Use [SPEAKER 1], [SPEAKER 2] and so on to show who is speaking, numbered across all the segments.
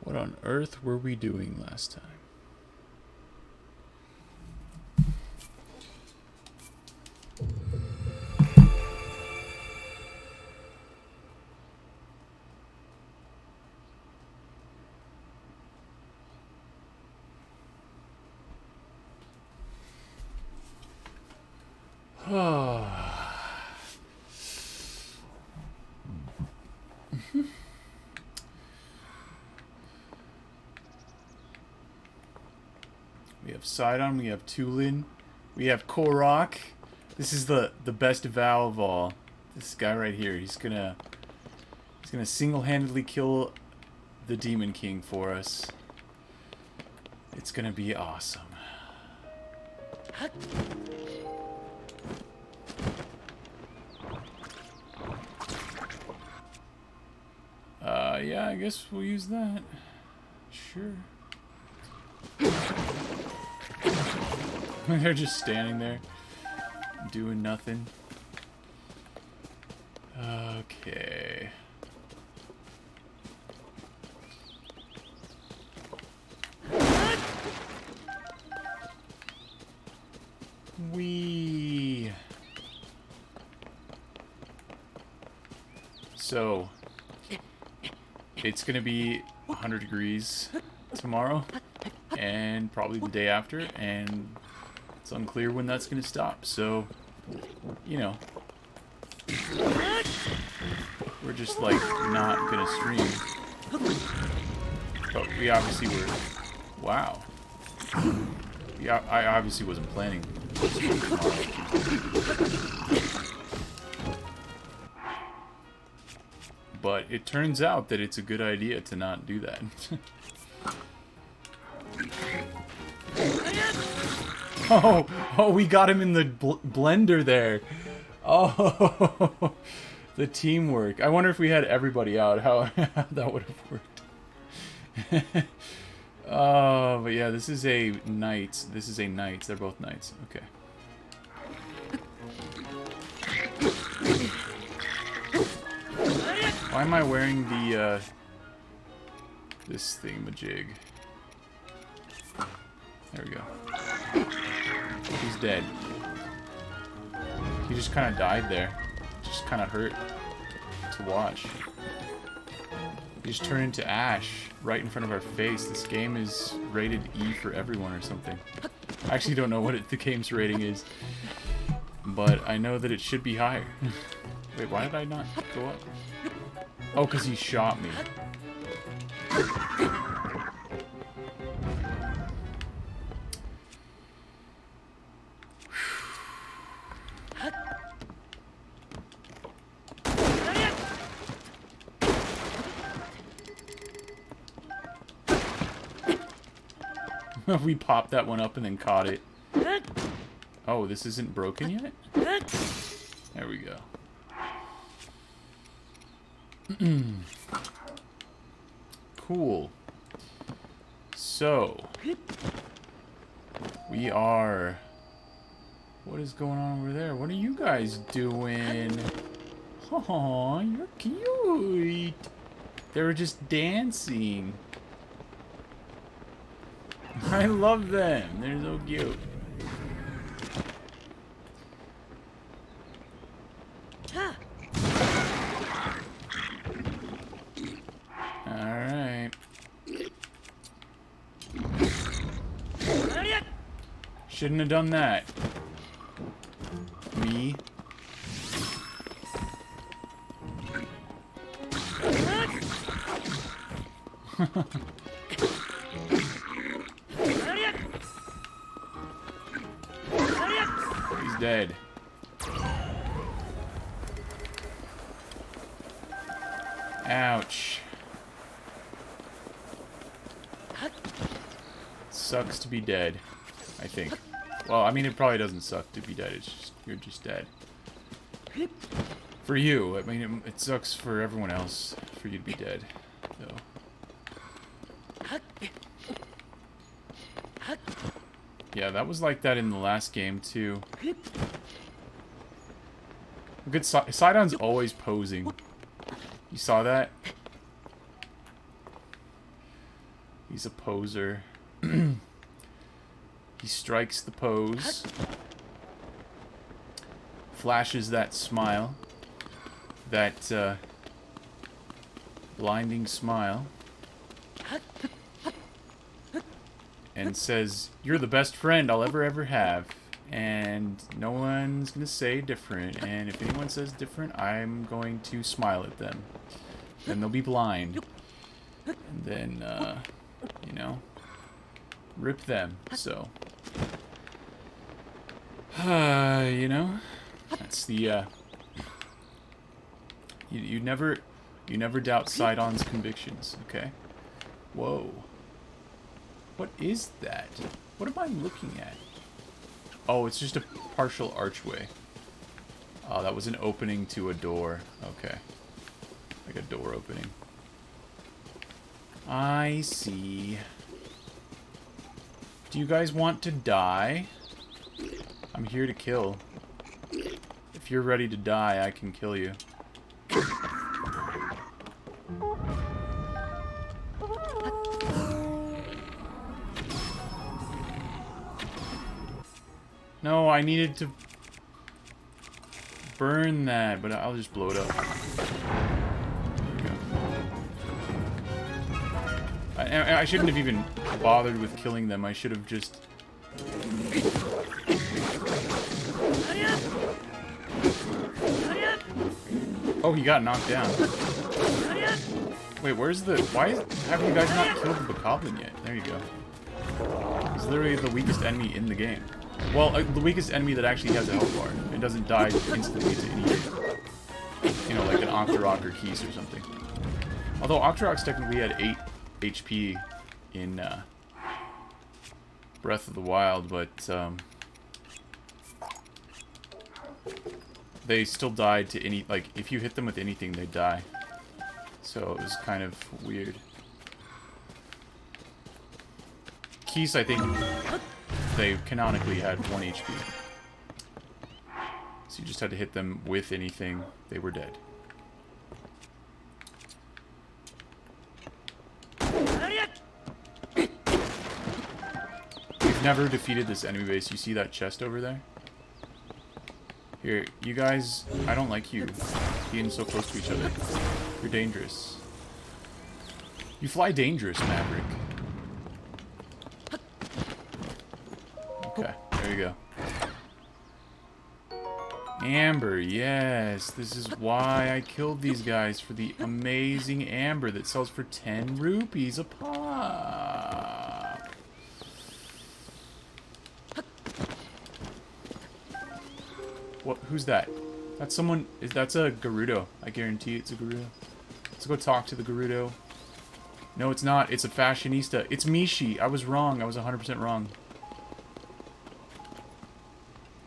[SPEAKER 1] What on earth were we doing last time? We have Sidon, we have Tulin, we have Korok. This is the best vow of all. This guy right here, he's gonna single-handedly kill the Demon King for us. It's gonna be awesome. Yeah, I guess we'll use that. Sure. They're just standing there, doing nothing. Okay. So, it's gonna be 100 degrees tomorrow, and probably the day after, and it's unclear when that's gonna stop, so, you know, we're just, like, not gonna stream. But we obviously were... Wow. Yeah, I obviously wasn't planning to stream tomorrow. But it turns out that it's a good idea to not do that. Oh, we got him in the blender there. Oh, the teamwork. I wonder if we had everybody out, how that would have worked. Oh, but yeah, this is a knight. This is a knight. They're both knights. Okay. Why am I wearing the, this thingamajig? There we go. He's dead. He just kind of died there. Just kind of hurt to watch. He just turned into ash right in front of our face. This game is rated E for everyone or something. I actually don't know what the game's rating is. But I know that it should be higher. Wait, why did I not go up? Oh, because he shot me. We popped that one up and then caught it. Oh, this isn't broken yet? There we go. Cool. So, we are... What is going on over there? What are you guys doing? Aw, you're cute. They were just dancing. I love them. They're so cute. Alright. Shouldn't have done that. Me. He's dead. Ouch. Sucks to be dead, I think. Well, I mean, it probably doesn't suck to be dead. It's just, you're just dead. For you, I mean, it sucks for everyone else for you to be dead, though. Yeah, that was like that in the last game, too. Good Sidon's always posing. You saw that? He's a poser. He strikes the pose. Flashes that smile. That, blinding smile. And says, "You're the best friend I'll ever have. And no one's gonna say different. And if anyone says different, I'm going to smile at them. And they'll be blind. And then, you know, rip them." So, you know, that's the, you never doubt Sidon's convictions, okay? Whoa. What is that? What am I looking at? Oh, it's just a partial archway. Oh, that was an opening to a door. Okay. Like a door opening. I see. Do you guys want to die? I'm here to kill. If you're ready to die, I can kill you. No, I needed to burn that, but I'll just blow it up. There we go. I shouldn't have even bothered with killing them. I should have just... Oh, he got knocked down. Wait, where's the... Why have you guys not killed the Bokoblin yet? There you go. He's literally the weakest enemy in the game. Well, the weakest enemy that actually has a health bar and doesn't die instantly to any, you know, like an Octorok or Keese or something. Although Octorok's technically had 8 HP in Breath of the Wild, but they still died to any, like, if you hit them with anything, they die. So it was kind of weird. Keese, I think... they canonically had 1 HP. So you just had to hit them with anything. They were dead. We've never defeated this enemy base. You see that chest over there? Here, you guys, I don't like you being so close to each other. You're dangerous. You fly dangerous, Maverick. Okay, there you go. Amber, yes. This is why I killed these guys, for the amazing amber that sells for 10 rupees a pop. What? Who's that? That's someone... That's a Gerudo. I guarantee it's a Gerudo. Let's go talk to the Gerudo. No, it's not. It's a fashionista. It's Mishi. I was wrong. I was 100% wrong.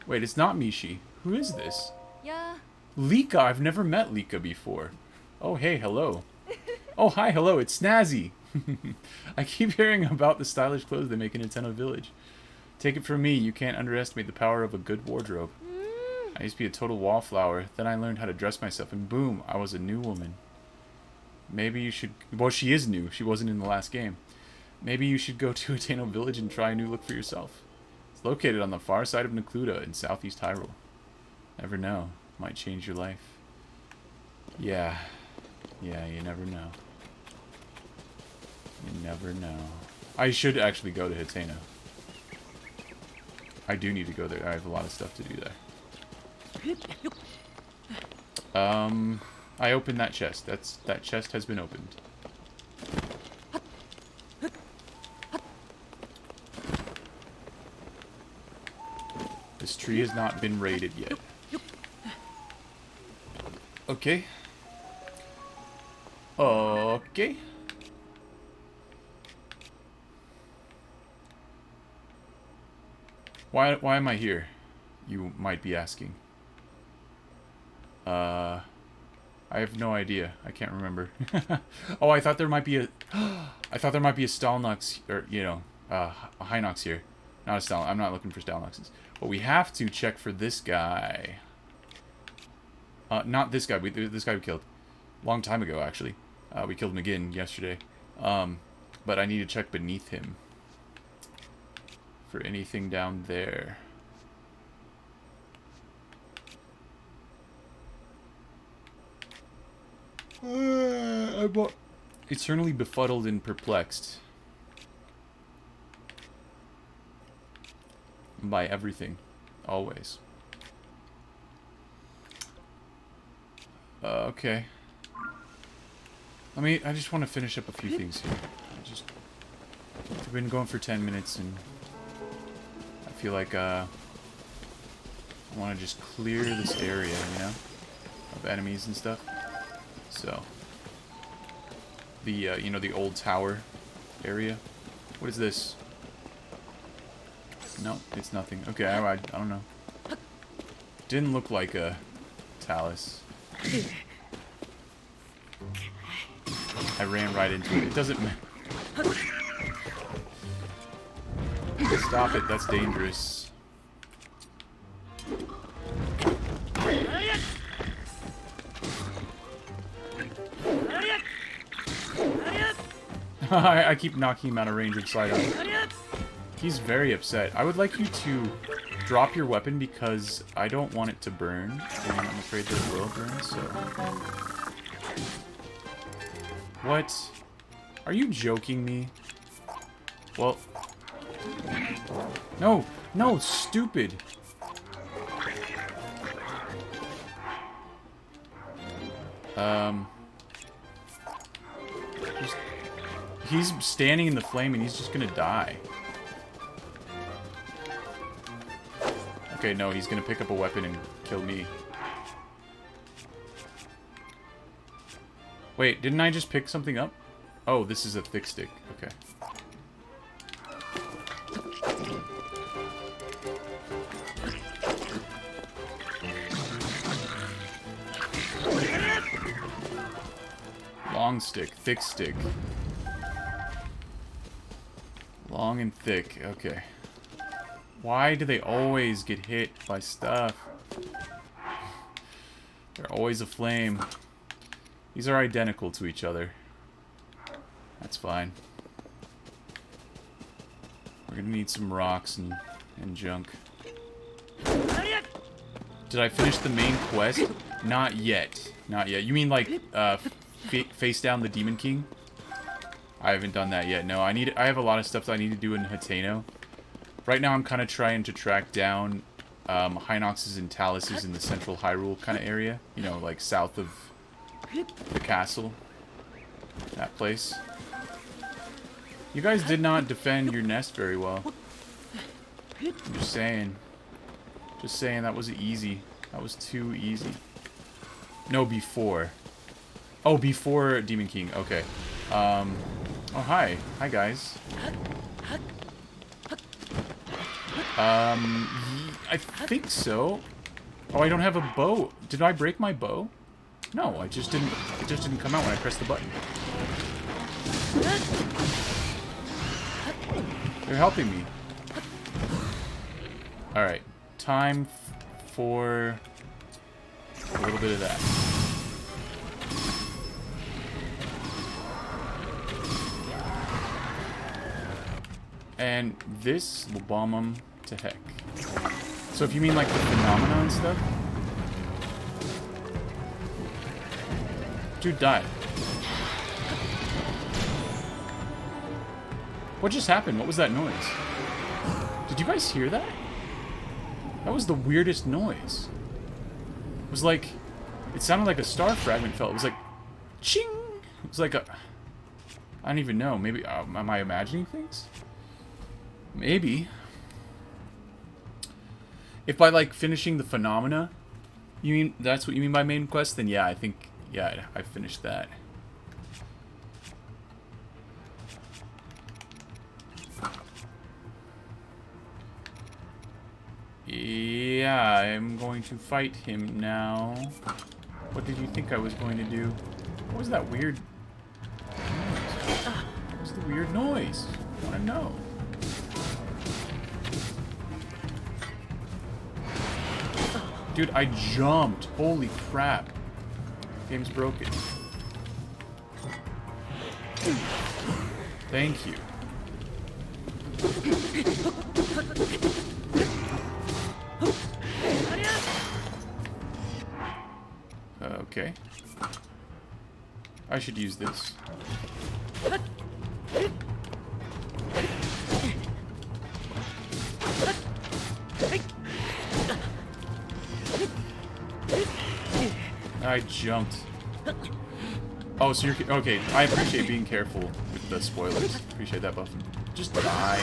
[SPEAKER 1] Wait, it's not Mishi. Who is this?
[SPEAKER 2] Yeah.
[SPEAKER 1] Lika. I've never met Lika before. Oh, hey, hello. Oh, hi, hello. It's Snazzy. I keep hearing about the stylish clothes they make in Nintendo Village. Take it from me, you can't underestimate the power of a good wardrobe. I used to be a total wallflower. Then I learned how to dress myself, and boom, I was a new woman. Maybe you should... Well, she is new. She wasn't in the last game. Maybe you should go to Ateno Village and try a new look for yourself. It's located on the far side of Necluda in southeast Hyrule. Never know. Might change your life. Yeah. Yeah, you never know. You never know. I should actually go to Hateno. I do need to go there. I have a lot of stuff to do there. I opened that chest. That chest has been opened. This tree has not been raided yet. Okay. Okay. Why am I here? You might be asking. I have no idea. I can't remember. Oh, I thought there might be a... I thought there might be a Stalnox, or, you know, a Hinox here. Not a Stal... I'm not looking for Stalnoxes. But we have to check for this guy. Not this guy. This guy we killed. Long time ago, actually. We killed him again yesterday. But I need to check beneath him for anything down there. I'm eternally befuddled and perplexed by everything, always. Okay. I just want to finish up a few things here. We've been going for 10 minutes, and I feel like I want to just clear this area, you know, of enemies and stuff. So, the you know, the old tower area. What is this? No, it's nothing. Okay, I don't know. Didn't look like a talus. I ran right into it. It doesn't matter. Stop it, that's dangerous. I keep knocking him out of range of sight. He's very upset. I would like you to drop your weapon because I don't want it to burn. And I'm afraid that it will burn, so... What? Are you joking me? Well... No! No! Stupid! He's standing in the flame and he's just gonna die. Okay, no, he's gonna pick up a weapon and kill me. Wait, didn't I just pick something up? Oh, this is a thick stick. Okay. Long stick, thick stick. Long and thick, okay. Why do they always get hit by stuff? They're always aflame. These are identical to each other. That's fine. We're gonna need some rocks and junk. Did I finish the main quest? Not yet. Not yet. You mean like face down the Demon King? I haven't done that yet. No, I have a lot of stuff that I need to do in Hateno. Right now I'm kind of trying to track down Hinoxes and Taluses in the central Hyrule kind of area. You know, like south of the castle. That place. You guys did not defend your nest very well. I'm just saying. Just saying, that was easy. That was too easy. No, before. Oh, before Demon King. Okay. Oh, hi. Hi, guys. I think so. Oh, I don't have a bow. Did I break my bow? No, it just didn't come out when I pressed the button. They're helping me. Alright. Time for a little bit of that. And this will bomb them to heck. So if you mean like the phenomena and stuff... Dude died. What just happened? What was that noise? Did you guys hear that? That was the weirdest noise. It was like... It sounded like a star fragment fell. It was like... Ching! It was like a... I don't even know. Maybe... am I imagining things? Maybe. If by, like, finishing the phenomena, you mean... That's what you mean by main quest? Then yeah, I think... Yeah, I finished that. Yeah, I'm going to fight him now. What did you think I was going to do? What was that weird noise? What was the weird noise? I want to know. Dude, I jumped. Holy crap. Game's broken. Thank you. Okay. I should use this. I jumped. Oh, so you're... Okay, I appreciate being careful with the spoilers. Appreciate that, Buffin. Just die.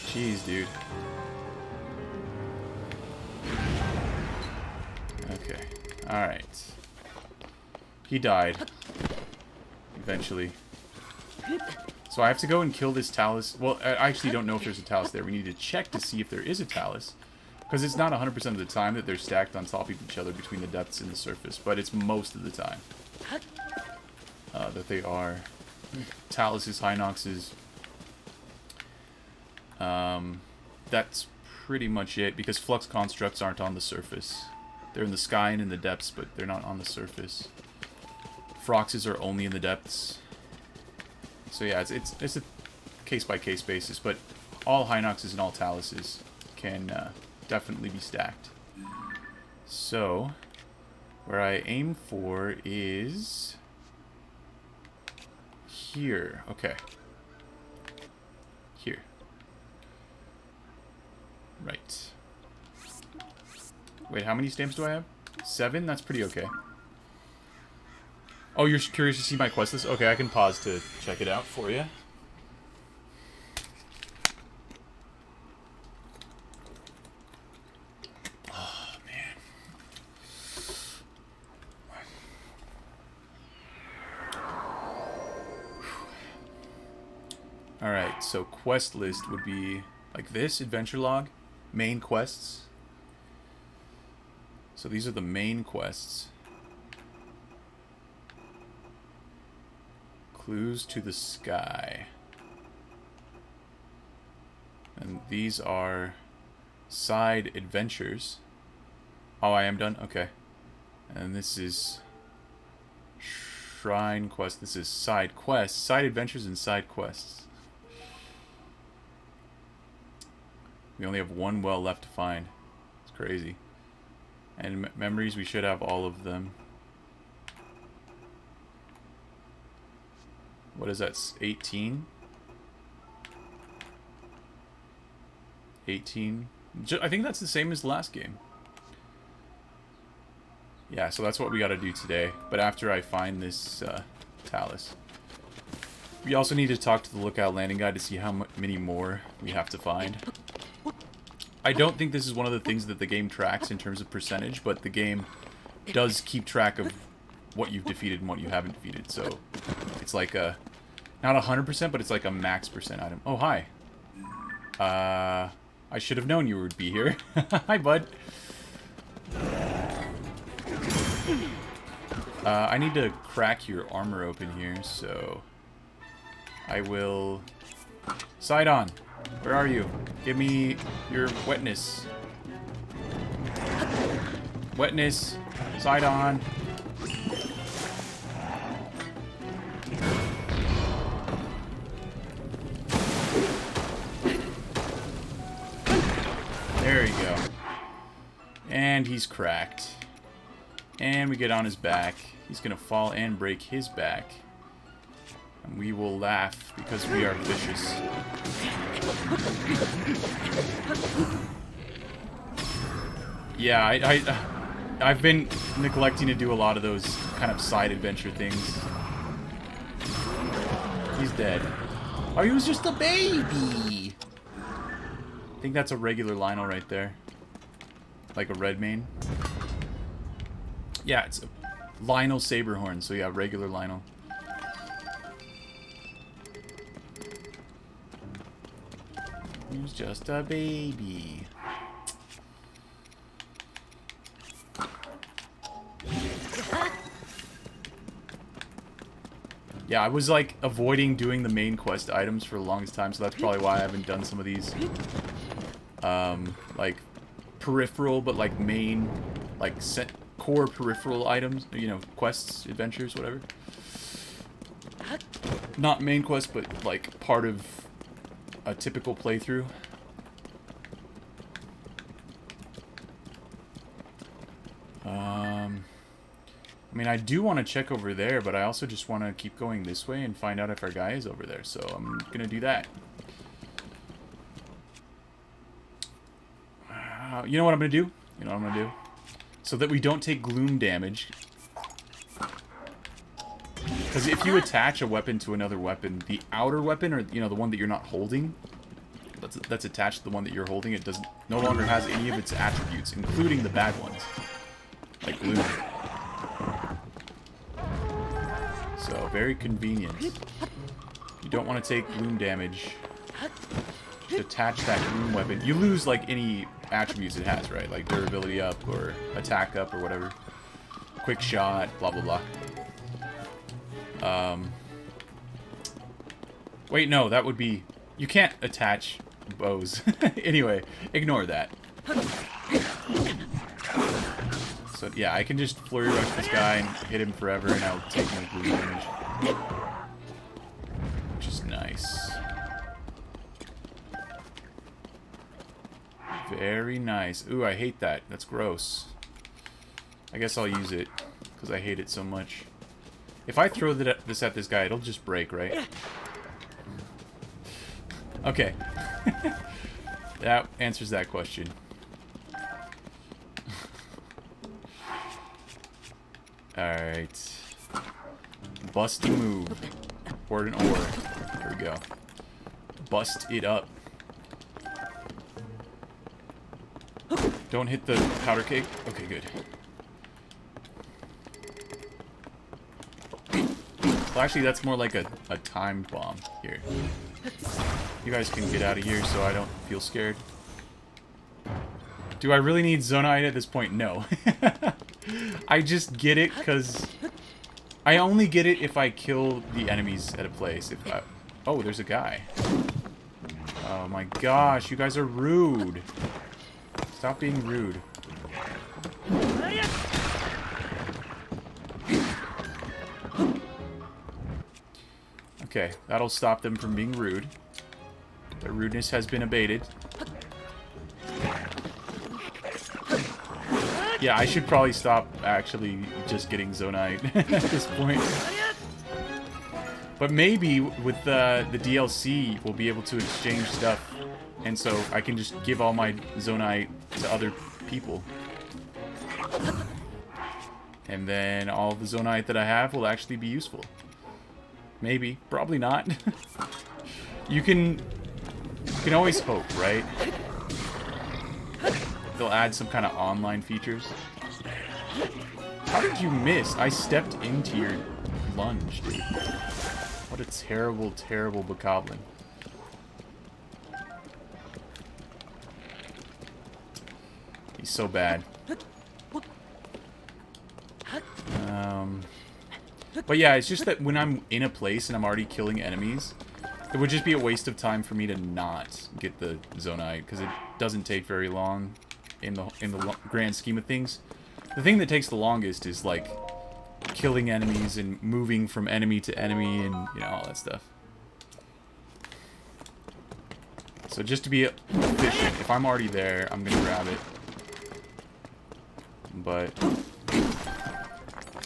[SPEAKER 1] Jeez, dude. Okay. Alright. He died. Eventually. So I have to go and kill this Talus. Well, I actually don't know if there's a Talus there. We need to check to see if there is a Talus. Because it's not 100% of the time that they're stacked on top of each other between the depths and the surface. But it's most of the time. That they are. Taluses, Hinoxes. That's pretty much it. Because Flux Constructs aren't on the surface. They're in the sky and in the depths, but they're not on the surface. Froxes are only in the depths. So yeah, it's a case-by-case basis, but all Hinoxes and all Taluses can definitely be stacked. So, where I aim for is... here. Okay. Here. Right. Wait, how many stamps do I have? 7? That's pretty okay. Oh, you're curious to see my quest list? Okay, I can pause to check it out for you. Oh, man. Alright, so quest list would be like this, adventure log, main quests. So these are the main quests. Clues to the sky. And these are side adventures. Oh, I am done? Okay. And this is shrine quest. This is side quests. Side adventures and side quests. We only have one well left to find. It's crazy. And memories, we should have all of them. What is that? 18? 18? I think that's the same as the last game. Yeah, so that's what we gotta do today. But after I find this Talus. We also need to talk to the Lookout Landing Guide to see how many more we have to find. I don't think this is one of the things that the game tracks in terms of percentage, but the game does keep track of what you've defeated and what you haven't defeated. So it's like a, not 100%, but it's like a max percent item. Oh, hi. I should have known you would be here. Hi, bud. I need to crack your armor open here, so I will... Sidon, where are you? Give me your wetness. Wetness. Sidon. There you go. And he's cracked. And we get on his back. He's gonna fall and break his back. And we will laugh because we are vicious. Yeah, I've been neglecting to do a lot of those kind of side adventure things. He's dead. Oh, he was just a baby! I think that's a regular Lynel right there. Like a red mane. Yeah, it's a Lynel Saberhorn, so yeah, regular Lynel. He was just a baby. Yeah, I was like avoiding doing the main quest items for the longest time, so that's probably why I haven't done some of these like peripheral but like main like core peripheral items, you know, quests, adventures, whatever. Not main quest, but like part of a typical playthrough. I mean, I do want to check over there, but I also just want to keep going this way and find out if our guy is over there. So I'm going to do that. You know what I'm going to do? You know what I'm going to do? So that we don't take gloom damage. Because if you attach a weapon to another weapon, the outer weapon, or, you know, the one that you're not holding, that's attached to the one that you're holding, it no longer has any of its attributes, including the bad ones. Like gloom. So, very convenient. You don't want to take gloom damage. Just attach that gloom weapon. You lose, like, any attributes it has, right? Like durability up, or attack up, or whatever. Quick shot, blah, blah, blah. Wait, no, that would be... You can't attach bows. Anyway, ignore that. So, yeah, I can just flurry rush this guy and hit him forever, and I'll take no blue damage. Which is nice. Very nice. Ooh, I hate that. That's gross. I guess I'll use it, because I hate it so much. If I throw this at this guy, it'll just break, right? Okay. That answers that question. Alright. Busty move. Word and ore. There we go. Bust it up. Don't hit the powder cake. Okay, good. Well, actually, that's more like a time bomb here. You guys can get out of here so I don't feel scared. Do I really need Zonite at this point? No. I just get it because... I only get it if I kill the enemies at a place. If I... Oh, there's a guy. Oh my gosh, you guys are rude. Stop being rude. Okay, that'll stop them from being rude. Their rudeness has been abated. Yeah, I should probably stop actually just getting Zonite at this point. But maybe with the DLC, we'll be able to exchange stuff. And so I can just give all my Zonite to other people. And then all the Zonite that I have will actually be useful. Maybe. Probably not. You can always hope, right? They'll add some kind of online features. How did you miss? I stepped into your lunge, dude. What a terrible, terrible bokoblin. He's so bad. But yeah, it's just that when I'm in a place and I'm already killing enemies, it would just be a waste of time for me to not get the Zonite, because it doesn't take very long in the grand scheme of things. The thing that takes the longest is, like, killing enemies and moving from enemy to enemy and, you know, all that stuff. So just to be efficient, if I'm already there, I'm gonna grab it. But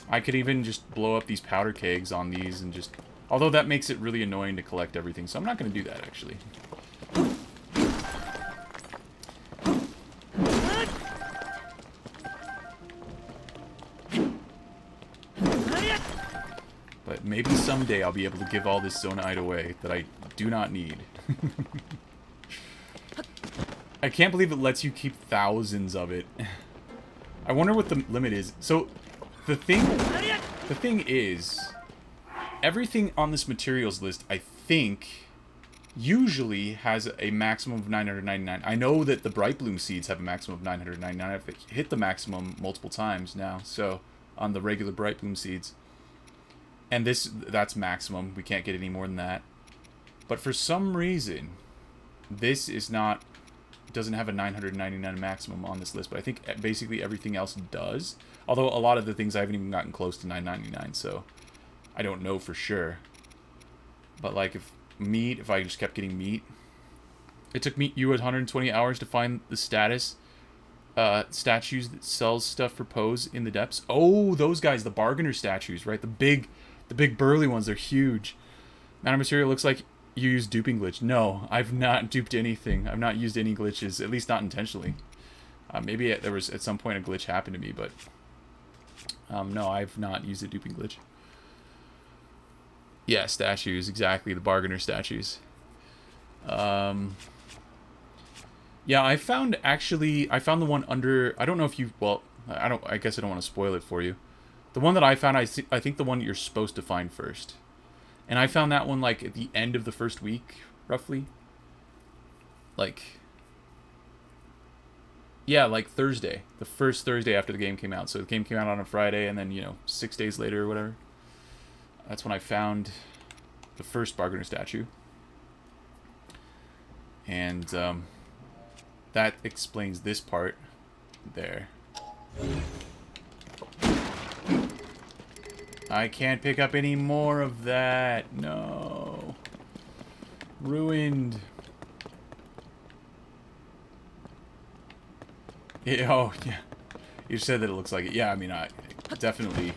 [SPEAKER 1] I could even just blow up these powder kegs on these and just... Although that makes it really annoying to collect everything, so I'm not going to do that, actually. But maybe someday I'll be able to give all this Zonite away that I do not need. I can't believe it lets you keep thousands of it. I wonder what the limit is. So, the thing is, everything on this materials list, I think, usually has a maximum of 999. I know that the Bright Bloom seeds have a maximum of 999. I've hit the maximum multiple times now, so, on the regular Bright Bloom seeds. And that's maximum. We can't get any more than that. But for some reason, this is not... doesn't have a 999 maximum on this list, but I think basically everything else does. Although a lot of the things I haven't even gotten close to 999, so I don't know for sure. But like if I just kept getting meat, it took me you 120 hours to find the statues that sells stuff for Pose in the depths. Oh, those guys, the bargainer statues, right? The big burly ones. They're huge. Mana Material looks like you use duping glitch. No, I've not duped anything. I've not used any glitches, at least not intentionally. Maybe there was at some point a glitch happened to me, but no, I've not used a duping glitch. Yeah, statues, exactly, the bargainer statues. Yeah, I found the one under, I don't know if you, well, I guess I don't want to spoil it for you. The one that I found, I think the one you're supposed to find first. And I found that one, like, at the end of the first week, roughly. Like, yeah, like Thursday. The first Thursday after the game came out. So the game came out on a Friday, and then, you know, 6 days later or whatever. That's when I found the first bargainer statue. And, that explains this part there. I can't pick up any more of that. No. Ruined. Yeah, oh, yeah. You said that it looks like it. Yeah, I mean, I definitely...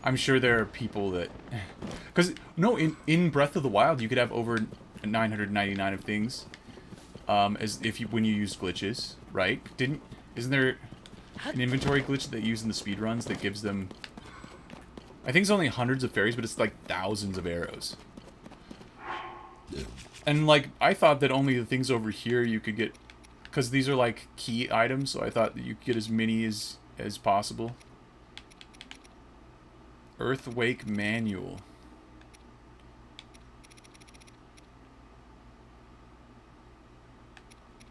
[SPEAKER 1] I'm sure there are people that... Because, no, in Breath of the Wild, you could have over 999 of things. When you use glitches, right? Isn't there an inventory glitch that you use in the speedruns that gives them... I think it's only hundreds of fairies, but it's like thousands of arrows. And, like, I thought that only the things over here you could get... Because these are, like, key items, so I thought that you could get as many as possible. Earthwake Manual.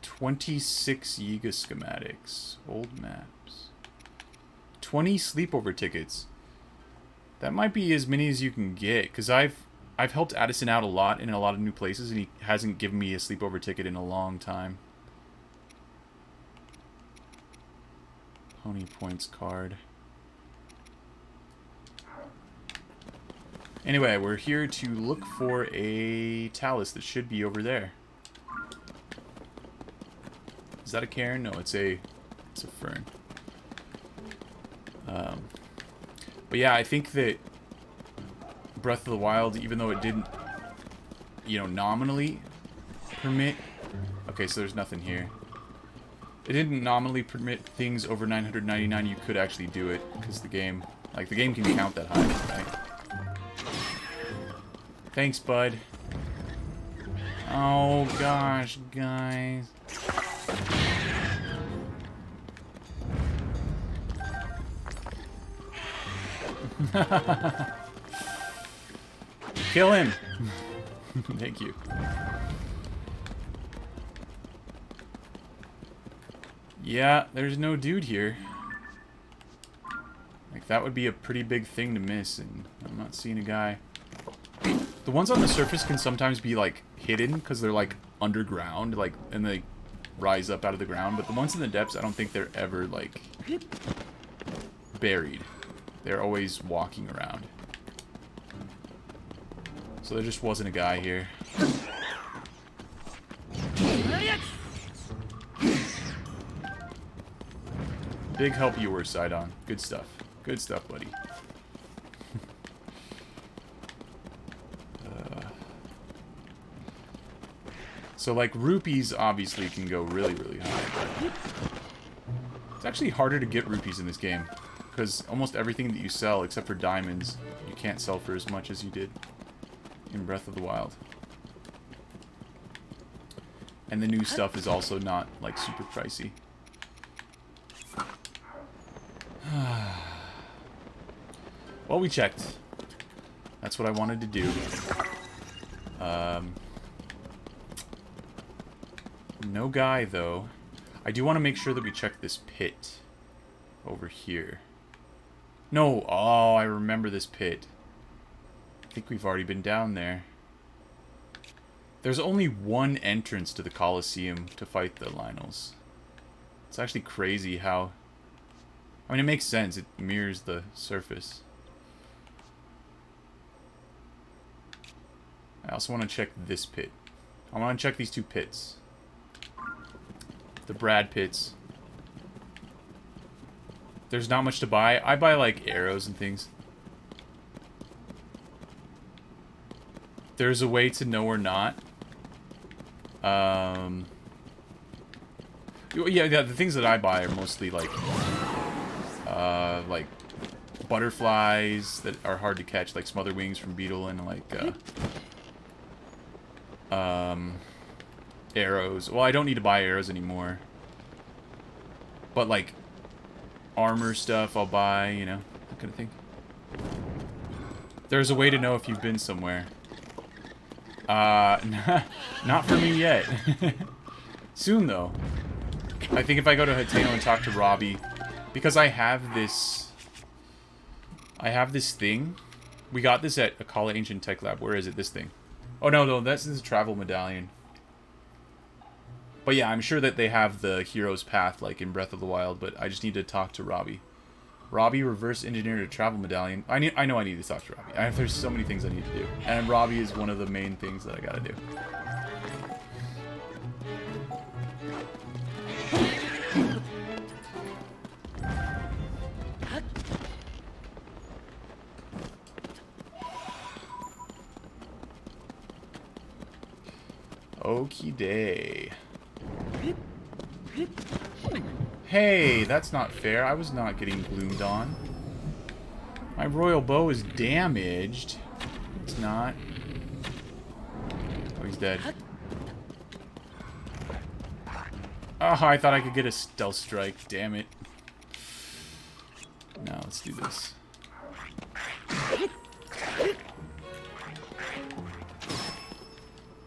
[SPEAKER 1] $26 Yiga schematics. Old maps. 20 sleepover tickets. That might be as many as you can get, because I've helped Addison out a lot in a lot of new places, and he hasn't given me a sleepover ticket in a long time. Pony points card. Anyway, we're here to look for a talus that should be over there. Is that a cairn? No, it's a fern. But yeah, I think that Breath of the Wild, even though it didn't, you know, nominally permit... Okay, so there's nothing here. It didn't nominally permit things over 999, you could actually do it, because the game can count that high, right? Thanks, bud. Oh, gosh, guys. Kill him! Thank you. Yeah, there's no dude here. Like, that would be a pretty big thing to miss, and I'm not seeing a guy. The ones on the surface can sometimes be, like, hidden, because they're, like, underground, like, and they rise up out of the ground, but the ones in the depths, I don't think they're ever, like, buried. They're always walking around. So there just wasn't a guy here. Big help you were, Sidon. Good stuff. Good stuff, buddy. So, like, rupees obviously can go really, really high, but it's actually harder to get rupees in this game, because almost everything that you sell, except for diamonds, you can't sell for as much as you did in Breath of the Wild. And the new stuff is also not, like, super pricey. Well, we checked. That's what I wanted to do. No guy, though. I do want to make sure that we check this pit over here. No! Oh, I remember this pit. I think we've already been down there. There's only one entrance to the Colosseum to fight the Lynels. It's actually crazy how... I mean, it makes sense. It mirrors the surface. I also want to check this pit. I want to check these 2 pits. The Brad pits. There's not much to buy. I buy, like, arrows and things. There's a way to know or not. Yeah, the things that I buy are mostly, like butterflies that are hard to catch, like smotherwings from Beetle, and, like, arrows. Well, I don't need to buy arrows anymore. But, like, armor stuff I'll buy, you know, that kind of thing. There's a way to know if you've been somewhere. Not for me yet. Soon, though. I think if I go to Hateno and talk to Robbie, because I have this thing. We got this at Akala Ancient Tech Lab. Where is it, this thing? Oh, no, this is a travel medallion. But yeah, I'm sure that they have the hero's path, like in Breath of the Wild, but I just need to talk to Robbie. Robbie reverse engineered a travel medallion. I know I need to talk to Robbie. There's so many things I need to do. And Robbie is one of the main things that I gotta do. Okie day. Hey, that's not fair. I was not getting gloomed on. My royal bow is damaged. It's not. Oh, he's dead. Oh, I thought I could get a stealth strike. Damn it. Now, let's do this.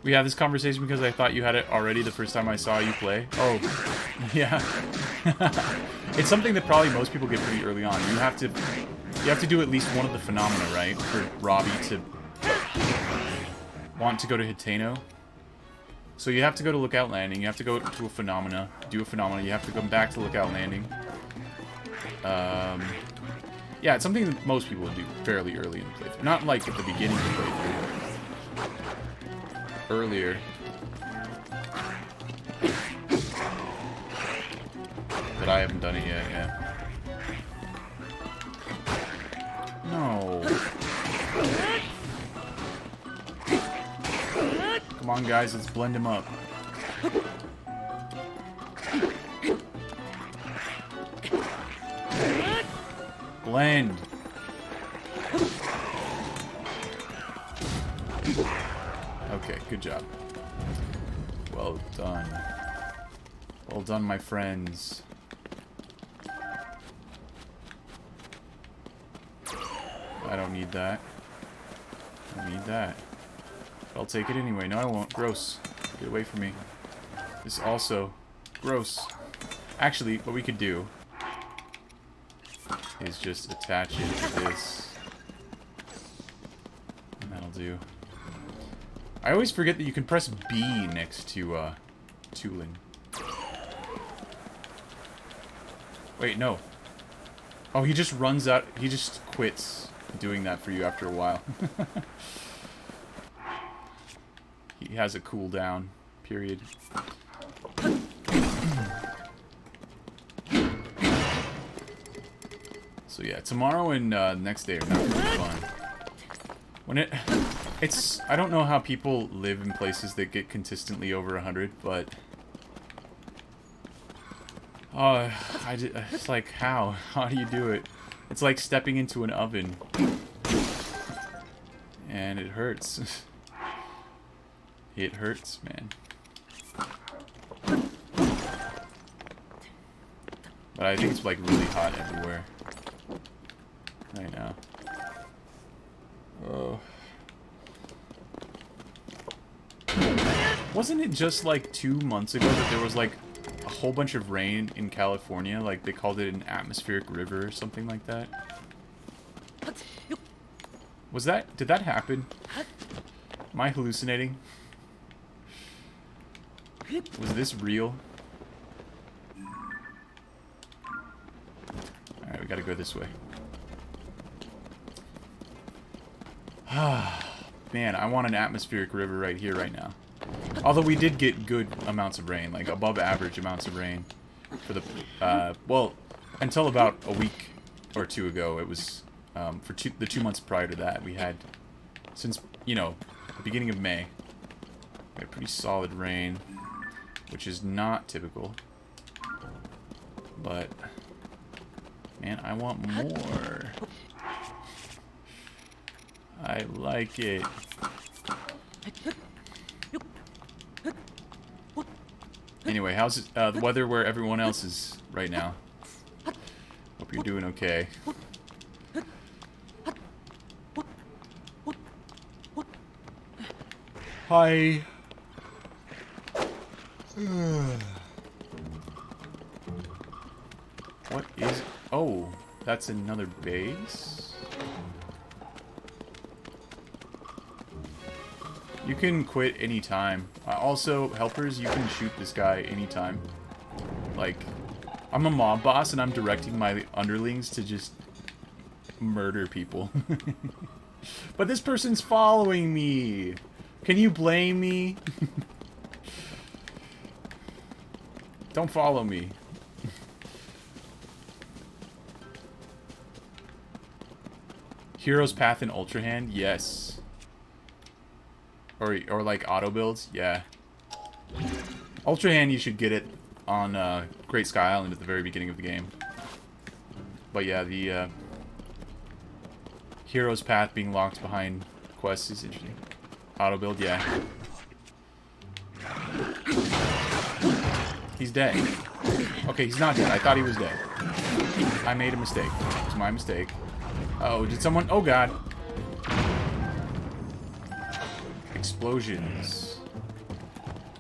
[SPEAKER 1] We had this conversation because I thought you had it already the first time I saw you play. Oh, yeah. It's something that probably most people get pretty early on. You have to do at least one of the phenomena, right? For Robbie to want to go to Hateno. So you have to go to Lookout Landing. You have to go to a phenomena. Do a phenomena. You have to come back to Lookout Landing. Yeah, it's something that most people do fairly early in the playthrough. Not like at the beginning of the playthrough. Earlier. But I haven't done it yet, yeah. No. Come on, guys, let's blend him up. Blend. Okay, good job. Well done. Well done, my friends. I don't need that. I don't need that. But I'll take it anyway. No, I won't. Gross. Get away from me. This also... gross. Actually, what we could do is just attach it to this. And that'll do. I always forget that you can press B next to, Tulin. Wait, no. Oh, he just runs out. He just quits doing that for you after a while. He has a cooldown period. So yeah, tomorrow and next day are not really fun. When it's I don't know how people live in places that get consistently over 100, but it's like how do you do it? It's like stepping into an oven, and it hurts. It hurts, man. But I think it's like really hot everywhere right now. Oh. Wasn't it just like 2 months ago that there was like a whole bunch of rain in California? Like they called it an atmospheric river or something like that? Was that... did that happen? Am I hallucinating? Was this real? Alright, we gotta go this way. man, I want an atmospheric river right here, right now. Although we did get good amounts of rain, like above average amounts of rain for the, well, until about a week or two ago. It was, for the 2 months prior to that, we had, since, you know, the beginning of May, we had pretty solid rain, which is not typical. But, man, I want more. I like it. Anyway, how's it, the weather where everyone else is right now? Hope you're doing okay. Hi. What is... Oh, that's another base? You can quit anytime. Also, helpers, you can shoot this guy anytime. Like, I'm a mob boss and I'm directing my underlings to just murder people. But this person's following me. Can you blame me? Don't follow me. Hero's Path and Ultra Hand? Yes. Or like auto builds? Yeah. Ultra Hand, you should get it on Great Sky Island at the very beginning of the game. But yeah, the Hero's Path being locked behind quests is interesting. Auto build, yeah. He's dead. Okay, he's not dead. I thought he was dead. I made a mistake. It was my mistake. Oh, did someone... Oh, God. Explosions.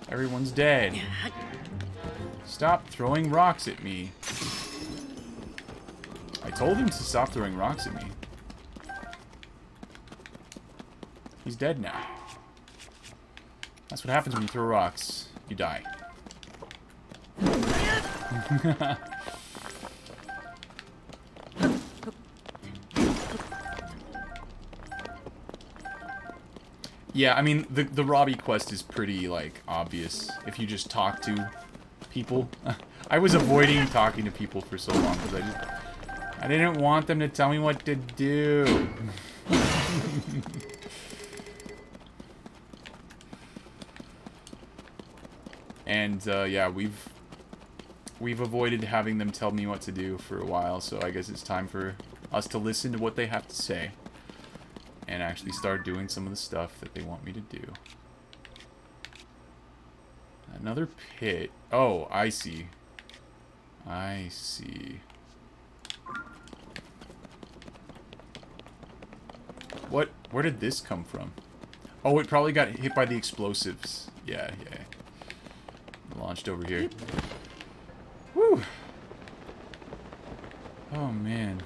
[SPEAKER 1] Everyone's dead. Stop throwing rocks at me. I told him to stop throwing rocks at me. He's dead now. That's what happens when you throw rocks. You die. Yeah, I mean, the Robbie quest is pretty, like, obvious if you just talk to people. I was avoiding talking to people for so long because I didn't want them to tell me what to do. And, yeah, we've avoided having them tell me what to do for a while, so I guess it's time for us to listen to what they have to say. And actually start doing some of the stuff that they want me to do. Another pit. Oh, I see. I see. What? Where did this come from? Oh, it probably got hit by the explosives. Yeah, yeah. Launched over here. Woo! Oh, man.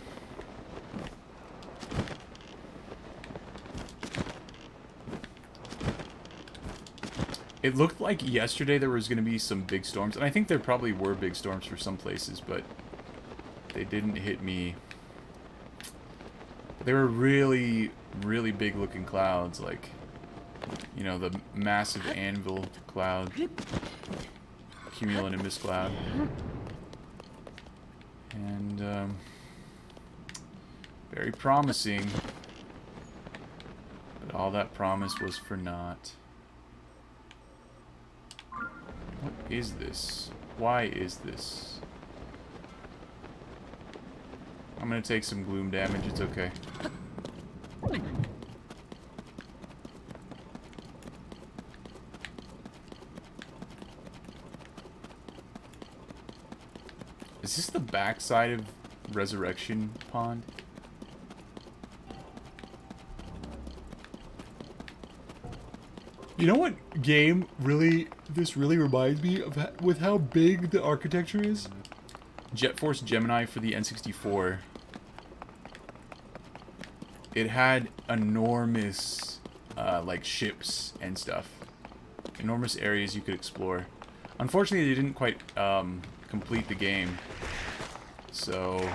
[SPEAKER 1] It looked like yesterday there was going to be some big storms, and I think there probably were big storms for some places, but they didn't hit me. They were really, really big looking clouds, like, you know, the massive anvil cloud, cumulonimbus cloud, and very promising, but all that promise was for naught. What is this? Why is this? I'm gonna take some gloom damage, it's okay. Is this the backside of Resurrection Pond? You know what game this really reminds me of with how big the architecture is? Jet Force Gemini for the N64. It had enormous, like, ships and stuff. Enormous areas you could explore. Unfortunately, they didn't quite, complete the game. So...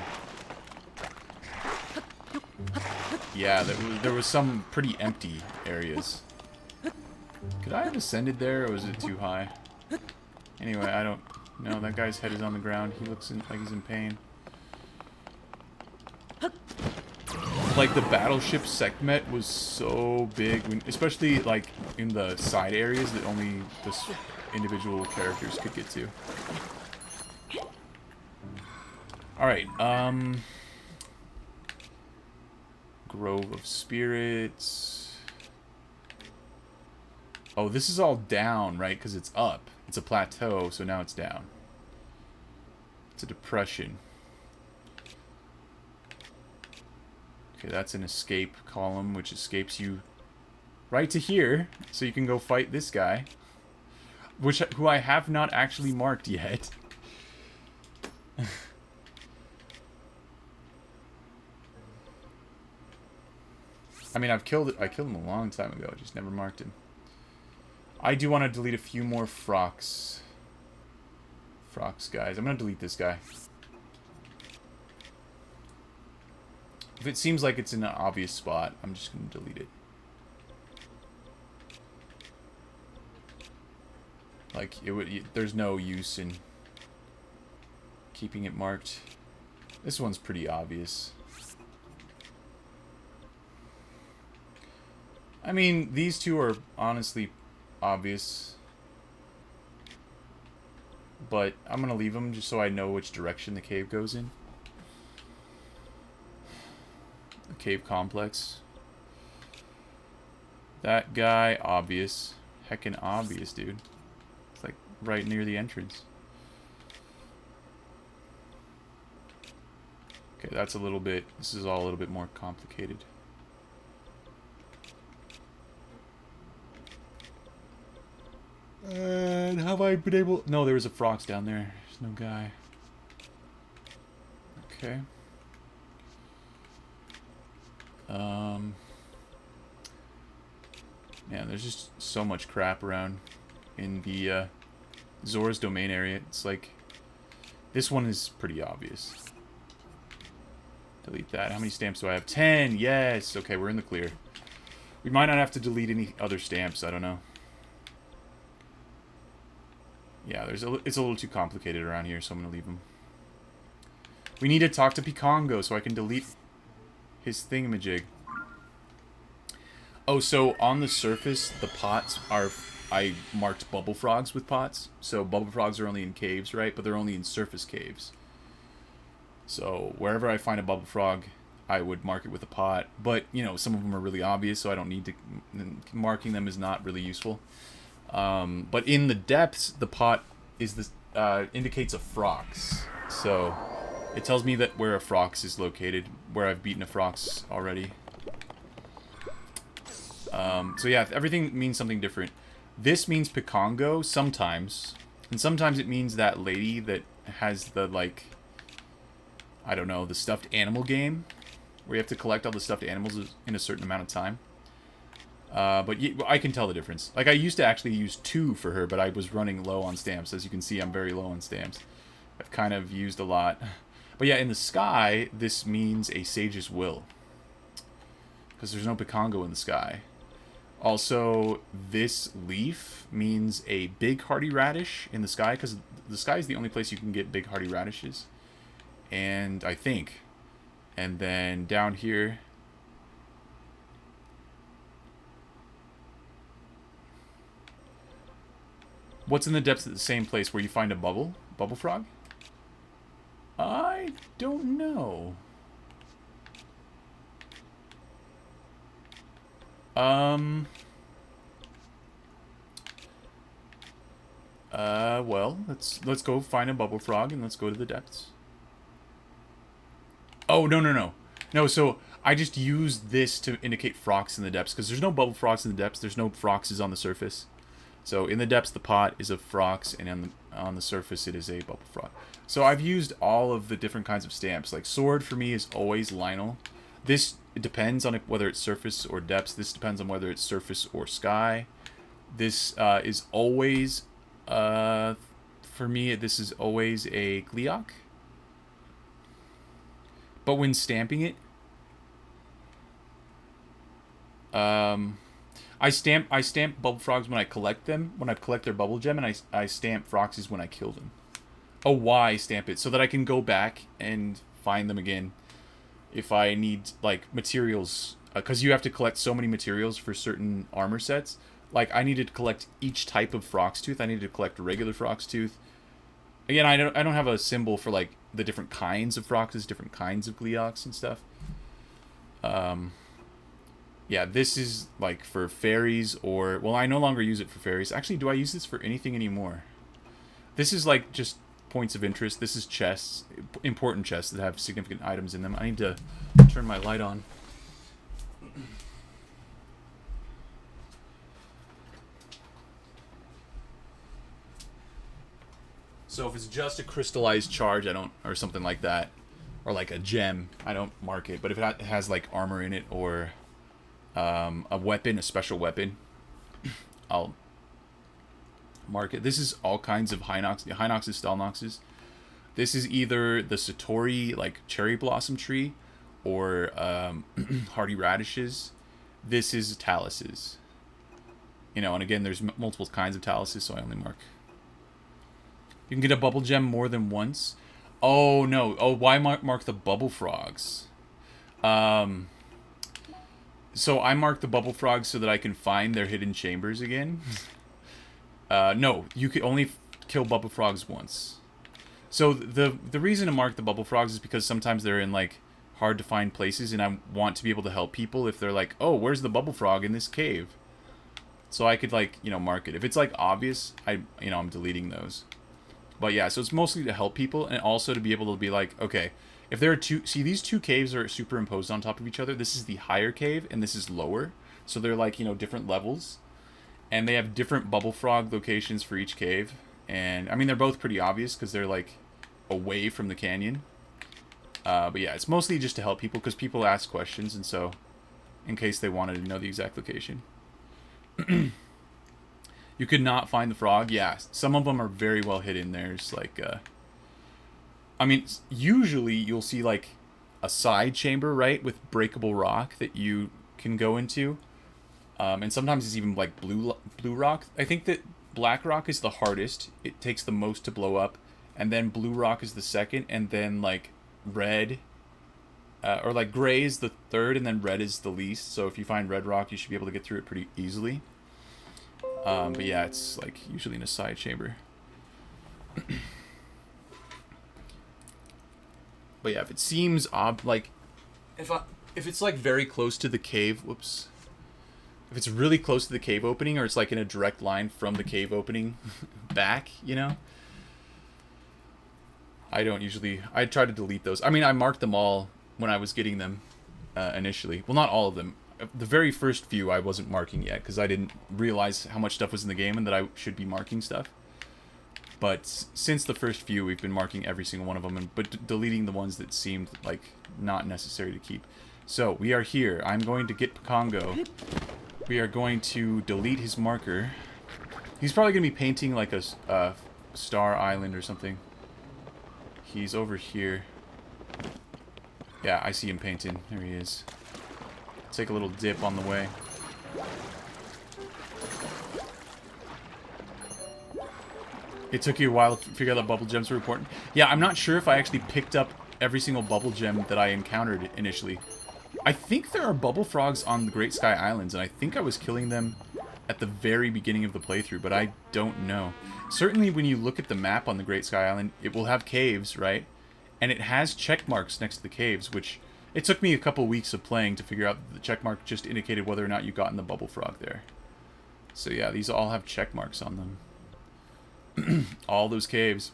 [SPEAKER 1] Yeah, there was some pretty empty areas. Could I have ascended there, or was it too high? Anyway, I don't know. That guy's head is on the ground. He looks like he's in pain. Like, the battleship Sekhmet was so big, especially, like, in the side areas that only the individual characters could get to. Alright, Grove of Spirits. Oh, this is all down, right? Because it's up. It's a plateau, so now it's down. It's a depression. Okay, that's an escape column, which escapes you right to here, so you can go fight this guy, who I have not actually marked yet. I mean, I killed him a long time ago, just never marked him. I do want to delete a few more Phrox guys. I'm going to delete this guy. If it seems like it's in an obvious spot, I'm just going to delete it. Like, there's no use in keeping it marked. This one's pretty obvious. I mean, these two are honestly obvious. But I'm going to leave them just so I know which direction the cave goes in. The cave complex. That guy, obvious. Heckin' obvious, dude. It's like right near the entrance. Okay, that's a little bit... This is all a little bit more complicated. And have I been able... No, there was a Phrox down there. There's no guy. Okay. Yeah, there's just so much crap around in the Zora's Domain area. It's like... This one is pretty obvious. Delete that. How many stamps do I have? 10! Yes! Okay, we're in the clear. We might not have to delete any other stamps. I don't know. Yeah, it's a little too complicated around here, so I'm going to leave them. We need to talk to Picongo so I can delete his thingamajig. Oh, so on the surface, the pots are... I marked bubble frogs with pots. So bubble frogs are only in caves, right? But they're only in surface caves. So wherever I find a bubble frog, I would mark it with a pot. But, you know, some of them are really obvious, so I don't need to... Marking them is not really useful. But in the depths, the pot is the indicates a Phrox. So it tells me that where a Phrox is located, where I've beaten a Phrox already. So yeah, everything means something different. This means Picongo sometimes, and sometimes it means that lady that has the, like, I don't know, the stuffed animal game, where you have to collect all the stuffed animals in a certain amount of time. But I can tell the difference. Like, I used to actually use 2 for her, but I was running low on stamps. As you can see, I'm very low on stamps. I've kind of used a lot. But yeah, in the sky, this means a Sage's Will. Because there's no Picongo in the sky. Also, this leaf means a big hardy radish in the sky, because the sky is the only place you can get big hardy radishes. And I think. And then down here... What's in the depths at the same place where you find a bubble? Bubble frog? I don't know. Well, let's go find a bubble frog and let's go to the depths. Oh, no. No, so I just used this to indicate Phrox in the depths, because there's no bubble frogs in the depths, there's no Phroxes on the surface. So in the depths, the pot is a Phrox, and on the surface, it is a bubble frog. So I've used all of the different kinds of stamps. Like sword for me is always Lionel. This depends on whether it's surface or depths. This depends on whether it's surface or sky. This is always, for me, this is always a Gleeok. But when stamping it, I stamp bubble frogs when I collect them, when I collect their bubble gem, and I stamp froxies when I kill them. Oh, why stamp it? So that I can go back and find them again if I need, like, materials. Because you have to collect so many materials for certain armor sets. Like, I needed to collect each type of Froxtooth. I needed to collect a regular Froxtooth. Again, I don't have a symbol for, like, the different kinds of Froxes, different kinds of Gleeoks and stuff. Yeah, this is, like, for fairies or... Well, I no longer use it for fairies. Actually, do I use this for anything anymore? This is, like, just points of interest. This is chests. Important chests that have significant items in them. I need to turn my light on. So if it's just a crystallized charge, I don't... Or something like that. Or, like, a gem, I don't mark it. But if it has, like, armor in it or... a weapon, a special weapon, I'll mark it. This is all kinds of Hinoxes, Stalnoxes. This is either the Satori, like, cherry blossom tree, or hardy radishes. This is Taluses. You know, and again, there's multiple kinds of Taluses, so I only mark. You can get a bubble gem more than once. Oh, no. Oh, why mark the bubble frogs? So I mark the bubble frogs so that I can find their hidden chambers again. No, you can only kill bubble frogs once. So the reason to mark the bubble frogs is because sometimes they're in, like, hard to find places, and I want to be able to help people if they're like, oh, where's the bubble frog in this cave? So I could, like, you know, mark it. If it's, like, obvious, I'm deleting those. But yeah, so it's mostly to help people, and also to be able to be like, okay, if there are two... See, these two caves are superimposed on top of each other. This is the higher cave, and this is lower. So they're, like, you know, different levels. And they have different bubble frog locations for each cave. And, I mean, they're both pretty obvious, because they're, like, away from the canyon. But yeah, it's mostly just to help people, because people ask questions, and so... In case they wanted to know the exact location. You could not find the frog. Yeah, some of them are very well hidden. There's, like, I mean, usually you'll see, like, a side chamber, right, with breakable rock that you can go into. And sometimes it's even, like, blue rock. I think that black rock is the hardest. It takes the most to blow up. And then blue rock is the second. And then, like, red... or, like, gray is the third, and then red is the least. So if you find red rock, you should be able to get through it pretty easily. But yeah, it's, like, usually in a side chamber. But yeah, if it seems like... If it's, like, very close to the cave... Whoops. If it's really close to the cave opening, or it's, like, in a direct line from the cave opening back, you know? I don't usually... I try to delete those. I mean, I marked them all when I was getting them initially. Well, not all of them. The very first few I wasn't marking yet, because I didn't realize how much stuff was in the game and that I should be marking stuff. But since the first few, we've been marking every single one of them, but deleting the ones that seemed, like, not necessary to keep. So, we are here. I'm going to get Pakongo. We are going to delete his marker. He's probably going to be painting, like, a star island or something. He's over here. Yeah, I see him painting. There he is. Take a little dip on the way. It took you a while to figure out that bubble gems were important. Yeah, I'm not sure if I actually picked up every single bubble gem that I encountered initially. I think there are bubble frogs on the Great Sky Islands, and I think I was killing them at the very beginning of the playthrough, but I don't know. Certainly when you look at the map on the Great Sky Island, it will have caves, right? And it has check marks next to the caves, which... It took me a couple weeks of playing to figure out that the check mark just indicated whether or not you got in the bubble frog there. So yeah, these all have check marks on them. All those caves.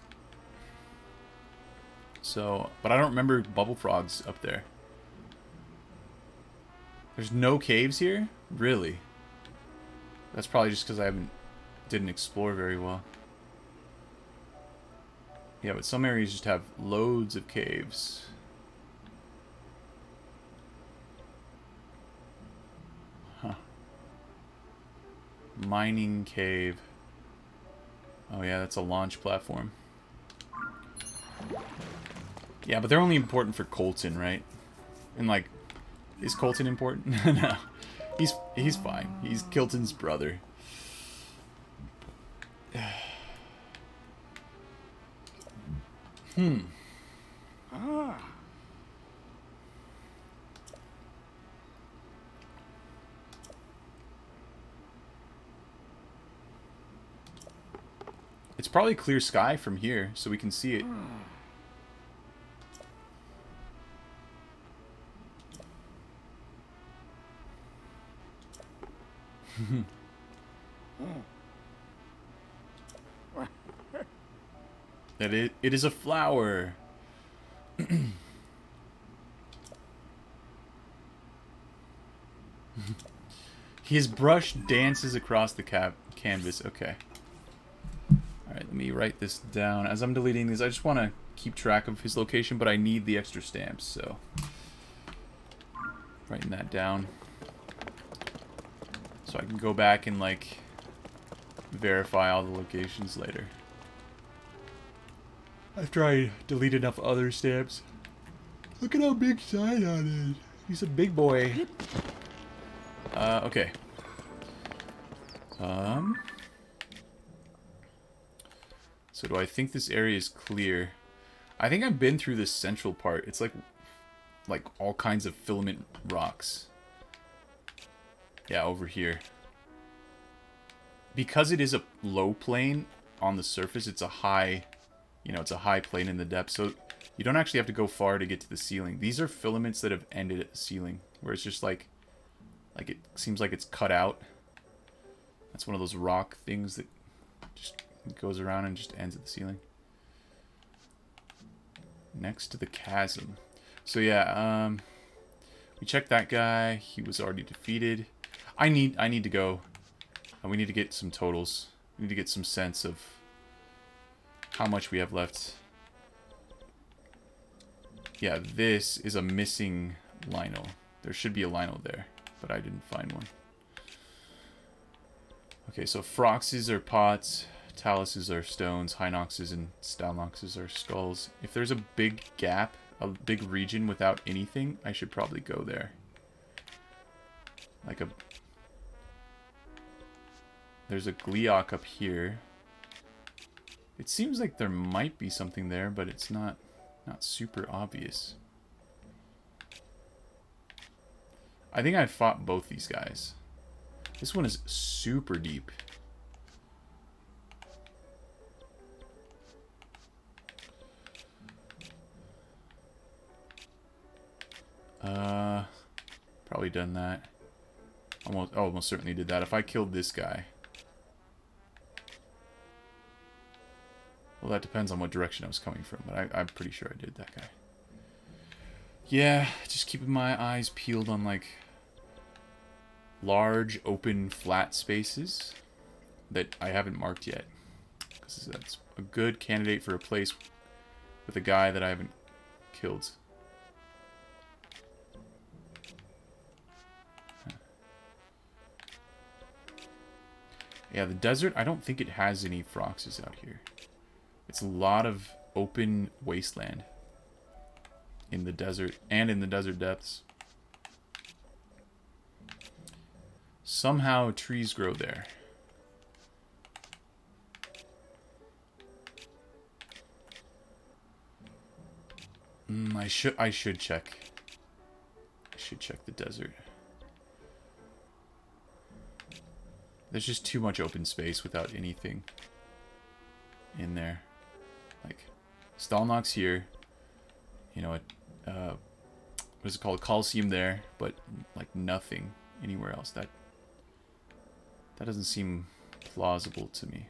[SPEAKER 1] So, but I don't remember bubble frogs up there. There's no caves here? Really? That's probably just because I didn't explore very well. Yeah, but some areas just have loads of caves. Huh. Mining cave. Oh yeah, that's a launch platform. Yeah, but they're only important for Colton, right? And like, is Colton important? No. He's fine. He's Kilton's brother. It's probably clear sky from here, so we can see it. That it is a flower. His brush dances across the canvas. Okay. Alright, let me write this down. As I'm deleting these, I just want to keep track of his location, but I need the extra stamps, so... writing that down. So I can go back and, like, verify all the locations later. After I delete enough other stamps. Look at how big Sidon is. He's a big boy. Okay. So do I think this area is clear? I think I've been through this central part. It's like all kinds of filament rocks. Yeah, over here. Because it is a low plane on the surface, it's a high, you know, it's a high plane in the depth. So you don't actually have to go far to get to the ceiling. These are filaments that have ended at the ceiling, where it's just like it seems like it's cut out. That's one of those rock things that just goes around and just ends at the ceiling. Next to the chasm. So yeah, we checked that guy. He was already defeated. I need to go. We need to get some totals. We need to get some sense of how much we have left. Yeah, this is a missing Lino. There should be a Lino there, but I didn't find one. Okay, so Phroxes are pots, Taluses are stones, Hinoxes and Stalnoxes are skulls. If there's a big gap, a big region without anything, I should probably go there. Like a... There's a Gleeok up here. It seems like there might be something there, but it's not super obvious. I think I fought both these guys. This one is super deep. Probably done that. Almost certainly did that. If I killed this guy. Well, that depends on what direction I was coming from, but I'm pretty sure I did that guy. Yeah, just keeping my eyes peeled on, like, large, open, flat spaces that I haven't marked yet. Because that's a good candidate for a place with a guy that I haven't killed. Yeah, the desert, I don't think it has any Phroxes out here. It's a lot of open wasteland in the desert and in the desert depths. Somehow trees grow there. I should check. I should check the desert. There's just too much open space without anything in there. Like, Stalnox here. You know, what is it called? Coliseum there, but like nothing anywhere else. That doesn't seem plausible to me.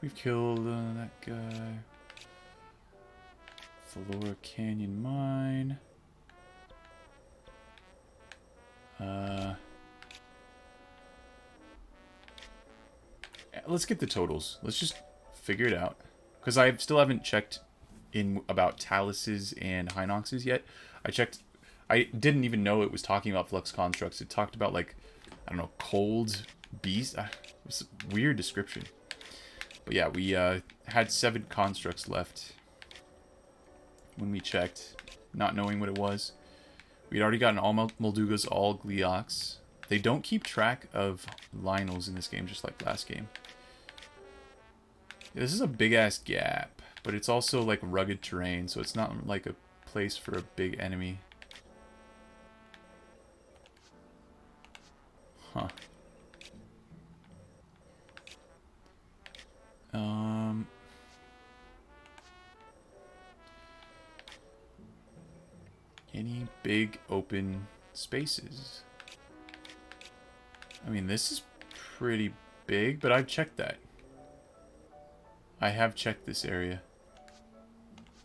[SPEAKER 1] We've killed that guy. Thalora Canyon Mine. Let's get the totals. Let's just figure it out. Because I still haven't checked in about Taluses and Hinoxes yet. I didn't even know it was talking about flux constructs. It talked about, like, I don't know, cold beast. It was a weird description. But yeah, we had 7 constructs left when we checked, not knowing what it was. We'd already gotten all Moldugas, all Gleeoks. They don't keep track of Lynels in this game, just like last game. Yeah, this is a big-ass gap, but it's also like rugged terrain, so it's not like a place for a big enemy. Huh. Any big open spaces? I mean, this is pretty big, but I've checked that. I have checked this area.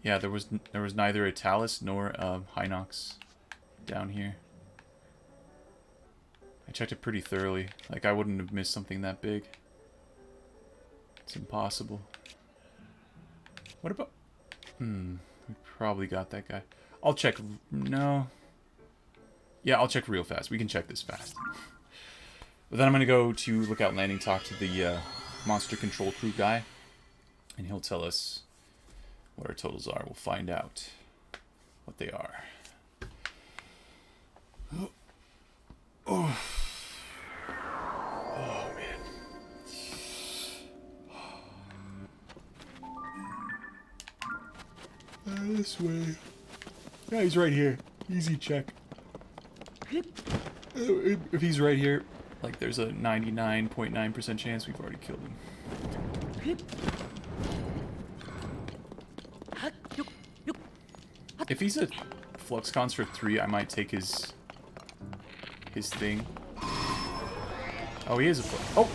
[SPEAKER 1] Yeah, there was neither a Talus nor a Hinox down here. I checked it pretty thoroughly. Like, I wouldn't have missed something that big. It's impossible. What about... we probably got that guy. I'll check... No. Yeah, I'll check real fast. We can check this fast. But then I'm going to go to Lookout Landing, talk to the monster control crew guy. And he'll tell us what our totals are. We'll find out what they are. Oh. Oh, man. This way. Yeah, he's right here. Easy check. If he's right here, like, there's a 99.9% chance we've already killed him. If he's a Flux Construct 3, I might take his thing. Oh, he is a Flux. Oh!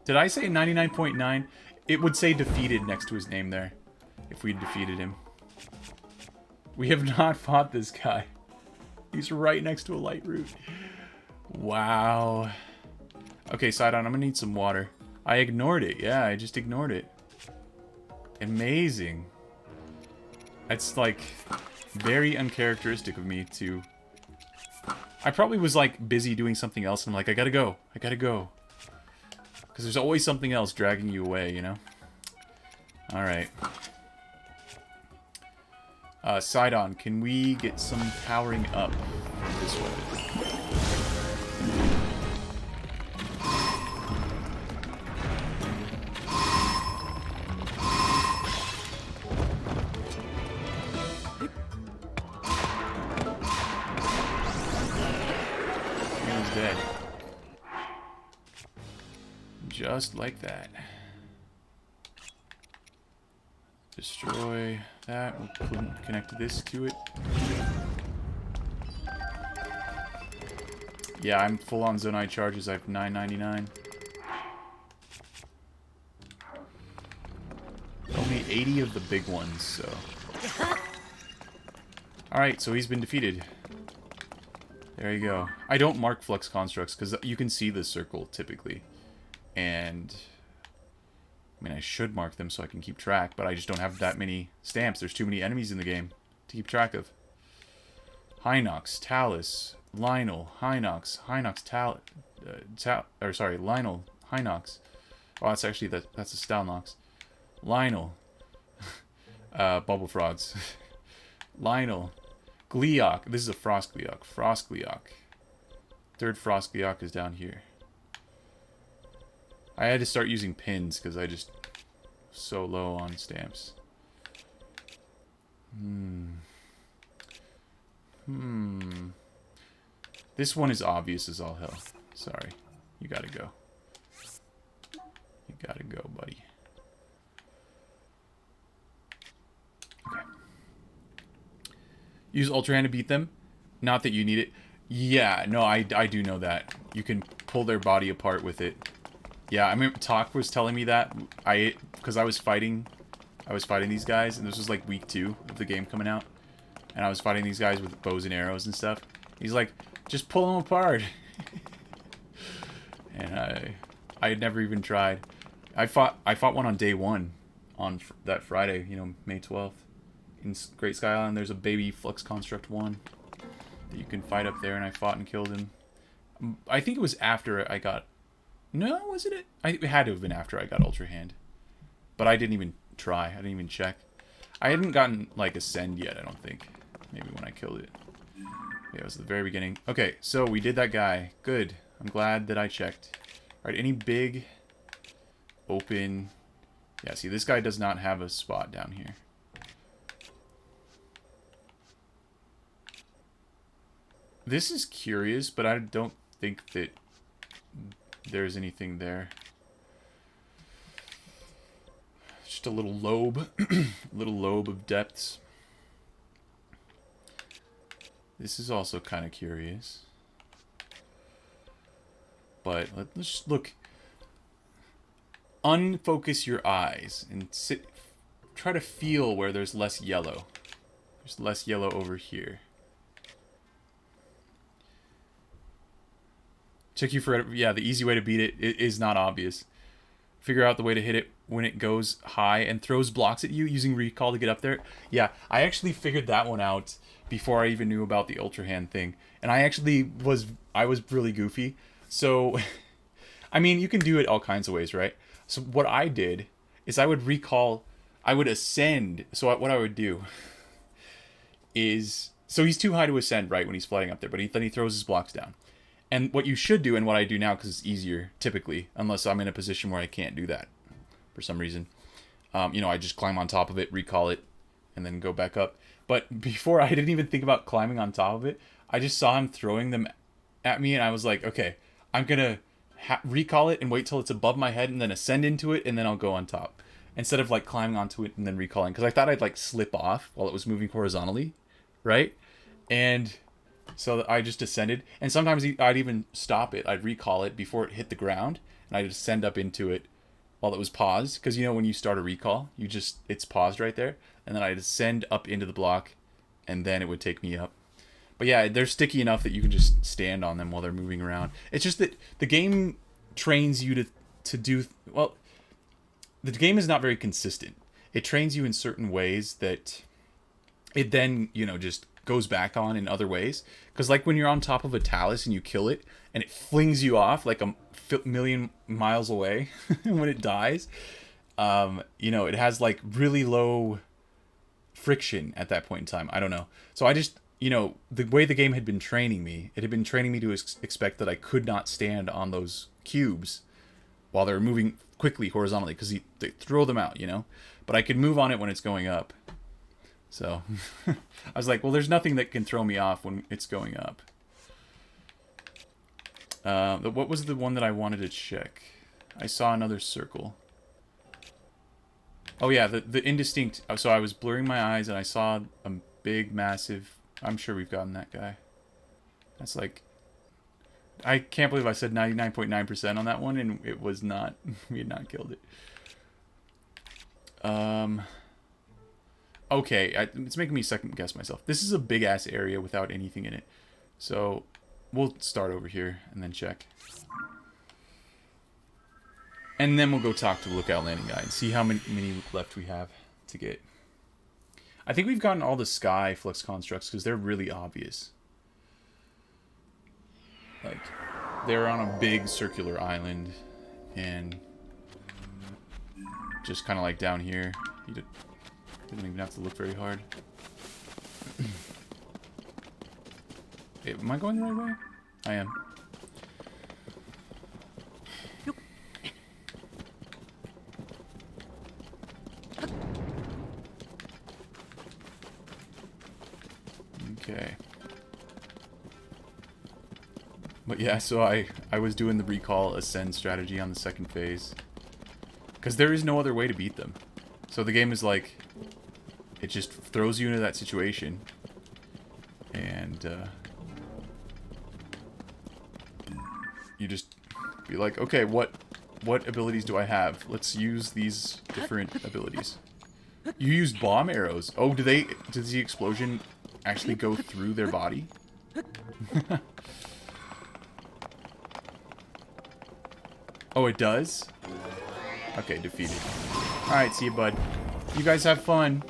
[SPEAKER 1] Did I say 99.9? It would say defeated next to his name there. If we defeated him. We have not fought this guy. He's right next to a light root. Wow. Okay, Sidon, I'm gonna need some water. I ignored it. Yeah, I just ignored it. Amazing. It's like very uncharacteristic of me to... I probably was like busy doing something else and I'm like, I gotta go. I gotta go. Because there's always something else dragging you away, you know? Alright. Sidon, can we get some powering up from this way? He's dead. Just like that. Destroy that. We'll connect this to it. Yeah, I'm full on Zonai charges. I have 999. Only 80 of the big ones, so... Alright, so he's been defeated. There you go. I don't mark Flux Constructs, because you can see the circle, typically. And... I mean, I should mark them so I can keep track, but I just don't have that many stamps. There's too many enemies in the game to keep track of. Hinox, Talus, Lynel, Hinox, Talus, Lynel, Hinox. Oh, that's actually, that's a Stalnox. Lynel, Bubble Frogs. Lynel, Gleeok. This is a Frost Gleeok. Frost Gleeok. Third Frost Gleeok is down here. I had to start using pins because I just so low on stamps. This one is obvious as all hell. Sorry. You gotta go. You gotta go, buddy. Okay. Use Ultra Hand to beat them. Not that you need it. Yeah, no, I do know that. You can pull their body apart with it. Yeah, I remember Talk was telling me that. Because I was fighting these guys, and this was like week 2 of the game coming out. And I was fighting these guys with bows and arrows and stuff. He's like, just pull them apart. And I had never even tried. I fought one on day 1, on that Friday, you know, May 12th. In Great Sky Island, there's a baby Flux Construct 1 that you can fight up there, and I fought and killed him. I think it was after I got... No, wasn't it? It had to have been after I got Ultra Hand. But I didn't even try. I didn't even check. I hadn't gotten, like, Ascend yet, I don't think. Maybe when I killed it. Yeah, it was the very beginning. Okay, so we did that guy. Good. I'm glad that I checked. Alright, any big open... Yeah, see, this guy does not have a spot down here. This is curious, but I don't think that there's anything there. Just a little lobe. Little lobe of depths. This is also kind of curious. But let's just look. Unfocus your eyes and sit. Try to feel where there's less yellow. There's less yellow over here. Check you for... Yeah, the easy way to beat it is not obvious. Figure out the way to hit it when it goes high and throws blocks at you using recall to get up there. Yeah, I actually figured that one out before I even knew about the Ultra Hand thing. And I actually was really goofy. So, I mean, you can do it all kinds of ways, right? So what I did is I would ascend. So what I would do is... So he's too high to ascend, right, when he's floating up there. But then he throws his blocks down. And what you should do, and what I do now, because it's easier, typically, unless I'm in a position where I can't do that for some reason. You know, I just climb on top of it, recall it, and then go back up. But before, I didn't even think about climbing on top of it. I just saw him throwing them at me, and I was like, okay, I'm going to recall it and wait till it's above my head, and then ascend into it, and then I'll go on top. Instead of, like, climbing onto it and then recalling. Because I thought I'd, like, slip off while it was moving horizontally, right? And... So I just descended, and sometimes I'd even stop it. I'd recall it before it hit the ground, and I'd descend up into it while it was paused. Because, you know, when you start a recall, it's paused right there. And then I'd descend up into the block, and then it would take me up. But yeah, they're sticky enough that you can just stand on them while they're moving around. It's just that the game trains you to do... Well, the game is not very consistent. It trains you in certain ways that it then, you know, just... goes back on in other ways. Because like when you're on top of a talus and you kill it and it flings you off like a million miles away when it dies, you know, it has like really low friction at that point in time. I don't know. So I just, you know, the way the game had been training me, it had been training me to expect that I could not stand on those cubes while they're moving quickly horizontally, because they throw them out, you know. But I could move on it when it's going up. So, I was like, well, there's nothing that can throw me off when it's going up. What was the one that I wanted to check? I saw another circle. Oh, yeah, the indistinct... So I was blurring my eyes, and I saw a big, massive... I'm sure we've gotten that guy. That's like... I can't believe I said 99.9% on that one, and it was not... We had not killed it. Okay, it's making me second guess myself. This is a big ass area without anything in it. So, we'll start over here and then check. And then we'll go talk to the Lookout Landing guy and see how many left we have to get. I think we've gotten all the sky flux constructs because they're really obvious. Like, they're on a big circular island and just kind of like down here. You didn't even have to look very hard. Hey, am I going the right way? I am. Okay. But yeah, so I was doing the recall ascend strategy on the second phase. Because there is no other way to beat them. So the game is like... It just throws you into that situation. And, you just be like, okay, what abilities do I have? Let's use these different abilities. You used bomb arrows. Oh, does the explosion actually go through their body? Oh, it does? Okay, defeated. Alright, see you, bud. You guys have fun.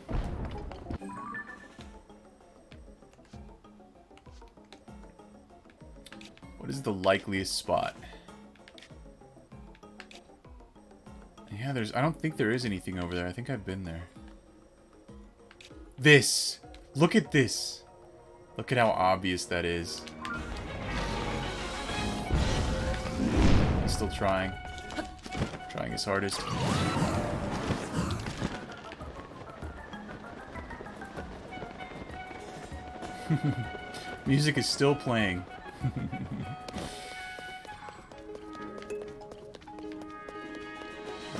[SPEAKER 1] What is the likeliest spot? Yeah, I don't think there is anything over there. I think I've been there. This! Look at this! Look at how obvious that is. He's still trying. Trying his hardest. Music is still playing.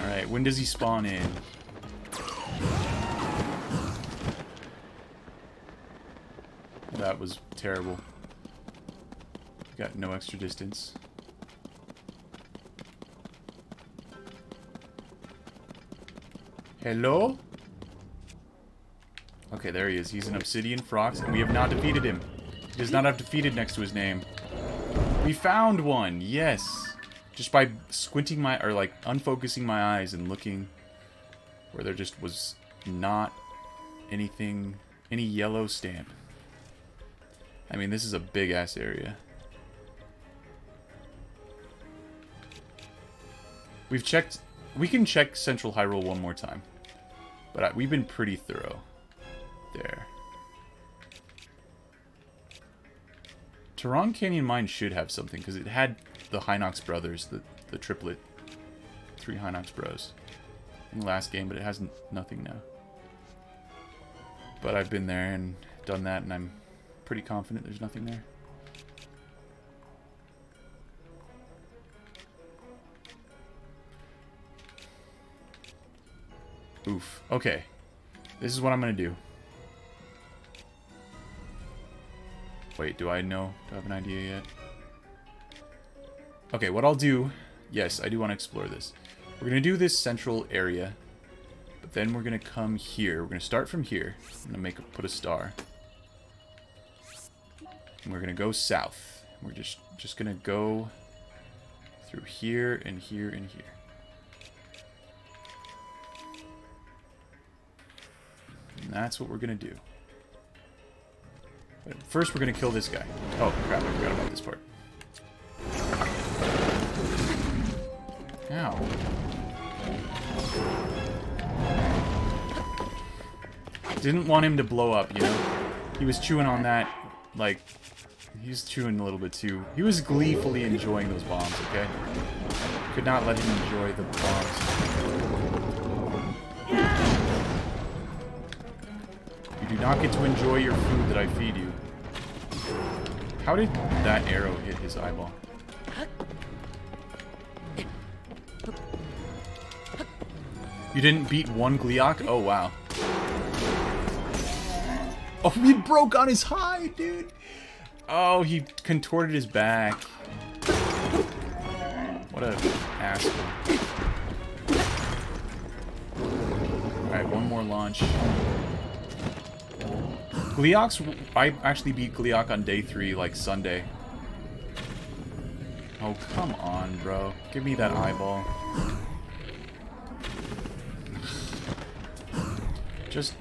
[SPEAKER 1] Alright, when does he spawn in? That was terrible. Got no extra distance. Hello? Okay, there he is. He's an Obsidian Frox, and we have not defeated him. He does not have defeated next to his name. We found one! Yes! Just by squinting my... or, like, unfocusing my eyes and looking where there just was not anything... any yellow stamp. I mean, this is a big-ass area. We've checked... we can check Central Hyrule one more time. But we've been pretty thorough. There. Tehran Canyon Mine should have something, because it had the Hinox brothers, the triplet. 3 Hinox bros. In the last game, but it has nothing now. But I've been there and done that, and I'm pretty confident there's nothing there. Oof. Okay. This is what I'm going to do. Wait, do I know? Do I have an idea yet? Okay, what I'll do... yes, I do want to explore this. We're going to do this central area. But then we're going to come here. We're going to start from here. I'm going to put a star. And we're going to go south. We're just going to go through here and here and here. And that's what we're going to do. But first, we're going to kill this guy. Oh, crap. I forgot about this part. Ow. Didn't want him to blow up, you know? He was chewing on that, like... he was chewing a little bit, too. He was gleefully enjoying those bombs, okay? Could not let him enjoy the bombs. You do not get to enjoy your food that I feed you. How did that arrow hit his eyeball? You didn't beat one Gleeok? Oh, wow. Oh, he broke on his hide, dude! Oh, he contorted his back. What a asshole. Alright, one more launch. Gleeok's... I actually beat Gleeok on day 3, like Sunday. Oh, come on, bro. Give me that eyeball. Just...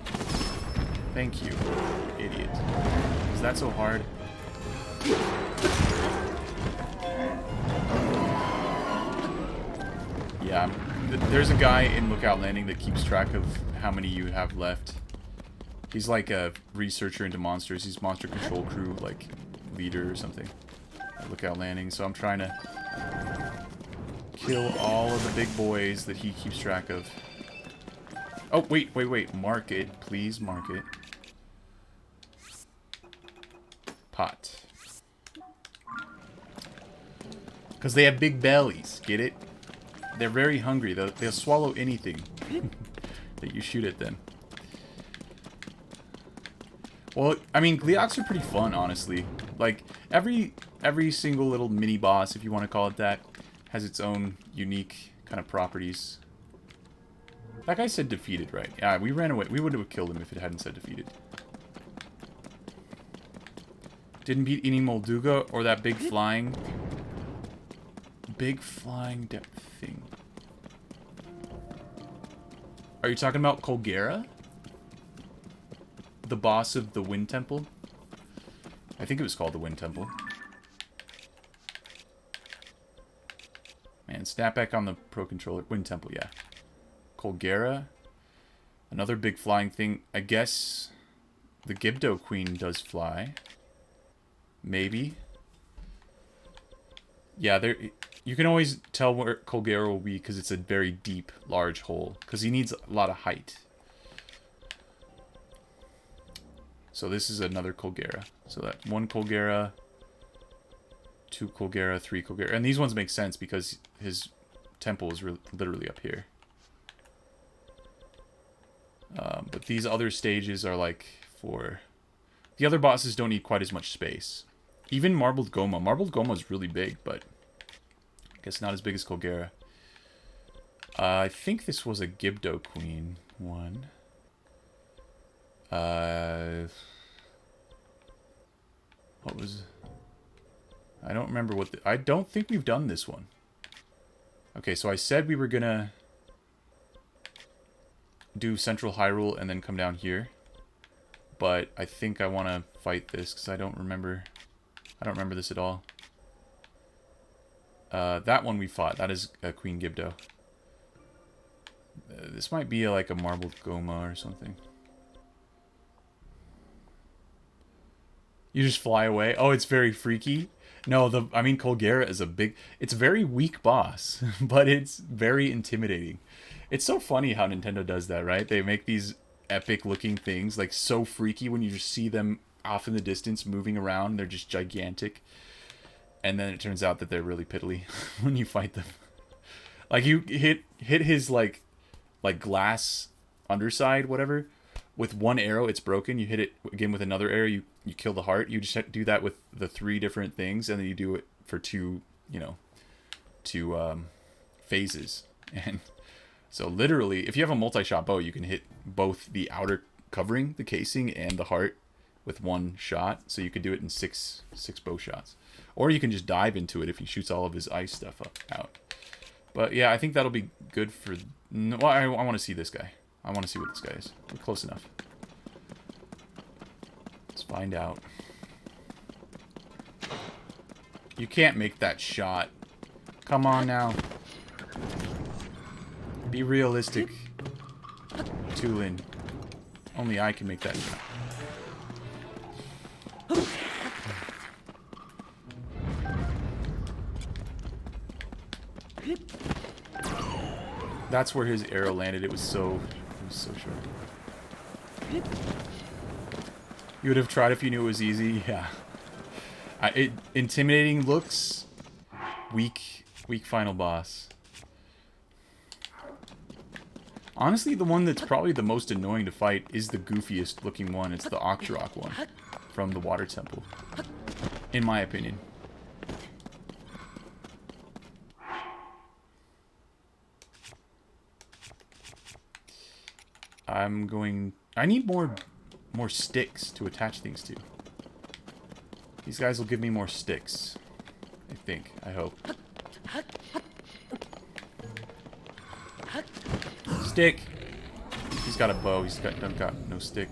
[SPEAKER 1] thank you, idiot. Is that so hard? Yeah, there's a guy in Lookout Landing that keeps track of how many you have left. He's like a researcher into monsters. He's Monster Control Crew, like, leader or something. At Lookout Landing, so I'm trying to kill all of the big boys that he keeps track of. Oh, wait. Mark it. Please mark it. Pot. Because they have big bellies. Get it? They're very hungry. They'll swallow anything that you shoot at them. Well, I mean, Gleeoks are pretty fun, honestly. Like, every single little mini-boss, if you want to call it that, has its own unique kind of properties. That guy said defeated, right? Yeah, we ran away. We would have killed him if it hadn't said defeated. Didn't beat any Molduga or that big flying thing. Are you talking about Colgera? The boss of the Wind Temple? I think it was called the Wind Temple. Man, snap back on the Pro Controller. Wind Temple, yeah. Colgera. Another big flying thing. I guess the Gibdo Queen does fly. Maybe. Yeah, there. You can always tell where Colgera will be because it's a very deep, large hole. Because he needs a lot of height. So this is another Colgera. So that 1 Colgera, 2 Colgera, 3 Colgera. And these ones make sense because his temple is literally up here. But these other stages are like for... The other bosses don't need quite as much space. Even Marbled Goma. Marbled Goma is really big, but I guess not as big as Colgera. I think this was a Gibdo Queen one. What was... I don't remember what... I don't think we've done this one. Okay, so I said we were gonna do Central Hyrule and then come down here. But I think I want to fight this because I don't remember this at all. That one we fought. That is Queen Gibdo. This might be like a Marbled Goma or something. You just fly away? Oh, it's very freaky? No, I mean, Colgera is a big... It's a very weak boss, but it's very intimidating. It's so funny how Nintendo does that, right? They make these epic-looking things, like, so freaky when you just see them off in the distance moving around. They're just gigantic. And then it turns out that they're really piddly when you fight them. Like, you hit his, like glass underside, whatever. With one arrow, it's broken. You hit it again with another arrow, you kill the heart. You just do that with the 3 different things, and then you do it for 2 phases. And so literally, if you have a multi-shot bow, you can hit both the outer covering, the casing, and the heart with 1 shot. So you could do it in 6 bow shots. Or you can just dive into it if he shoots all of his ice stuff out. But yeah, I think that'll be good for... Well, I want to see this guy. I want to see what this guy is. We're close enough. Let's find out. You can't make that shot. Come on now. Be realistic, Tulin. Only I can make that shot. That's where his arrow landed. It was so short. You would have tried if you knew it was easy. Yeah. Intimidating looks. Weak final boss. Honestly, the one that's probably the most annoying to fight is the goofiest looking one. It's the Octorok one from the Water Temple, in my opinion. I need more sticks to attach things to. These guys will give me more sticks. I think. I hope. Stick! He's got a bow. He's got no stick.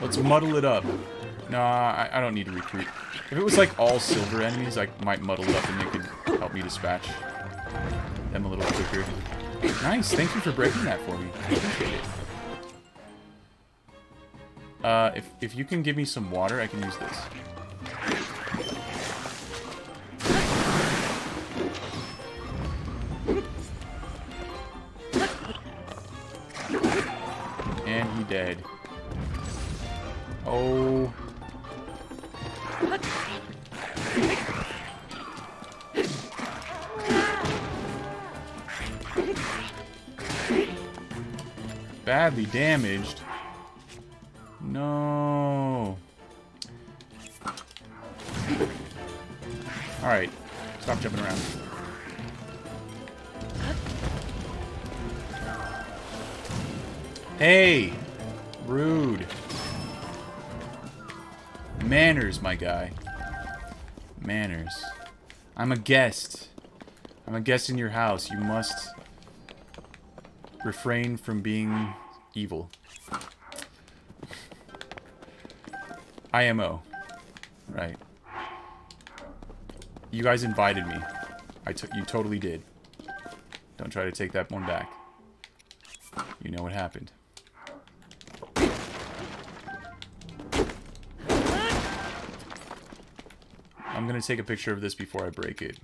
[SPEAKER 1] Let's muddle it up. Nah, I don't need to recruit. If it was like all silver enemies, I might muddle it up and they could help me dispatch them a little quicker. Nice, thank you for breaking that for me. I appreciate it. If you can give me some water, I can use this. And he dead. Oh. Badly damaged. No. Alright. Stop jumping around. Hey! Rude. Manners, my guy. Manners. I'm a guest. I'm a guest in your house. You must refrain from being evil. IMO. Right. You guys invited me. You totally did. Don't try to take that one back. You know what happened. I'm gonna take a picture of this before I break it.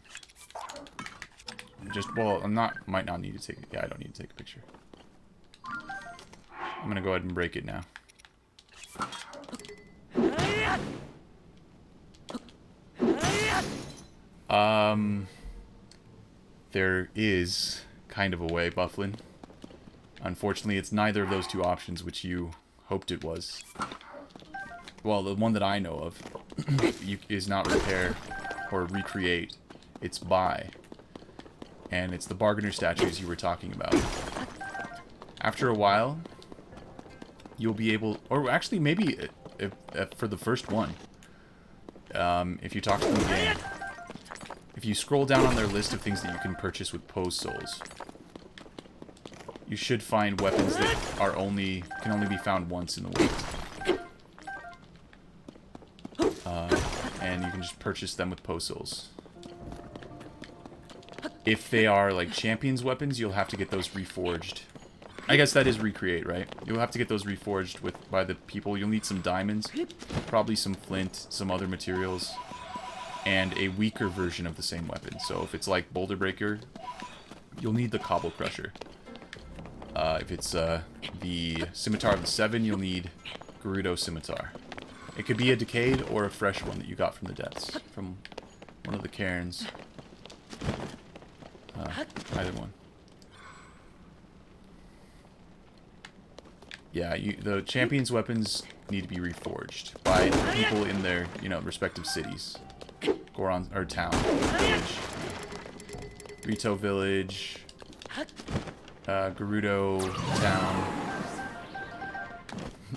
[SPEAKER 1] Well, might not need to take it. Yeah, I don't need to take a picture. I'm gonna go ahead and break it now. There is kind of a way, Bufflin. Unfortunately, it's neither of those two options which you hoped it was. Well, the one that I know of is not repair or recreate. It's buy. And it's the bargainer statues you were talking about. After a while, you'll be able... Or actually, maybe for the first one. If you talk to them again. If you scroll down on their list of things that you can purchase with Poe Souls, you should find weapons that can only be found once in the week. And you can just purchase them with Poe Souls. If they are like champions weapons, you'll have to get those reforged. I guess that is recreate, right? You'll have to get those reforged by the people. You'll need some diamonds, probably some flint, some other materials, and a weaker version of the same weapon. So if it's like Boulder Breaker, you'll need the Cobble Crusher. If it's the Scimitar of the Seven, you'll need Gerudo Scimitar. It could be a decayed or a fresh one that you got from the depths, from one of the cairns. Either one. Yeah, the champions' weapons need to be reforged by people in their, respective cities. Goron, or town, village. Rito village. Gerudo town.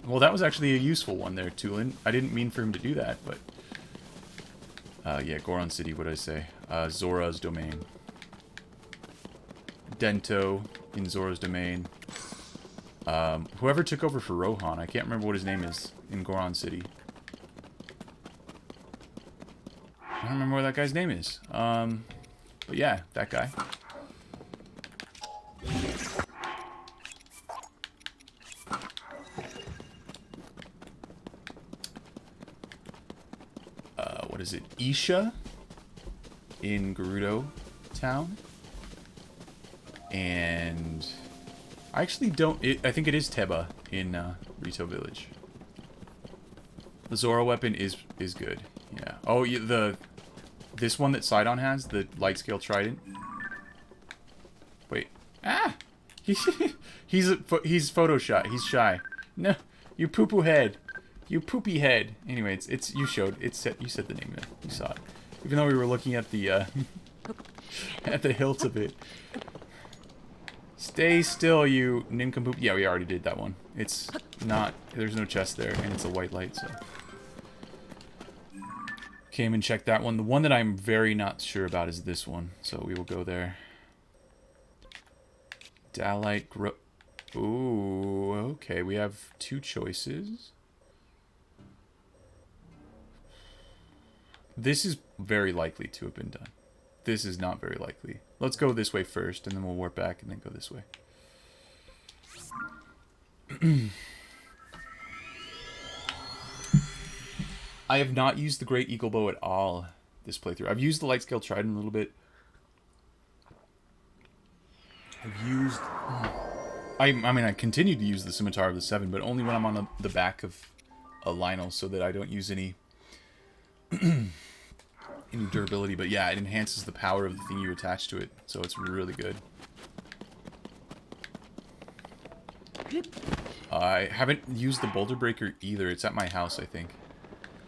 [SPEAKER 1] Well, that was actually a useful one there, Tulin. I didn't mean for him to do that, but... yeah, Goron City, what did I say? Zora's Domain. Dento in Zora's Domain. Whoever took over for Rohan, I can't remember what his name is in Goron City. I don't remember what that guy's name is. But yeah, that guy. What is it? Isha in Gerudo town. And I actually don't... I think it is Teba in Rito village. The Zora weapon is good. Yeah. Oh, this one that Sidon has, the light scale trident. Wait. Ah! He's Photoshop. He's shy. No, you poo-poo head. You poopy head. Anyway, you said the name of it. You saw it. Even though we were looking at the at the hilt of it. Stay still, you nincompoop. Yeah, we already did that one. It's not... There's no chest there, and it's a white light, so... Came and checked that one. The one that I'm very not sure about is this one, so we will go there. Dalite Ooh, okay, we have two choices. This is very likely to have been done. This is not very likely. Let's go this way first, and then we'll warp back and then go this way. I have not used the Great Eagle Bow at all this playthrough. I've used the Light Scale Trident a little bit. I've used... I mean, I continue to use the Scimitar of the Seven, but only when I'm on the back of a Lynel, so that I don't use any... any durability, but yeah, it enhances the power of the thing you attach to it, so it's really good. I haven't used the Boulder Breaker either. It's at my house, I think.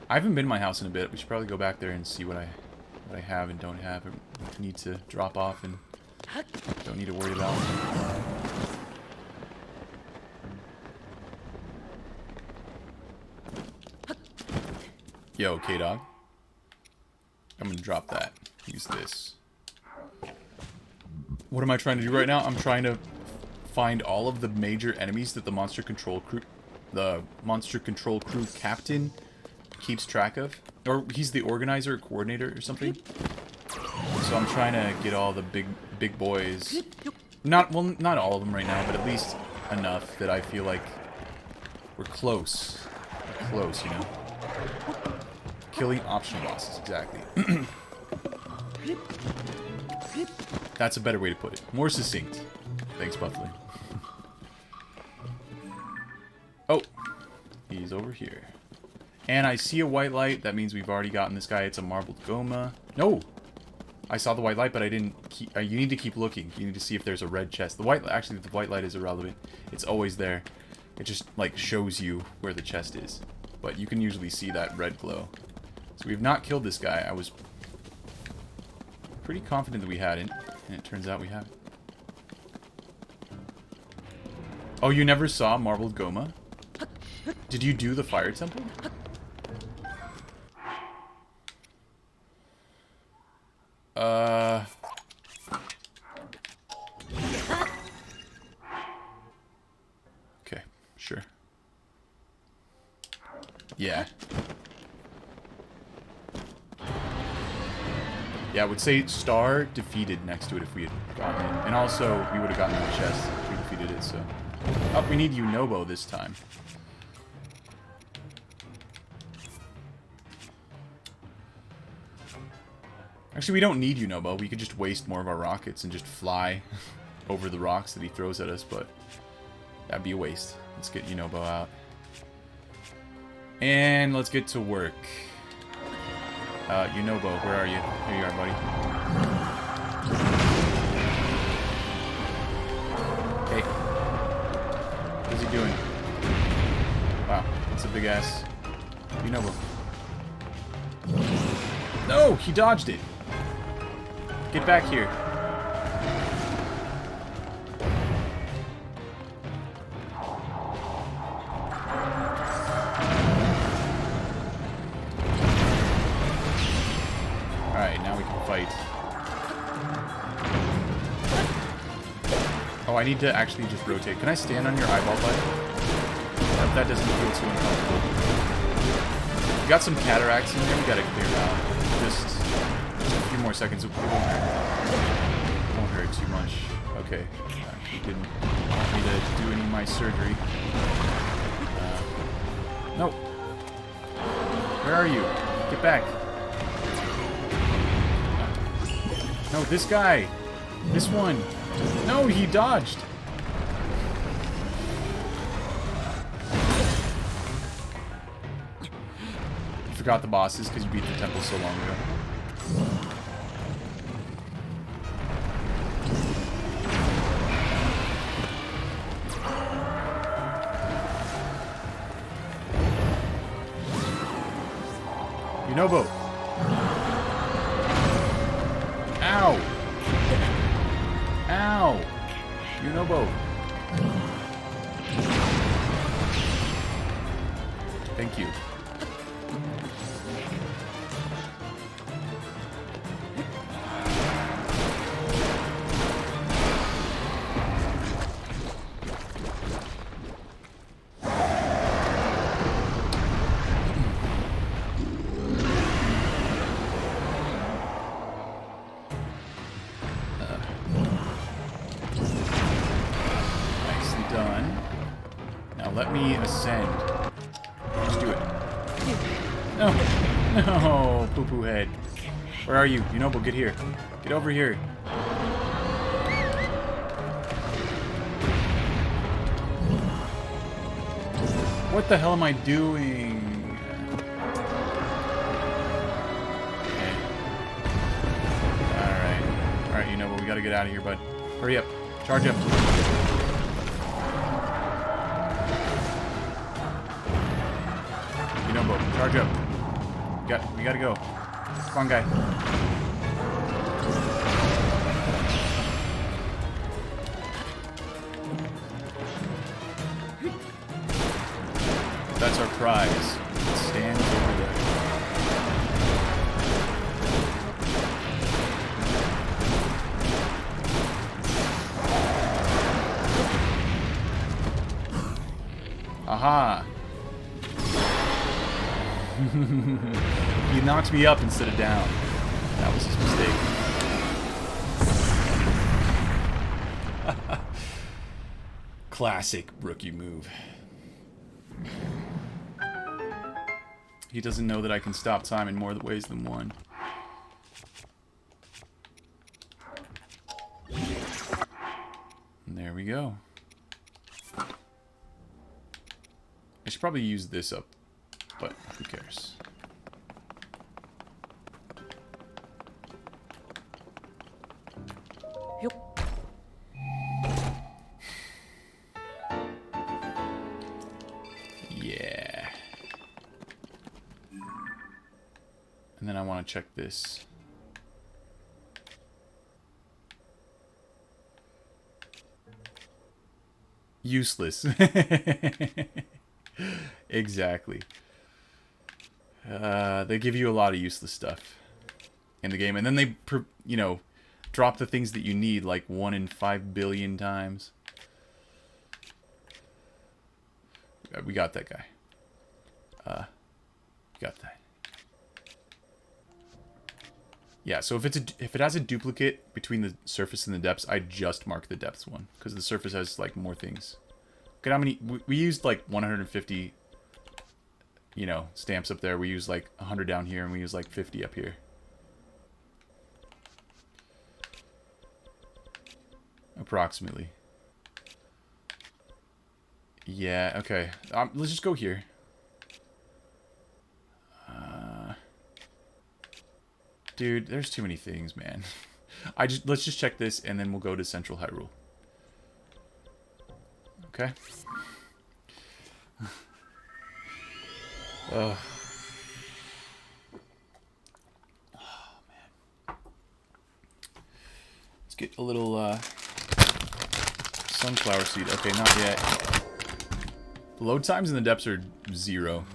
[SPEAKER 1] I haven't been to my house in a bit. We should probably go back there and see what I have and don't have. I need to drop off and don't need to worry about. Yo, K-Dog. I'm gonna drop that. Use this. What am I trying to do right now? I'm trying to find all of the major enemies that the Monster Control Crew captain keeps track of. Or he's the organizer, coordinator, or something. So I'm trying to get all the big boys. Not all of them right now, but at least enough that I feel like we're close. We're close, you know. Killing optional bosses, exactly. That's a better way to put it. More succinct. Thanks, Buffalo. Oh, he's over here. And I see a white light. That means we've already gotten this guy. It's a marbled Goma. No! I saw the white light, but I didn't keep... you need to keep looking. You need to see if there's a red chest. Actually, the white light is irrelevant. It's always there. It just, like, shows you where the chest is. But you can usually see that red glow. So we've not killed this guy. I was pretty confident that we hadn't. And it turns out we haven't. Oh, you never saw Marbled Goma? Did you do the fire temple? Okay, sure. Yeah. Yeah, I would say star defeated next to it if we had gotten it. And also, we would have gotten the chest if we defeated it, so... Oh, we need Yunobo this time. Actually, we don't need Yunobo. We could just waste more of our rockets and just fly over the rocks that he throws at us, but that'd be a waste. Let's get Yunobo out. And let's get to work. Yunobo, where are you? Here you are, buddy. Hey. What's he doing? Wow, that's a big ass Yunobo. No, he dodged it. Get back here. Alright, now we can fight. Oh, I need to actually just rotate. Can I stand on your eyeball button? If that doesn't feel too uncomfortable. We got some cataracts in there we gotta clear out. Just a few more seconds. It won't hurt too much. Okay. He didn't want me to do any of my surgery. No. Where are you? Get back. No, this guy. This one. No, he dodged. You forgot the bosses because you beat the temple so long ago. Yunobo. Ow. Ow. Yunobo. Thank you. Done. Now let me ascend. Just do it. No. No, poo-poo head. Where are you? Yunobo, get here. Get over here. What the hell am I doing? Okay. Alright. Alright, Yunobo, we gotta get out of here, bud. Hurry up. Charge up. Yunobo, charge up. We gotta go. Come on, guy. That's our prize. It stands over there. Aha! He knocked me up instead of down. That was his mistake. Classic rookie move. He doesn't know that I can stop time in more ways than one. And there we go. I should probably use this up, but who cares? Yeah. And then I want to check this. Useless. Exactly. They give you a lot of useless stuff in the game, and then they, you know, drop the things that you need like 1 in 5 billion times. We got that guy. Got that. Yeah, so if it has a duplicate between the surface and the depths, I just mark the depths one because the surface has like more things. Look at how many we used, like 150, you know, stamps up there. We used like 100 down here, and we used like 50 up here. Approximately. Yeah. Okay. Let's just go here. Dude, there's too many things, man. Let's just check this, and then we'll go to Central Hyrule. Okay. Oh man. Let's get a little sunflower seed. Okay, not yet. Load times in the depths are 0.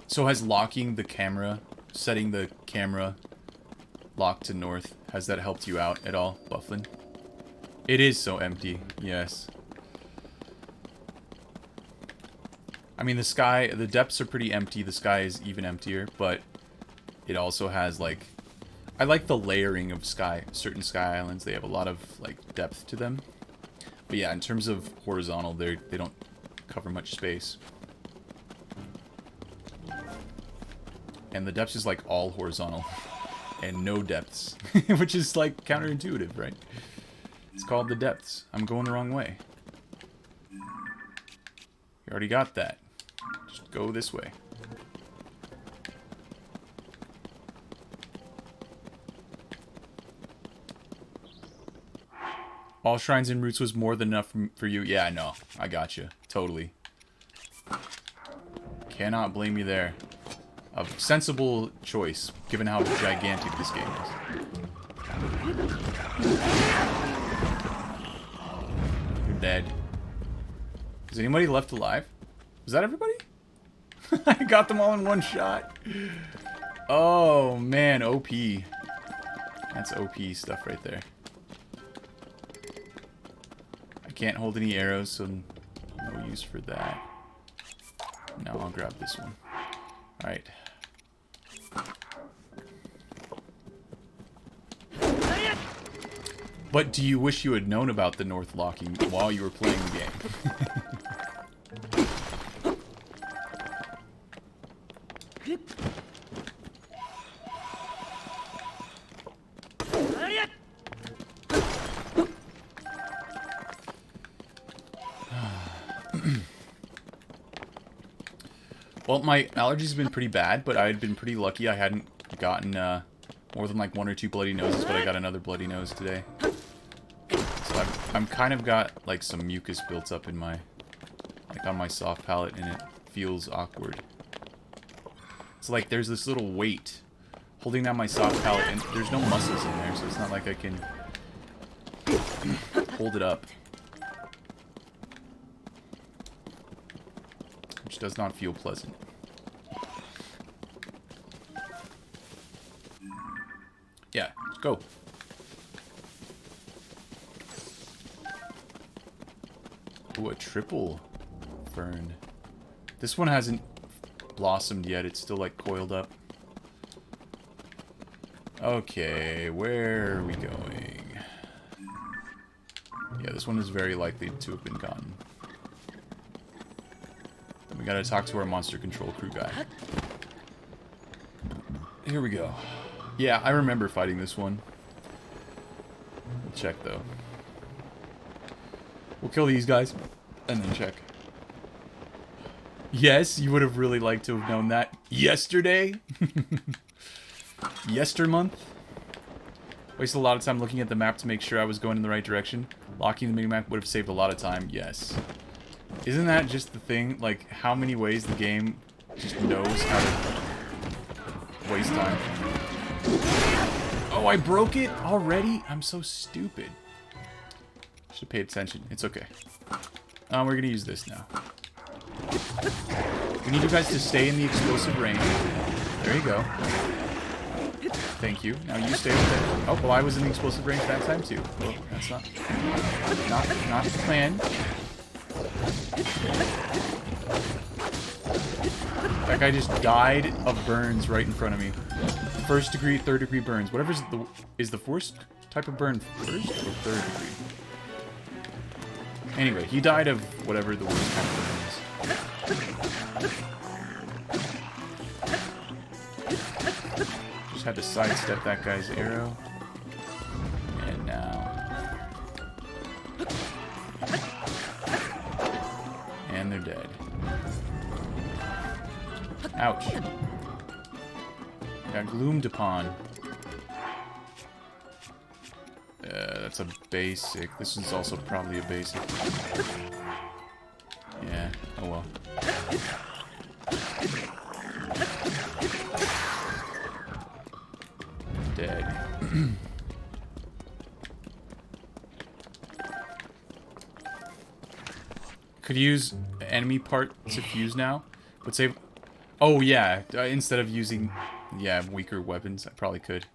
[SPEAKER 1] So has locking the camera, setting the camera locked to north, has that helped you out at all, Bufflin? It is so empty, yes. I mean, the depths are pretty empty, the sky is even emptier, but it also has, like, I like the layering of certain sky islands. They have a lot of, like, depth to them. But yeah, in terms of horizontal, they don't cover much space. And the depths is like all horizontal and no depths, which is like counterintuitive, right? It's called the depths. I'm going the wrong way. You already got that. Just go this way. All shrines and roots was more than enough for you. Yeah, no, I got you. Totally. Cannot blame you there. A sensible choice, given how gigantic this game is. You're dead. Is anybody left alive? Was that everybody? I got them all in one shot. Oh, man, OP. That's OP stuff right there. I can't hold any arrows, so no use for that. Now I'll grab this one. Alright. But do you wish you had known about the north locking while you were playing the game? Well, my allergies have been pretty bad, but I had been pretty lucky. I hadn't gotten more than like 1 or 2 bloody noses, but I got another bloody nose today. So I'm kind of got like some mucus built up in my, like on my soft palate, and it feels awkward. It's like there's this little weight holding down my soft palate, and there's no muscles in there, so it's not like I can hold it up. Which does not feel pleasant. Yeah, let's go. Ooh, a triple fern. This one hasn't blossomed yet. It's still like coiled up. Okay, where are we going? Yeah, this one is very likely to have been gotten. Then we gotta talk to our monster control crew guy. Here we go. Yeah, I remember fighting this one. We'll check, though. We'll kill these guys, and then check. Yes, you would have really liked to have known that yesterday. Yestermonth. Wasted a lot of time looking at the map to make sure I was going in the right direction. Locking the minimap would have saved a lot of time. Yes. Isn't that just the thing? Like, how many ways the game just knows how to waste time? Oh, I broke it already? I'm so stupid. Should have paid attention. It's okay. We're going to use this now. We need you guys to stay in the explosive range. There you go. Thank you. Now you stay over there. Oh, well, I was in the explosive range that time too. Well, that's not the plan. That guy just died of burns right in front of me. First degree, third degree burns. Whatever is the worst type of burn, first or third degree? Anyway, he died of whatever the worst kind of burn is. Just had to sidestep that guy's arrow. And now... And they're dead. Ouch. Got gloomed upon. That's a basic. This is also probably a basic. Yeah, oh well. Dead. Could use enemy part to fuse now. Would save... Oh, yeah. Instead of using... Yeah, weaker weapons, I probably could.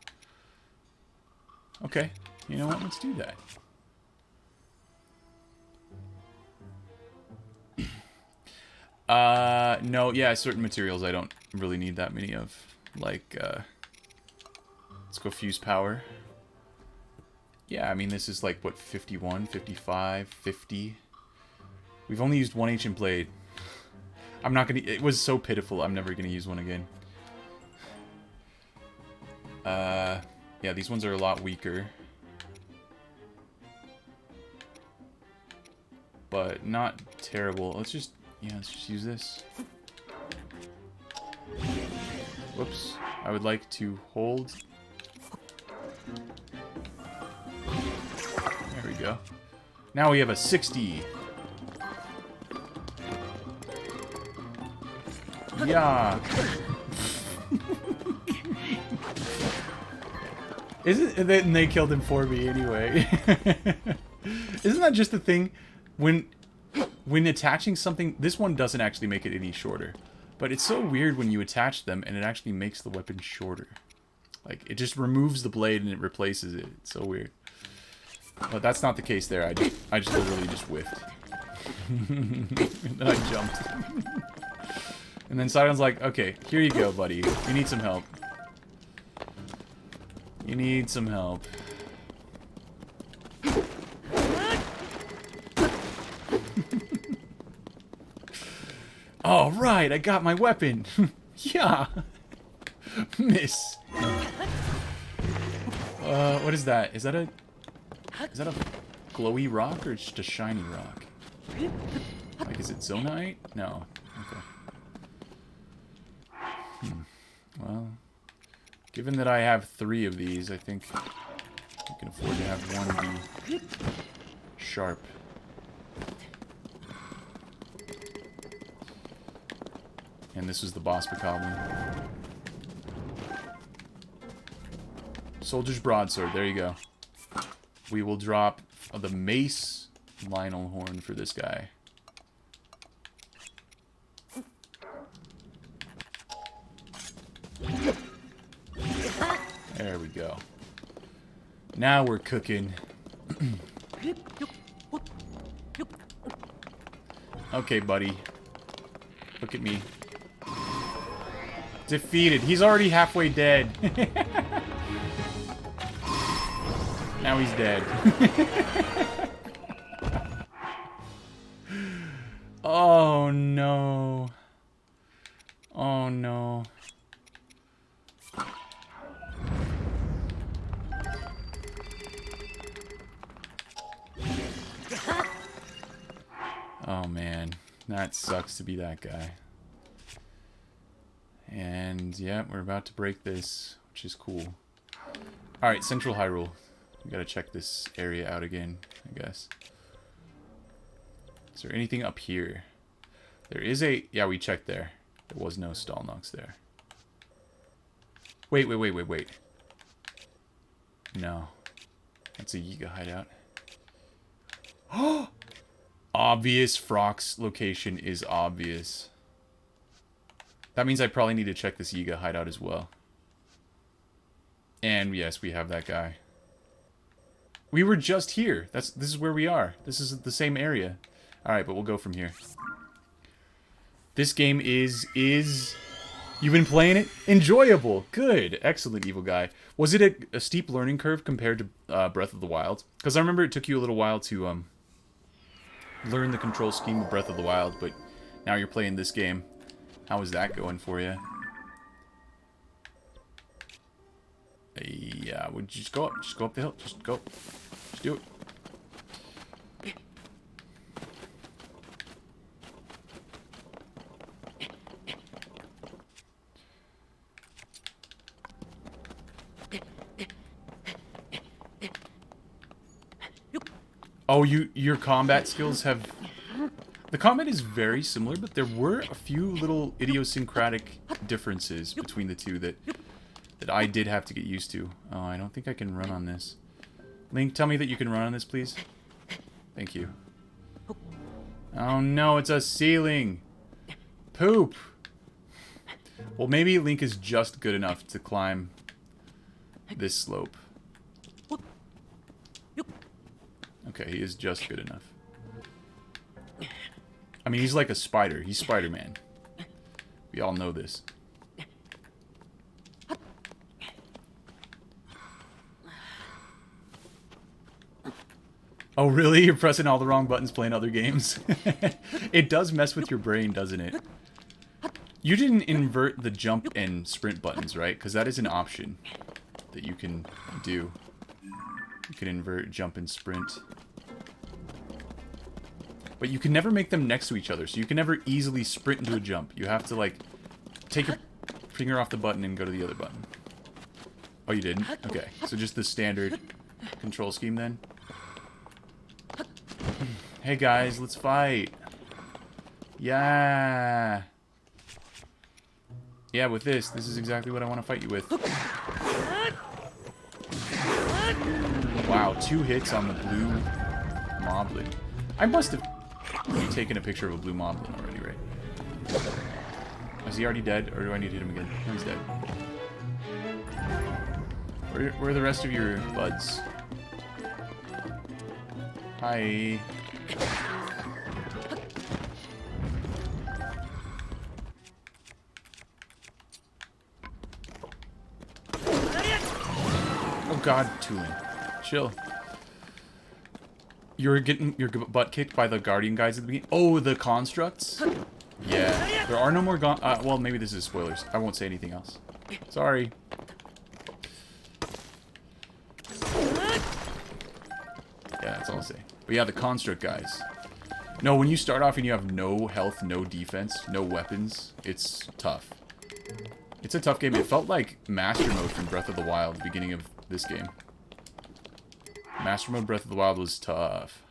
[SPEAKER 1] Okay. You know what? Let's do that. No, yeah, certain materials I don't really need that many of. Like, let's go fuse power. Yeah, I mean, this is like, what, 51, 55, 50? We've only used one ancient blade. I'm not gonna... It was so pitiful, I'm never gonna use one again. Yeah, these ones are a lot weaker. But not terrible. Let's just... Yeah, let's just use this. Whoops. I would like to hold. There we go. Now we have a 60. Yeah. Isn't and they killed him for me anyway. Isn't that just the thing? When attaching something, this one doesn't actually make it any shorter. But it's so weird when you attach them and it actually makes the weapon shorter. Like, it just removes the blade and it replaces it. It's so weird. But that's not the case there. I just literally just whiffed. And then I jumped. And then Sidon's like, okay, here you go, buddy. You need some help. You need some help. All right, I got my weapon. Yeah. Miss. What is that? Is that a glowy rock or just a shiny rock? Like, is it Zonite? No. Okay. Well, given that I have 3 of these, I think I can afford to have one be sharp. And this is the boss bokoblin. Soldier's broadsword, there you go. We will drop the mace Lionel horn for this guy. There we go. Now we're cooking. Okay, buddy. Look at me. Defeated. He's already halfway dead. Now he's dead. Oh no. Oh no. Oh man, that sucks to be that guy. And yeah, we're about to break this, which is cool. Alright, Central Hyrule. We gotta check this area out again, I guess. Is there anything up here? There is a... Yeah, we checked there. There was no Stalnox there. Wait. No. That's a Yiga hideout. Oh! Obvious. Frock's location is obvious. That means I probably need to check this Yiga hideout as well. And yes, we have that guy. We were just here. This is where we are. This is the same area. Alright, but we'll go from here. This game is... You've been playing it? Enjoyable. Good. Excellent, Evil Guy. Was it a steep learning curve compared to Breath of the Wild? Because I remember it took you a little while to learn the control scheme of Breath of the Wild, but now you're playing this game. How is that going for you? Yeah, would you just go up? Just go up the hill. Just go. Just do it. Oh, your combat skills have... The combat is very similar, but there were a few little idiosyncratic differences between the two that I did have to get used to. Oh, I don't think I can run on this. Link, tell me that you can run on this, please. Thank you. Oh no, it's a ceiling! Poop! Well, maybe Link is just good enough to climb this slope. Okay, he is just good enough. I mean, he's like a spider. He's Spider-Man. We all know this. Oh, really? You're pressing all the wrong buttons playing other games? It does mess with your brain, doesn't it? You didn't invert the jump and sprint buttons, right? Because that is an option that you can do. You can invert, jump, and sprint. But you can never make them next to each other, so you can never easily sprint into a jump. You have to, like, take your finger off the button and go to the other button. Oh, you didn't? Okay, so just the standard control scheme then? Hey guys, let's fight! Yeah! Yeah, with this is exactly what I want to fight you with. Wow, 2 hits on the blue moblin. I must have taken a picture of a blue moblin already, right? Is he already dead, or do I need to hit him again? No, he's dead. Where are the rest of your buds? Hi. Oh god, Tulin. Chill. You were getting your butt kicked by the Guardian guys at the beginning? Oh, the constructs? Yeah. There are no more well, maybe this is spoilers. I won't say anything else. Sorry. Yeah, that's all I'll say. But yeah, the construct guys. No, when you start off and you have no health, no defense, no weapons, it's tough. It's a tough game. It felt like Master Mode from Breath of the Wild, the beginning of this game. Master Mode Breath of the Wild was tough.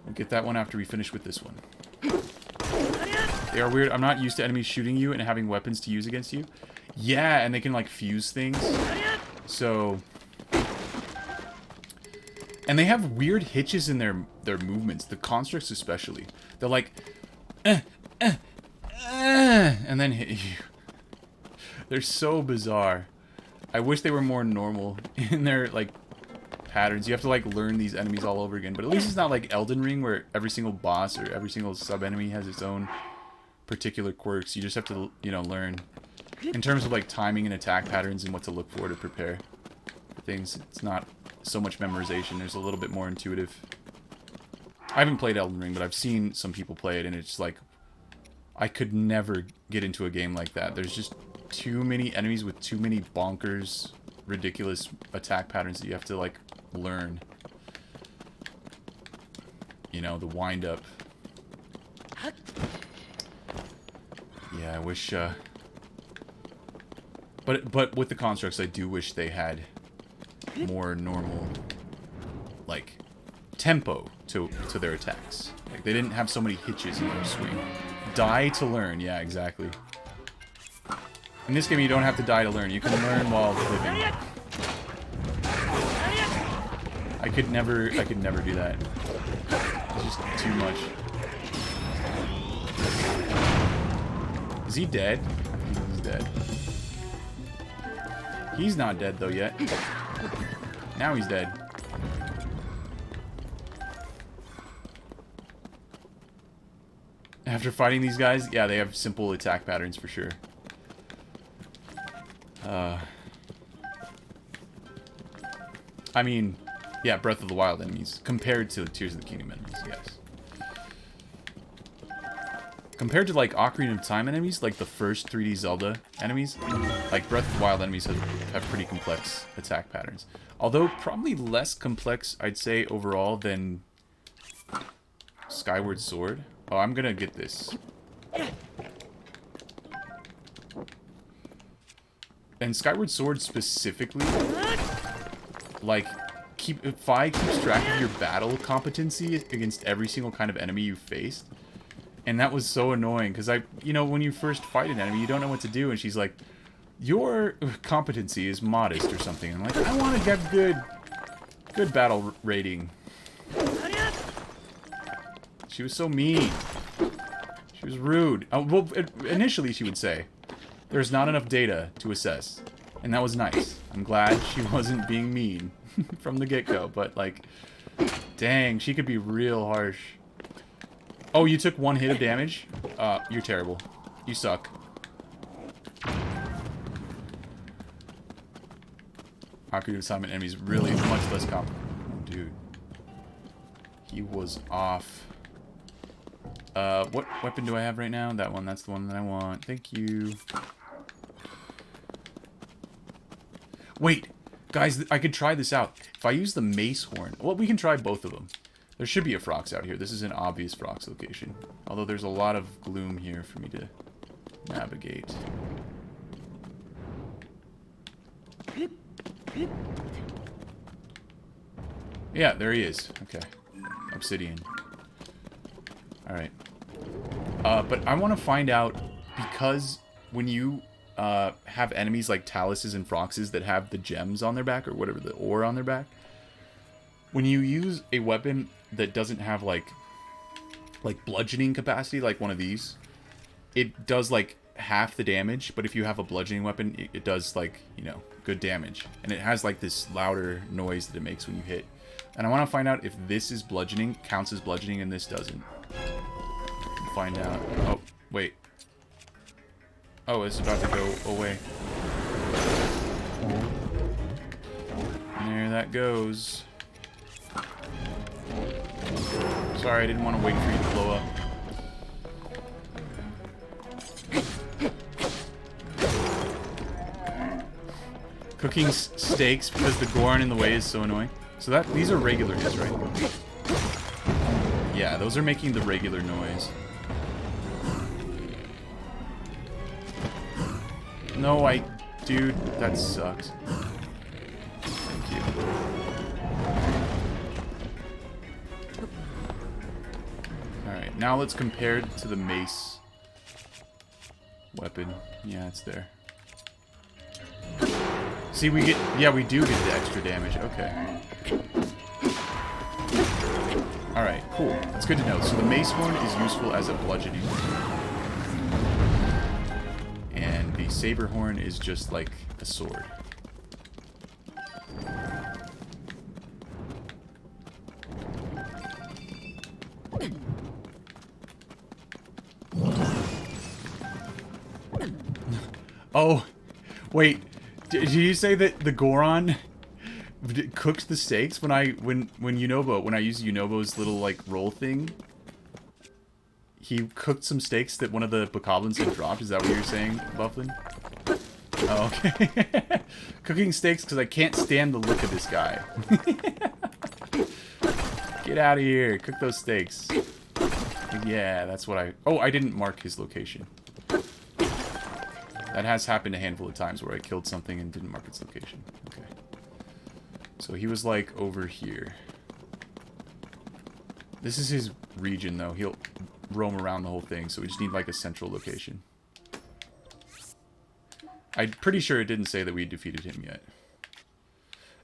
[SPEAKER 1] We'll get that one after we finish with this one. They are weird. I'm not used to enemies shooting you and having weapons to use against you. Yeah, and they can, like, fuse things. So... And they have weird hitches in their movements. The constructs especially. They're like... and then hit you. They're so bizarre. I wish they were more normal in their, like, patterns. You have to, like, learn these enemies all over again. But at least it's not like Elden Ring, where every single boss or every single sub-enemy has its own particular quirks. You just have to, you know, learn. In terms of, like, timing and attack patterns and what to look for to prepare. things. It's not so much memorization. There's a little bit more intuitive. I haven't played Elden Ring, but I've seen some people play it, and it's like, I could never get into a game like that. There's just too many enemies with too many bonkers, ridiculous attack patterns that you have to, like, learn. You know, the wind-up. Yeah, I wish, But with the constructs, I do wish they had more normal, like, tempo to their attacks. Like, they didn't have so many hitches in their swing. Die to learn. Yeah, exactly. In this game, you don't have to die to learn. You can learn while living. I could never do that. It's just too much. Is he dead? I think he's dead. He's not dead, though, yet. Now he's dead. After fighting these guys, yeah, they have simple attack patterns for sure. I mean, yeah, Breath of the Wild enemies compared to Tears of the Kingdom enemies, yes. Compared to, like, Ocarina of Time enemies, like the first 3D Zelda enemies, like, Breath of the Wild enemies have pretty complex attack patterns. Although, probably less complex, I'd say, overall, than Skyward Sword. Oh, I'm gonna get this. And Skyward Sword specifically, like, Fi keeps track of your battle competency against every single kind of enemy you faced. And that was so annoying, because you know, when you first fight an enemy, you don't know what to do, and she's like, your competency is modest or something. And I'm like, I want to get good battle rating. She was so mean. She was rude. Well, initially she would say, there's not enough data to assess. And that was nice. I'm glad she wasn't being mean from the get-go, but like, dang, she could be real harsh. Oh, you took one hit of damage? You're terrible. You suck. Ocarina of Time enemies really much less complicated. Oh, dude. He was off. What weapon do I have right now? That one. That's the one that I want. Thank you. Wait. Guys, I could try this out. If I use the mace horn... Well, we can try both of them. There should be a Frox out here. This is an obvious Frox location. Although there's a lot of gloom here for me to navigate. Yeah, there he is. Okay. Obsidian. Alright. But I want to find out, because when you have enemies like Taluses and Froxes that have the gems on their back, or whatever, the ore on their back, when you use a weapon that doesn't have like bludgeoning capacity, like one of these, it does like half the damage, but if you have a bludgeoning weapon, it does, like, you know, good damage. And it has like this louder noise that it makes when you hit. And I want to find out if this is bludgeoning, counts as bludgeoning, and this doesn't. Find out. Oh, wait. Oh, it's about to go away. And there that goes. Sorry, I didn't want to wait for you to blow up. Cooking steaks because the Goron in the way is so annoying. So these are regular hits, right? Yeah, those are making the regular noise. No, dude, that sucks. Thank you. Alright, now let's compare it to the mace weapon. Yeah, it's there. See, we do get the extra damage. Okay. Alright, cool. That's good to know. So the mace horn is useful as a bludgeoning. And the saber horn is just like a sword. Oh, wait. Did you say that the Goron cooked the steaks when I use Yunobo's little like roll thing. He cooked some steaks that one of the bokoblins had dropped. Is that what you're saying, Bufflin? Oh, okay. Cooking steaks because I can't stand the look of this guy. Get out of here. Cook those steaks. Yeah, that's what I... Oh, I didn't mark his location. That has happened a handful of times where I killed something and didn't mark its location. Okay. So he was like over here. This is his region though. He'll roam around the whole thing, so we just need like a central location. I'm pretty sure it didn't say that we defeated him yet.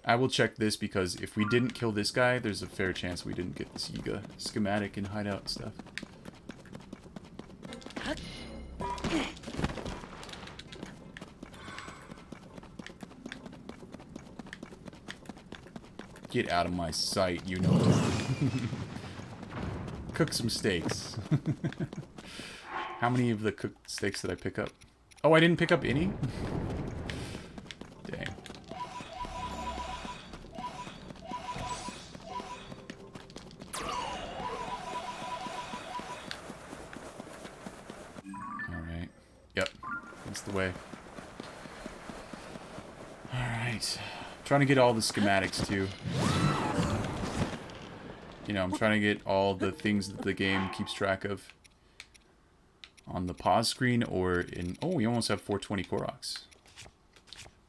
[SPEAKER 1] I will check this because if we didn't kill this guy, there's a fair chance we didn't get this Yiga schematic and hideout stuff. Get out of my sight, you know. Cook some steaks. How many of the cooked steaks did I pick up? Oh, I didn't pick up any? Dang. Alright. Yep. That's the way. Alright. Trying to get all the schematics, too. You know, I'm trying to get all the things that the game keeps track of on the pause screen or in... Oh, we almost have 420 Koroks.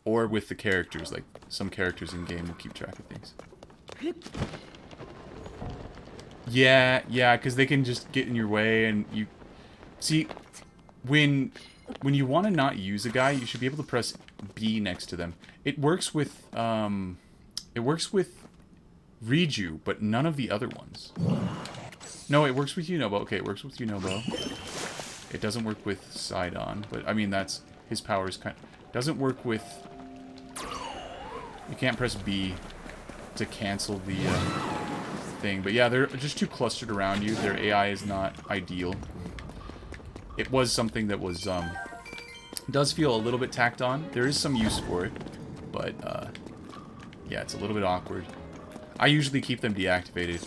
[SPEAKER 1] Or with the characters, like some characters in game will keep track of things. Yeah, because they can just get in your way and you... See, when you want to not use a guy, you should be able to press B next to them. It works with, Riju, but none of the other ones. No, it works with Yunobo. Okay, it works with Yunobo. It doesn't work with Sidon, but I mean that's his powers kind. Doesn't work with. You can't press B to cancel the thing, but yeah, they're just too clustered around you. Their AI is not ideal. It was something that was does feel a little bit tacked on. There is some use for it, but yeah, it's a little bit awkward. I usually keep them deactivated.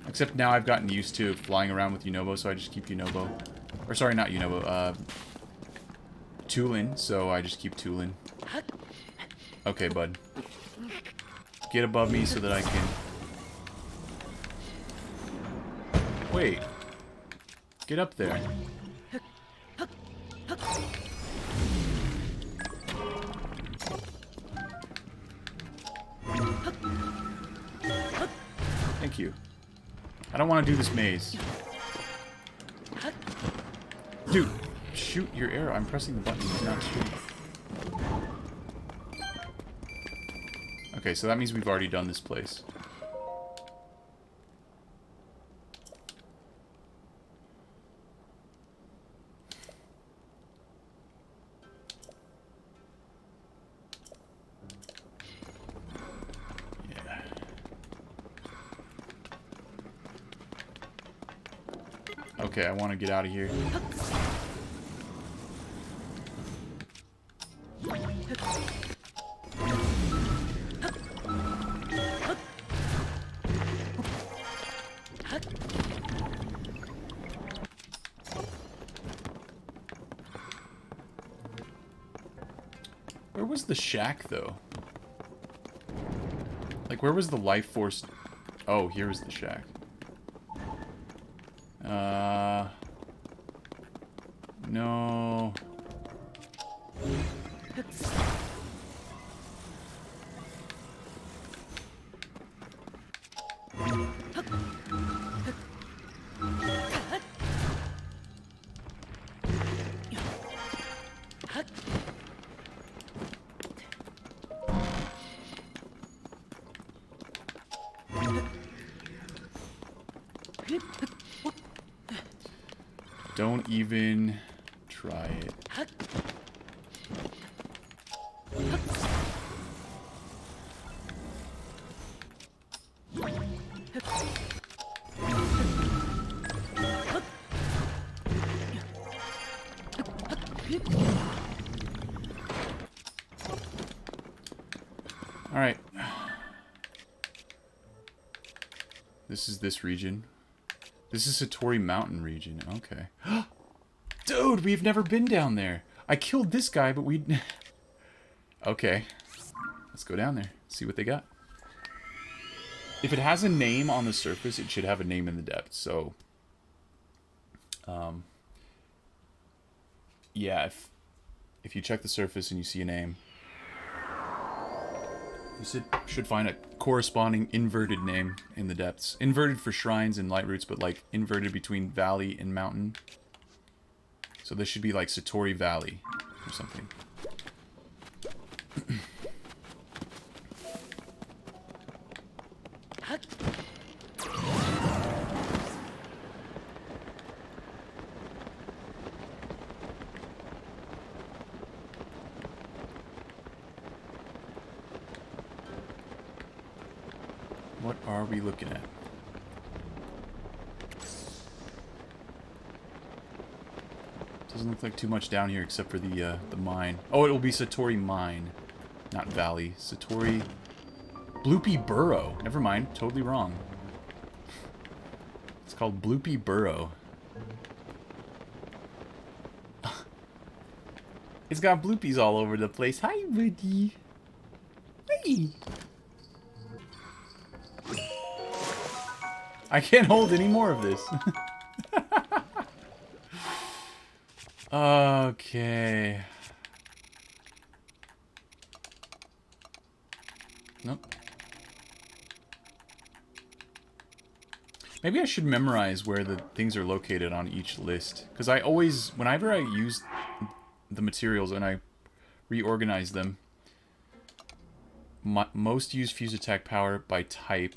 [SPEAKER 1] Except now I've gotten used to flying around with Yunobo, so I just keep Yunobo. Or sorry, not Yunobo, Tulin, so I just keep Tulin. Okay, bud. Get above me so that I can... Wait. Get up there. Thank you. I don't want to do this maze. Dude, shoot your arrow. I'm pressing the button. It's not shooting. Okay, so that means we've already done this place. Okay, I want to get out of here. Where was the shack, though? Like, where was the life force? Oh, here's the shack. No. Don't even try it. Alright. This is this region. This is Satori Mountain region. Okay. Dude, we've never been down there. I killed this guy, but we... Okay. Let's go down there. See what they got. If it has a name on the surface, it should have a name in the depths. So... yeah, if you check the surface and you see a name... you should find a corresponding inverted name in the depths. Inverted for shrines and light roots, but like inverted between valley and mountain. So this should be like Satori Valley or something. What are we looking at? Doesn't look like too much down here except for the mine. Oh, it will be Satori Mine, not Valley. Satori Bloopy Burrow. Never mind, totally wrong. It's called Bloopy Burrow. It's got bloopies all over the place. Hi, buddy. Hey. I can't hold any more of this. Okay. Nope. Maybe I should memorize where the things are located on each list. Because I always, whenever I use the materials and I reorganize them, most use fuse attack power by type.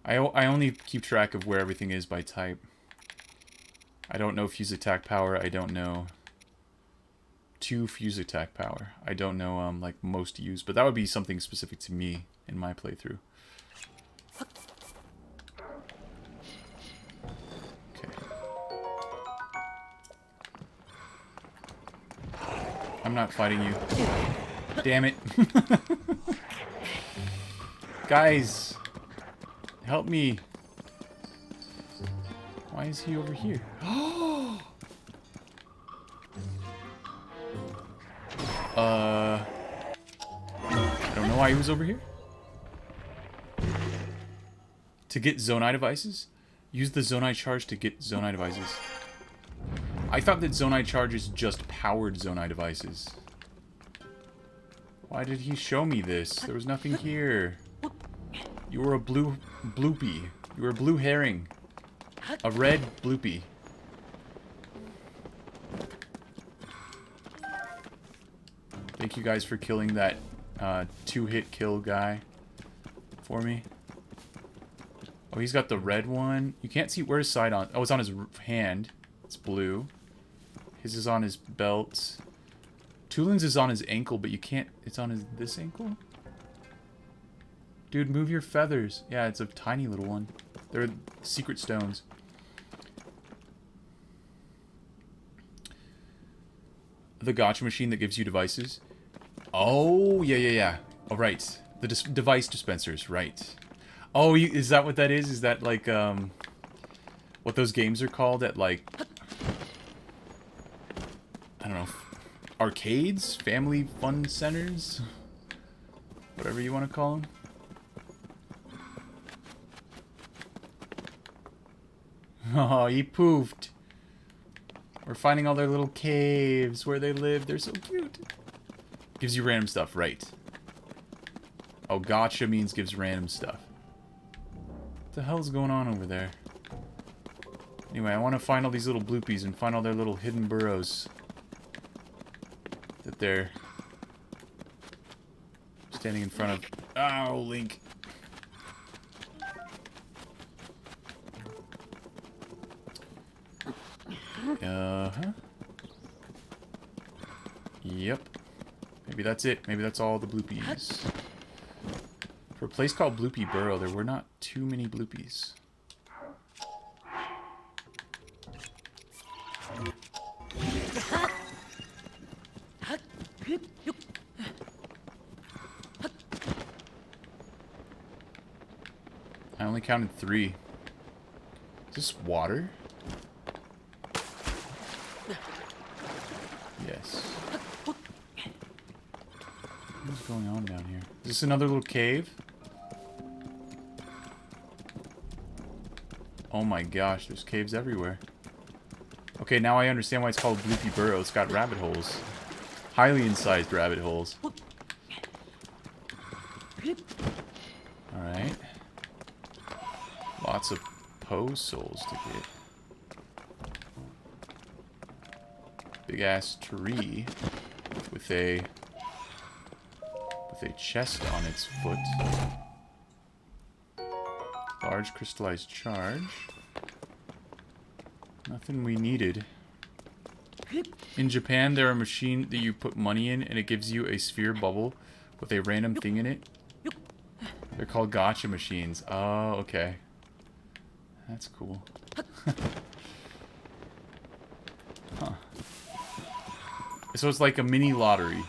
[SPEAKER 1] I only keep track of where everything is by type. I don't know fuse attack power. I don't know 2 fuse attack power. I don't know like most use, but that would be something specific to me in my playthrough. Okay. I'm not fighting you. Damn it. Guys, help me. Why is he over here? I don't know why he was over here. To get Zonai devices? Use the Zonai charge to get Zonai devices. I thought that Zonai charges just powered Zonai devices. Why did he show me this? There was nothing here. You were a bloopy. You were a blue herring. A red bloopy. Thank you guys for killing that 2-hit kill guy for me. Oh, he's got the red one. You can't see where's side on. Oh, it's on his hand. It's blue. His is on his belt. Tulin's is on his ankle, but you can't. It's on this ankle? Dude, move your feathers. Yeah, it's a tiny little one. They're secret stones. The gotcha machine that gives you devices. Oh, yeah. Oh, right. The device dispensers, right. Oh, is that what that is? Is that like, what those games are called at, like, I don't know, arcades? Family fun centers? Whatever you want to call them. Oh, he poofed. We're finding all their little caves where they live. They're so cute. Gives you random stuff, right. Oh, gotcha means gives random stuff. What the hell's going on over there? Anyway, I want to find all these little bloopies and find all their little hidden burrows. That they're standing in front of. Oh, Link. Uh-huh. Yep. Maybe that's it. Maybe that's all the bloopies. For a place called Bloopy Burrow, there were not too many bloopies. I only counted 3. Is this water? Yes. What's going on down here? Is this another little cave? Oh my gosh, there's caves everywhere. Okay, now I understand why it's called Bloopy Burrow. It's got rabbit holes. Highly incised rabbit holes. Alright. Lots of Poe souls to get. Big ass tree with a chest on its foot. Large crystallized charge. Nothing we needed. In Japan, there are a machine that you put money in and it gives you a sphere bubble with a random thing in it. They're called gacha machines. Oh, okay. That's cool. Huh. So it's like a mini lottery.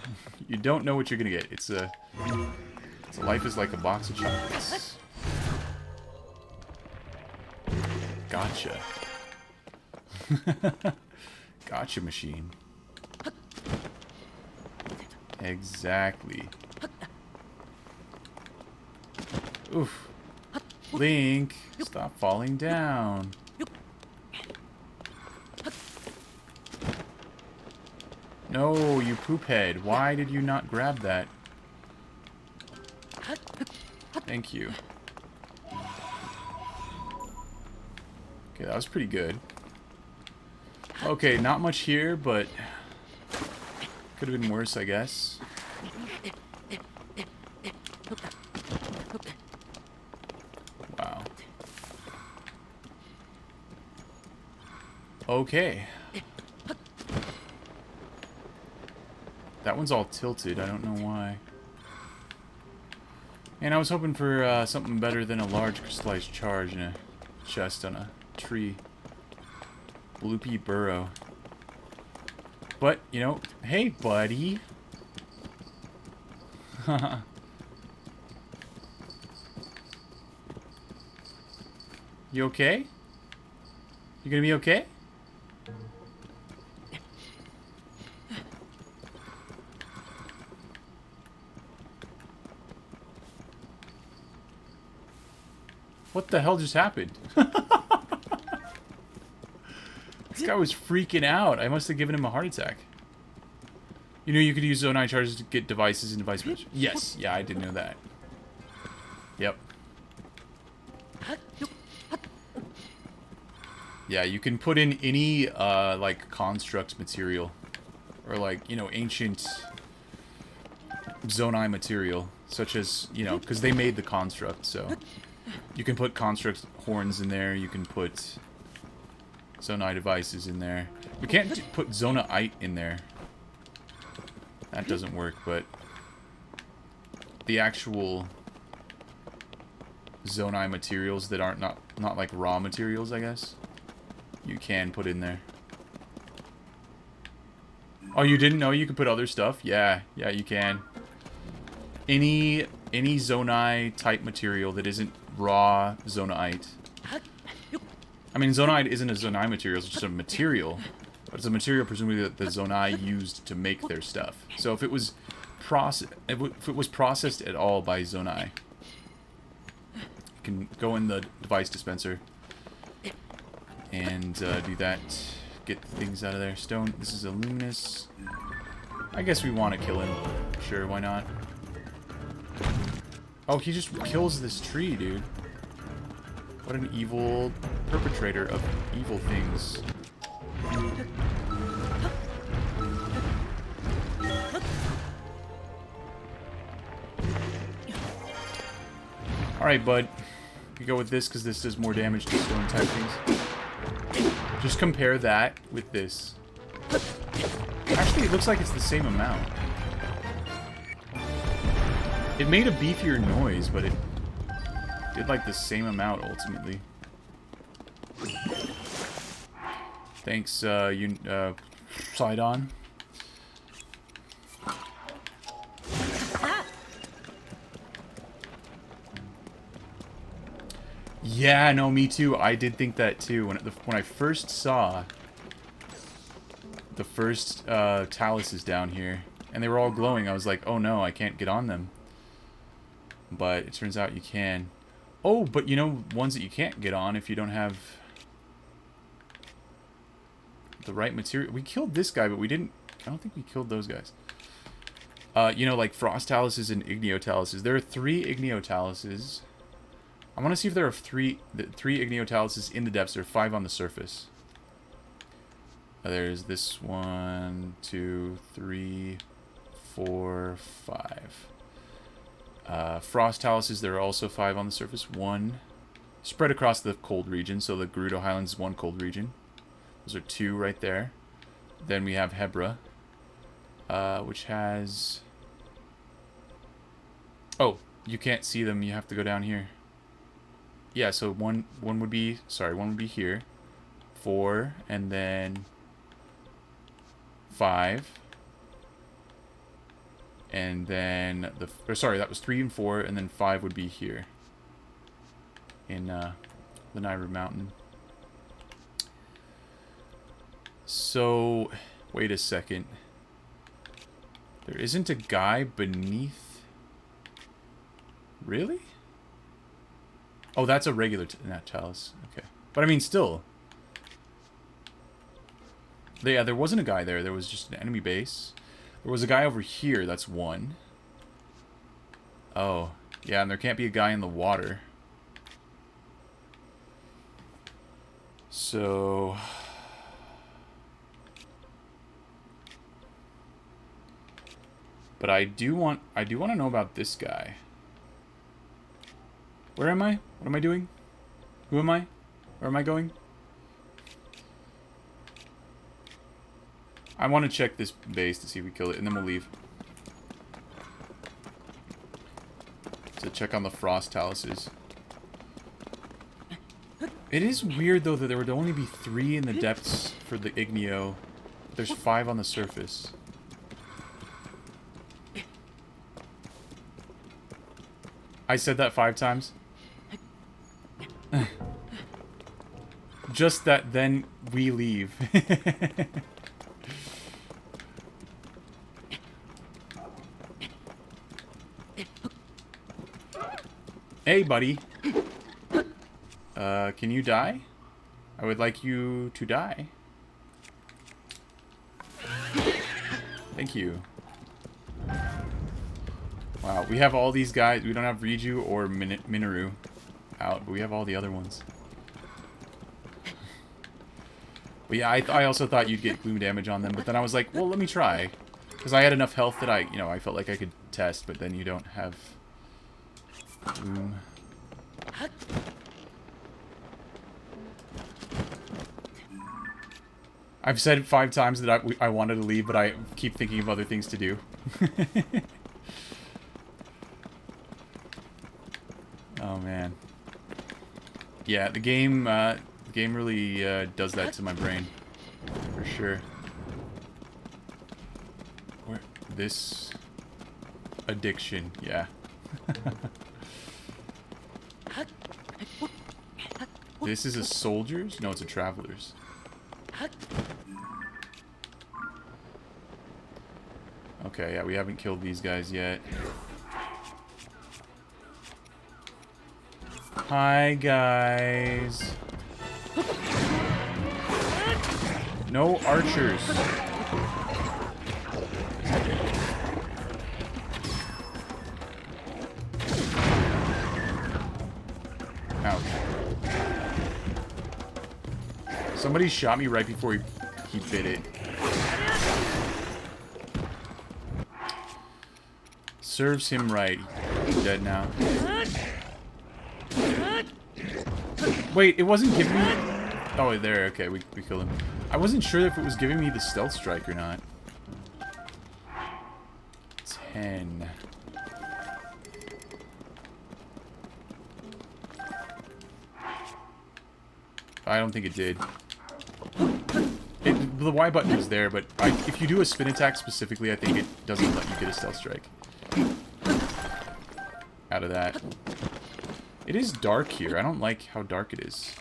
[SPEAKER 1] You don't know what you're gonna get. It's life is like a box of chocolates. Gotcha. Gotcha machine. Exactly. Oof. Link, stop falling down. No, you poop head. Why did you not grab that? Thank you. Okay, that was pretty good. Okay, not much here, but could have been worse, I guess. Wow. Okay. That one's all tilted. I don't know why. And I was hoping for something better than a large crystallized charge in a chest on a tree. Bloopy Burrow. But, you know, hey, buddy. You okay? You gonna be okay? What the hell just happened? This guy was freaking out. I must have given him a heart attack. You know you could use Zonai charges to get devices and device match. Yes, yeah, I did know that. Yep. Yeah, you can put in any, like, construct material. Or, like, you know, ancient Zonai material. Such as, you know, because they made the construct, so... You can put construct horns in there. You can put Zonai devices in there. You can't put Zonaite in there. That doesn't work, but... The actual... Zonai materials that aren't not like raw materials, I guess. You can put in there. Oh, you didn't know you could put other stuff? Yeah, yeah, you can. Any Zonai type material that isn't raw Zonaite. I mean, Zonaite isn't a Zonai material, it's just a material. But it's a material presumably that the Zonai used to make their stuff. So if it was processed at all by Zonai, you can go in the device dispenser and do that. Get things out of there. Stone. This is a luminous. I guess we want to kill him. Sure, why not? Oh, he just kills this tree, dude. What an evil perpetrator of evil things. Alright, bud. You go with this because this does more damage to stone type things. Just compare that with this. Actually, it looks like it's the same amount. It made a beefier noise, but it did like the same amount ultimately. Thanks, Sidon. Yeah, no, me too. I did think that too. When I first saw the first taluses down here, and they were all glowing, I was like, oh no, I can't get on them. But it turns out you can. Oh, but you know, ones that you can't get on if you don't have the right material. We killed this guy, but we didn't... I don't think we killed those guys. You know, like Frost Taluses and Igneo Taluses. There are 3 Igneo Taluses. I want to see if there are 3 Igneo Taluses in the depths. There are 5 on the surface. There's this 1, 2, 3, 4, 5. Frost Taluses, there are also 5 on the surface. 1 spread across the cold region, so the Gerudo Highlands is 1 cold region. Those are 2 right there. Then we have Hebra, which has... Oh, you can't see them. You have to go down here. Yeah, so one would be... Sorry, 1 would be here. 4, and then 5. And then or sorry, that was 3 and 4, and then 5 would be here in the Nairu Mountain. So, wait a second. There isn't a guy beneath. Really? Oh, that's a regular Nat Talus. Okay, but I mean, still. Yeah, there wasn't a guy there. There was just an enemy base. There was a guy over here. That's 1. Oh, yeah, and there can't be a guy in the water. So... But I do want to know about this guy. Where am I? What am I doing? Who am I? Where am I going? I want to check this base to see if we kill it, and then we'll leave. To check on the Frost Taluses. It is weird, though, that there would only be 3 in the depths for the Igneo. There's 5 on the surface. I said that 5 times. Just that then we leave. Hey, buddy. Can you die? I would like you to die. Thank you. Wow, we have all these guys. We don't have Riju or Minoru out, but we have all the other ones. But yeah, I also thought you'd get gloom damage on them, but then I was like, well, let me try. Because I had enough health that I felt like I could test, but then you don't have gloom. I've said it 5 times that I wanted to leave, but I keep thinking of other things to do. Oh man. Yeah, the game really does that to my brain, for sure. Where this addiction, yeah. This is a soldier's? No, it's a traveler's. Okay, yeah, we haven't killed these guys yet. Hi, guys. No archers. Ouch. Somebody shot me right before he bit it. Serves him right. He's dead now. Wait, it wasn't giving me... Oh, there, okay, we killed him. I wasn't sure if it was giving me the stealth strike or not. 10. I don't think it did. The Y button was there, but if you do a spin attack specifically, I think it doesn't let you get a stealth strike out of that. It is dark here. I don't like how dark it is.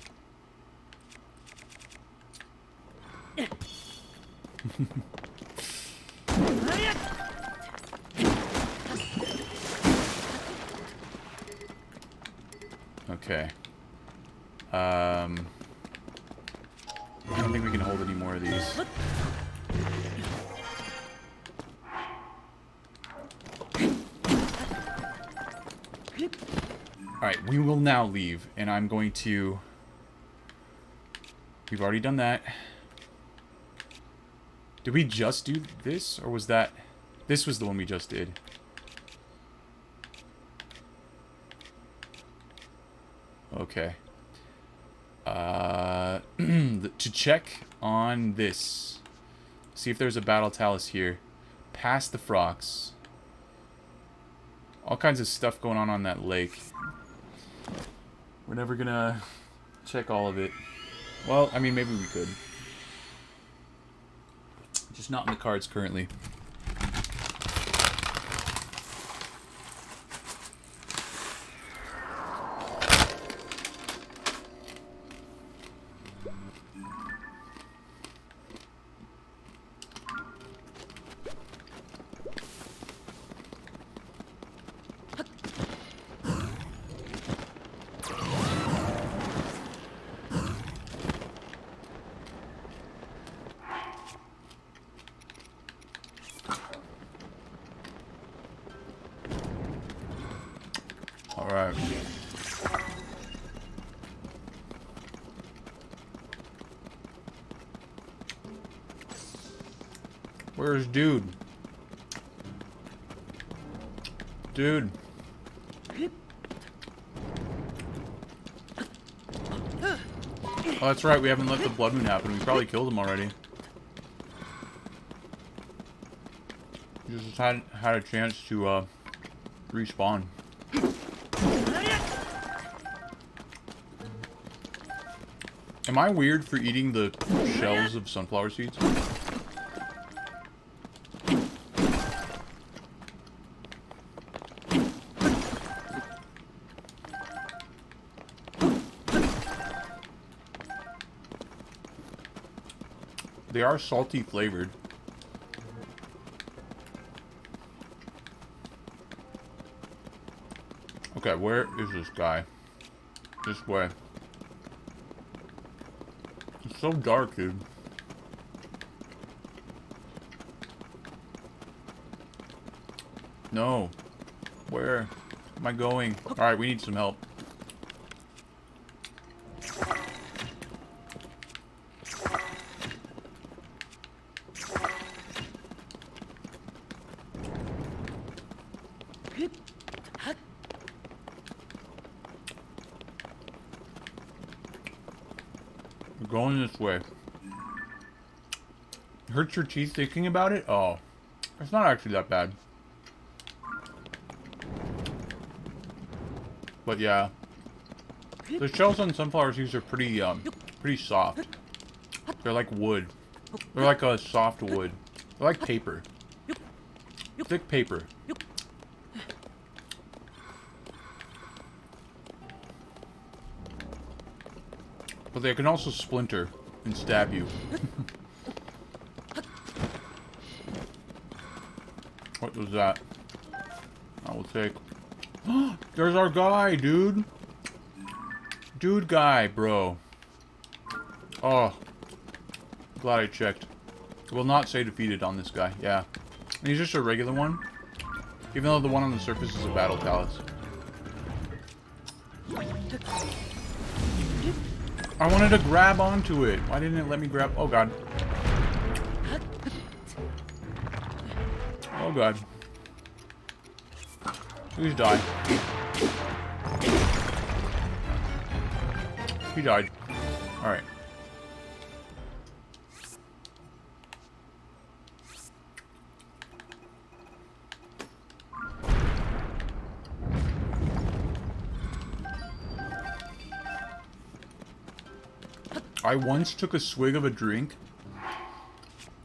[SPEAKER 1] Okay. I don't think we can hold any more of these. Alright, we will now leave, and I'm going to... We've already done that. Did we just do this, or was that... This was the one we just did. Okay. To check on this. See if there's a battle talus here. Past the Frox. All kinds of stuff going on that lake. We're never gonna check all of it. Well, I mean, maybe we could. Just not in the cards currently. Alright. Where's dude? Dude. Oh, that's right. We haven't let the blood moon happen. We probably killed him already. We just had a chance to respawn. Am I weird for eating the shells of sunflower seeds? They are salty flavored. Okay, where is this guy? This way. It's so dark, dude. No. Where am I going? Alright, we need some help. We're going this way. Hurts your teeth thinking about it? Oh. It's not actually that bad. But yeah. The shells on sunflower seeds are pretty soft. They're like wood. They're like a soft wood. They're like paper. Thick paper. But they can also splinter and stab you. What was that? I will take. There's our guy, dude. Dude guy, bro. Oh. Glad I checked. It will not say defeated on this guy. Yeah. And he's just a regular one. Even though the one on the surface is a battle talus. I wanted to grab onto it. Why didn't it let me grab? Oh god. Oh god. Please die. He died. Alright. I once took a swig of a drink.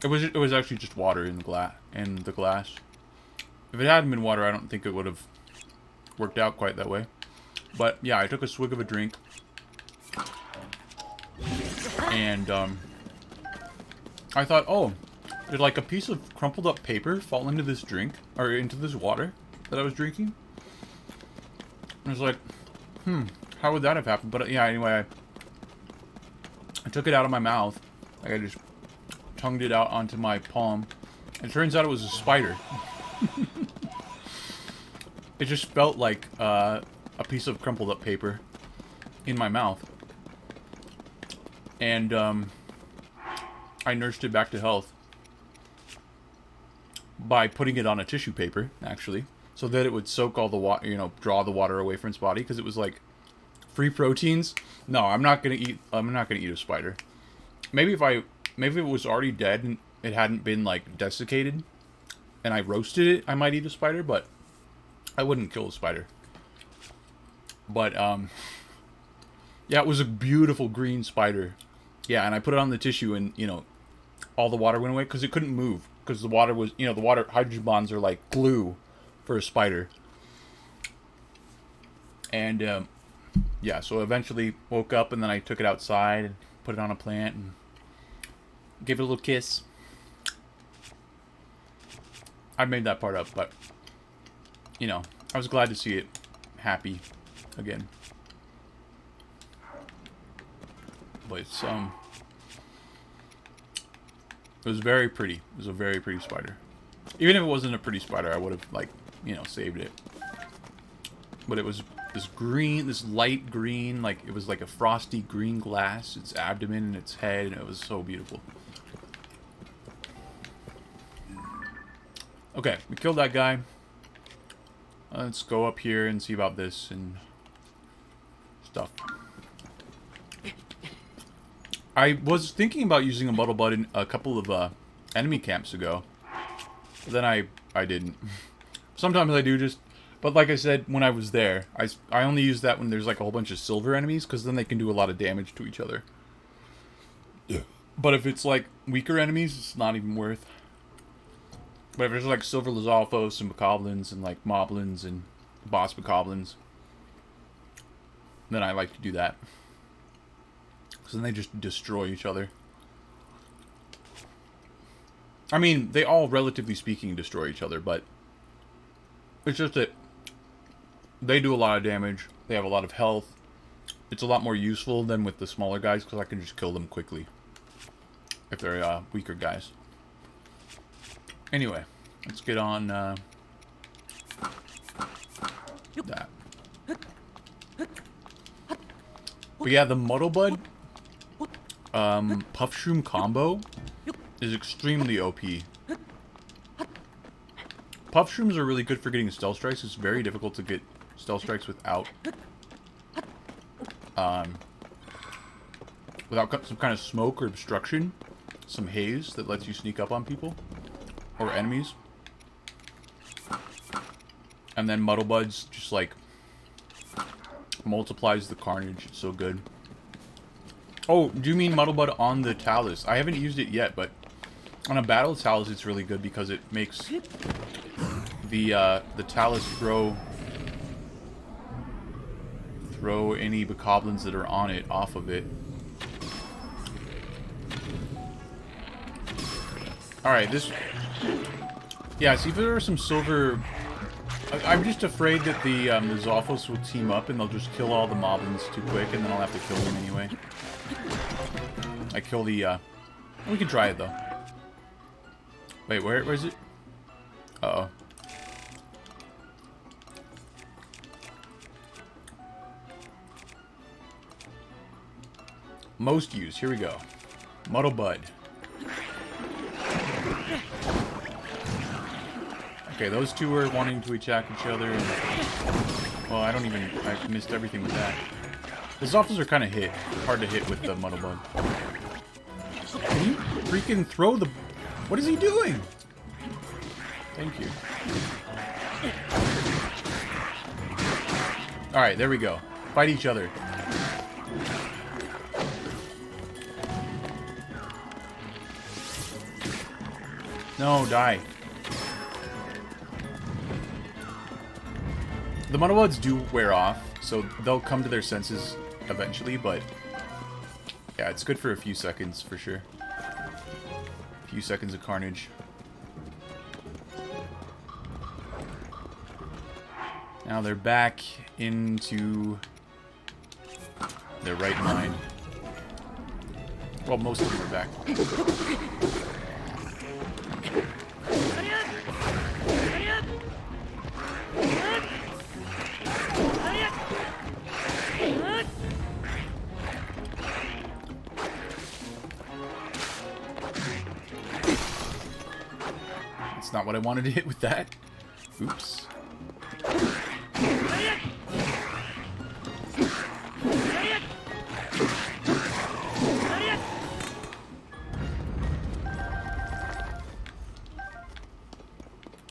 [SPEAKER 1] It was actually just water in the glass. If it hadn't been water, I don't think it would have worked out quite that way. But yeah, I took a swig of a drink. And I thought, oh, did like a piece of crumpled up paper fall into this drink? Or into this water that I was drinking? I was like, how would that have happened? But yeah, anyway, I took it out of my mouth. Like I just tongued it out onto my palm. It turns out it was a spider. It just felt like a piece of crumpled up paper in my mouth. And I nursed it back to health by putting it on a tissue paper, actually, so that it would soak all the water, you know, draw the water away from its body, because it was like free proteins. No, I'm not gonna eat a spider. Maybe if it was already dead and it hadn't been like desiccated and I roasted it, I might eat a spider, but I wouldn't kill a spider. But yeah, it was a beautiful green spider. Yeah, and I put it on the tissue, and you know, all the water went away because it couldn't move, because the water was, you know, the water hydrogen bonds are like glue for a spider. And yeah, so eventually woke up, and then I took it outside and put it on a plant and gave it a little kiss. I made that part up, but you know, I was glad to see it happy again. But it's it was very pretty. It was a very pretty spider. Even if it wasn't a pretty spider, I would have, like, you know, saved it. But it was this green, this light green, like it was like a frosty green glass, its abdomen and its head, and it was so beautiful. Okay, we killed that guy. Let's go up here and see about this and stuff. I was thinking about using a Muddle Bud in a couple of enemy camps ago. But then I didn't. Sometimes I do, just... But like I said, when I was there, I only use that when there's like a whole bunch of silver enemies, because then they can do a lot of damage to each other. Yeah. But if it's like weaker enemies, it's not even worth. But if there's like silver Lizalfos and Bokoblins and like Moblins and boss Bokoblins, then I like to do that. Because then they just destroy each other. I mean, they all, relatively speaking, destroy each other, but it's just that they do a lot of damage. They have a lot of health. It's a lot more useful than with the smaller guys, because I can just kill them quickly if they're weaker guys. Anyway, let's get on that. But yeah, the Muddle Bud Puff Shroom combo is extremely OP. Puff Shrooms are really good for getting stealth strikes. It's very difficult to get stealth strikes without some kind of smoke or obstruction, some haze that lets you sneak up on people or enemies. And then Muddle Buds just like multiplies the carnage. It's so good. Oh, do you mean Muddle Bud on the Talus? I haven't used it yet, but on a battle Talus it's really good because it makes the Talus throw any Bokoblins that are on it off of it. Alright, this... Yeah, see if there are some silver... I'm just afraid that the Zalfos will team up and they'll just kill all the Moblins too quick, and then I'll have to kill them anyway. I kill the... We can try it, though. Wait, where is it? Uh-oh. Most used. Here we go. Muddle Bud. Okay, those two are wanting to attack each other. And, well, I missed everything with that. The Zalfos are kind of hard to hit with the Muddle Bud. Can you freaking throw the... What is he doing? Thank you. Alright, there we go. Fight each other. No, die. The Muddle Buds do wear off, So they'll come to their senses eventually, but yeah, it's good for a few seconds for sure. A few seconds of carnage. Now they're back into their right mind. Well, most of them are back. That's not what I wanted to hit with that. Oops.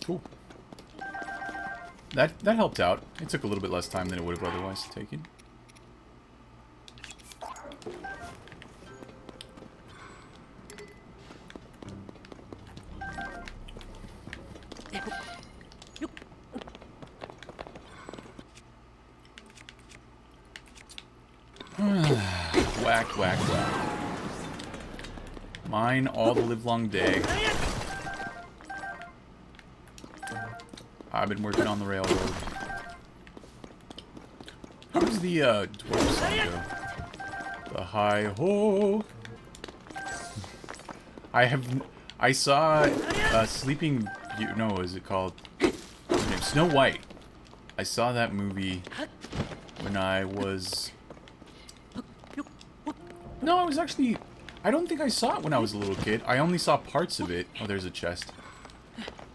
[SPEAKER 1] Cool. That helped out. It took a little bit less time than it would have otherwise taken. Whack, whack, whack. Mine all the livelong day. I've been working on the railroad. How does the dwarf song go? The hi-ho. I saw Sleeping Beauty. No, what is it called? Snow White. I saw that movie when I was... No, I was actually... I don't think I saw it when I was a little kid. I only saw parts of it. Oh, there's a chest.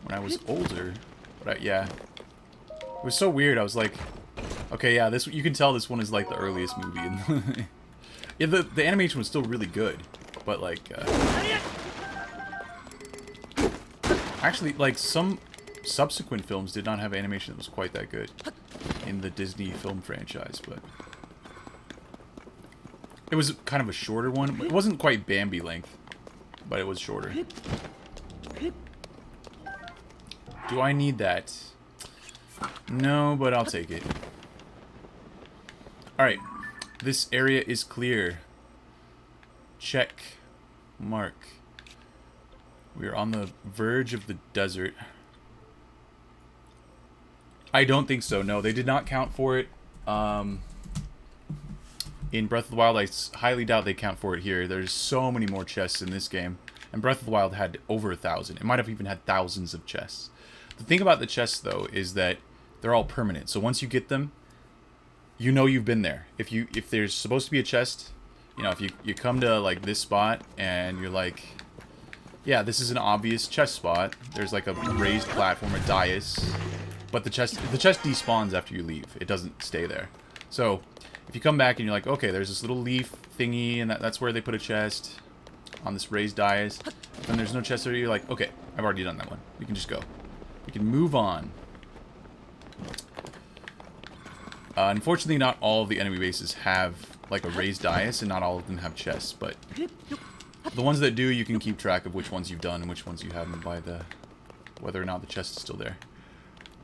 [SPEAKER 1] When I was older. But yeah. It was so weird. I was like... Okay, yeah, this you can tell this one is like the earliest movie. Yeah, the animation was still really good. But like... Actually, like, some subsequent films did not have animation that was quite that good. In the Disney film franchise, but... It was kind of a shorter one. It wasn't quite Bambi length, but it was shorter. Do I need that? No, but I'll take it. Alright. This area is clear. Check. Mark. We are on the verge of the desert. I don't think so, no. They did not count for it. In Breath of the Wild, I highly doubt they count for it here. There's so many more chests in this game. And Breath of the Wild had over 1,000. It might have even had thousands of chests. The thing about the chests, though, is that they're all permanent. So once you get them, you know you've been there. If there's supposed to be a chest, you know, if you come to, like, this spot, and you're like, yeah, this is an obvious chest spot. There's, like, a raised platform, a dais. But the chest despawns after you leave. It doesn't stay there. So... if you come back and you're like, okay, there's this little leaf thingy, and that's where they put a chest on this raised dais, and there's no chest there, you're like, okay, I've already done that one. We can just go. We can move on. Unfortunately, not all of the enemy bases have, like, a raised dais, and not all of them have chests, but the ones that do, you can keep track of which ones you've done and which ones you haven't by the whether or not the chest is still there.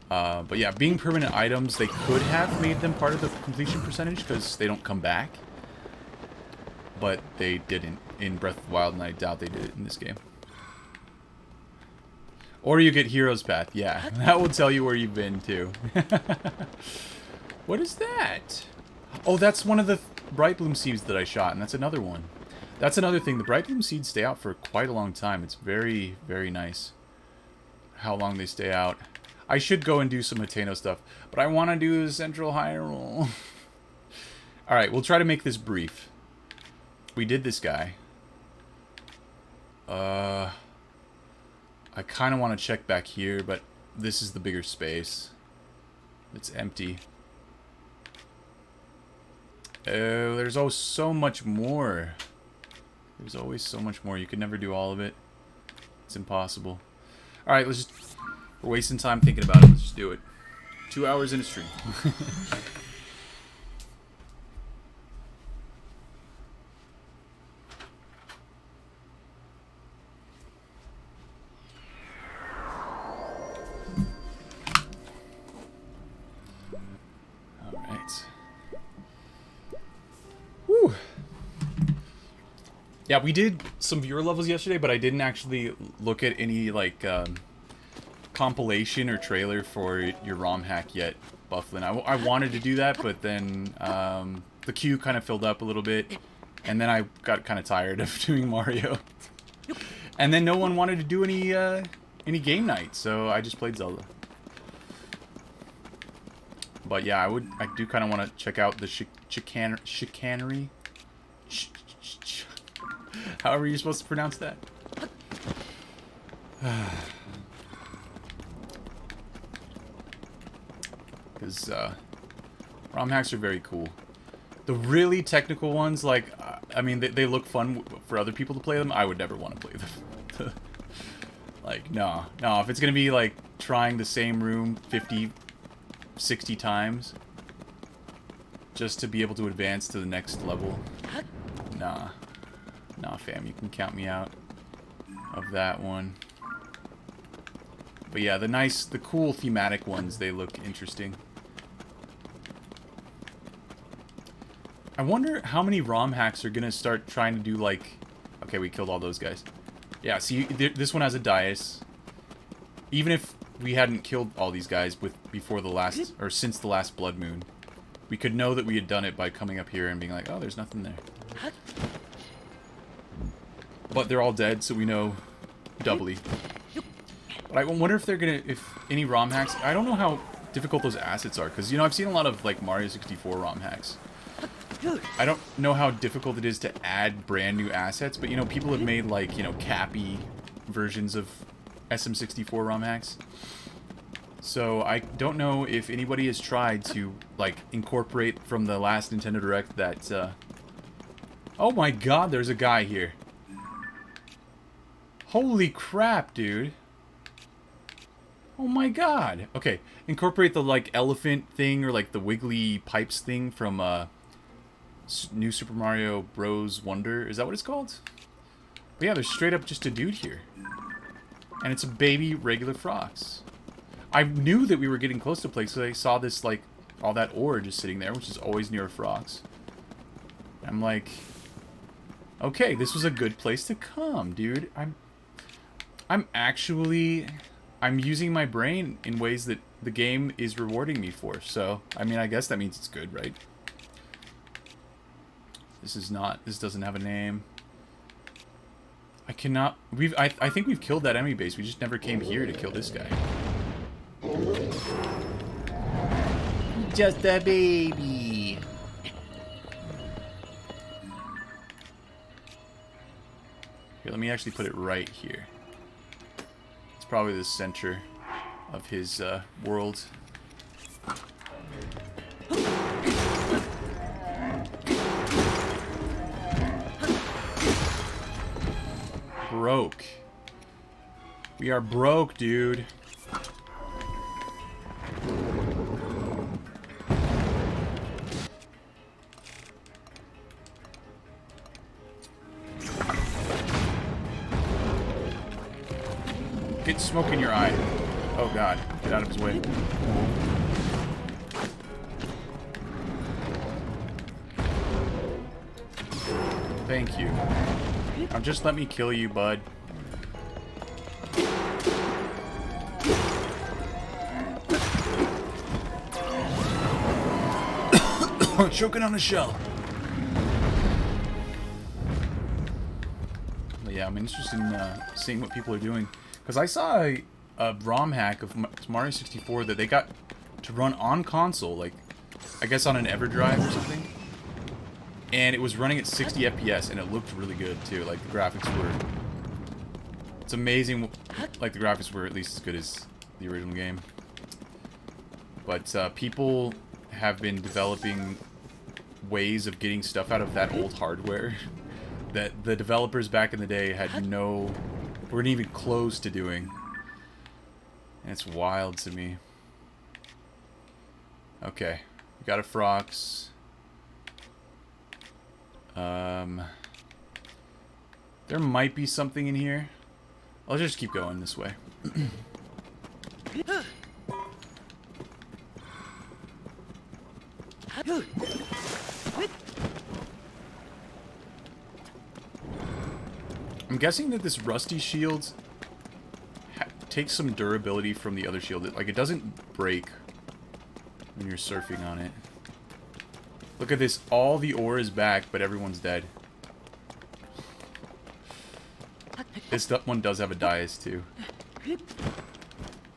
[SPEAKER 1] But yeah, being permanent items, they could have made them part of the completion percentage because they don't come back. But they didn't in Breath of the Wild, and I doubt they did it in this game. Or you get Hero's Path, yeah. That will tell you where you've been, too. What is that? Oh, that's one of the Bright Bloom seeds that I shot, and that's another one. That's another thing. The Bright Bloom seeds stay out for quite a long time. It's very, very nice how long they stay out. I should go and do some Hateno stuff, but I want to do Central Hyrule. Alright, we'll try to make this brief. We did this guy. I kind of want to check back here, but this is the bigger space. It's empty. Oh, there's always so much more. There's always so much more. You can never do all of it. It's impossible. Alright, let's just... we're wasting time thinking about it. Let's just do it. 2 hours in a stream. Alright. Yeah, we did some viewer levels yesterday, but I didn't actually look at any, like, compilation or trailer for your ROM hack yet, Bufflin. I wanted to do that, but then the queue kind of filled up a little bit, and then I got kind of tired of doing Mario. And then no one wanted to do any game night, so I just played Zelda. But yeah, I do kind of want to check out the chicanery. However you're supposed to pronounce that. Because ROM hacks are very cool. The really technical ones, like, I mean, they look fun for other people to play them. I would never want to play them. Like, no. If it's going to be, like, trying the same room 50, 60 times just to be able to advance to the next level. Nah, fam, you can count me out of that one. But yeah, the cool thematic ones, they look interesting. I wonder how many ROM hacks are gonna start trying to do, like... Okay, we killed all those guys. Yeah, see, this one has a dais. Even if we hadn't killed all these guys before the last... Or since the last Blood Moon, we could know that we had done it by coming up here and being like, oh, there's nothing there. But they're all dead, so we know doubly. But I wonder if they're gonna... If any ROM hacks... I don't know how difficult those assets are, because, you know, I've seen a lot of, like, Mario 64 ROM hacks. I don't know how difficult it is to add brand new assets, but, you know, people have made, like, you know, Cappy versions of SM64 ROM hacks. So I don't know if anybody has tried to, like, incorporate from the last Nintendo Direct that, Oh my god, there's a guy here. Holy crap, dude. Oh my god. Okay, incorporate the, like, elephant thing or, like, the wiggly pipes thing from, New Super Mario Bros. Wonder. Is that what it's called? But yeah, there's straight up just a dude here. And it's a baby regular Frox. I knew that we were getting close to place, so I saw this, like, all that ore just sitting there, which is always near a Frox. I'm like, okay, this was a good place to come, dude. I'm using my brain in ways that the game is rewarding me for. So, I mean, I guess that means it's good, right? This doesn't have a name. I think we've killed that enemy base. We just never came here to kill this guy. Just a baby. Here, let me actually put it right here. It's probably the center of his world. Broke. We are broke, dude. Get smoke in your eye. Oh god, get out of his way. Thank you. Now just let me kill you, bud. Choking on a shell. But yeah, I'm interested in seeing what people are doing. Because I saw a ROM hack of Mario 64 that they got to run on console, like, I guess on an EverDrive or something. And it was running at 60 FPS, and it looked really good, too. Like, the graphics were... It's amazing, like, the graphics were at least as good as the original game. But people have been developing ways of getting stuff out of that old hardware that the developers back in the day weren't even close to doing. And it's wild to me. Okay, we got a Frox. There might be something in here. I'll just keep going this way. I'm guessing that this rusty shield takes some durability from the other shield. Like, it doesn't break when you're surfing on it. Look at this. All the ore is back, but everyone's dead. This one does have a dais, too.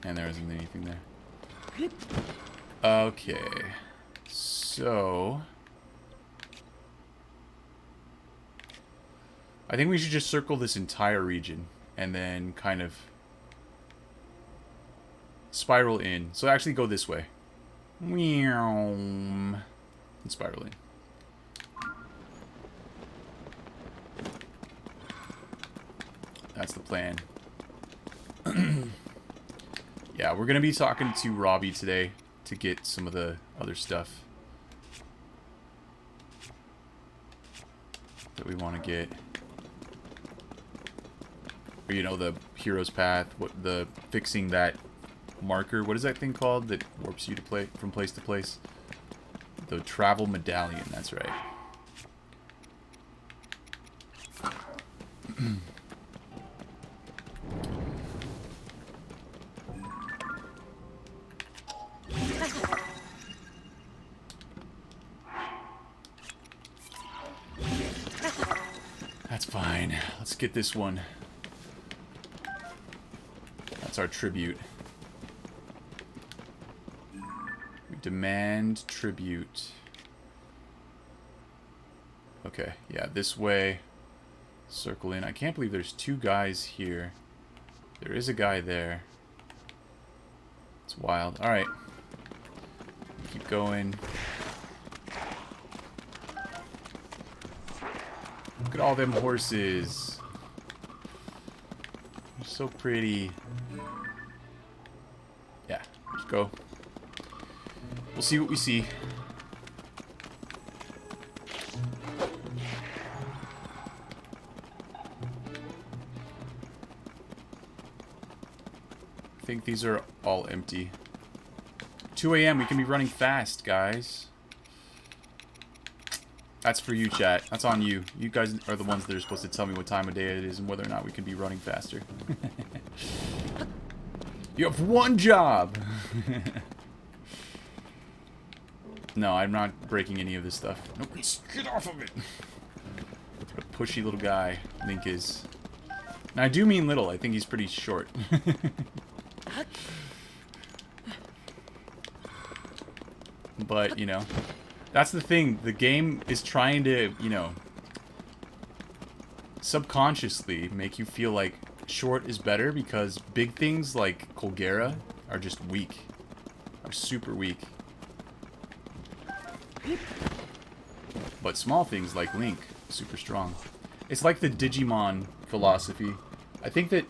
[SPEAKER 1] And there isn't anything there. Okay. So... I think we should just circle this entire region. And then kind of... spiral in. So actually go this way. And spiral in. That's the plan. Yeah, we're going to be talking to Robbie today to get some of the other stuff that we want to get. Or, you know, the hero's path, the fixing that marker. What is that thing called that warps you to play from place to place? The travel medallion, that's right. That's fine. Let's get this one. That's our tribute. We demand tribute. Okay, yeah, this way. Circle in. I can't believe there's two guys here. There is a guy there. It's wild. Alright. Keep going. Look at all them horses. They're so pretty. Yeah, let's go. We'll see what we see. I think these are all empty. 2 a.m. We can be running fast, guys. That's for you, chat. That's on you. You guys are the ones that are supposed to tell me what time of day it is and whether or not we can be running faster. You have one job! No, I'm not breaking any of this stuff. Nope, get off of it! What a pushy little guy Link is. And I do mean little. I think he's pretty short. But, you know, that's the thing. The game is trying to, you know, subconsciously make you feel like short is better because big things like Colgera are just weak. Are super weak. But small things like Link, super strong. It's like the Digimon philosophy. I think that...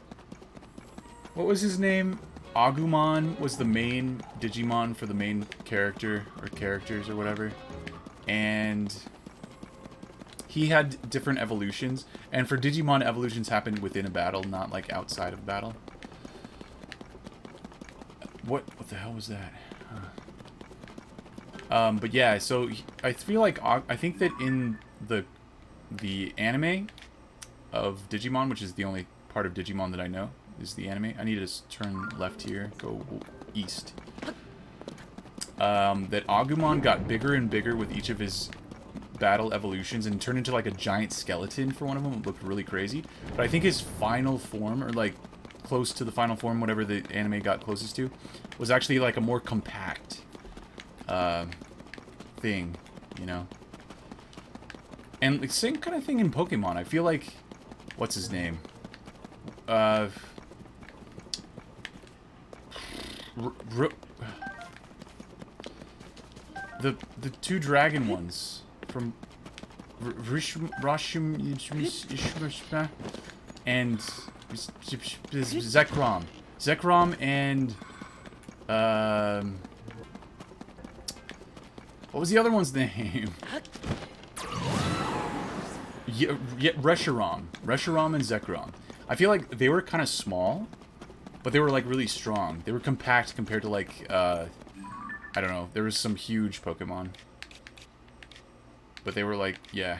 [SPEAKER 1] What was his name? Agumon was the main Digimon for the main character, or characters, or whatever. And he had different evolutions. And for Digimon, evolutions happen within a battle, not like outside of battle. What the hell was that? But yeah, so I feel like I think that in the anime of Digimon, which is the only part of Digimon that I know, is the anime. I need to turn left here, go east. That Agumon got bigger and bigger with each of his battle evolutions and turned into like a giant skeleton for one of them. It looked really crazy. But I think his final form, or like close to the final form, whatever the anime got closest to, was actually like a more compact thing, you know? And the same kind of thing in Pokemon. I feel like... What's his name? The two dragon ones from Rashum and Zekrom. Zekrom and what was the other one's name? Yeah, Reshiram. Reshiram and Zekrom. I feel like they were kind of small, but they were like really strong. They were compact compared to like, I don't know. There was some huge Pokemon. But they were like, yeah.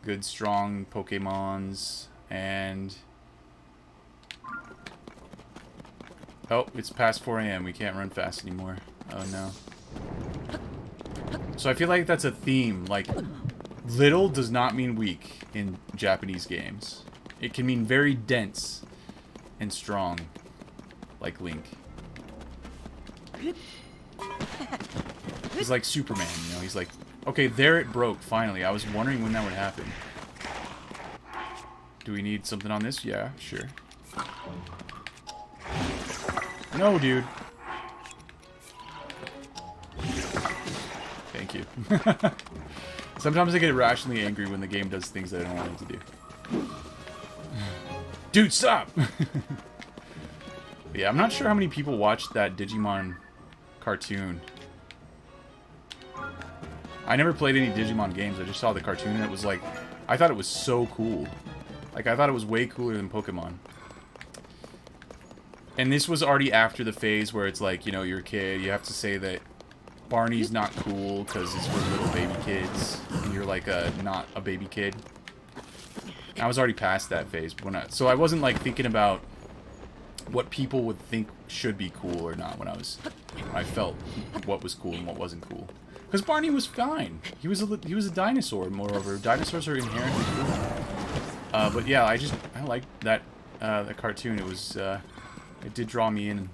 [SPEAKER 1] Good, strong Pokemons. And... oh, it's past 4 a.m. We can't run fast anymore. Oh, no. So I feel like that's a theme. Like, little does not mean weak in Japanese games. It can mean very dense and strong. Like Link. He's like Superman, you know? He's like, okay, there it broke, finally. I was wondering when that would happen. Do we need something on this? Yeah, sure. No, dude. Thank you. Sometimes I get irrationally angry when the game does things that I don't want it to do. Dude, stop! Yeah, I'm not sure how many people watched that Digimon cartoon. I never played any Digimon games. I just saw the cartoon and it was like... I thought it was so cool. Like, I thought it was way cooler than Pokemon. And this was already after the phase where it's like, you know, you're a kid. You have to say that Barney's not cool because it's for little baby kids. And you're like not a baby kid. I was already past that phase. So I wasn't like thinking about what people would think should be cool or not when I felt what was cool and what wasn't cool. Because Barney was fine. He was a dinosaur. Moreover, dinosaurs are inherently cool. But yeah, I liked that the cartoon. It was it did draw me in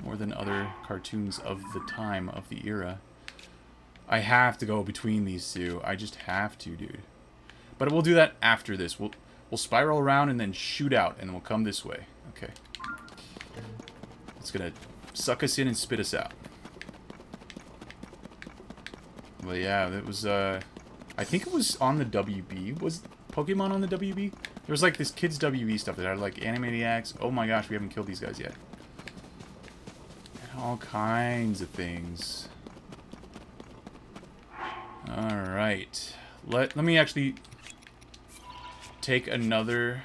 [SPEAKER 1] more than other cartoons of the time, of the era. I have to go between these two. I just have to, dude. But we'll do that after this. We'll spiral around and then shoot out, and then we'll come this way. Okay. It's gonna suck us in and spit us out. Well, yeah, it was, I think it was on the WB. Was Pokemon on the WB? There was, like, this kids' WB stuff that had, like, Animaniacs. Oh my gosh, we haven't killed these guys yet. And all kinds of things. Alright. Let me actually take another...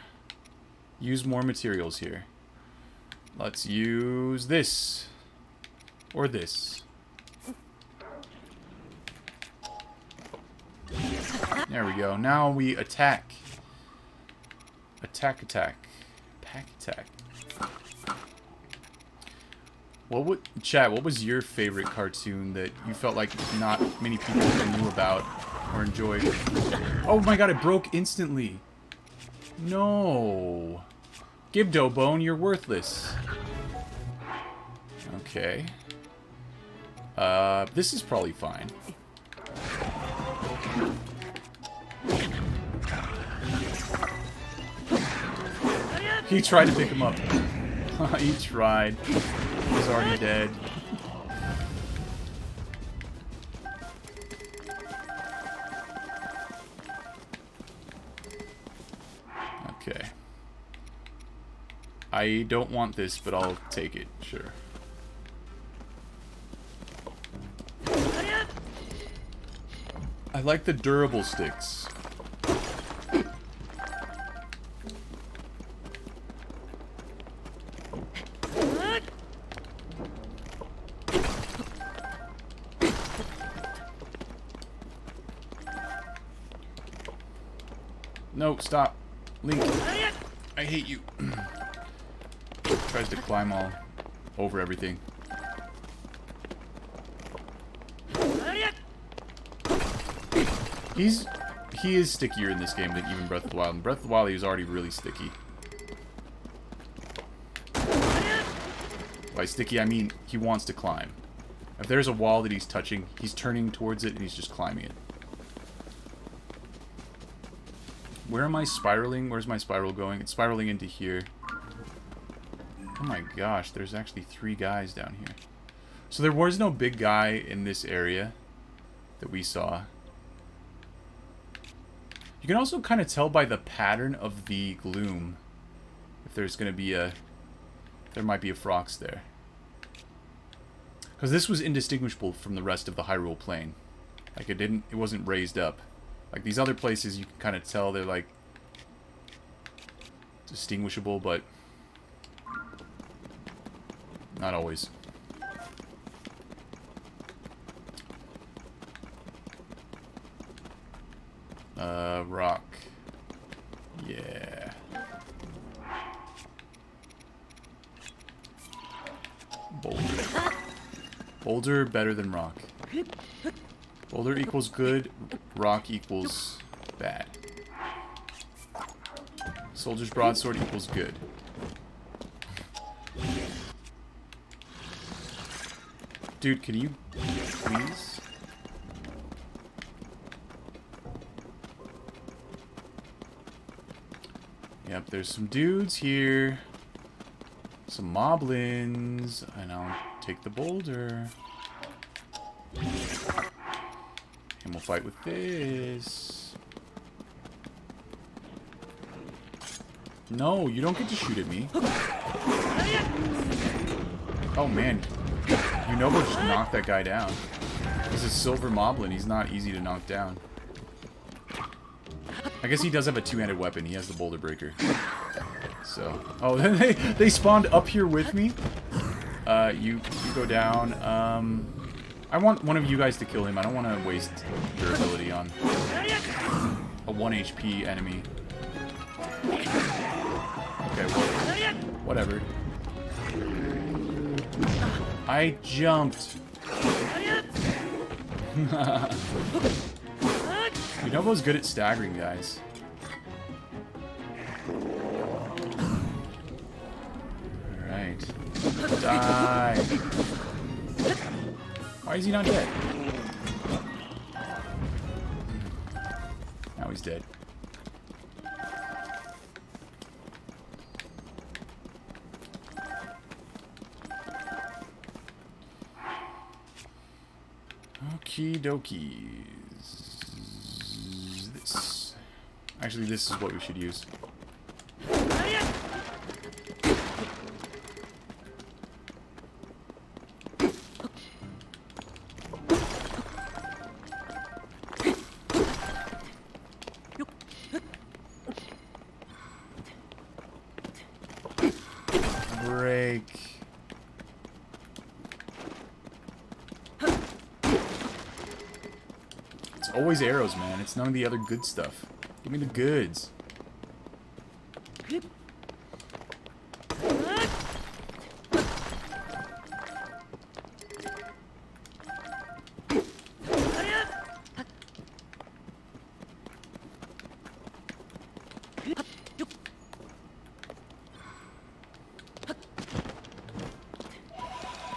[SPEAKER 1] use more materials here. Let's use this. Or this. There we go. Now we attack. Attack. Pack attack. Chat, what was your favorite cartoon that you felt like not many people knew about or enjoyed? Oh my god, it broke instantly. No. Gibdo you're worthless. Okay. This is probably fine. He tried to pick him up. He tried. He's already dead. Okay. I don't want this, but I'll take it. Sure. I like the durable sticks. No, stop. Link. I hate you. Tries to climb all over everything. He is stickier in this game than even Breath of the Wild. In Breath of the Wild, he was already really sticky. By sticky, I mean he wants to climb. If there's a wall that he's touching, he's turning towards it and he's just climbing it. Where am I spiraling? Where's my spiral going? It's spiraling into here. Oh my gosh, there's actually 3 guys down here. So there was no big guy in this area that we saw. You can also kind of tell by the pattern of the gloom if there's going to be a... there might be a Frox there. Because this was indistinguishable from the rest of the Hyrule Plain. Like it wasn't raised up. Like these other places you can kind of tell they're like distinguishable, but not always. Rock. Yeah. Boulder better than rock. Boulder equals good, rock equals bad. Soldier's broadsword equals good. Dude, can you please? Yep, there's some dudes here. Some moblins. And I'll take the boulder. And we'll fight with this. No, you don't get to shoot at me. Oh man. Yunobo just knocked that guy down. He's a silver moblin. He's not easy to knock down. I guess he does have a two-handed weapon. He has the boulder breaker. So. Oh, they spawned up here with me. You go down. I want one of you guys to kill him. I don't want to waste durability on a 1 HP enemy. Okay, well, whatever. I jumped. Yunobo's good at staggering, guys. Alright. Die. Why is he not dead? Now he's dead. Okie dokies. This. Actually, this is what we should use. Break. It's always arrows, man. It's none of the other good stuff. Give me the goods.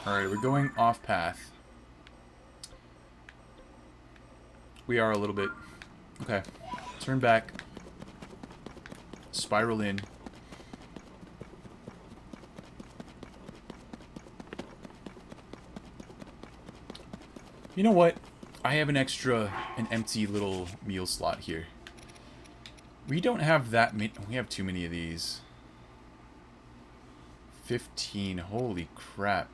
[SPEAKER 1] Alright, we're going off path. We are a little bit. Okay. Turn back. Spiral in. You know what? I have an empty little meal slot here. We don't have that many. We have too many of these. 15. Holy crap.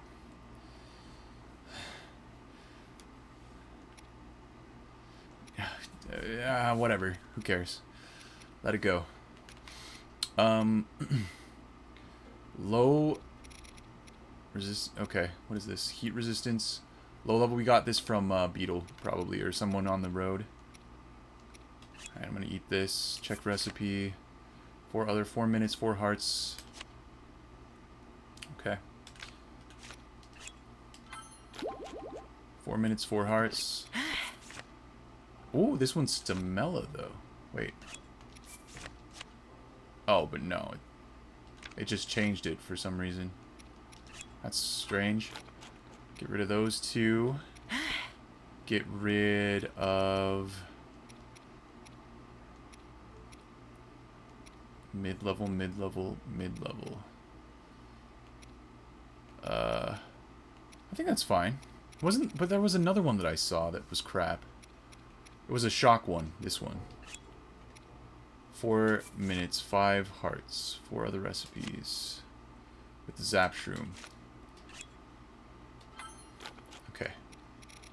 [SPEAKER 1] Whatever. Who cares? Let it go. Low resist. Okay, what is this? Heat resistance. Low level. We got this from Beetle, probably, or someone on the road. Alright, I'm gonna eat this. Check recipe. 4 minutes, 4 hearts. Okay. 4 minutes, 4 hearts. Ooh, this one's Stamella, though. Wait. Oh, but no. It just changed it for some reason. That's strange. Get rid of those two. Get rid of... mid-level, mid-level, mid-level. I think that's fine. But there was another one that I saw that was crap. It was a shock one, this one. 4 minutes, 5 hearts. 4 other recipes. With the Zap Shroom. Okay.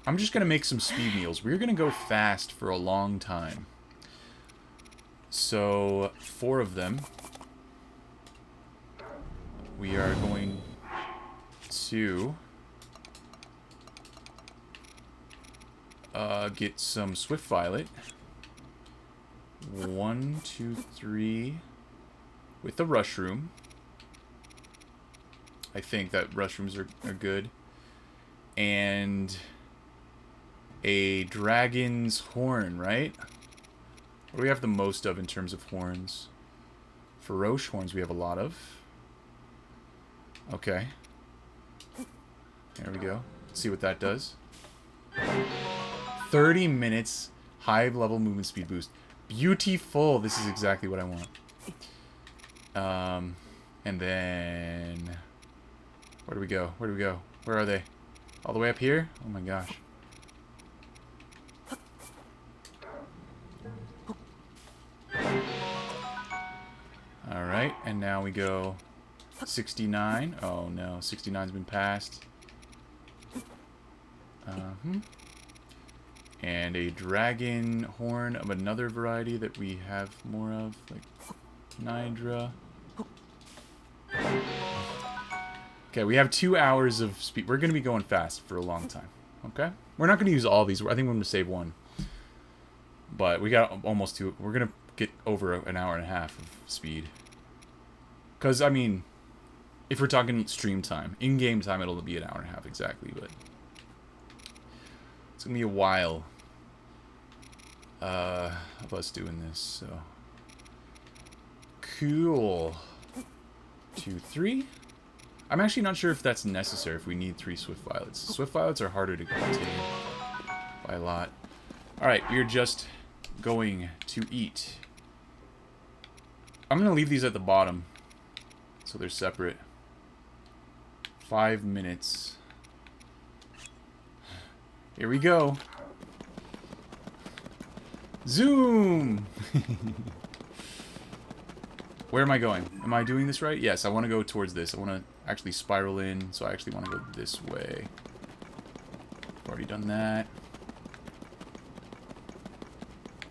[SPEAKER 1] I'm just going to make some speed meals. We're going to go fast for a long time. So, 4 of them. We are going to... get some Swift Violet. 1, 2, 3. With the Rushroom. I think that Rushrooms are good. and a dragon's horn, right? What do we have the most of in terms of horns? Feroce horns we have a lot of. Okay. There we go. Let's see what that does. 30 minutes high level movement speed boost. Beautiful. This is exactly what I want. And then where do we go? Where do we go? Where are they? All the way up here? Oh my gosh. Alright, and now we go 69. Oh no, 69's been passed. And a dragon horn of another variety that we have more of, like Nidra. Okay, we have 2 hours of speed. We're going to be going fast for a long time, okay? We're not going to use all these. I think we're going to save one. But we got almost 2. We're going to get over an hour and a half of speed. Because, I mean, if we're talking stream time, in-game time, it'll be an hour and a half exactly, but it's going to be a while of us doing this, so. Cool. 2, 3. I'm actually not sure if that's necessary, if we need 3 Swift Violets. Swift Violets are harder to contain by a lot. Alright, we're just going to eat. I'm going to leave these at the bottom, so they're separate. 5 minutes. Here we go. Zoom! Where am I going? Am I doing this right? Yes, I want to go towards this. I want to actually spiral in, so I actually want to go this way. I've already done that.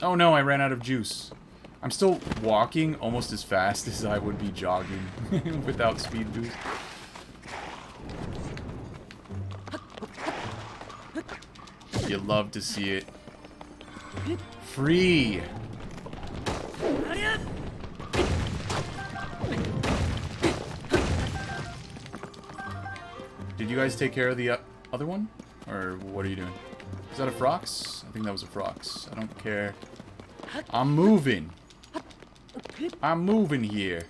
[SPEAKER 1] Oh no, I ran out of juice. I'm still walking almost as fast as I would be jogging without speed boost. You love to see it. Free! Did you guys take care of the other one? Or what are you doing? Is that a Frox? I think that was a Frox. I don't care. I'm moving. I'm moving here.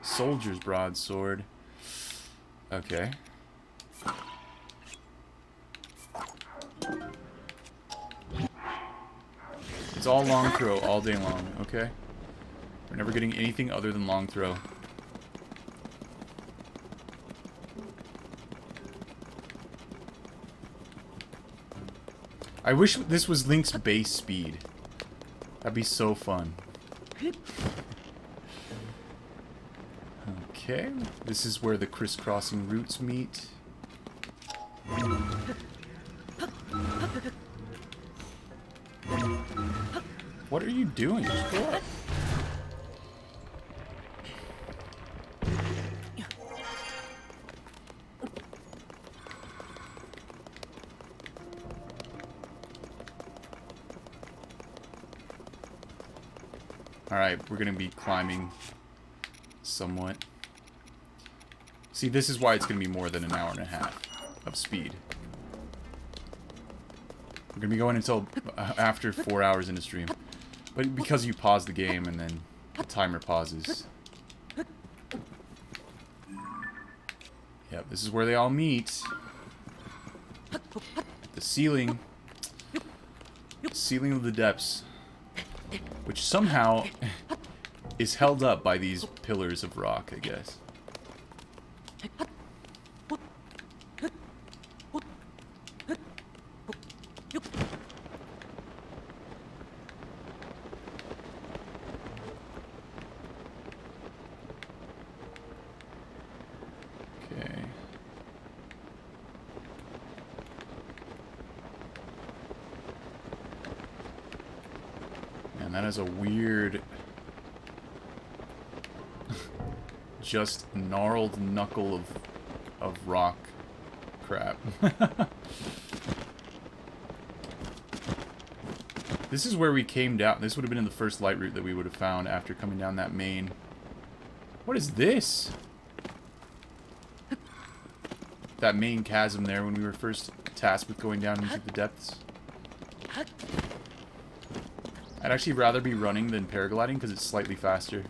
[SPEAKER 1] Soldier's broadsword. Okay. It's all long throw all day long, okay? We're never getting anything other than long throw. I wish this was Link's base speed. That'd be so fun. Okay, this is where the crisscrossing routes meet. What are you doing? Just go up. Alright, we're gonna be climbing somewhat. See, this is why it's gonna be more than an hour and a half of speed. We're gonna be going until after 4 hours into stream. But because you pause the game and then the timer pauses. Yep, this is where they all meet. The ceiling. The ceiling of the depths. Which somehow is held up by these pillars of rock, I guess. Okay. Man, that is a weird... just gnarled knuckle of rock crap. This is where we came down. This would have been in the first light route that we would have found after coming down that main. What is this? That main chasm there when we were first tasked with going down into the depths. I'd actually rather be running than paragliding because it's slightly faster.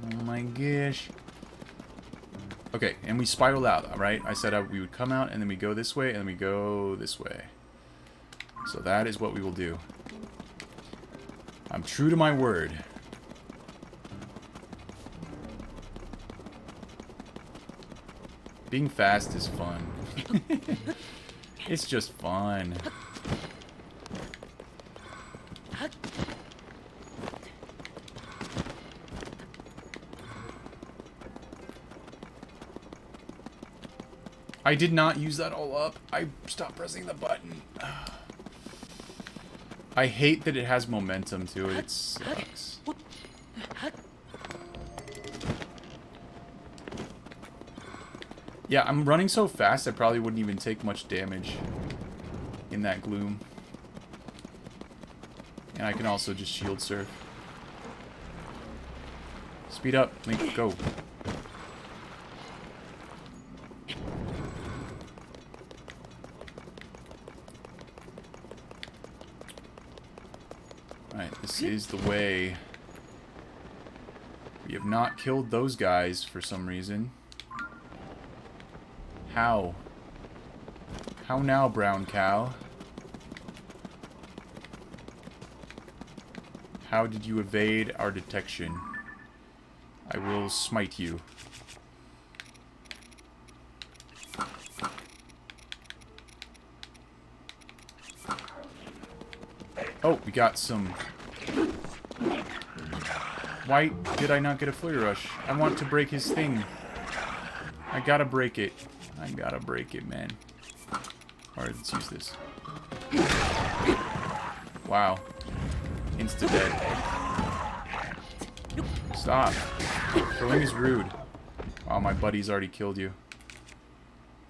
[SPEAKER 1] Oh my gosh. Okay, and we spiraled out, right? I said we would come out, and then we go this way, and then we go this way. So that is what we will do. I'm true to my word. Being fast is fun. It's just fun. I did not use that all up. I stopped pressing the button. I hate that it has momentum to it. It sucks. Yeah, I'm running so fast I probably wouldn't even take much damage in that gloom. And I can also just shield surf. Speed up, Link, go. Alright, this is the way. We have not killed those guys for some reason. How? How now, brown cow? How did you evade our detection? I will smite you. Oh, we got some... Why did I not get a flurry rush? I want to break his thing. I gotta break it. I gotta break it, man. Alright, let's use this. Wow. Insta-dead. Stop. Throwing is rude. Wow, my buddy's already killed you.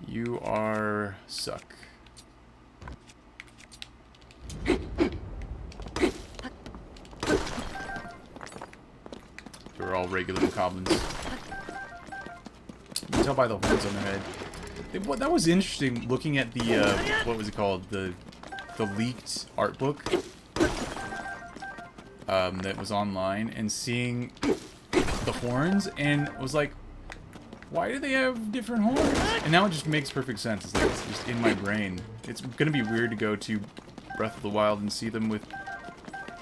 [SPEAKER 1] You are... suck. They're all regular goblins. You can tell by the horns on their head. That was interesting, looking at the, what was it called? The leaked art book that was online, and seeing the horns, and was like, why do they have different horns? And now it just makes perfect sense. It's like, it's just in my brain. It's gonna be weird to go to Breath of the Wild and see them with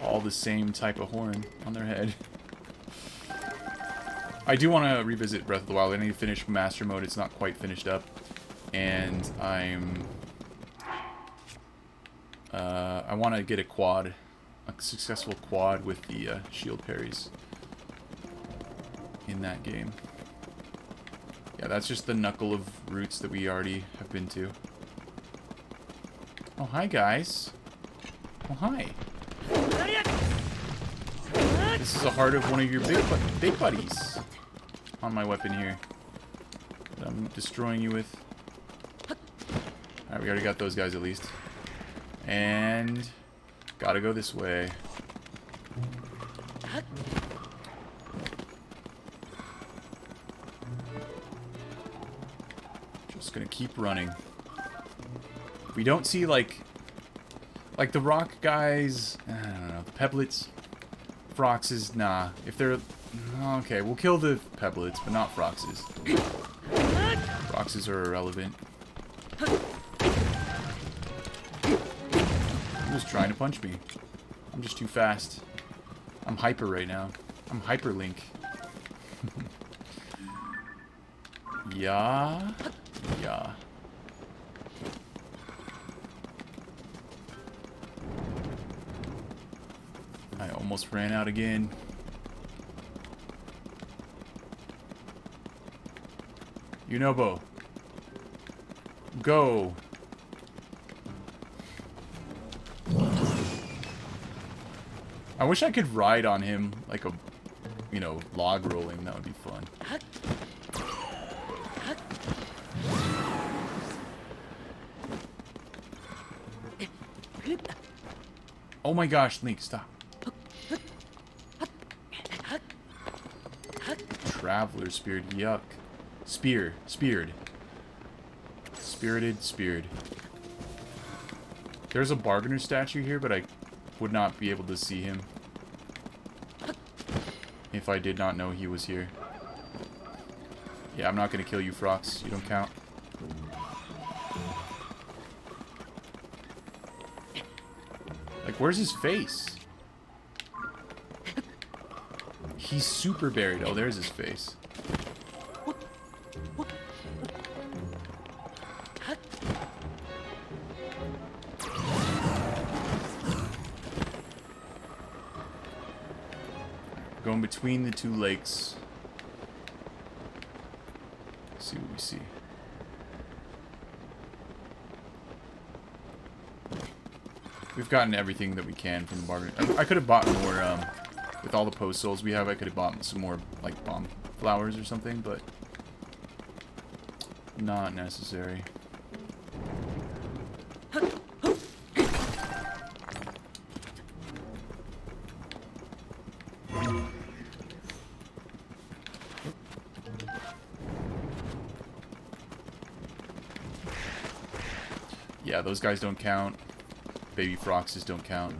[SPEAKER 1] all the same type of horn on their head. I do want to revisit Breath of the Wild. I need to finish Master Mode. It's not quite finished up. And I'm... I want to get a quad. A successful quad with the shield parries. In that game. Yeah, that's just the knuckle of routes that we already have been to. Oh, hi, guys. Oh, hi. This is the heart of one of your big buddies. On my weapon here. That I'm destroying you with. Alright, we already got those guys at least. And... gotta go this way. Just gonna keep running. We don't see, like the rock guys... I don't know, the Pebblets... Froxes, nah. If they're... okay, we'll kill the Pebblets, but not Froxes. Froxes are irrelevant. He was trying to punch me. I'm just too fast. I'm hyper right now. I'm Hyper Link. Yeah. Yeah. I almost ran out again. Yunobo. Go. I wish I could ride on him like a, you know, log rolling. That would be fun. Oh my gosh, Link, stop. Traveler speared, yuck. Speared. Spirited Spirit. There's a bargainer statue here, but I would not be able to see him if I did not know he was here. Yeah, I'm not going to kill you, Frox. You don't count. Like, where's his face? He's super buried. Oh, there's his face. Going between the two lakes. Let's see what we see. We've gotten everything that we can from the bargain. I could have bought more, with all the post souls we have, I could have bought some more, like, bomb flowers or something, but not necessary. Yeah, those guys don't count. Baby Froxes don't count.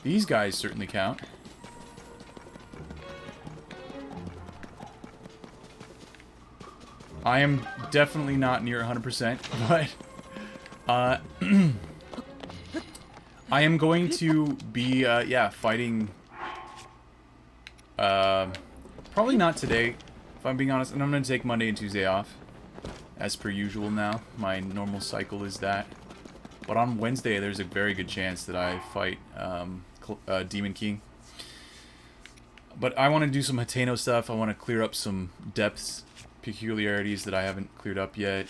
[SPEAKER 1] These guys certainly count. I am definitely not near 100%, but I am going to be, yeah, fighting. Probably not today, if I'm being honest. And I'm going to take Monday and Tuesday off, as per usual now. My normal cycle is that. But on Wednesday, there's a very good chance that I fight Demon King. But I want to do some Hateno stuff. I want to clear up some depths, peculiarities that I haven't cleared up yet.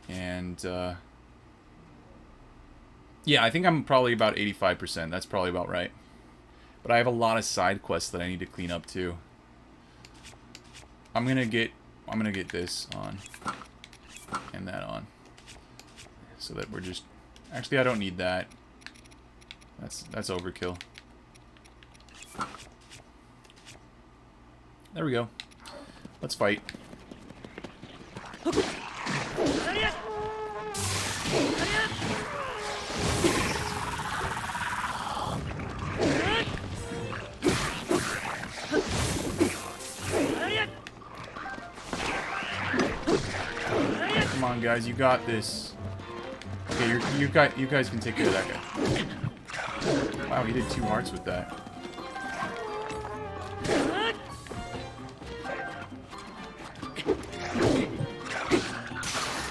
[SPEAKER 1] And, yeah, I think I'm probably about 85%. That's probably about right. But I have a lot of side quests that I need to clean up, too. I'm gonna get this on. And that on. So that we're just... Actually, I don't need that. That's overkill. There we go. Let's fight. Come on, guys, you got this. Okay, you guys can take care of that guy. Wow, he did 2 hearts with that.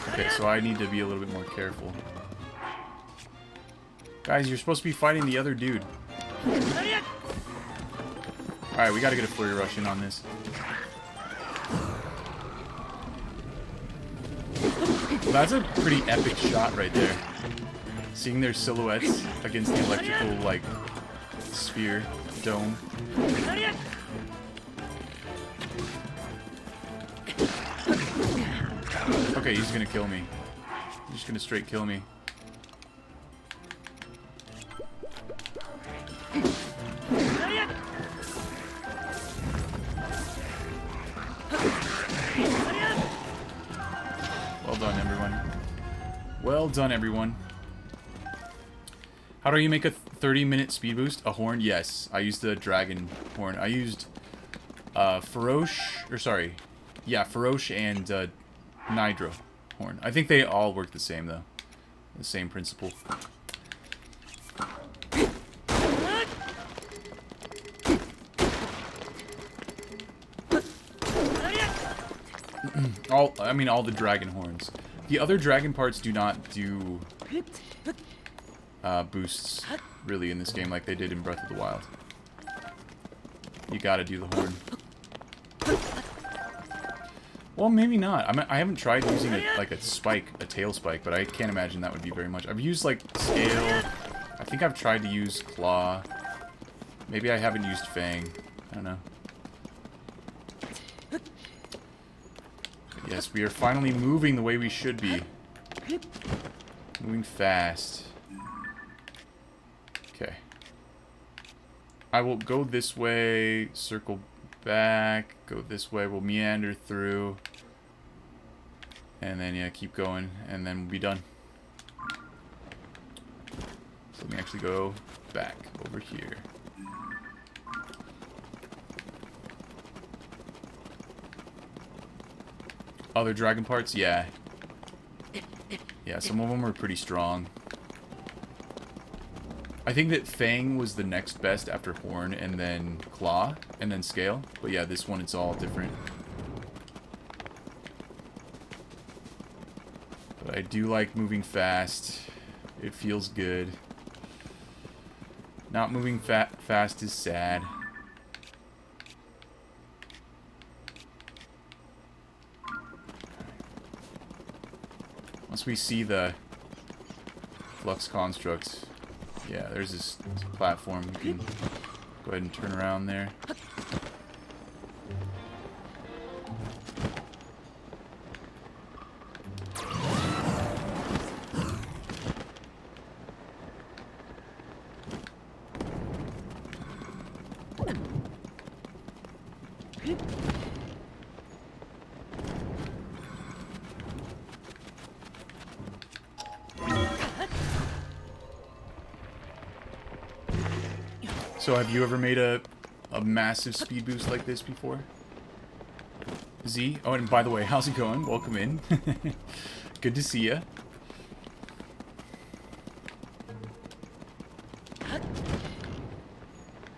[SPEAKER 1] Okay, so I need to be a little bit more careful. Guys, you're supposed to be fighting the other dude. Alright, we gotta get a flurry rush in on this. Well, that's a pretty epic shot right there. Seeing their silhouettes against the electrical, like, sphere, dome. Okay, he's gonna kill me. He's just gonna straight kill me. Well done, everyone. Well done, everyone. How do you make a 30-minute speed boost? A horn? Yes. I used the dragon horn. I used Feroche, or sorry. Yeah, Feroche and Nidro horn. I think they all work the same, though. The same principle. all the dragon horns. The other dragon parts do not do boosts, really, in this game like they did in Breath of the Wild. You gotta do the horn. Well, maybe not. I haven't tried using a spike, a tail spike, but I can't imagine that would be very much. I've used, like, scale. I think I've tried to use claw. Maybe I haven't used fang. I don't know. But yes, we are finally moving the way we should be. Moving fast. Okay. I will go this way, circle back, go this way, we'll meander through. And then, yeah, keep going, and then we'll be done. So let me actually go back over here. Other dragon parts? Yeah. Yeah, some of them were pretty strong. I think that Fang was the next best after Horn, and then Claw, and then Scale. But yeah, this one, it's all different. But I do like moving fast. It feels good. Not moving fast is sad. Once we see the Flux Construct, yeah, there's this platform. We can go ahead and turn around there. So have you ever made a massive speed boost like this before? Z? Oh, and by the way, how's it going? Welcome in. Good to see ya.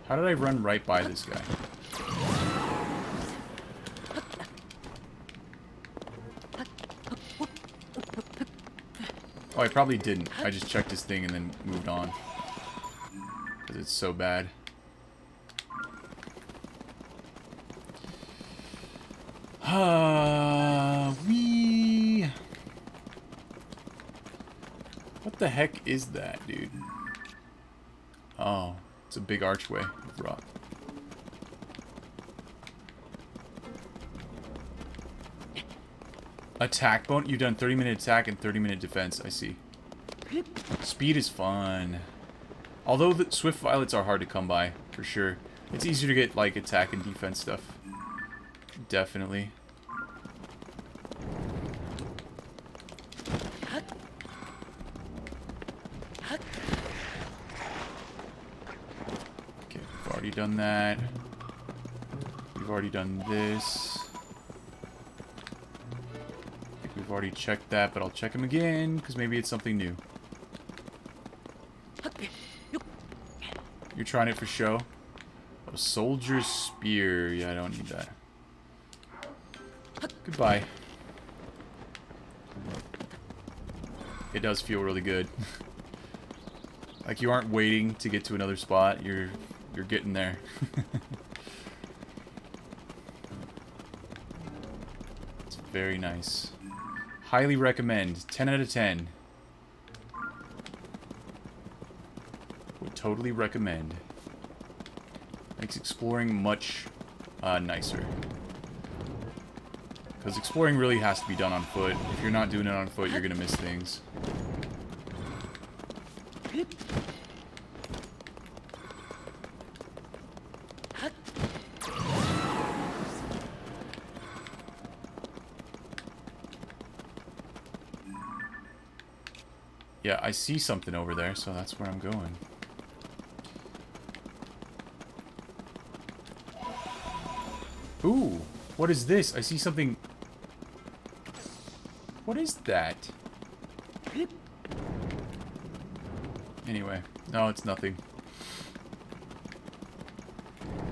[SPEAKER 1] How did I run right by this guy? Oh, I probably didn't. I just checked his thing and then moved on. Because it's so bad. What the heck is that, dude? Oh, it's a big archway of rock. Attack bone? You've done 30-minute attack and 30-minute defense. I see. Speed is fun. Although the Swift Violets are hard to come by, for sure. It's easier to get, like, attack and defense stuff. Definitely. Okay, we've already done that. We've already done this. I think we've already checked that, but I'll check them again, because maybe it's something new. You're trying it for show? A soldier's spear. Yeah, I don't need that. Goodbye. It does feel really good. Like you aren't waiting to get to another spot. You're getting there. It's very nice. Highly recommend. 10 out of 10. Totally recommend. Makes exploring much nicer. Because exploring really has to be done on foot. If you're not doing it on foot, you're going to miss things. Yeah, I see something over there, so that's where I'm going. Ooh, what is this? I see something. What is that? Anyway, no, it's nothing.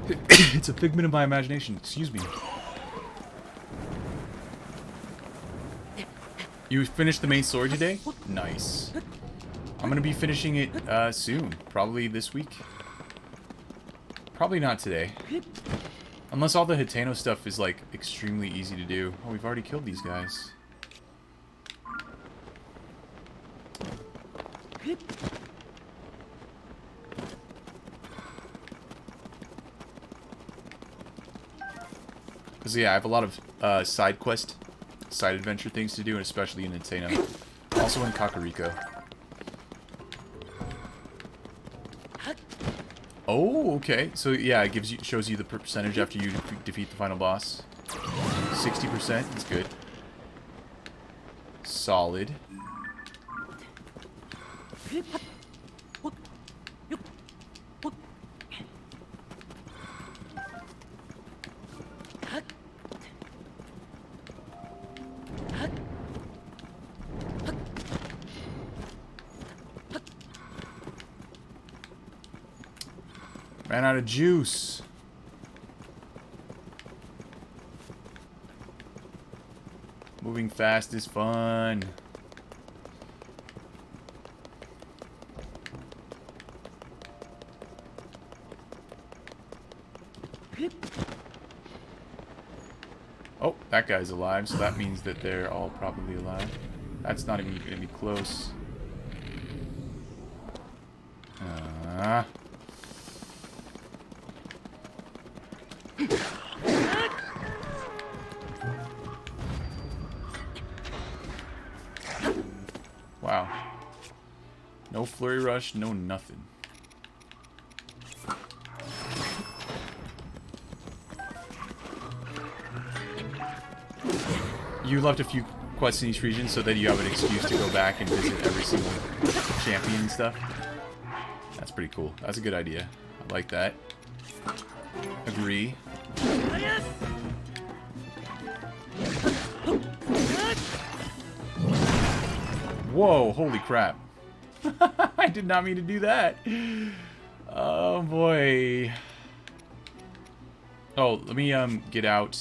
[SPEAKER 1] It's a figment of my imagination. Excuse me. You finished the main story today? Nice. I'm gonna be finishing it soon. Probably this week. Probably not today. Unless all the Hitano stuff is, like, extremely easy to do. Oh, we've already killed these guys. Because, yeah, I have a lot of side quest, side adventure things to do, and especially in Hitano. Also in Kakariko. Oh, okay. So yeah, it gives you, shows you the percentage after you defeat the final boss. 60%. That's good. solid. Ran out of juice. Moving fast is fun. Oh, that guy's alive, so that means that they're all probably alive. That's not even gonna be close. Wow. No flurry rush, no nothing. You left a few quests in each region so that you have an excuse to go back and visit every single champion and stuff. That's pretty cool. That's a good idea. I like that. Agree. Whoa, holy crap. I did not mean to do that. Oh boy. Oh, let me get out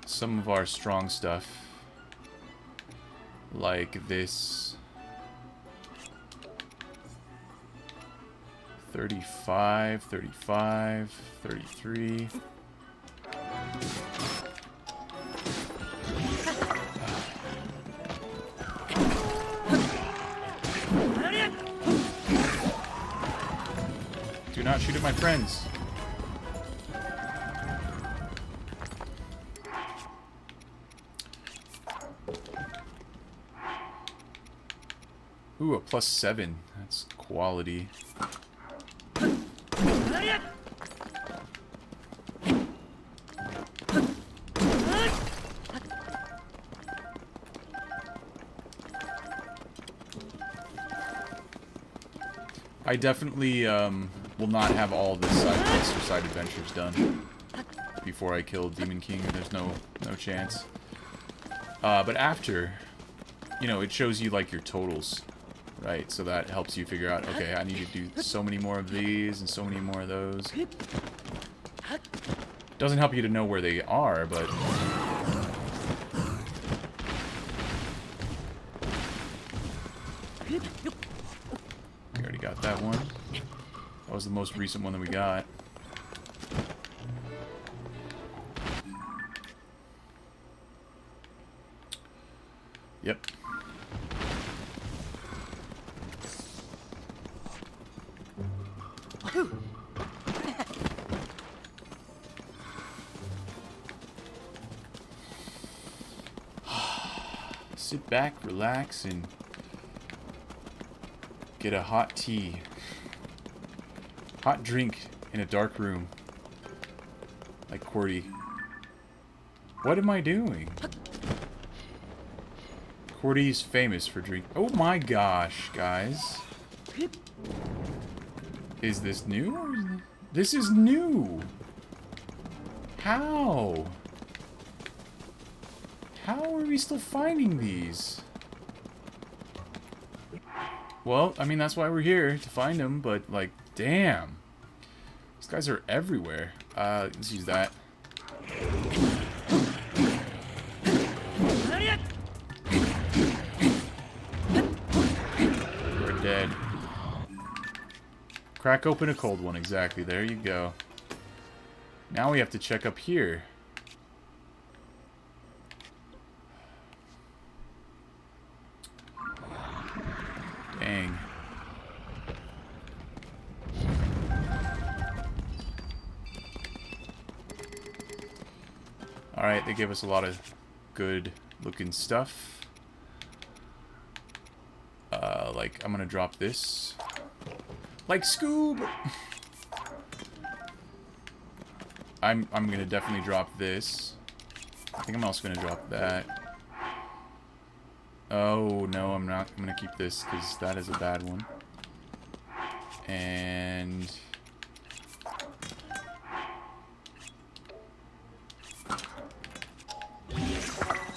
[SPEAKER 1] some of our strong stuff. Like this. 35, 35, 33. Do not shoot at my friends. Ooh, a +7. That's quality. I definitely will not have all the side quests or side adventures done before I kill Demon King. There's no chance. But after, you know, it shows you like your totals, right? So that helps you figure out, okay, I need to do so many more of these and so many more of those. Doesn't help you to know where they are, but we already got that one. That was the most recent one that we got. Yep. Sit back, relax, and get a hot tea. Hot drink in a dark room. Like QWERTY. What am I doing? QWERTY's famous for drink. Oh my gosh, guys. Is this new? This is new. How? How are we still finding these? Well, I mean, that's why we're here, to find them, but, like, damn. These guys are everywhere. Let's use that. We're dead. Crack open a cold one, exactly. There you go. Now we have to check up here. Dang. Alright, they gave us a lot of good looking stuff. Like, I'm gonna drop this. Like Scoob! I'm gonna definitely drop this. I think I'm also gonna drop that. Oh, no, I'm not. I'm gonna keep this, because that is a bad one. And...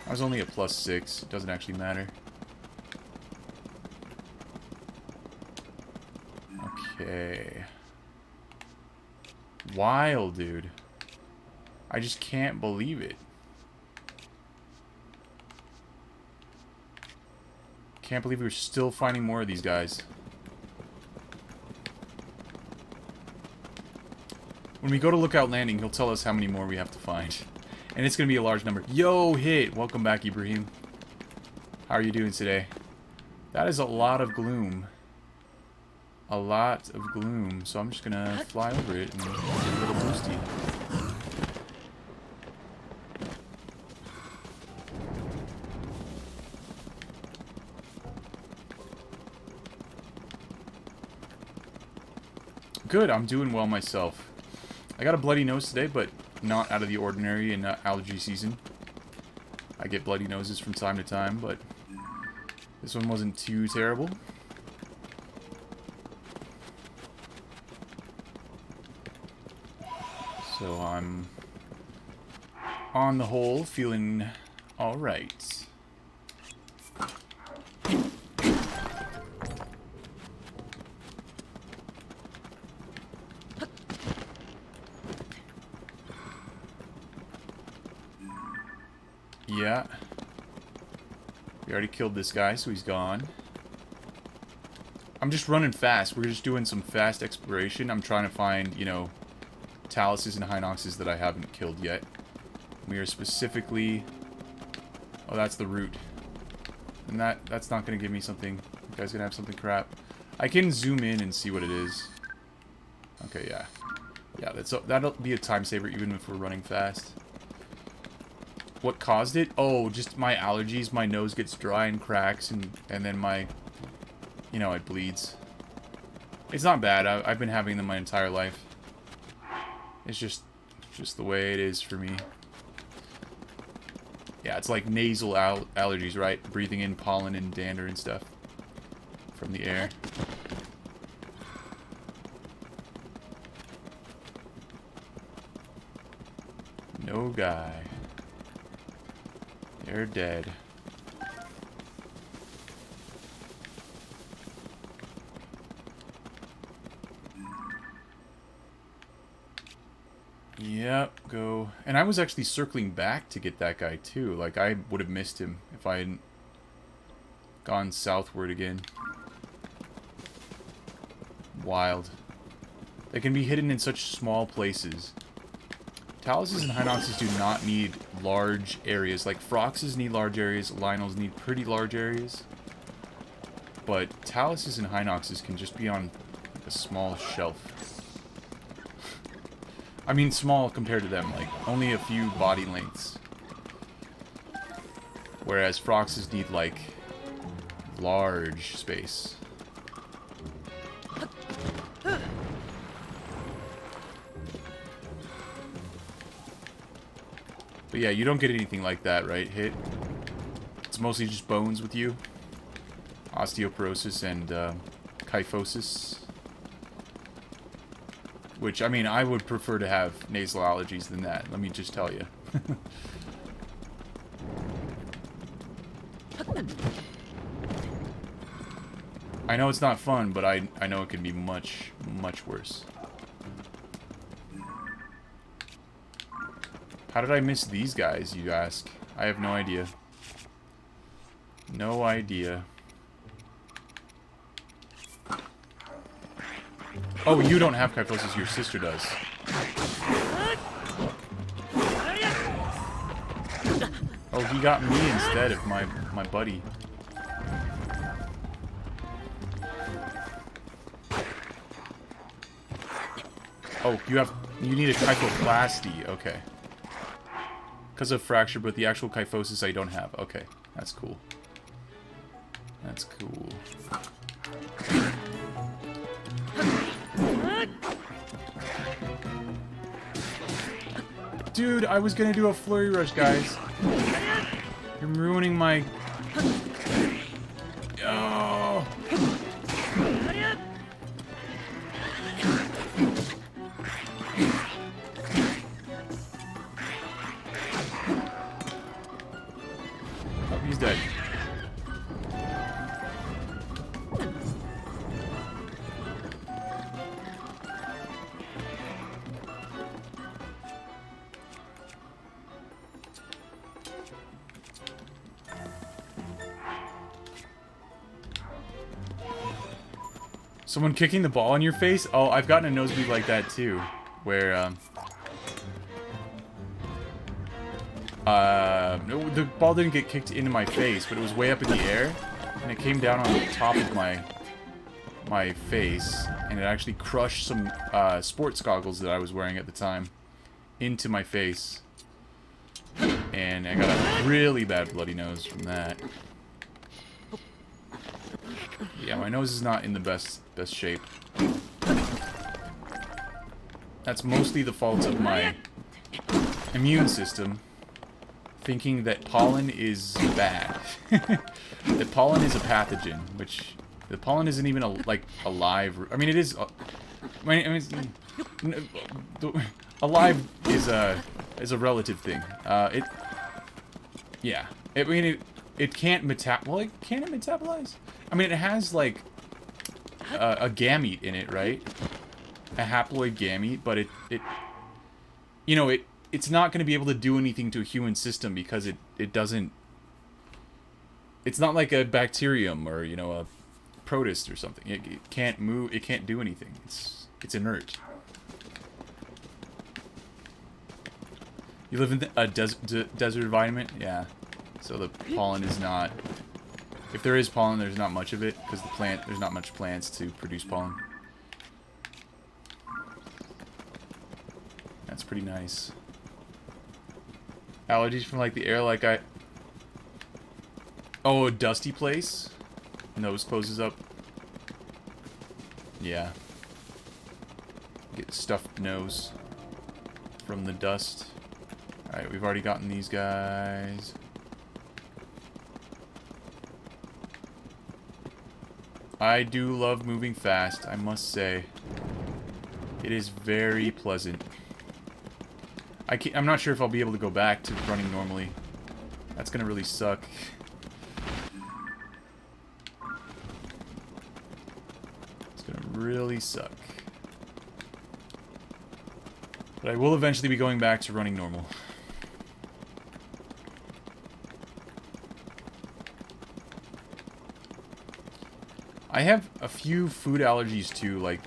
[SPEAKER 1] I was only at +6. It doesn't actually matter. Okay. Wild, dude. I just can't believe it. Can't believe we're still finding more of these guys. When we go to Lookout Landing, he'll tell us how many more we have to find. And it's going to be a large number. Yo, hit! Welcome back, Ibrahim. How are you doing today? That is a lot of gloom. A lot of gloom. So I'm just going to fly over it and get a little boosty. Good, I'm doing well myself. I got a bloody nose today, but not out of the ordinary in allergy season. I get bloody noses from time to time, but this one wasn't too terrible. So I'm, on the whole, feeling alright. Yeah. We already killed this guy, so he's gone. I'm just running fast. We're just doing some fast exploration. I'm trying to find, you know, Taluses and Hinoxes that I haven't killed yet. We are specifically... Oh, that's the root. And that's not going to give me something. You guys going to have something crap. I can zoom in and see what it is. Okay, yeah. Yeah, that'll be a time saver even if we're running fast. What caused it? Oh, just my allergies. My nose gets dry and cracks, and then my, you know, it bleeds. It's not bad. I've been having them my entire life. It's just the way it is for me. Yeah, it's like nasal allergies, right? Breathing in pollen and dander and stuff from the air. No guy. They're dead. Yep, go. And I was actually circling back to get that guy too. Like, I would have missed him if I hadn't gone southward again. Wild. They can be hidden in such small places. Taluses and Hinoxes do not need large areas. Like, Phroxes need large areas, Lynels need pretty large areas. But Taluses and Hinoxes can just be on a small shelf. I mean, small compared to them, like, only a few body lengths. Whereas Phroxes need, like, large space. But yeah, you don't get anything like that, right? Hit. It's mostly just bones with you. Osteoporosis and kyphosis. Which, I mean, I would prefer to have nasal allergies than that. Let me just tell you. I know it's not fun, but I know it can be much, much worse. How did I miss these guys, you ask? I have no idea. No idea. Oh, you don't have kyphosis, your sister does. Oh, he got me instead of my buddy. Oh, you need a kyphoplasty, okay. Because of fracture, but the actual kyphosis I don't have. Okay, that's cool. That's cool. Dude, I was gonna do a flurry rush, guys. You're ruining my Someone kicking the ball in your face? Oh, I've gotten a nosebleed like that too. Where, no, the ball didn't get kicked into my face, but it was way up in the air, and it came down on the top of my face, and it actually crushed some sports goggles that I was wearing at the time into my face, and I got a really bad bloody nose from that. Yeah, my nose is not in the best shape. That's mostly the fault of my immune system thinking that pollen is bad. That pollen is a pathogen, which the pollen isn't even alive. I mean, it is. Alive is a relative thing. Yeah. I mean, it can't well, can it metabolize? I mean, it has like a gamete in it, right? A haploid gamete, but you know, it's not going to be able to do anything to a human system because it doesn't. It's not like a bacterium or, you know, a protist or something. It can't move. It can't do anything. It's inert. You live in a desert environment, yeah. So the pollen is not. If there is pollen, there's not much of it because there's not much plants to produce pollen. That's pretty nice. Allergies from like the air, oh, a dusty place. Nose closes up. Yeah. Get stuffed nose from the dust. Alright, we've already gotten these guys. I do love moving fast, I must say. It is very pleasant. I'm not sure if I'll be able to go back to running normally. That's gonna really suck. It's gonna really suck. But I will eventually be going back to running normal. I have a few food allergies too, like,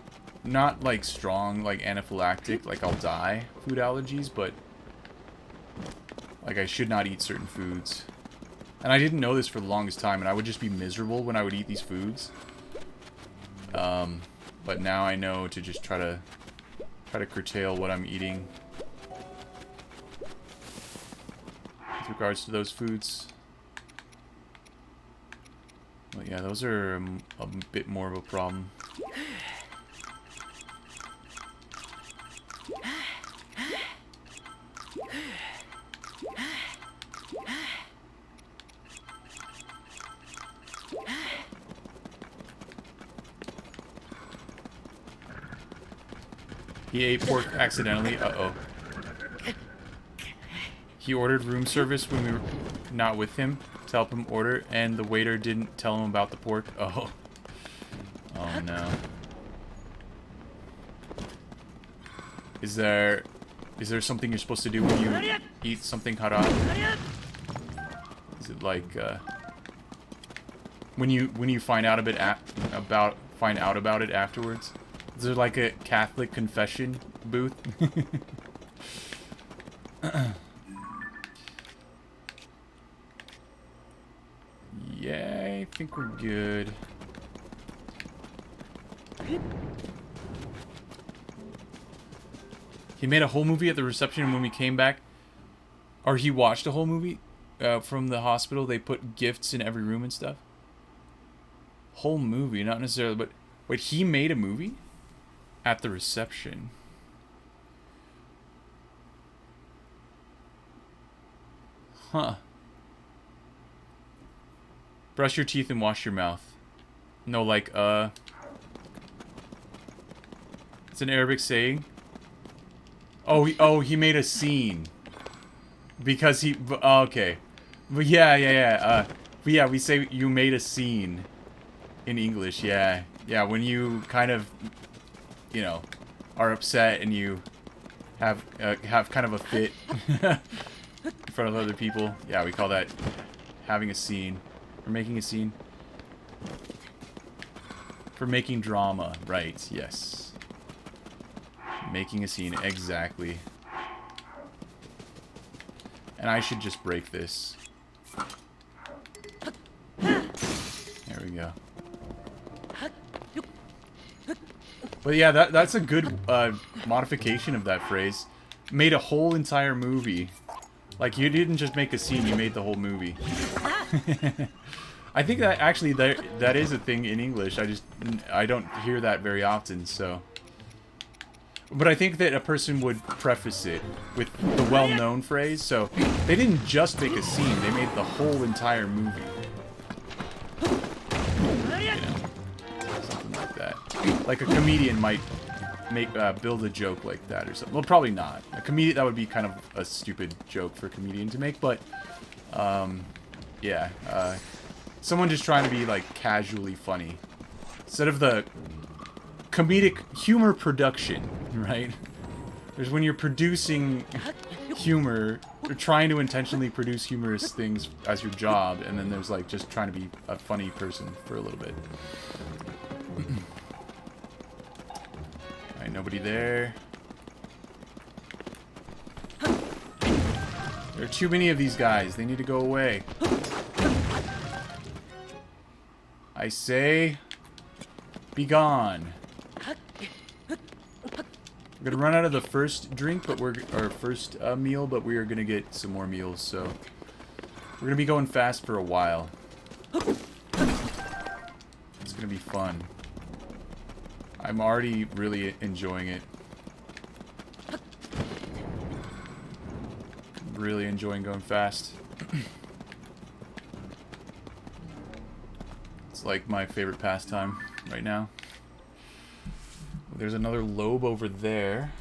[SPEAKER 1] not like strong, like anaphylactic, like I'll die food allergies, but like I should not eat certain foods. And I didn't know this for the longest time, and I would just be miserable when I would eat these foods. But now I know to just try to curtail what I'm eating with regards to those foods. But yeah, those are a bit more of a problem. He ate pork accidentally. Uh-oh. He ordered room service when we were not with him to help him order, and the waiter didn't tell him about the pork. Oh. Oh, no. Is there something you're supposed to do when you eat something haram? Is it like, when you find out about it afterwards? Is there like a Catholic confession booth? Yeah, I think we're good. He made a whole movie at the reception, and when we came back, or he watched a whole movie from the hospital. They put gifts in every room and stuff. Whole movie, not necessarily, but wait, he made a movie at the reception. Huh. Brush your teeth and wash your mouth. No, like, it's an Arabic saying. Oh, he made a scene. Because he, okay. But yeah. But yeah, we say you made a scene in English, yeah. Yeah, when you kind of, you know, are upset and you have kind of a fit in front of other people. Yeah, we call that having a scene. Or making a scene. For making drama. Right, yes. Making a scene, exactly. And I should just break this. There we go. But yeah, that's a good modification of that phrase. Made a whole entire movie. Like, you didn't just make a scene, you made the whole movie. I think that actually that is a thing in English. I don't hear that very often, so. But I think that a person would preface it with the well-known phrase, so they didn't just make a scene, they made the whole entire movie. You know, something like that. Like a comedian might build a joke like that or something. Well, probably not. A comedian, that would be kind of a stupid joke for a comedian to make, but yeah, someone just trying to be like casually funny instead of the comedic humor production, right? There's when you're producing humor, you're trying to intentionally produce humorous things as your job, and then there's like just trying to be a funny person for a little bit. Alright, nobody there. There are too many of these guys. They need to go away. I say, be gone. We're gonna run out of the first drink, but our first meal, but we are gonna get some more meals, so we're gonna be going fast for a while. It's gonna be fun. I'm already really enjoying it. Really enjoying going fast. It's like my favorite pastime right now. There's another lobe over there.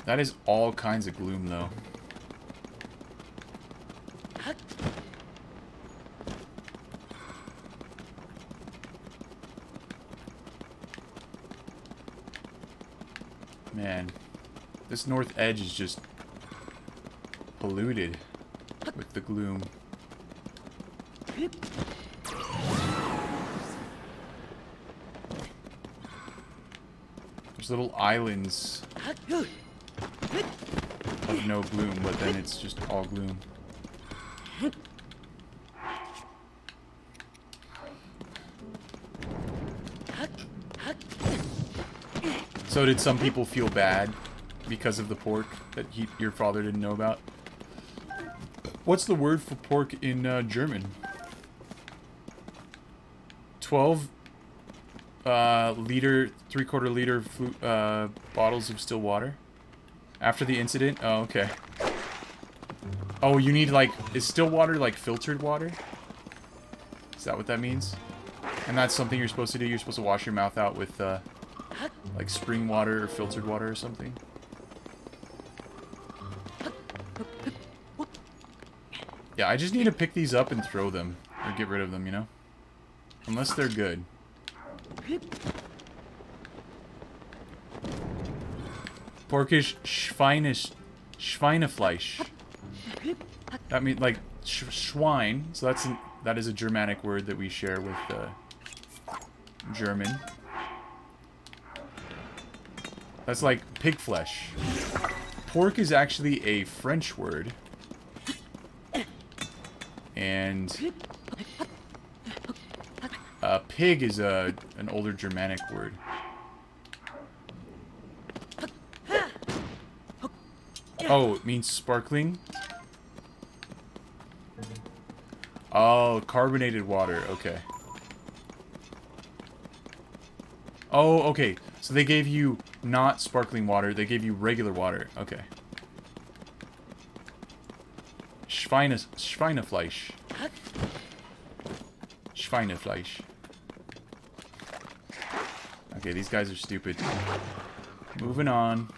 [SPEAKER 1] That is all kinds of gloom, though. Man, this north edge is just polluted with the gloom. There's little islands of no gloom, but then it's just all gloom. So did some people feel bad because of the pork that your father didn't know about? What's the word for pork in German? 12 liter, 3/4 liter bottles of still water? After the incident? Oh, okay. Oh, you need like, is still water like filtered water? Is that what that means? And that's something you're supposed to do? You're supposed to wash your mouth out with like spring water or filtered water or something? Yeah, I just need to pick these up and throw them. Or get rid of them, you know? Unless they're good. Porkish Schweinefleisch. That means like swine. So that is a Germanic word that we share with German. That's like pig flesh. Pork is actually a French word. And pig is an older Germanic word. Oh, it means sparkling? Oh, carbonated water. Okay. Oh, okay. So they gave you not sparkling water. They gave you regular water. Okay. Schweinefleisch. Schweinefleisch. Okay, these guys are stupid. Moving on.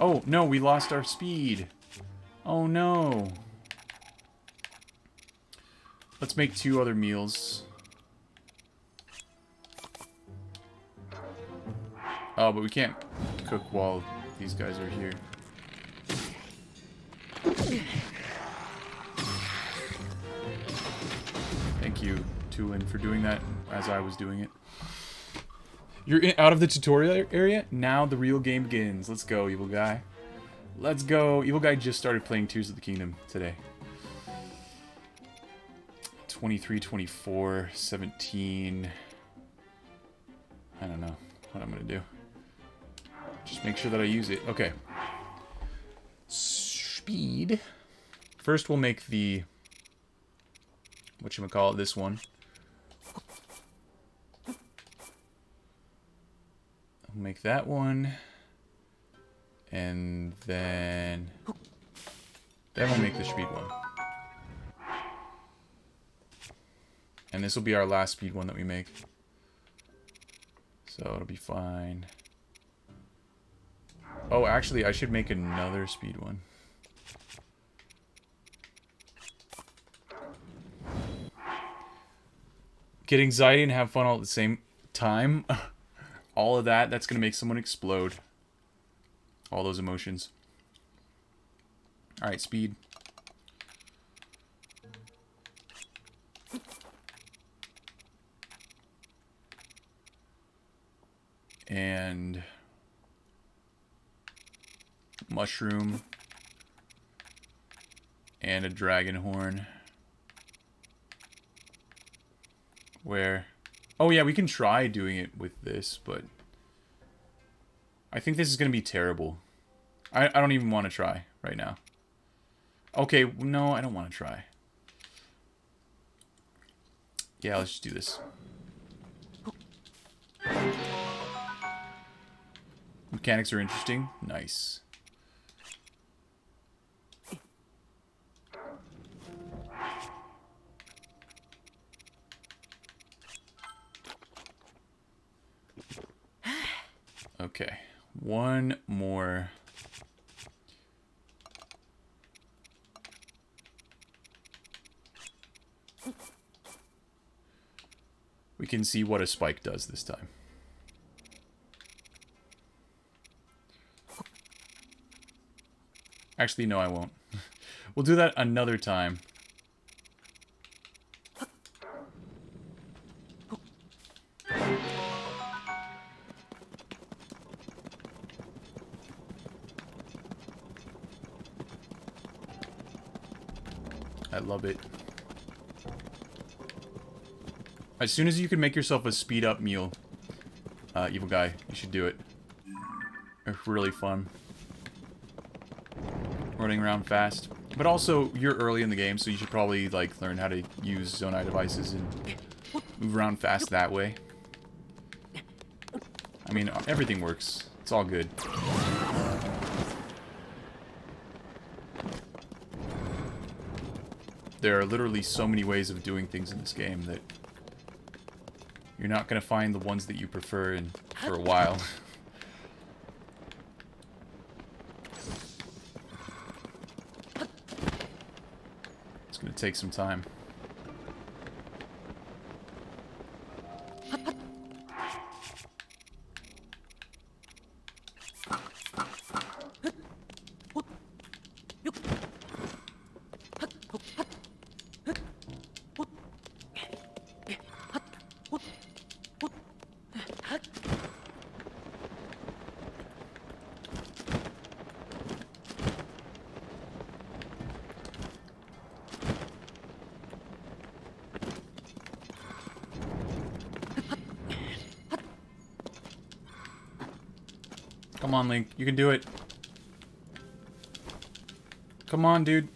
[SPEAKER 1] Oh, no, we lost our speed. Oh, no. Let's make 2 other meals. Oh, but we can't cook while these guys are here. Thank you, Tulin, for doing that as I was doing it. You're out of the tutorial area? Now the real game begins. Let's go, evil guy. Let's go. Evil guy just started playing Tears of the Kingdom today. 23, 24, 17. I don't know what I'm going to do. Just make sure that I use it. Okay. Speed. First we'll make the... whatchamacallit, this one. I'll make that one. And then we'll make the speed one. And this will be our last speed one that we make. So it'll be fine. Oh, actually, I should make another speed one. Get anxiety and have fun all at the same time. All of that's going to make someone explode. All those emotions. Alright, speed. And mushroom. And a dragon horn. Where... oh yeah, we can try doing it with this, but... I think this is going to be terrible. I don't even want to try right now. Okay, no, I don't want to try. Yeah, let's just do this. Mechanics are interesting. Nice. Okay. One more. We can see what a spike does this time. Actually, no, I won't. We'll do that another time. I love it. As soon as you can make yourself a speed up meal, evil guy, you should do it. They're really fun. Running around fast. But also, you're early in the game, so you should probably like learn how to use Zonai devices and move around fast that way. I mean, everything works. It's all good. There are literally so many ways of doing things in this game that you're not going to find the ones that you prefer for a while. It's going to take some time. Come on, Link. You can do it. Come on, dude.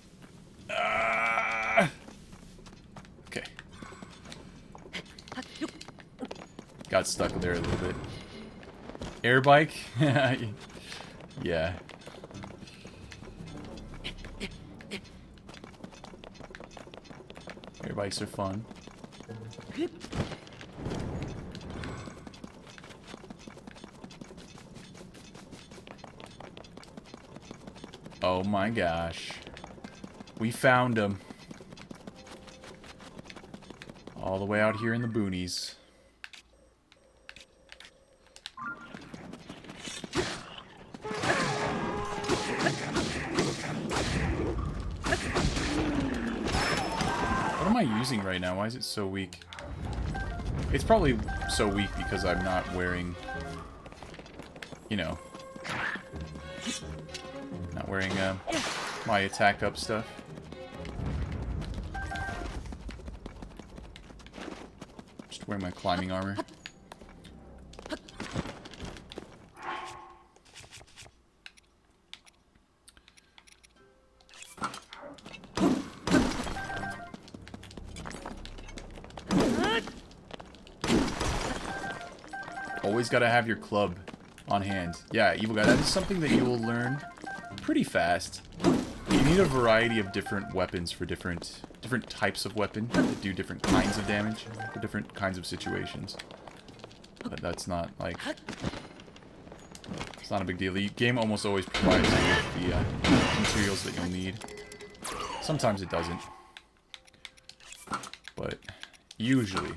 [SPEAKER 1] Okay. Got stuck there a little bit. Air bike? Yeah. Air bikes are fun. Oh my gosh. We found him. All the way out here in the boonies. I using right now? Why is it so weak? It's probably so weak because I'm not wearing, you know, not wearing my attack up stuff. Just wearing my climbing armor. Always gotta have your club on hand. Yeah, Evil Guy, that is something that you will learn pretty fast. You need a variety of different weapons for different types of weapon that do different kinds of damage for different kinds of situations. But that's not, like... It's not a big deal. The game almost always provides you with the materials that you'll need. Sometimes it doesn't. But usually...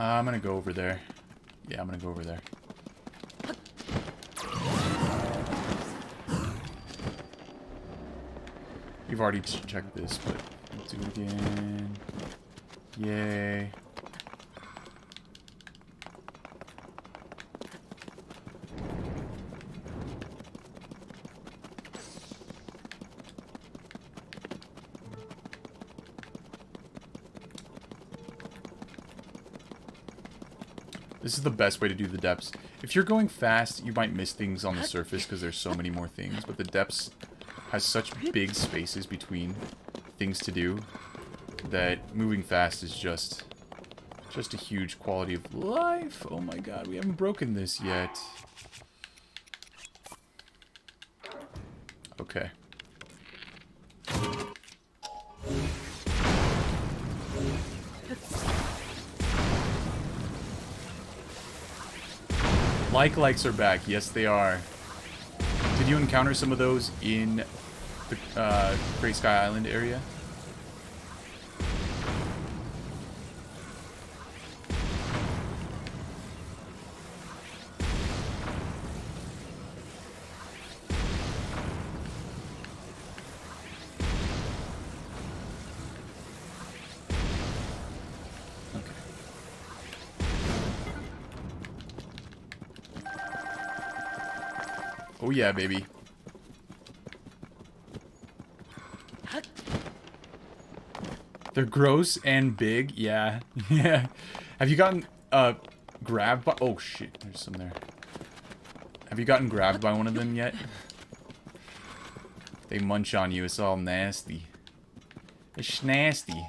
[SPEAKER 1] I'm gonna go over there. Yeah, I'm gonna go over there. You've already checked this, but let's do it again. Yay. This is the best way to do the depths. If you're going fast, you might miss things on the surface because there's so many more things, but the depths has such big spaces between things to do that moving fast is just a huge quality of life. Oh my god, we haven't broken this yet. Okay. Likes are back. Yes, they are. Did you encounter some of those in the Great Sky Island area? Oh yeah, baby. They're gross and big. Yeah. Yeah. Have you gotten grabbed by... Oh shit, there's some there. Have you gotten grabbed by one of them yet? They munch on you. It's all nasty. It's nasty.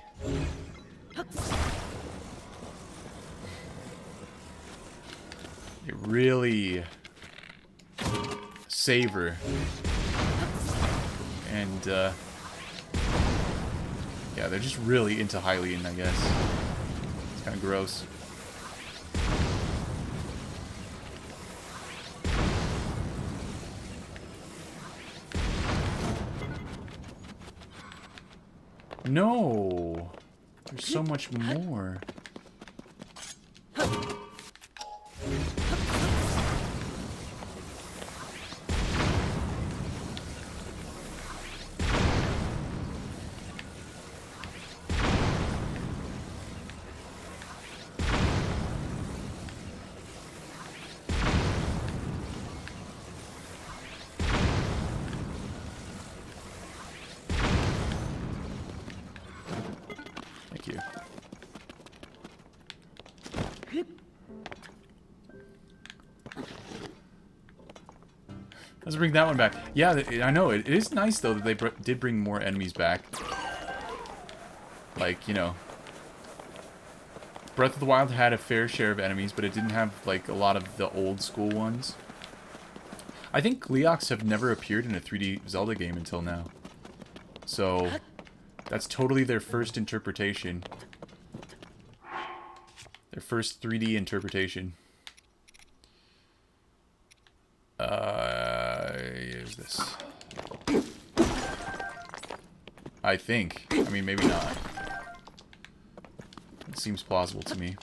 [SPEAKER 1] It really... savor. And, yeah, they're just really into Hylian, I guess. It's kind of gross. No! There's so much more. Let's bring that one back. Yeah, I know. It is nice, though, that they did bring more enemies back. Like, you know... Breath of the Wild had a fair share of enemies, but it didn't have, like, a lot of the old school ones. I think Gleeoks have never appeared in a 3D Zelda game until now. So, that's totally their first interpretation. Their first 3D interpretation. Here's this. I think. I mean, maybe not. It seems plausible to me.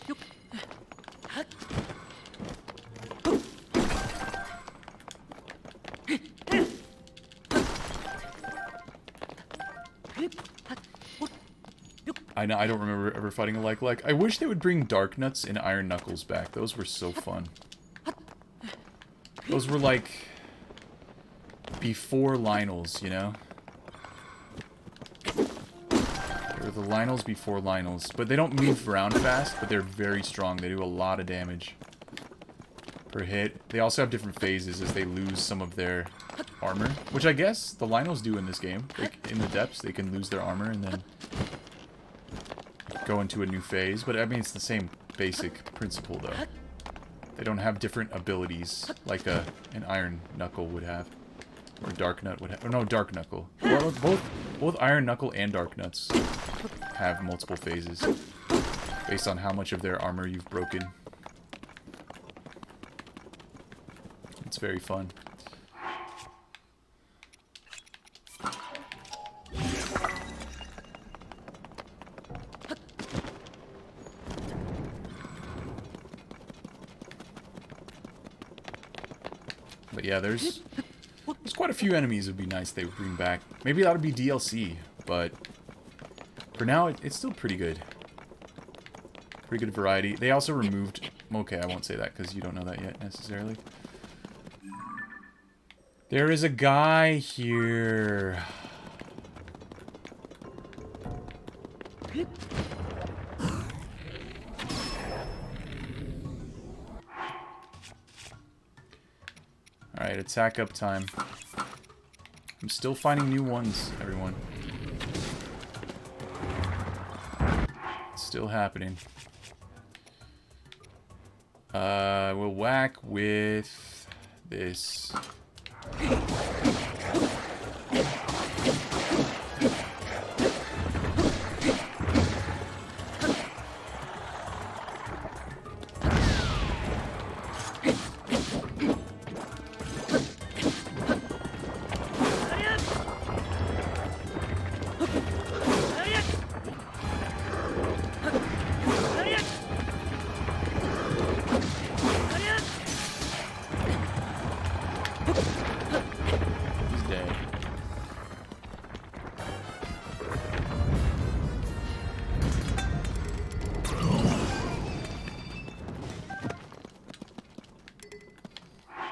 [SPEAKER 1] I don't remember ever fighting a like. I wish they would bring Darknuts and Iron Knuckles back. Those were so fun. Those were like before Lynels, you know? They were the Lynels before Lynels. But they don't move around fast, but they're very strong. They do a lot of damage per hit. They also have different phases as they lose some of their armor, which I guess the Lynels do in this game. Like, in the depths, they can lose their armor and then go into a new phase. But I mean, it's the same basic principle, though. They don't have different abilities like an Iron Knuckle would have. Or Dark Nut would have. Oh, no, Dark Knuckle. Well, both Iron Knuckle and Dark Nuts have multiple phases based on how much of their armor you've broken. It's very fun. But yeah, there's quite a few enemies it would be nice they would bring back. Maybe that would be DLC, but for now, it's still pretty good. Pretty good variety. They also removed... Okay, I won't say that because you don't know that yet, necessarily. There is a guy here. Alright, attack up time. I'm still finding new ones, everyone. It's still happening. We'll whack with this.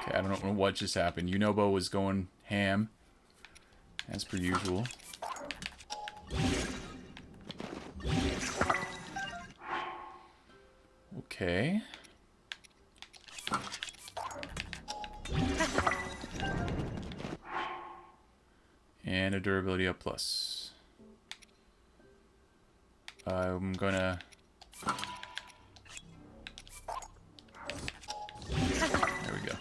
[SPEAKER 1] I don't know what just happened. Yunobo was going ham, as per usual. Okay. And a durability up plus. I'm gonna... There we go.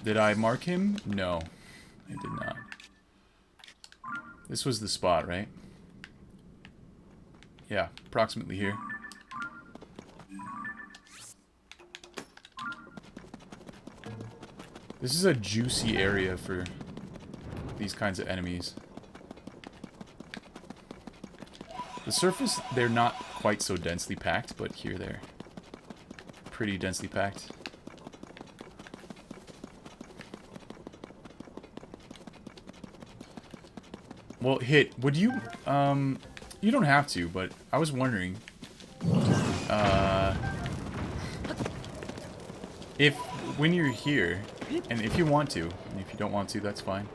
[SPEAKER 1] Did I mark him? No, I did not. This was the spot, right? Yeah, approximately here. This is a juicy area for these kinds of enemies. The surface, they're not quite so densely packed, but here they're pretty densely packed. Well, Hit, would you, you don't have to, but I was wondering, if, when you're here, and if you want to, and if you don't want to, that's fine.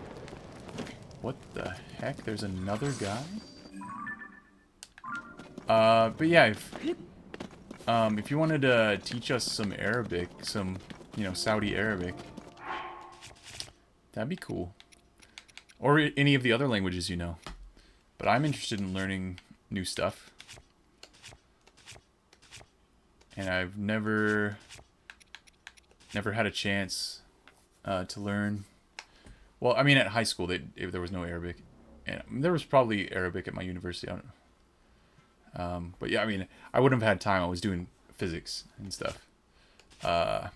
[SPEAKER 1] What the heck? There's another guy? But yeah, if you wanted to teach us some Arabic, some, you know, Saudi Arabic, that'd be cool. Or any of the other languages you know. But I'm interested in learning new stuff. And I've never never had a chance to learn. Well, I mean, at high school, there was no Arabic. And there was probably Arabic at my university. I don't know. But yeah, I mean, I wouldn't have had time. I was doing physics and stuff. But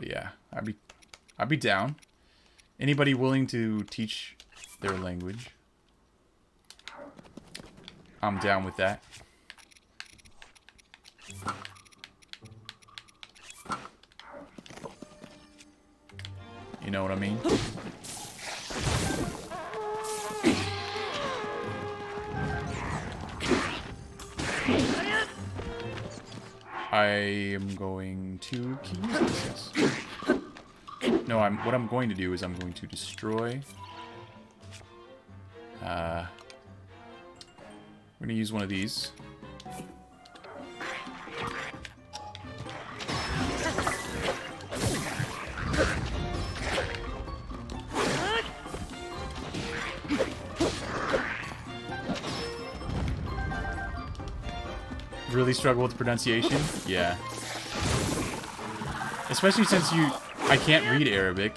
[SPEAKER 1] yeah, I'd be down. Anybody willing to teach their language? I'm down with that. You know what I mean? I am going to keep this. No, what I'm going to do is I'm going to destroy. We're gonna use one of these. Really struggle with pronunciation? Yeah. Especially since I can't read Arabic.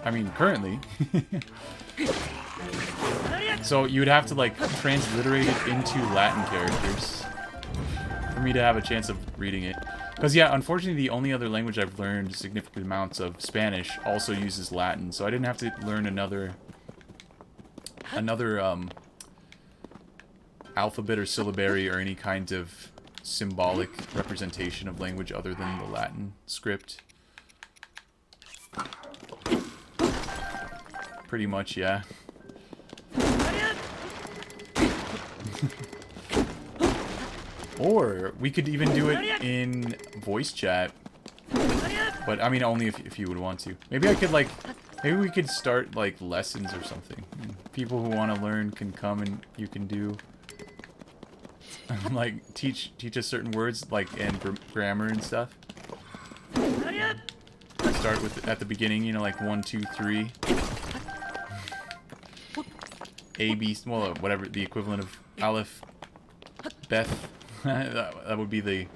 [SPEAKER 1] I mean, currently. So you would have to, like, transliterate it into Latin characters for me to have a chance of reading it. Because, yeah, unfortunately, the only other language I've learned significant amounts of, Spanish, also uses Latin. So I didn't have to learn another alphabet or syllabary or any kind of symbolic representation of language other than the Latin script. Pretty much, yeah. Or we could even do it in voice chat. But I mean, only if you would want to. Maybe I could, like, maybe we could start, like, lessons or something. People who want to learn can come and you can do like teach us certain words, like, and grammar and stuff. Start with at the beginning, you know, like 1, 2, 3. A, B, well, whatever the equivalent of Aleph, Beth. that would be the.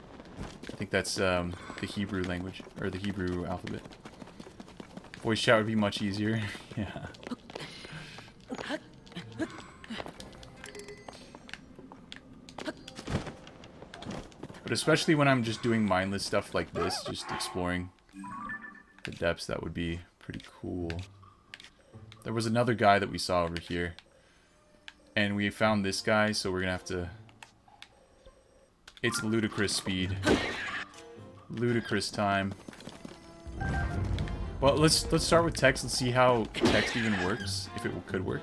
[SPEAKER 1] I think that's the Hebrew language or the Hebrew alphabet. Voice chat would be much easier. Yeah. But especially when I'm just doing mindless stuff like this, just exploring the depths, that would be pretty cool. There was another guy that we saw over here. And we found this guy, so we're gonna have to... It's ludicrous speed. Ludicrous time. Well, let's start with text. Let's see how text even works, if it could work.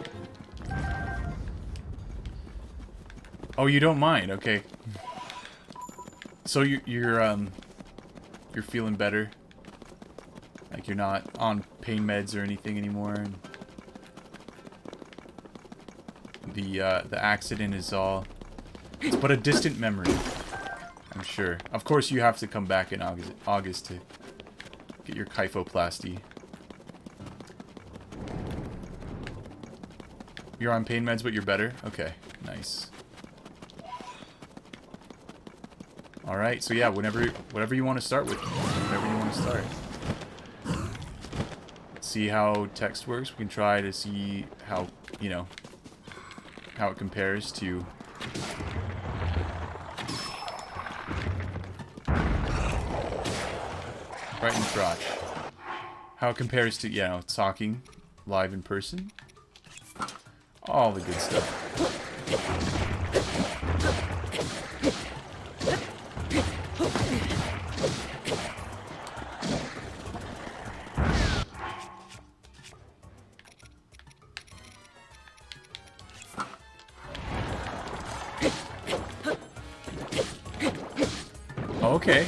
[SPEAKER 1] Oh, you don't mind? Okay. So you're feeling better? Like you're not on pain meds or anything anymore? And the accident is all... It's but a distant memory, I'm sure. Of course, you have to come back in August to get your kyphoplasty. You're on pain meds, but you're better? Okay, nice. Alright, so yeah, whatever you want to start with. Whatever you want to start. See how text works. We can try to see how, you know, how it compares to... Right in the crotch. How it compares to, you know, talking live in person. All the good stuff. Okay.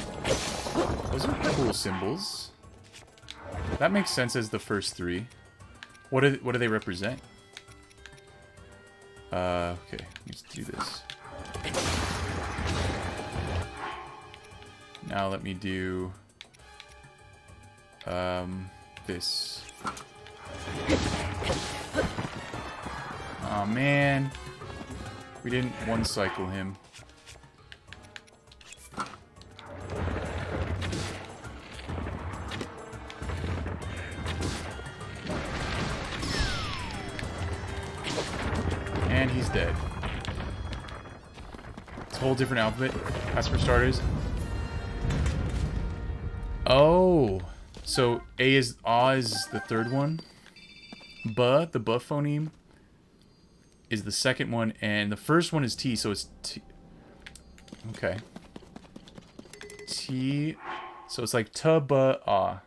[SPEAKER 1] Those are cool symbols. That makes sense as the first three. What do they represent? Okay, let's do this. Now let me do this. Aw, man. We didn't one cycle him. And he's dead. It's a whole different alphabet. That's for starters. Oh. So A is the third one. B, the B phoneme, is the second one. And the first one is T, so it's T. Okay. T. So it's like ta-ba-ah.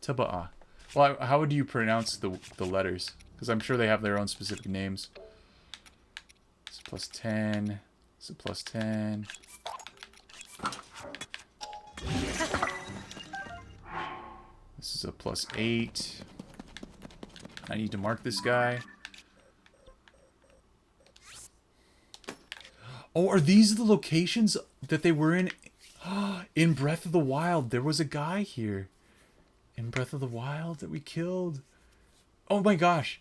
[SPEAKER 1] Ta-ba-ah. Well, how would you pronounce the letters? Because I'm sure they have their own specific names. It's plus 10. It's a plus 10. This is a plus 8. I need to mark this guy. Oh, are these the locations that they were in? In Breath of the Wild, there was a guy here. In Breath of the Wild that we killed. Oh my gosh.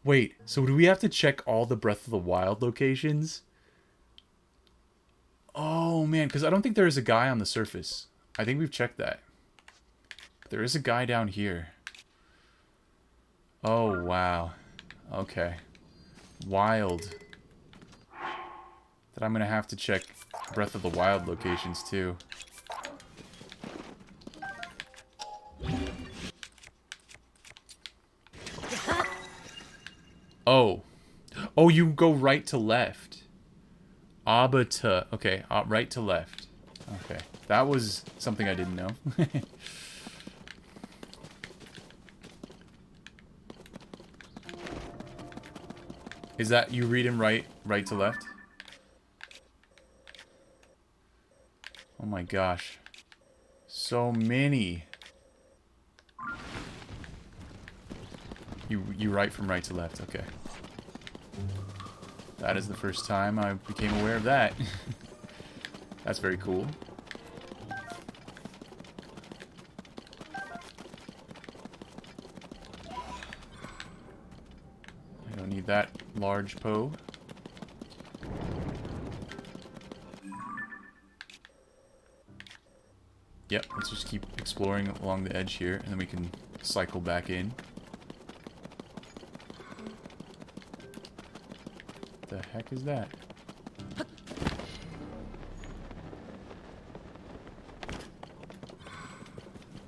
[SPEAKER 1] Wait, so do we have to check all the Breath of the Wild locations? Oh man, because I don't think there is a guy on the surface. I think we've checked that. There is a guy down here. Oh wow. Okay. Wild. That I'm gonna have to check Breath of the Wild locations too. Oh. Oh, you go right to left. Abata. Okay, right to left. Okay. That was something I didn't know. Is that you read him right to left? Oh my gosh. So many. You write from right to left, okay. That is the first time I became aware of that. That's very cool. I don't need that large Poe. Yep, let's just keep exploring along the edge here, and then we can cycle back in. The heck is that?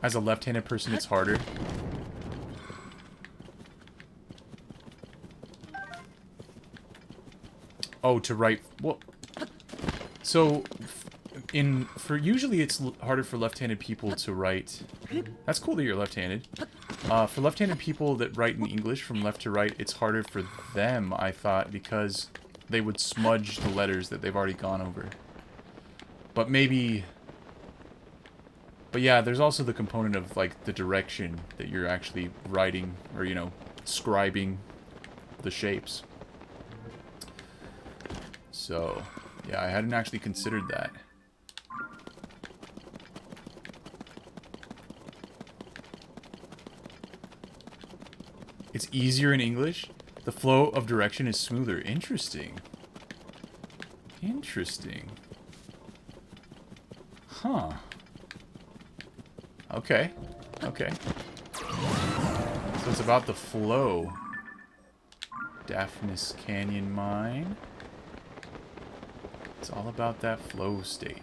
[SPEAKER 1] As a left-handed person, it's harder. Oh, to write. Well, so usually it's harder for left-handed people to write. That's cool that you're left-handed. For left-handed people that write in English from left to right, it's harder for them, I thought, because they would smudge the letters that they've already gone over. But maybe... But yeah, there's also the component of, like, the direction that you're actually writing, or, you know, scribing the shapes. So, yeah, I hadn't actually considered that. It's easier in English. The flow of direction is smoother. Interesting. Interesting. Huh. Okay. Okay. So it's about the flow. Daphnis Canyon Mine. It's all about that flow state.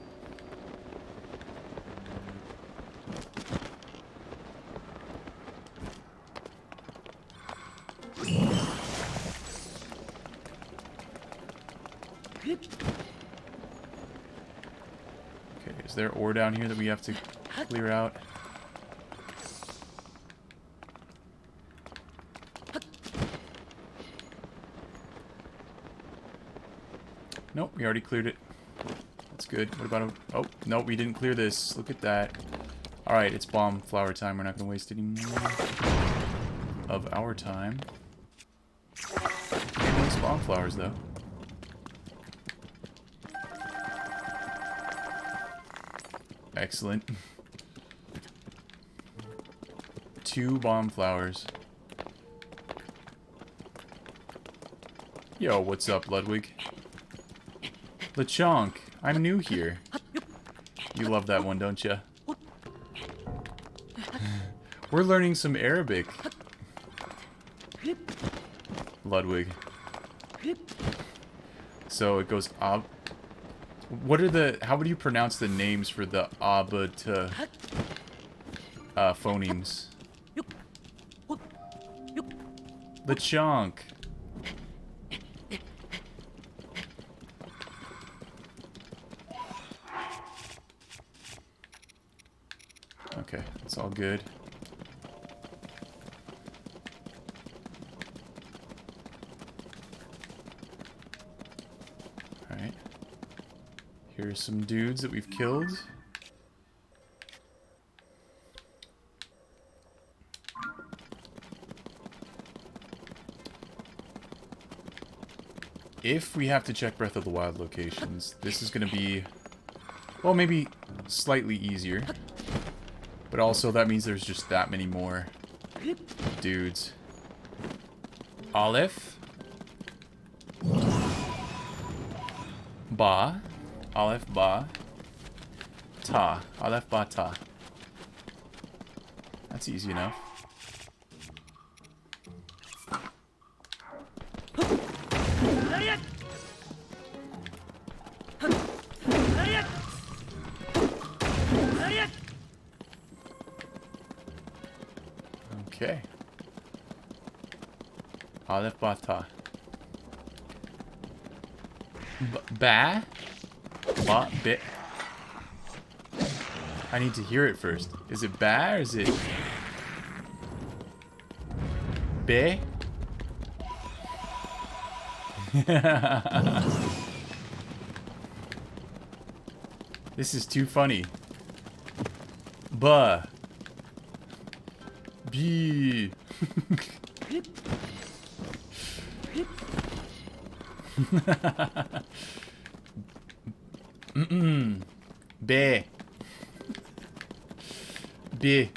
[SPEAKER 1] Okay, is there ore down here that we have to clear out? Nope, we already cleared it. That's good. What about a... Oh, nope, we didn't clear this. Look at that. Alright, it's bomb flower time. We're not going to waste any more of our time. Nice bomb flowers, though. Excellent. 2 bomb flowers. Yo, what's up, Ludwig? Lechonk, I'm new here. You love that one, don't you? We're learning some Arabic. Ludwig. So it goes ob. What are the? How would you pronounce the names for the abata phonemes? Lechonk. Okay, it's all good. Alright. Here's some dudes that we've killed. If we have to check Breath of the Wild locations, this is going to be, well, maybe slightly easier. But also, that means there's just that many more dudes. Aleph. Ba. Aleph, Ba. Ta. Aleph, Ba, Ta. That's easy enough. Okay. Aleph, Ba, Ta. Ba? Ba, bit. I need to hear it first. Is it ba or is it be? This is too funny. Ba. B. B. B.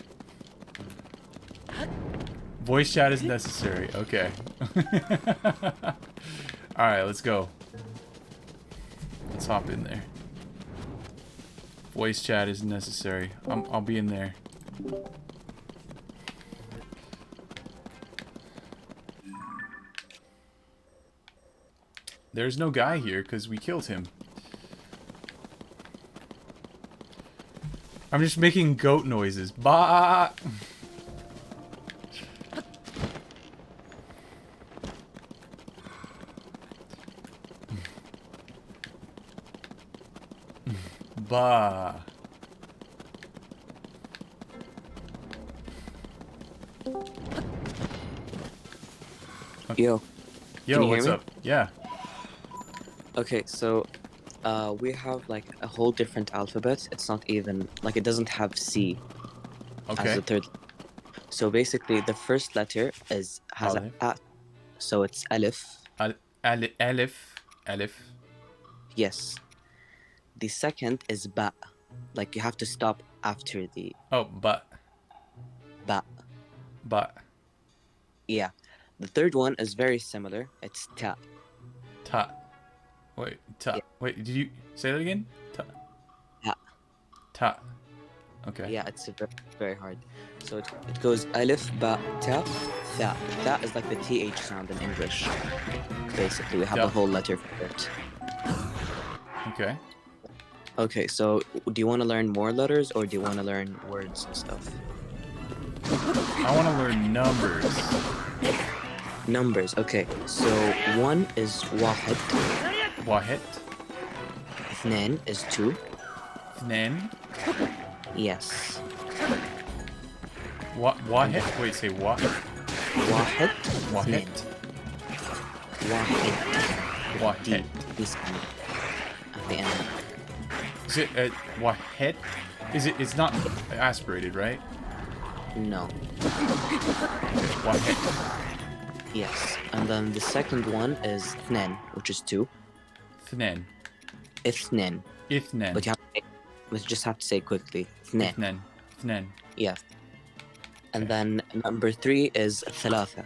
[SPEAKER 1] Voice chat is necessary. Okay. Alright, let's go. Let's hop in there. Voice chat is necessary. I'll be in there. There's no guy here because we killed him. I'm just making goat noises. Bah! Bah.
[SPEAKER 2] Yo.
[SPEAKER 1] Yo, what's up? Yeah.
[SPEAKER 2] Okay, so we have like a whole different alphabet. It's not even like it doesn't have C as the third. So basically, the first letter has a, so it's Alif.
[SPEAKER 1] Alif.
[SPEAKER 2] Yes. The second is Ba, like you have to stop after the.
[SPEAKER 1] Oh, but.
[SPEAKER 2] Ba.
[SPEAKER 1] But.
[SPEAKER 2] Yeah. The third one is very similar. It's Ta.
[SPEAKER 1] Ta. Wait, Ta.
[SPEAKER 2] Yeah.
[SPEAKER 1] Wait, did you say that again? Ta.
[SPEAKER 2] Ta.
[SPEAKER 1] Ta. Okay.
[SPEAKER 2] Yeah, it's very, very hard. So it goes Alif, Ba, Ta, Tha. That is like the TH sound in English. Basically, we have a whole letter for it.
[SPEAKER 1] Okay.
[SPEAKER 2] Okay, so do you want to learn more letters or do you want to learn words and stuff?
[SPEAKER 1] I want to learn numbers.
[SPEAKER 2] Numbers, okay. So one is Wahid.
[SPEAKER 1] Wahid.
[SPEAKER 2] Ithnan is two.
[SPEAKER 1] Ithnan.
[SPEAKER 2] Yes.
[SPEAKER 1] Wahid? Wait, say what?
[SPEAKER 2] Wahid.
[SPEAKER 1] Wahid.
[SPEAKER 2] Wahid.
[SPEAKER 1] Wahid.
[SPEAKER 2] This one at the end.
[SPEAKER 1] Is it Wahid? It's not aspirated, right?
[SPEAKER 2] No.
[SPEAKER 1] Wahid.
[SPEAKER 2] Yes. And then the second one is Ithnan, which is two.
[SPEAKER 1] Ithnan.
[SPEAKER 2] Ithnan.
[SPEAKER 1] Ithnan.
[SPEAKER 2] But you just have to say quickly. Ithnan.
[SPEAKER 1] Ithnan. Ithnan.
[SPEAKER 2] Yes. And then number three is Thalatha.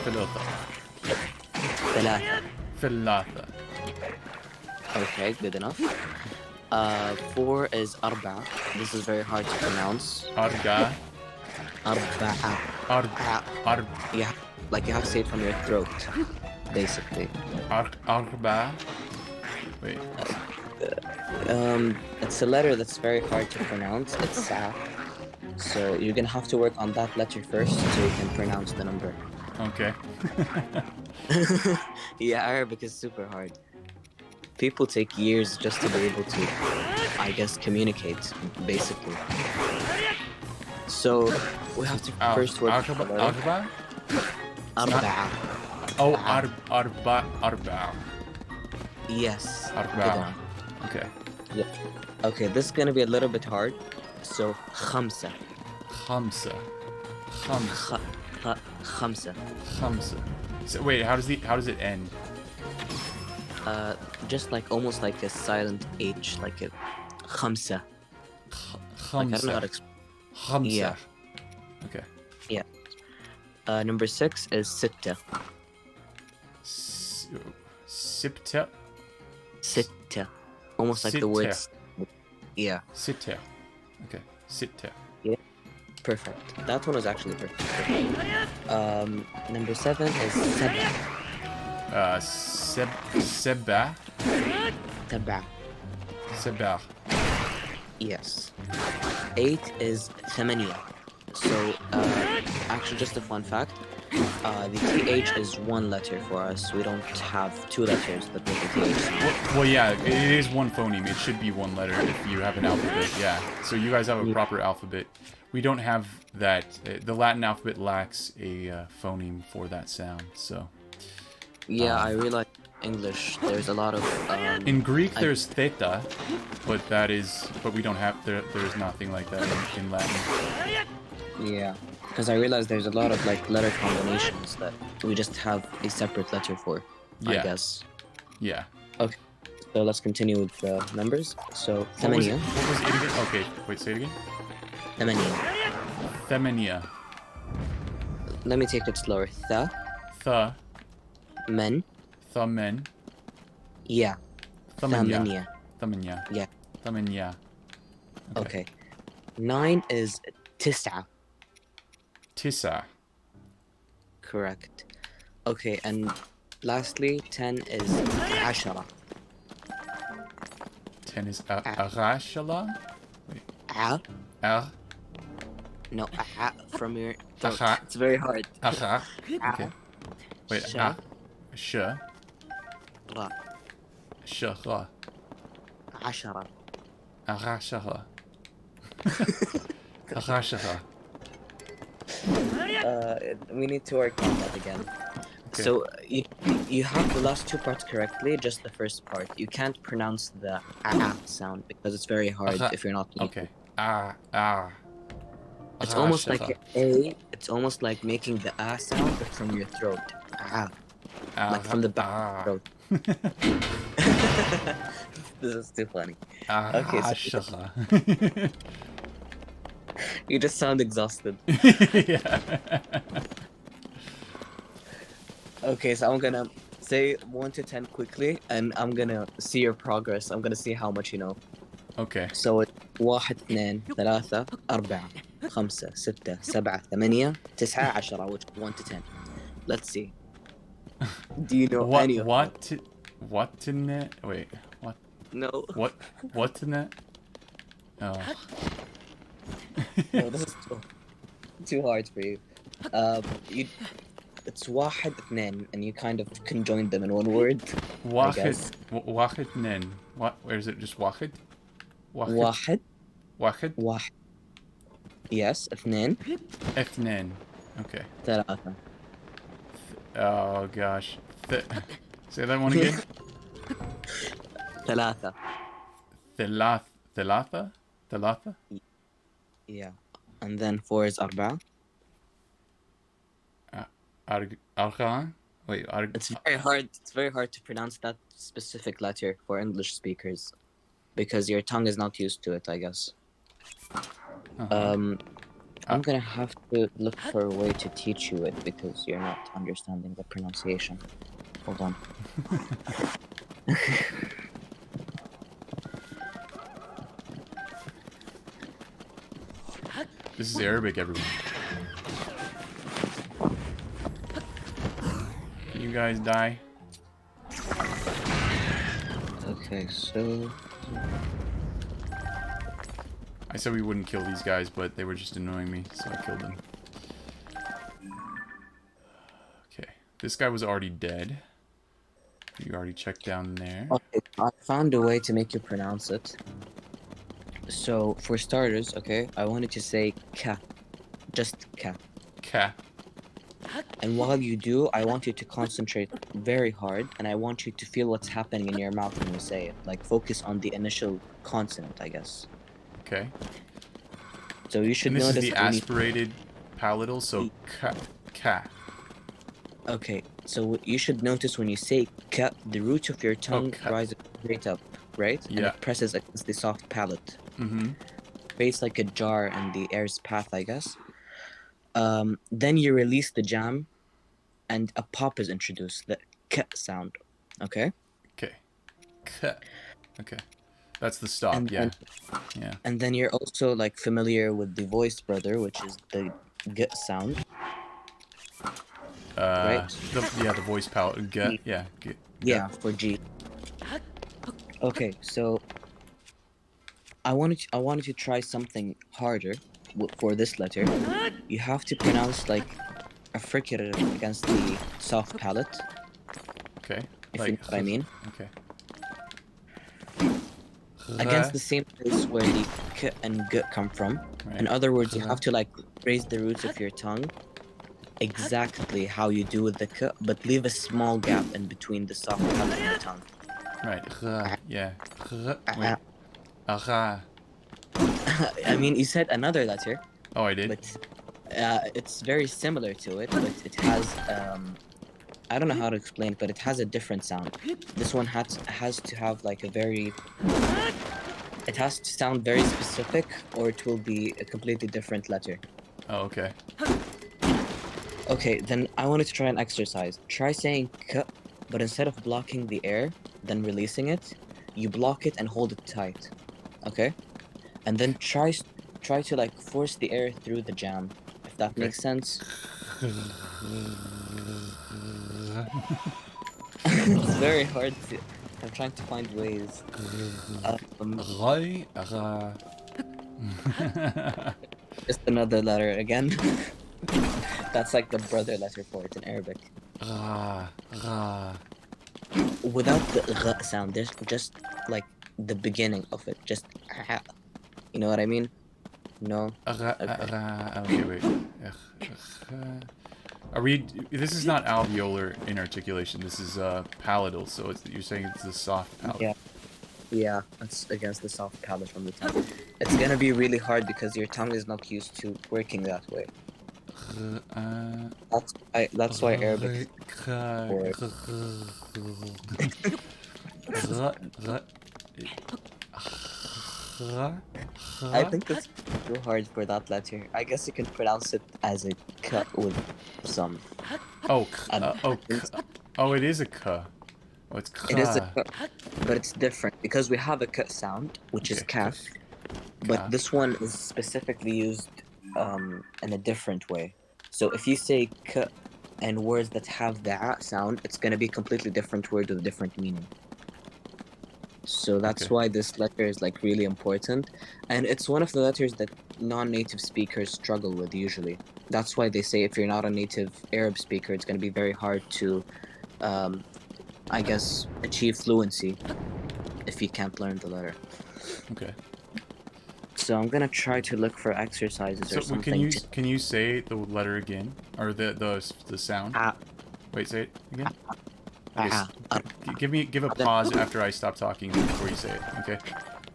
[SPEAKER 1] Thalatha.
[SPEAKER 2] Thalatha.
[SPEAKER 1] Thalatha.
[SPEAKER 2] Okay, good enough. Four is Arba'a. This is very hard to pronounce.
[SPEAKER 1] Arga.
[SPEAKER 2] Arba'a.
[SPEAKER 1] Arba.
[SPEAKER 2] Yeah, like you have to say it from your throat. basically.
[SPEAKER 1] Arba. Wait.
[SPEAKER 2] It's a letter that's very hard to pronounce. It's sa. So you're gonna have to work on that letter first so you can pronounce the number.
[SPEAKER 1] Okay.
[SPEAKER 2] Yeah, Arabic is super hard. People take years just to be able to, I guess, communicate, basically. So we have to first work on the letter.
[SPEAKER 1] Arba?
[SPEAKER 2] Arba'a.
[SPEAKER 1] Oh, arba.
[SPEAKER 2] Yes. Good
[SPEAKER 1] Arba.
[SPEAKER 2] one.
[SPEAKER 1] Okay.
[SPEAKER 2] Okay, this is gonna be a little bit hard. So khamsa.
[SPEAKER 1] Khamsa. Khamsa.
[SPEAKER 2] Khamsa.
[SPEAKER 1] Khamsa. So wait, how does it end?
[SPEAKER 2] Just like almost like a silent H, like a khamsa. Like, I don't know how to
[SPEAKER 1] Khamsa.
[SPEAKER 2] explain.
[SPEAKER 1] Khamsa.
[SPEAKER 2] Yeah.
[SPEAKER 1] Okay.
[SPEAKER 2] Number 6 is sitta.
[SPEAKER 1] Sipta.
[SPEAKER 2] Sitta. Almost like the words. Yeah,
[SPEAKER 1] Sitta. Okay. Sitta.
[SPEAKER 2] perfect. That one was actually perfect. Number 7 is sab'a.
[SPEAKER 1] Seba.
[SPEAKER 2] Sab'a.
[SPEAKER 1] Seba.
[SPEAKER 2] Yes. 8 is thamaniya. So, actually, just a fun fact. The TH is one letter for us. We don't have two letters that make the TH sound.
[SPEAKER 1] Well, yeah, it is one phoneme. It should be one letter if you have an alphabet. Yeah. So you guys have a proper alphabet. We don't have that. The Latin alphabet lacks a phoneme for that sound. So.
[SPEAKER 2] Yeah, I realize English. There's a lot of.
[SPEAKER 1] In Greek, there's theta, but we don't have. There's nothing like that in Latin.
[SPEAKER 2] Yeah, because I realize there's a lot of like letter combinations that we just have a separate letter for. I
[SPEAKER 1] Yeah.
[SPEAKER 2] guess.
[SPEAKER 1] Yeah.
[SPEAKER 2] Okay. So let's continue with the numbers. So
[SPEAKER 1] What was it
[SPEAKER 2] ثمانية.
[SPEAKER 1] again? Okay, wait, say it again.
[SPEAKER 2] ثمانية.
[SPEAKER 1] Themenia.
[SPEAKER 2] Let me take it slower.
[SPEAKER 1] The.
[SPEAKER 2] Men.
[SPEAKER 1] Thumen.
[SPEAKER 2] Yeah.
[SPEAKER 1] Themenia.
[SPEAKER 2] ثمانية.
[SPEAKER 1] Themenia.
[SPEAKER 2] Yeah.
[SPEAKER 1] Themenia.
[SPEAKER 2] Okay. 9 is تسعة.
[SPEAKER 1] Tissa.
[SPEAKER 2] Correct. Okay, and lastly 10 is عشرة.
[SPEAKER 1] 10 is Arashala.
[SPEAKER 2] A?
[SPEAKER 1] Ar.
[SPEAKER 2] No, a from your throat.
[SPEAKER 1] Aha.
[SPEAKER 2] It's very hard.
[SPEAKER 1] Ara. Okay. Wait.
[SPEAKER 2] Sha.
[SPEAKER 1] Sh.
[SPEAKER 2] را.
[SPEAKER 1] Shara.
[SPEAKER 2] عشرة.
[SPEAKER 1] Arashara. Arashara.
[SPEAKER 2] We need to work on that again.
[SPEAKER 1] Okay.
[SPEAKER 2] So you have the last two parts correctly, just the first part. You can't pronounce the a sound because it's very hard
[SPEAKER 1] Aha.
[SPEAKER 2] if you're not.
[SPEAKER 1] Okay. Ah.
[SPEAKER 2] It's almost like a. It's almost like making the a sound but from your throat. Like from the back of your throat. This is too funny. Okay, so
[SPEAKER 1] Arashara.
[SPEAKER 2] you just sound exhausted.
[SPEAKER 1] Yeah.
[SPEAKER 2] Okay, so I'm gonna say 1 to 10 quickly, and I'm gonna see your progress. I'm gonna see how much you know.
[SPEAKER 1] Okay.
[SPEAKER 2] So it's 1 2 3 4 5 6 7 8 9 10 which is 1 to 10. Let's see. Do you know any of them?
[SPEAKER 1] What in it? Wait. What?
[SPEAKER 2] No.
[SPEAKER 1] What's in it? Oh.
[SPEAKER 2] No, this is too hard for you. It's 1 2 and you kind of conjoin them in one word.
[SPEAKER 1] Wahid.
[SPEAKER 2] guess.
[SPEAKER 1] Wahid nin. What? Where is it? Just wahid?
[SPEAKER 2] 1
[SPEAKER 1] Wahid.
[SPEAKER 2] 1 Yes, 2
[SPEAKER 1] Ethnin. Okay.
[SPEAKER 2] 3
[SPEAKER 1] Oh gosh. Say that one again.
[SPEAKER 2] 3
[SPEAKER 1] Thalatha.
[SPEAKER 2] Yeah. And then 4 is 4
[SPEAKER 1] Argan. Wait.
[SPEAKER 2] It's very hard to pronounce that specific letter for English speakers because your tongue is not used to it, I guess. I'm gonna have to look for a way to teach you it because you're not understanding the pronunciation. Hold on.
[SPEAKER 1] This is Arabic, everyone. Can you You guys die.
[SPEAKER 2] Okay, so
[SPEAKER 1] I said we wouldn't kill these guys, but they were just annoying me, so I killed them. Okay. This guy was already dead. You already checked down there.
[SPEAKER 2] okay, I found a way to make you pronounce it. So for starters, okay, I wanted to say ka, just ka.
[SPEAKER 1] Ka.
[SPEAKER 2] And while you do, I want you to concentrate very hard, and I want you to feel what's happening in your mouth when you say it. Like focus on the initial consonant, I guess.
[SPEAKER 1] Okay.
[SPEAKER 2] So you should
[SPEAKER 1] And this is
[SPEAKER 2] notice
[SPEAKER 1] the
[SPEAKER 2] when you-
[SPEAKER 1] aspirated palatal, so ka. Ka.
[SPEAKER 2] Okay, so you should notice when you say ka, the root of your tongue
[SPEAKER 1] ka.
[SPEAKER 2] rises straight up, right? And
[SPEAKER 1] Yeah.
[SPEAKER 2] it presses against the soft palate.
[SPEAKER 1] Mm-hmm.
[SPEAKER 2] Creates like a jar in the air's path, I guess. Then you release the jam, and a pop is introduced, the k sound. Okay.
[SPEAKER 1] Okay. Ka. Okay. That's the stop.
[SPEAKER 2] And
[SPEAKER 1] yeah. Yeah.
[SPEAKER 2] and then you're also like familiar with the voiced brother, which is the g sound. Right?
[SPEAKER 1] The voice palette. G. Yeah. G.
[SPEAKER 2] Yeah, for G. Okay, so I wanted to try something harder for this letter. You have to pronounce like a fricative against the soft palate,
[SPEAKER 1] Okay.
[SPEAKER 2] if you know what I mean.
[SPEAKER 1] Okay.
[SPEAKER 2] Against the same place where the k and g come from.
[SPEAKER 1] Right.
[SPEAKER 2] In other words, you have to like raise the roots of your tongue exactly how you do with the k, but leave a small gap in between the soft palate and the tongue.
[SPEAKER 1] Right. Yeah. Wait. Aha.
[SPEAKER 2] I mean, you said another letter,
[SPEAKER 1] Oh, I did?
[SPEAKER 2] but it's very similar to it, but it has I don't know how to explain it, but it has a different sound. This one has to have like a very, it has to sound very specific, or it will be a completely different letter.
[SPEAKER 1] Oh, okay.
[SPEAKER 2] Okay, then I wanted to try an exercise. Try saying k, but instead of blocking the air, then releasing it, you block it and hold it tight. Okay? And then try to like force the air through the jam, if that
[SPEAKER 1] Okay.
[SPEAKER 2] makes sense. It's very hard to. I'm trying to find ways. Just another letter again. That's like the brother letter for it in Arabic. Without the g sound, there's just like the beginning of it. Just, you know what I mean? No.
[SPEAKER 1] Okay, wait. Are we? This is not alveolar inarticulation. This is palatal. So you're saying it's the soft palate.
[SPEAKER 2] Yeah. Yeah, that's against the soft palate from the tongue. It's gonna be really hard because your tongue is not used to working that way. That's why Arabic. I think it's too hard for that letter. I guess you can pronounce it as a k with some.
[SPEAKER 1] Oh, oh, it is a k. Oh, it's k.
[SPEAKER 2] It is a k, but it's different because we have a k sound, which is
[SPEAKER 1] Okay,
[SPEAKER 2] kaf, but this one is specifically used in a different way. So if you say k and words that have the a sound, it's gonna be a completely different word with a different meaning. So that's
[SPEAKER 1] Okay.
[SPEAKER 2] why this letter is like really important, and it's one of the letters that non-native speakers struggle with usually. That's why they say if you're not a native Arab speaker, it's going to be very hard to, I guess, achieve fluency if you can't learn the letter.
[SPEAKER 1] Okay.
[SPEAKER 2] So I'm gonna try to look for exercises or
[SPEAKER 1] So
[SPEAKER 2] something.
[SPEAKER 1] can you say the letter again, or the sound?
[SPEAKER 2] Ah.
[SPEAKER 1] Wait, say it again.
[SPEAKER 2] Ah.
[SPEAKER 1] Give a pause after I stop talking before you say it. Okay.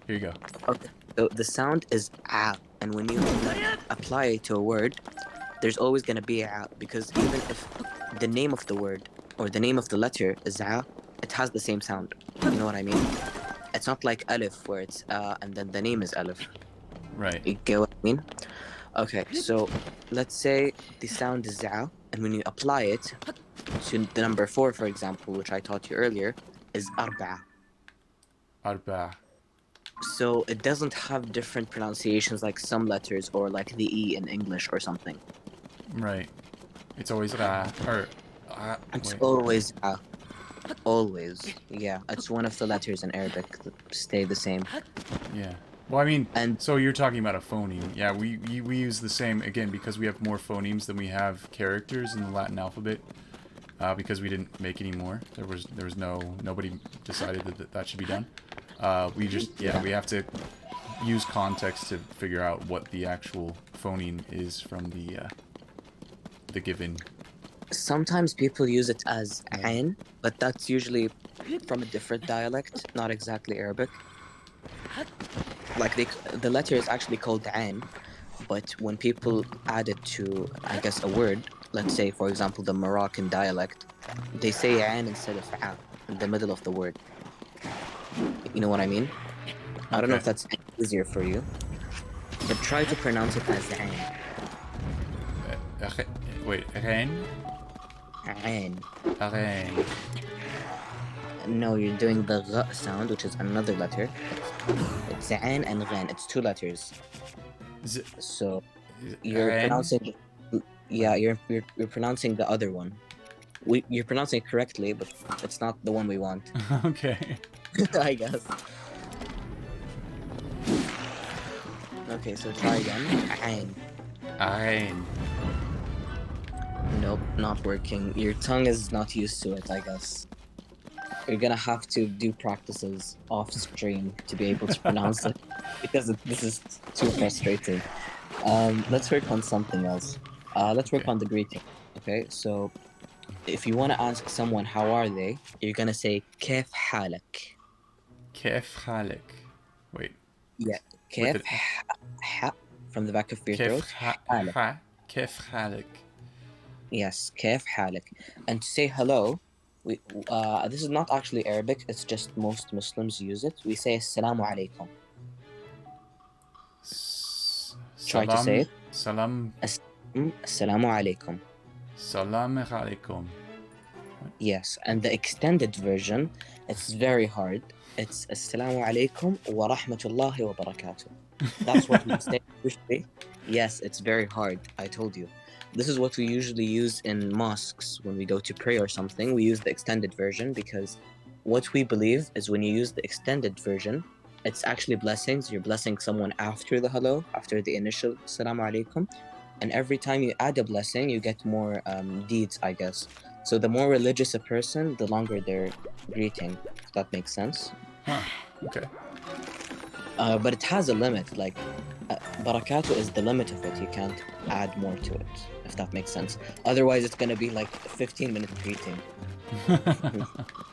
[SPEAKER 1] Here you go.
[SPEAKER 2] Okay. So the sound is a, and when you apply it to a word, there's always gonna be a, because even if the name of the word or the name of the letter is a, it has the same sound. You know what I mean? It's not like alif where it's and then the name is alif.
[SPEAKER 1] Right.
[SPEAKER 2] You get what I mean? Okay, so let's say the sound is za, and when you apply it to the number 4, for example, which I taught you earlier, is arba.
[SPEAKER 1] Arba.
[SPEAKER 2] So it doesn't have different pronunciations like some letters or like the E in English or something.
[SPEAKER 1] Right. It's always ra or
[SPEAKER 2] It's
[SPEAKER 1] Wait.
[SPEAKER 2] always always. Yeah, it's one of the letters in Arabic that stay the same.
[SPEAKER 1] Yeah. Well, I mean,
[SPEAKER 2] And
[SPEAKER 1] so you're talking about a phoneme. Yeah, we use the same, again, because we have more phonemes than we have characters in the Latin alphabet. Because we didn't make any more. Nobody decided that should be done. We just,
[SPEAKER 2] yeah,
[SPEAKER 1] we have to use context to figure out what the actual phoneme is from the given.
[SPEAKER 2] sometimes people use it as ain, but that's usually from a different dialect, not exactly Arabic. Like the letter is actually called ain, but when people add it to, I guess, a word, let's say, for example, the Moroccan dialect, they say ain instead of a in the middle of the word. You know what I mean? I don't know
[SPEAKER 1] Okay.
[SPEAKER 2] if that's easier for you, but try to pronounce it as ain.
[SPEAKER 1] Wait, Ren?
[SPEAKER 2] Ain.
[SPEAKER 1] Ren.
[SPEAKER 2] No, you're doing the gh sound, which is another letter. It's ain and ghan. It's two letters. So you're
[SPEAKER 1] Ren?
[SPEAKER 2] pronouncing, yeah, you're pronouncing the other one. You're pronouncing it correctly, but it's not the one we want.
[SPEAKER 1] Okay.
[SPEAKER 2] I guess. Okay, so try again. Ain.
[SPEAKER 1] Ren.
[SPEAKER 2] Nope, not working. Your tongue is not used to it, I guess. You're gonna have to do practices off stream to be able to pronounce it because this is too frustrating. Let's work on something else. Let's work
[SPEAKER 1] Okay.
[SPEAKER 2] on the greeting. Okay, so if you want to ask someone how are they, you're gonna say كيف حالك.
[SPEAKER 1] كيف حالك? Wait.
[SPEAKER 2] Yeah,
[SPEAKER 1] With
[SPEAKER 2] كيف
[SPEAKER 1] it.
[SPEAKER 2] from the back of your
[SPEAKER 1] كيف
[SPEAKER 2] throat. حالك.
[SPEAKER 1] كيف حالك?
[SPEAKER 2] Yes, كيف حالك. And to say hello, we this is not actually Arabic. It's just most Muslims use it. We say Assalamu alaikum. Try to say
[SPEAKER 1] Salam.
[SPEAKER 2] it.
[SPEAKER 1] Salam.
[SPEAKER 2] Assalamu alaikum.
[SPEAKER 1] Salam alaikum.
[SPEAKER 2] Yes, and the extended version, it's very hard. It's Assalamu alaikum wa rahmatullahi wa barakatuh. That's what we say usually. Yes, it's very hard. I told you. This is what we usually use in mosques when we go to pray or something. We use the extended version because what we believe is when you use the extended version, it's actually blessings. You're blessing someone after the hello, after the initial Assalamu alaikum. And every time you add a blessing, you get more deeds, I guess. So the more religious a person, the longer their greeting, if that makes sense.
[SPEAKER 1] Huh. Okay.
[SPEAKER 2] But it has a limit. Like, barakatuh is the limit of it. You can't add more to it, if that makes sense. Otherwise, it's gonna be like a 15-minute greeting.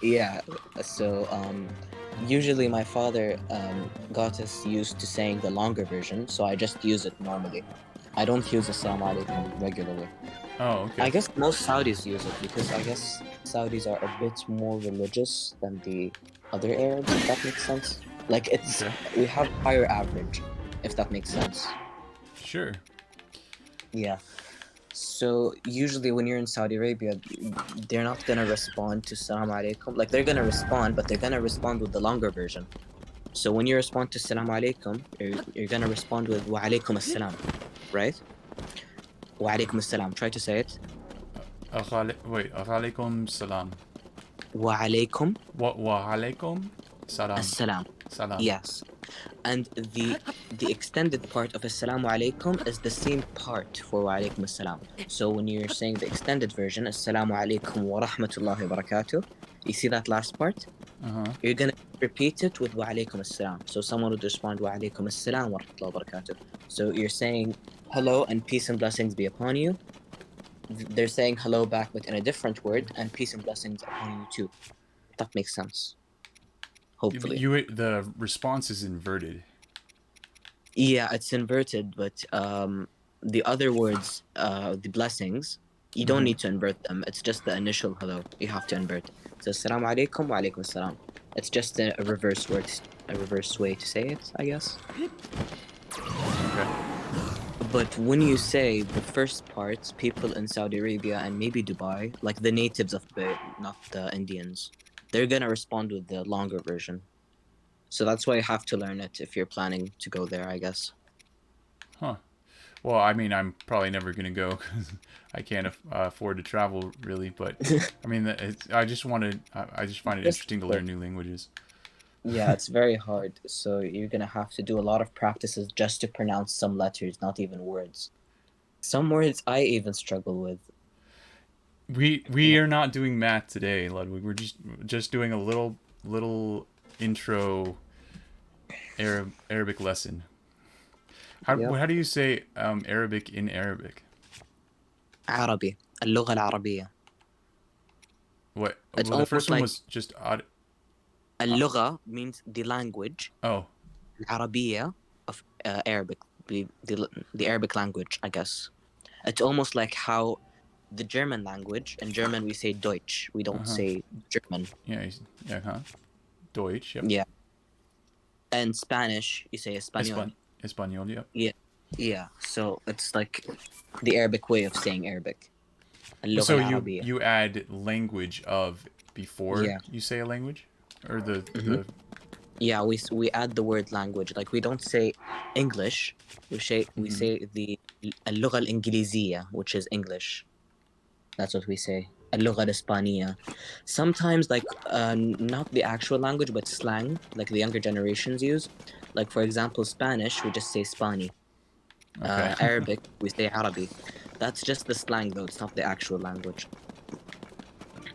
[SPEAKER 2] Yeah. So usually my father got us used to saying the longer version, so I just use it normally. I don't use Assalamu alaikum regularly.
[SPEAKER 1] Oh, okay.
[SPEAKER 2] I guess most Saudis use it because I guess Saudis are a bit more religious than the other Arabs, if that makes sense. Like it's
[SPEAKER 1] Okay.
[SPEAKER 2] we have higher average, if that makes sense.
[SPEAKER 1] Sure.
[SPEAKER 2] Yeah. So usually when you're in Saudi Arabia, they're not gonna respond to Salam alaikum. Like they're gonna respond, but they're gonna respond with the longer version. So when you respond to Salam alaikum, you're gonna respond with Wa alaikum assalam, right? Wa alaikum assalam. Try to say it.
[SPEAKER 1] Wait. Alaikum salam.
[SPEAKER 2] Wa alaikum
[SPEAKER 1] Wa alaikum salam.
[SPEAKER 2] assalam.
[SPEAKER 1] Salam.
[SPEAKER 2] Yes. And the extended part of Assalamu alaikum is the same part for Wa alaikum assalam. So when you're saying the extended version, Assalamu alaikum wa rahmatullahi wa barakatuh, you see that last part? You're gonna repeat it with Wa alaikum assalam. So someone would respond Wa alaikum assalam wa rahmatullahi wa barakatuh. So you're saying hello and peace and blessings be upon you. They're saying hello back but in a different word, and peace and blessings upon you too. That makes sense. Hopefully.
[SPEAKER 1] The response is inverted.
[SPEAKER 2] Yeah, it's inverted, but the other words, the blessings, you don't need to invert them. It's just the initial hello you have to invert. So Assalamu alaikum wa alaikum assalam. It's just a reverse word, a reverse way to say it, I guess.
[SPEAKER 1] Okay.
[SPEAKER 2] But when you say the first part, people in Saudi Arabia and maybe Dubai, like the natives of Dubai, not the Indians, they're gonna respond with the longer version. So that's why you have to learn it if you're planning to go there, I guess.
[SPEAKER 1] Huh. Well, I mean, I'm probably never gonna go because I can't afford to travel really. But I mean, I just wanted. I just find it
[SPEAKER 2] Just
[SPEAKER 1] interesting to learn new languages.
[SPEAKER 2] yeah, it's very hard. So you're gonna have to do a lot of practices just to pronounce some letters, not even words. Some words I even struggle with.
[SPEAKER 1] We are not doing math today, Ludwig. We're just doing a little intro Arabic lesson.
[SPEAKER 2] Yep.
[SPEAKER 1] How do you say Arabic in Arabic?
[SPEAKER 2] عربي. اللغة العربية.
[SPEAKER 1] What?
[SPEAKER 2] It's
[SPEAKER 1] Well, the first
[SPEAKER 2] almost
[SPEAKER 1] one
[SPEAKER 2] like
[SPEAKER 1] was just odd.
[SPEAKER 2] اللغة means the language.
[SPEAKER 1] Oh,
[SPEAKER 2] العربية of Arabic, the Arabic language, I guess. It's almost like how the German language, in German we say Deutsch, we
[SPEAKER 1] uh
[SPEAKER 2] don't
[SPEAKER 1] huh.
[SPEAKER 2] say German.
[SPEAKER 1] Yeah, yeah, huh? Deutsch. Yep.
[SPEAKER 2] Yeah. And Spanish, you say Español.
[SPEAKER 1] Espanol. Yep.
[SPEAKER 2] Yeah. Yeah. So it's like the Arabic way of saying Arabic. اللغة
[SPEAKER 1] So
[SPEAKER 2] العربية.
[SPEAKER 1] you add language of before
[SPEAKER 2] Yeah.
[SPEAKER 1] you say a language, or
[SPEAKER 2] hmm
[SPEAKER 1] the.
[SPEAKER 2] Yeah, we add the word language. Like we don't say English. We
[SPEAKER 1] Mhm.
[SPEAKER 2] say the اللغة الإنجليزية, which is English. That's what we say. اللغة الإسبانية. Sometimes like not the actual language, but slang, like the younger generations use. Like for example, Spanish, we just say Spani.
[SPEAKER 1] Okay.
[SPEAKER 2] Arabic, we say Arabi. That's just the slang though, it's not the actual language.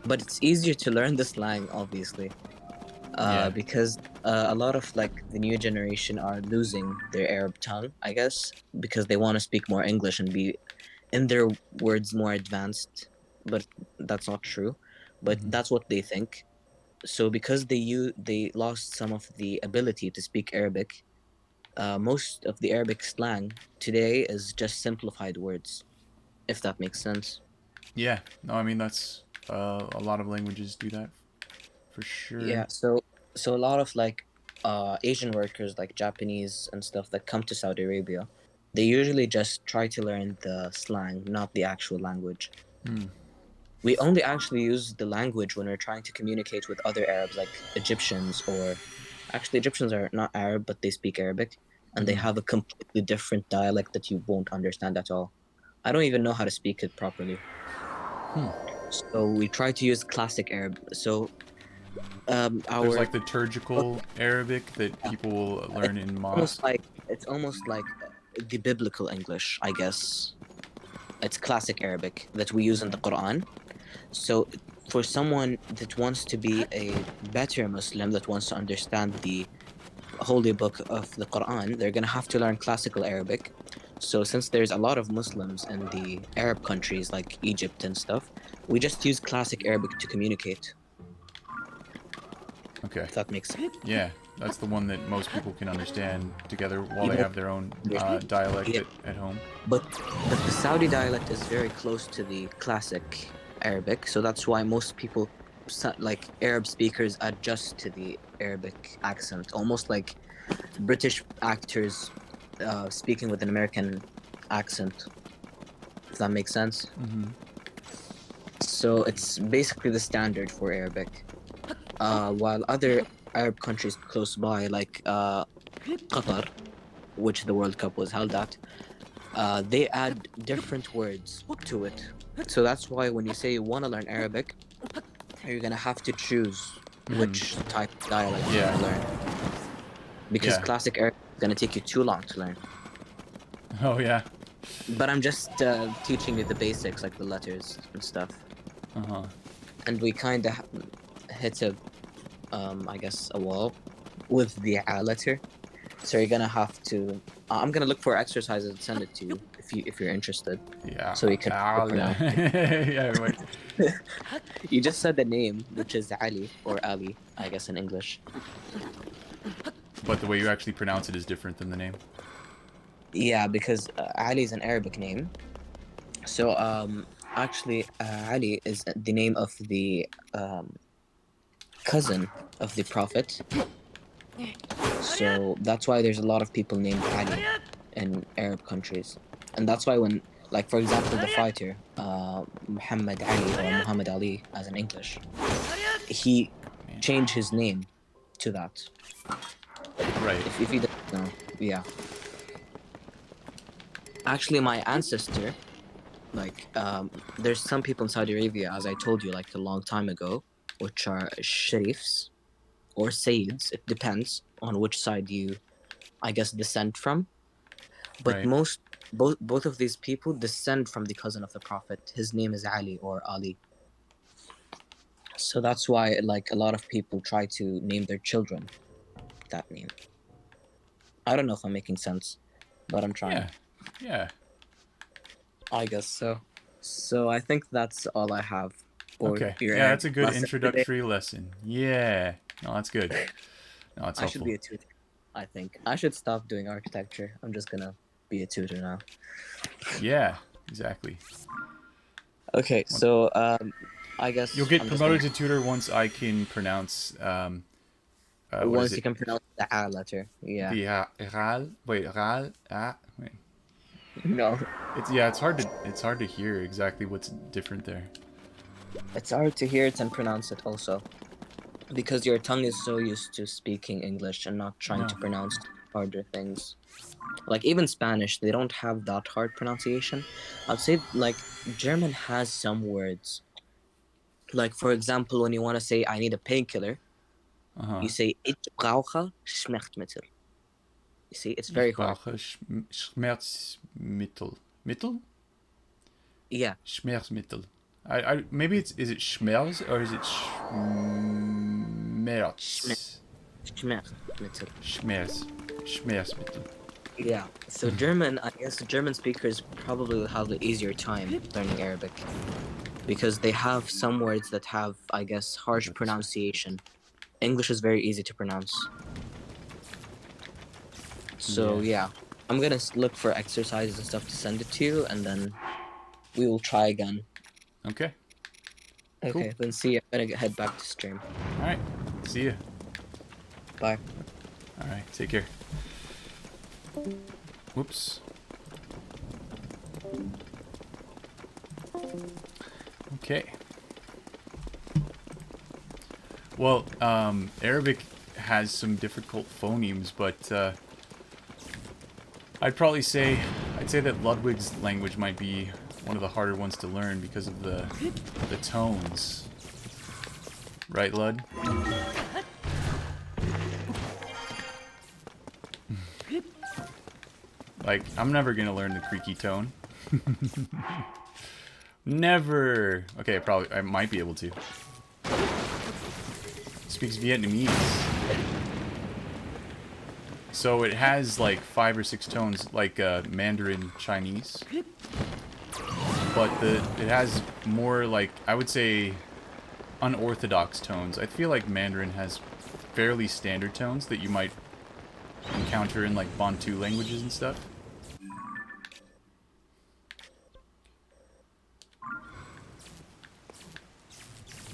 [SPEAKER 2] But it's easier to learn the slang, obviously.
[SPEAKER 1] Yeah.
[SPEAKER 2] Because a lot of like the new generation are losing their Arab tongue, I guess, because they want to speak more English and be in their words more advanced. But that's not true. But
[SPEAKER 1] Mhm.
[SPEAKER 2] that's what they think. So because they lost some of the ability to speak Arabic, most of the Arabic slang today is just simplified words, if that makes sense.
[SPEAKER 1] Yeah. No, I mean that's a lot of languages do that for
[SPEAKER 2] Yeah,
[SPEAKER 1] sure.
[SPEAKER 2] so a lot of like Asian workers like Japanese and stuff that come to Saudi Arabia, they usually just try to learn the slang, not the actual language.
[SPEAKER 1] Hmm.
[SPEAKER 2] We only actually use the language when we're trying to communicate with other Arabs like Egyptians or actually Egyptians are not Arab but they speak Arabic and they
[SPEAKER 1] Hmm.
[SPEAKER 2] have a completely different dialect that you won't understand at all. I don't even know how to speak it properly.
[SPEAKER 1] Hmm.
[SPEAKER 2] So we try to use classic Arab. So
[SPEAKER 1] There's
[SPEAKER 2] our
[SPEAKER 1] like the liturgical Arabic that
[SPEAKER 2] yeah,
[SPEAKER 1] people will
[SPEAKER 2] it's
[SPEAKER 1] learn in
[SPEAKER 2] almost
[SPEAKER 1] mosque.
[SPEAKER 2] like the biblical English, I guess. It's classic Arabic that we use in the
[SPEAKER 1] Right.
[SPEAKER 2] Quran. So for someone that wants to be a better Muslim, that wants to understand the holy book of the Quran, they're gonna have to learn classical Arabic. So since there's a lot of Muslims in the Arab countries like Egypt and stuff, we just use classic Arabic to communicate,
[SPEAKER 1] Okay.
[SPEAKER 2] if that makes sense.
[SPEAKER 1] Yeah, that's the one that most people can understand together while
[SPEAKER 2] You
[SPEAKER 1] they
[SPEAKER 2] know,
[SPEAKER 1] have their own dialect
[SPEAKER 2] yeah,
[SPEAKER 1] at home.
[SPEAKER 2] but the Saudi dialect is very close to the classic Arabic, so that's why most people, like Arab speakers, adjust to the Arabic accent, almost like British actors speaking with an American accent, if that makes sense.
[SPEAKER 1] Hmm.
[SPEAKER 2] So it's basically the standard for Arabic. While other Arab countries close by, like Qatar, which the World Cup was held at, they add different words to it. So that's why when you say you want to learn Arabic, you're gonna have to choose
[SPEAKER 1] Hmm.
[SPEAKER 2] which type of dialect you want
[SPEAKER 1] Yeah.
[SPEAKER 2] to learn because
[SPEAKER 1] Yeah.
[SPEAKER 2] classic Arabic is gonna take you too long to learn.
[SPEAKER 1] Oh yeah.
[SPEAKER 2] But I'm just teaching you the basics, like the letters and stuff.
[SPEAKER 1] Uh huh.
[SPEAKER 2] And we kind of hit I guess, a wall with the letter. So you're gonna have to. I'm gonna look for exercises and send it to you if you're interested,
[SPEAKER 1] Yeah.
[SPEAKER 2] so you can pronounce it.
[SPEAKER 1] Yeah. Wait.
[SPEAKER 2] You just said the name, which is Ali or Ali, I guess in English.
[SPEAKER 1] But the way you actually pronounce it is different than the name.
[SPEAKER 2] Yeah, because Ali is an Arabic name. So actually, Ali is the name of the cousin of the Prophet. So that's why there's a lot of people named Ali in Arab countries, and that's why when, like for example, the fighter Muhammad Ali or Muhammad Ali, as in English, he
[SPEAKER 1] Man.
[SPEAKER 2] changed his name to that.
[SPEAKER 1] Right.
[SPEAKER 2] If he doesn't know, yeah. Actually, my ancestor, like, there's some people in Saudi Arabia, as I told you, like a long time ago, which are sharifs or sayyids. It depends on which side you, I guess, descend from. But
[SPEAKER 1] Right.
[SPEAKER 2] both of these people descend from the cousin of the Prophet. His name is Ali or Ali. So that's why, like, a lot of people try to name their children that name. I don't know if I'm making sense, but I'm trying.
[SPEAKER 1] Yeah. Yeah.
[SPEAKER 2] I guess so. So I think that's all I have for
[SPEAKER 1] Okay.
[SPEAKER 2] your
[SPEAKER 1] Yeah, that's a
[SPEAKER 2] Arabic
[SPEAKER 1] good
[SPEAKER 2] lesson today.
[SPEAKER 1] introductory lesson. Yeah. No, that's good. No, that's
[SPEAKER 2] I should
[SPEAKER 1] helpful.
[SPEAKER 2] be a tutor. I think I should stop doing architecture. I'm just gonna be a tutor now.
[SPEAKER 1] Yeah, exactly.
[SPEAKER 2] Okay, so I
[SPEAKER 1] You'll
[SPEAKER 2] guess
[SPEAKER 1] get
[SPEAKER 2] I'm just gonna.
[SPEAKER 1] promoted to tutor once I can pronounce, what is
[SPEAKER 2] Once you
[SPEAKER 1] it?
[SPEAKER 2] can pronounce the A letter, yeah.
[SPEAKER 1] The ral. Wait, ral. Ah. Wait.
[SPEAKER 2] No,
[SPEAKER 1] It's hard to hear exactly what's different there.
[SPEAKER 2] it's hard to hear it and pronounce it also because your tongue is so used to speaking English and not trying
[SPEAKER 1] No.
[SPEAKER 2] to pronounce harder things. Like even Spanish, they don't have that hard pronunciation. I'd say like German has some words. Like for example, when you want to say I need a painkiller,
[SPEAKER 1] Uh-huh.
[SPEAKER 2] you say ich brauche Schmerzmittel. You see, it's
[SPEAKER 1] Ich
[SPEAKER 2] very hard.
[SPEAKER 1] brauche Schmerzmittel. Mittel?
[SPEAKER 2] Yeah,
[SPEAKER 1] Schmerzmittel. Maybe is it Schmerz or is it
[SPEAKER 2] Schmerz,
[SPEAKER 1] Schmerz?
[SPEAKER 2] Schmerzmittel.
[SPEAKER 1] Schmerz. Schmerzmittel.
[SPEAKER 2] Yeah. So German, I guess German speakers probably will have the easier time learning Arabic because they have some words that have, I guess, harsh
[SPEAKER 1] Go this way.
[SPEAKER 2] pronunciation. English is very easy to pronounce. So
[SPEAKER 1] Yeah.
[SPEAKER 2] yeah, I'm gonna look for exercises and stuff to send it to you, and then we will try again.
[SPEAKER 1] Okay. Cool.
[SPEAKER 2] Okay, then see you. I'm gonna head back to stream.
[SPEAKER 1] All right. See ya.
[SPEAKER 2] Bye.
[SPEAKER 1] All right. Take care. Whoops. Okay. Well, Arabic has some difficult phonemes, but I'd say that Ludwig's language might be one of the harder ones to learn because of the tones. Right, Lud? Like, I'm never gonna learn the creaky tone. Never. Okay, I might be able to. Speaks Vietnamese. So it has like 5 or 6 tones, like Mandarin Chinese. But it has more, like, I would say, unorthodox tones. I feel like Mandarin has fairly standard tones that you might encounter in like Bantu languages and stuff.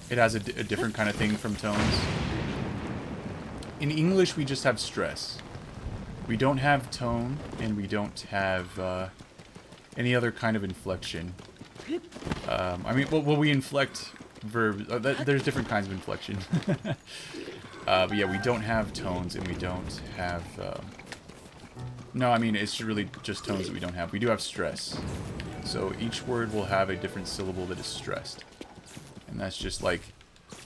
[SPEAKER 1] It has a different kind of thing from tones. In English, we just have stress. We don't have tone, and we don't have any other kind of inflection. I mean, well, we inflect verbs. There's different kinds of inflection. But yeah, we don't have tones, and we don't have... no, I mean, it's really just tones that we don't have. We do have stress. So each word will have a different syllable that is stressed. And that's just like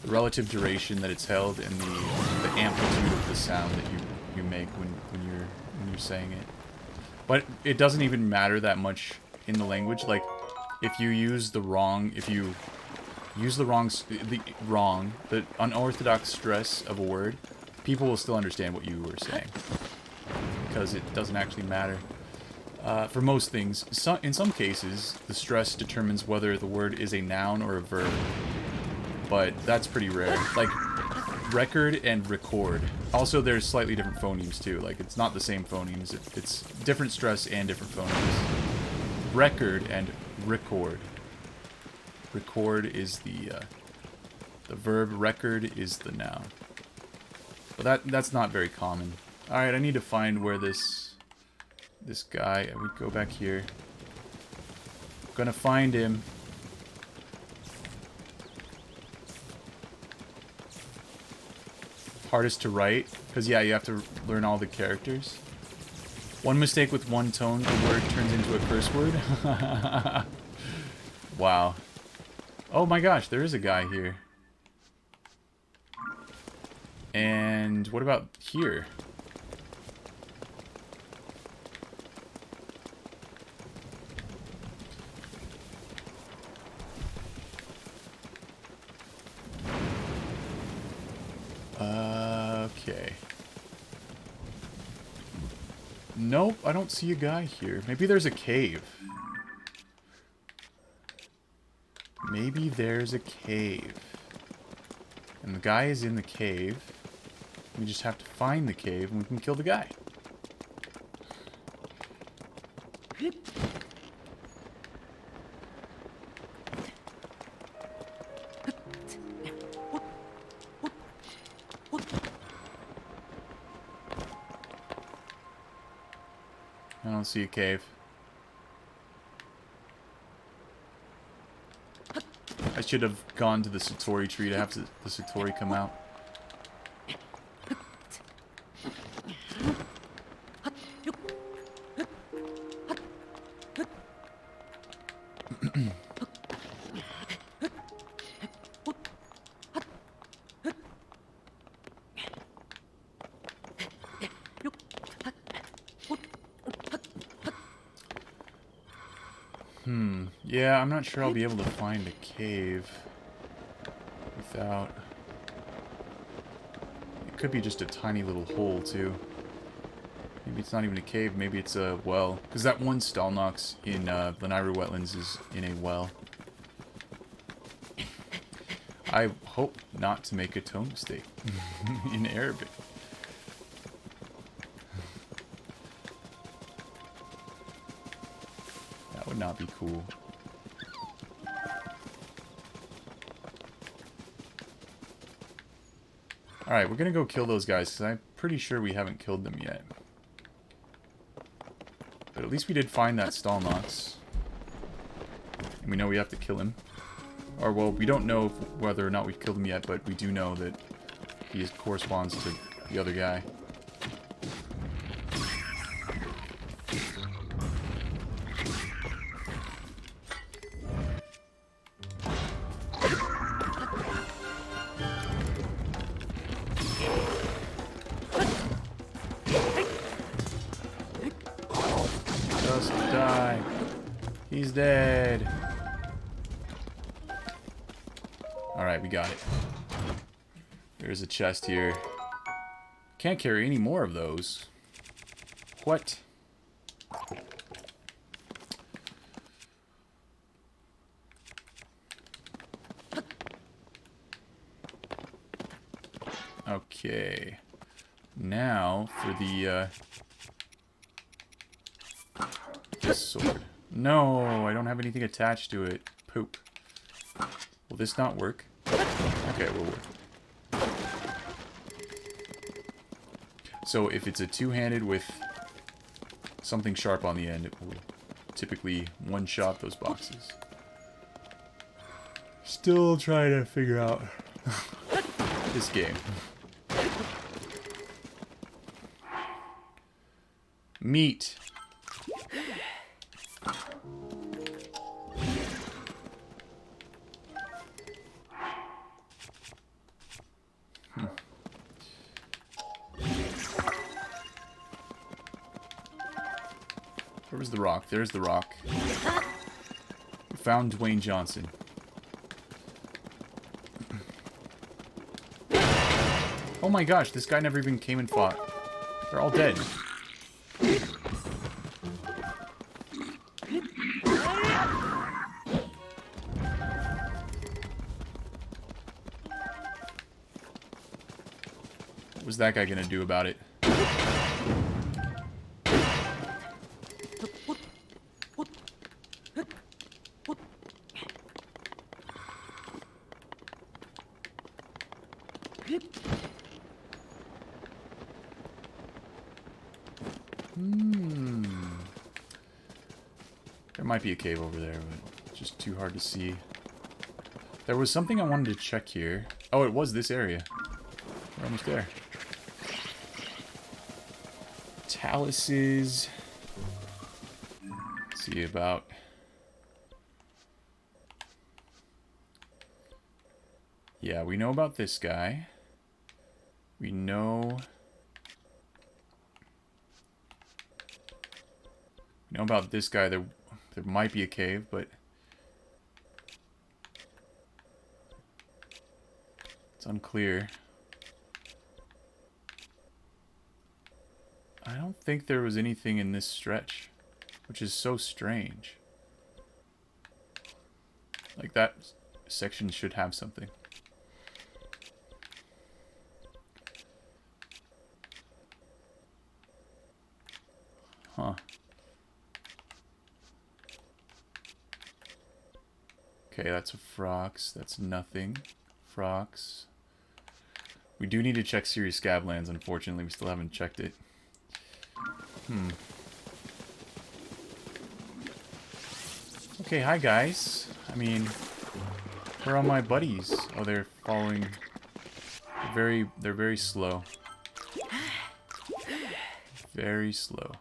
[SPEAKER 1] the relative duration that it's held and the amplitude of the sound that you make when you're saying it. But it doesn't even matter that much in the language. Like, if you use the unorthodox stress of a word, people will still understand what you were saying. Because it doesn't actually matter. For most things, in some cases, the stress determines whether the word is a noun or a verb. But that's pretty rare. Like, record and record. Also, there's slightly different phonemes, too. Like, it's not the same phonemes. It's different stress and different phonemes. Record and record. Record is the verb. Record is the noun. But that's not very common. Alright, I need to find where this guy... We go back here. Gonna find him. Hardest to write, because yeah, you have to learn all the characters. One mistake with one tone, the word turns into a curse word. Wow. Oh my gosh, there is a guy here. And what about here? Okay. Nope, I don't see a guy here. Maybe there's a cave. Maybe there's a cave. And the guy is in the cave. We just have to find the cave and we can kill the guy. I don't see a cave. I should have gone to the Satori tree to have the Satori come out. Yeah, I'm not sure I'll be able to find a cave without... It could be just a tiny little hole, too. Maybe it's not even a cave, maybe it's a well. Because that one Stalnox in Lanayru Wetlands is in a well. I hope not to make a tone mistake in Arabic. That would not be cool. Alright, we're gonna go kill those guys, because I'm pretty sure we haven't killed them yet. But at least we did find that Stalnox. And we know we have to kill him. Or, well, we don't know whether or not we've killed him yet, but we do know that he corresponds to the other guy. Just die. He's dead. Alright, we got it. There's a chest here. Can't carry any more of those. What? Okay. Now for the this sword. No, I don't have anything attached to it. Poop. Will this not work? Okay, it will work. So if it's a two-handed with something sharp on the end, it will typically one-shot those boxes. Still trying to figure out this game. Meat. Where was the rock? There's the rock. We found Dwayne Johnson. Oh my gosh, this guy never even came and fought. They're all dead. What was that guy gonna do about it? There might be a cave over there, but it's just too hard to see. There was something I wanted to check here. Oh, it was this area. We're almost there. palaces. Let's see about... Yeah, we know about this guy. We know... We know about this guy. There might be a cave, but... It's unclear. I don't think there was anything in this stretch, which is so strange. Like, that section should have something. Huh. Okay, that's a Frox. That's nothing. Frox. We do need to check Serious Scablands, unfortunately. We still haven't checked it. Okay, hi guys. I mean, where are my buddies? Oh, they're following... They're very slow. Very slow.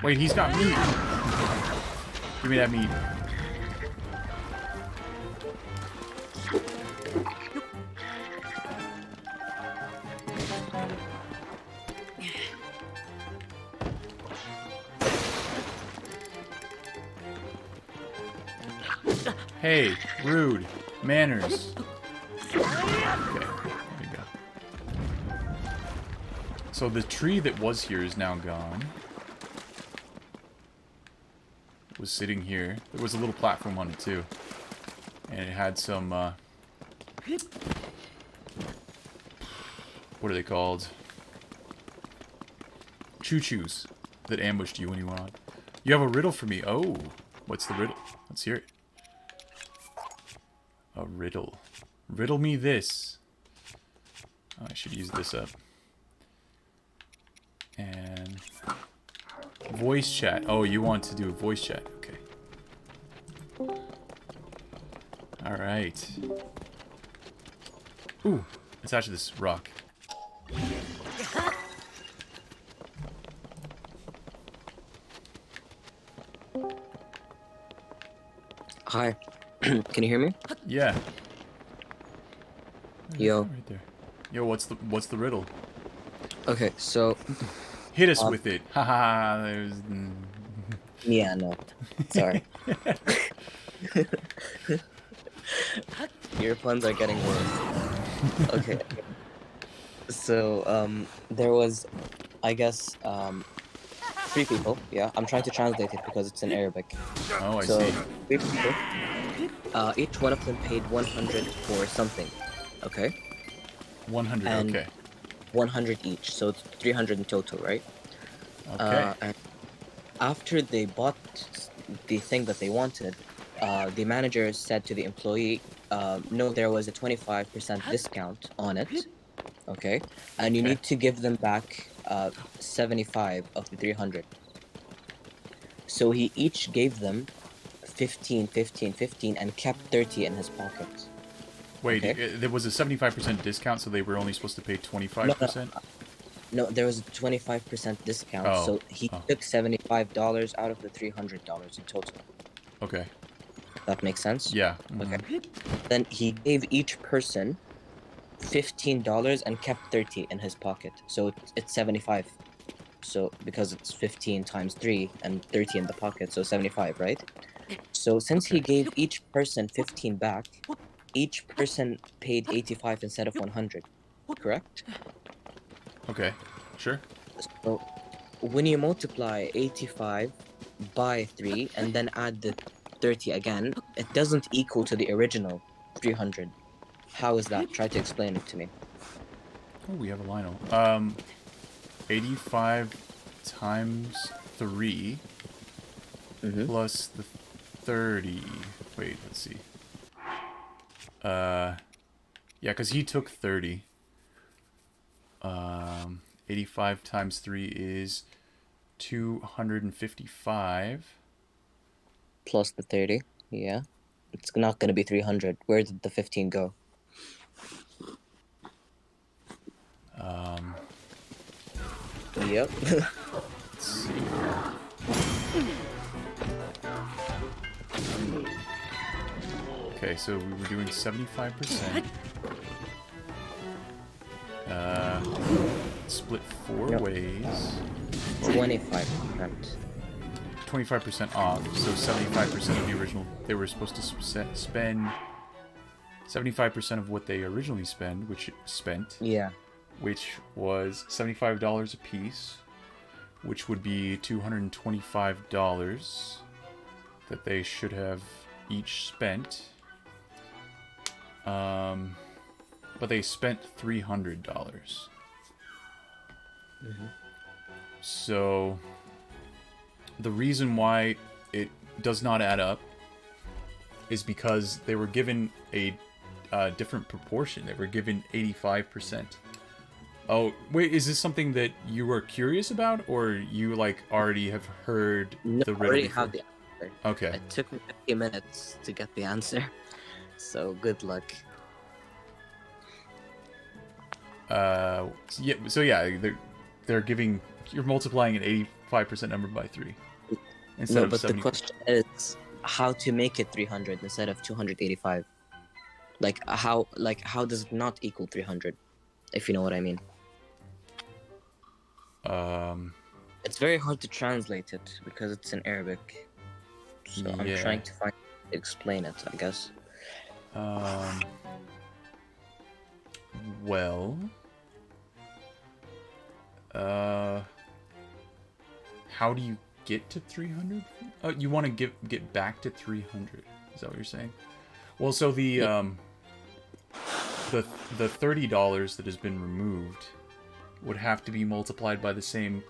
[SPEAKER 1] Wait, he's got meat. Give me that meat. Hey, rude. Manners. Okay, there you go. So the tree that was here is now gone. It was sitting here. There was a little platform on it too. And it had some, what are they called? Choo-choos that ambushed you when you went on. You have a riddle for me. Oh, what's the riddle? Let's hear it. A riddle. Riddle me this. Oh, I should use this up. And voice chat. Oh, you want to do a voice chat. Okay. Alright. Ooh, attach to this rock.
[SPEAKER 2] Hi. Can you hear me?
[SPEAKER 1] Yeah.
[SPEAKER 2] Yo.
[SPEAKER 1] Right there. Yo, what's the riddle?
[SPEAKER 2] Okay, so
[SPEAKER 1] Hit us with it. Haha. There's.
[SPEAKER 2] yeah, no. Sorry. Your puns are getting worse. Okay. So, there was, I guess, 3 people. Yeah, I'm trying to translate it because it's in Arabic.
[SPEAKER 1] Oh, I
[SPEAKER 2] So,
[SPEAKER 1] see.
[SPEAKER 2] 3 people. Each one of them paid 100 for something. Okay?
[SPEAKER 1] 100.
[SPEAKER 2] And
[SPEAKER 1] Okay.
[SPEAKER 2] 100 each, so it's 300 in total, right?
[SPEAKER 1] Okay.
[SPEAKER 2] And after they bought the thing that they wanted, the manager said to the employee, no, there was a 25% discount on it, okay? And you
[SPEAKER 1] Okay.
[SPEAKER 2] need to give them back 75 of the 300. So he each gave them 15, 15, 15, and kept 30 in his pocket.
[SPEAKER 1] Wait,
[SPEAKER 2] Okay.
[SPEAKER 1] there was a 75% discount, so they were only supposed to pay 25%?
[SPEAKER 2] No, there was a 25% discount,
[SPEAKER 1] Oh.
[SPEAKER 2] so he took $75 out of the $300 in total.
[SPEAKER 1] Okay.
[SPEAKER 2] That makes sense?
[SPEAKER 1] Yeah.
[SPEAKER 2] Okay. Then he gave each person $15 and kept 30 in his pocket. So it's 75. So because it's 15 times 3 and 30 in the pocket, so 75, right? So since he gave each person 15 back, each person paid 85 instead of 100. Correct?
[SPEAKER 1] Okay. Sure.
[SPEAKER 2] So when you multiply 85 by 3 and then add the 30 again, it doesn't equal to the original 300. How is that? Try to explain it to me.
[SPEAKER 1] Oh, we have a Lionel. 85 times 3 plus the 30. Wait, let's see. Yeah, because he took 30. 85 times 3 is 255.
[SPEAKER 2] Plus the 30, yeah. It's not gonna be 300. Where did the 15 go? Yep.
[SPEAKER 1] Let's see. Okay, so we were doing 75%. Split 4
[SPEAKER 2] Yep.
[SPEAKER 1] ways.
[SPEAKER 2] 25%.
[SPEAKER 1] 25% off, so 75% of the original. They were supposed to spend 75% of what they originally spent,
[SPEAKER 2] Yeah.
[SPEAKER 1] which was $75 a piece, which would be $225 that they should have each spent. But they spent $300. So the reason why it does not add up is because they were given a different proportion. They were given 85%. Oh, wait, is this something that you were curious about, or you, like, already have heard
[SPEAKER 2] No,
[SPEAKER 1] the
[SPEAKER 2] I
[SPEAKER 1] riddle
[SPEAKER 2] already
[SPEAKER 1] before?
[SPEAKER 2] have the answer.
[SPEAKER 1] Okay.
[SPEAKER 2] It took me 50 minutes to get the answer. So good luck.
[SPEAKER 1] They're giving, you're multiplying an 85% number by 3 instead
[SPEAKER 2] No,
[SPEAKER 1] of
[SPEAKER 2] but
[SPEAKER 1] 70.
[SPEAKER 2] the question is how to make it 300 instead of 285. Like how does it not equal 300? If you know what I mean. It's very hard to translate it because it's in Arabic. So I'm
[SPEAKER 1] Yeah.
[SPEAKER 2] trying to explain it, I guess.
[SPEAKER 1] Well, how do you get to 300? Oh, you want to get back to 300? Is that what you're saying? Well, so the $30 that has been removed would have to be multiplied by the same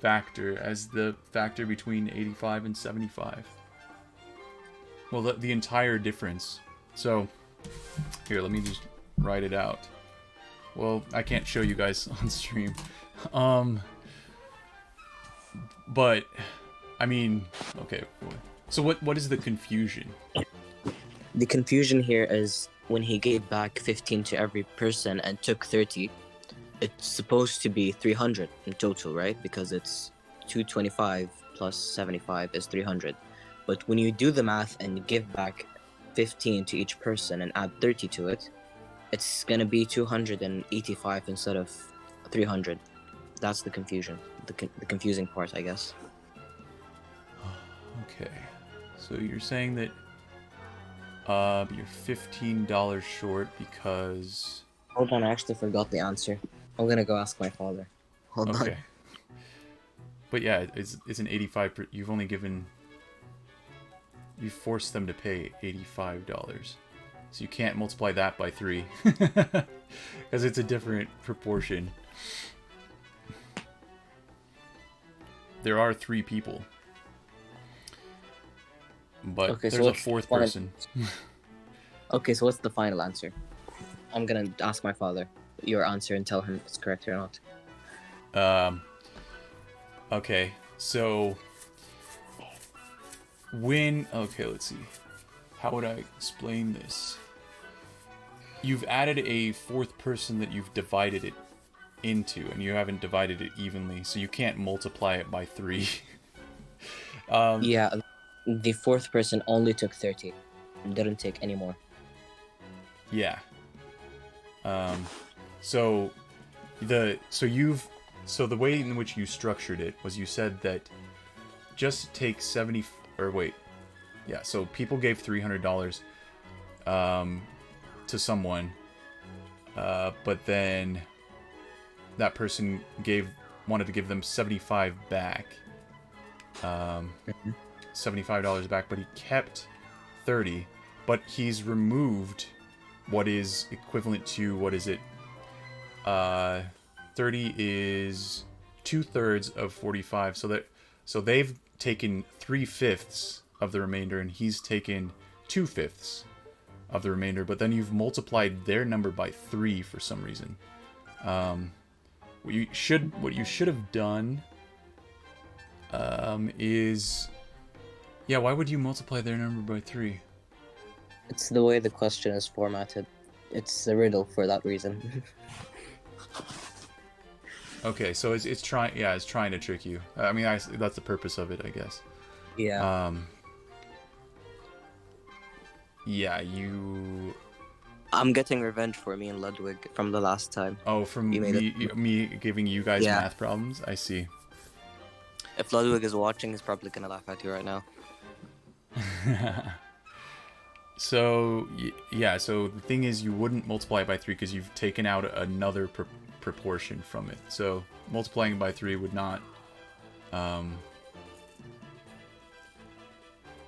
[SPEAKER 1] factor as the factor between 85 and 75. Well, the entire difference. So, here, let me just write it out. Well, I can't show you guys on stream. But, I mean, okay. So what is the confusion?
[SPEAKER 2] The confusion here is when he gave back 15 to every person and took 30, it's supposed to be 300 in total, right? Because it's 225 plus 75 is 300. But when you do the math and you give back 15 to each person and add 30 to it, it's gonna be 285 instead of 300. That's the confusion. The confusing part, I guess.
[SPEAKER 1] Okay. So you're saying that you're $15 short because...
[SPEAKER 2] Hold on, I actually forgot the answer. I'm gonna go ask my father. Hold on.
[SPEAKER 1] Okay. But yeah, it's an 85. You've only given... You forced them to pay $85. So you can't multiply that by 3. Because it's a different proportion. There are 3 people. But
[SPEAKER 2] Okay, so
[SPEAKER 1] there's a
[SPEAKER 2] what's
[SPEAKER 1] 4th
[SPEAKER 2] the
[SPEAKER 1] person.
[SPEAKER 2] Okay, so what's the final answer? I'm gonna ask my father your answer and tell him if it's correct or not.
[SPEAKER 1] Okay, so... Okay, let's see. How would I explain this? You've added a 4th person that you've divided it into, and you haven't divided it evenly, so you can't multiply it by 3.
[SPEAKER 2] Yeah, the 4th person only took 30 and didn't take any more.
[SPEAKER 1] Yeah. So the way in which you structured it was you said that just take 70, or wait, yeah. So people gave $300 to someone, but then that person wanted to give them 75 back, $75 back, but he kept 30, but he's removed what is equivalent to, what is it? 30 is 2/3 of 45, so they've taken 3/5 of the remainder, and he's taken 2/5 of the remainder. But then you've multiplied their number by 3 for some reason. What you should have done is, yeah. Why would you multiply their number by 3?
[SPEAKER 2] It's the way the question is formatted. It's a riddle for that reason.
[SPEAKER 1] Okay, so it's trying. Yeah, it's trying to trick you. I mean, that's the purpose of it, I guess.
[SPEAKER 2] Yeah.
[SPEAKER 1] Yeah, you.
[SPEAKER 2] I'm getting revenge for me and Ludwig from the last time.
[SPEAKER 1] Oh, from
[SPEAKER 2] You made it.
[SPEAKER 1] me giving you guys
[SPEAKER 2] Yeah.
[SPEAKER 1] math problems. I see.
[SPEAKER 2] If Ludwig is watching, he's probably gonna laugh at you right now.
[SPEAKER 1] So yeah, so the thing is, you wouldn't multiply it by 3 because you've taken out another proportion from it. So multiplying by 3 would not,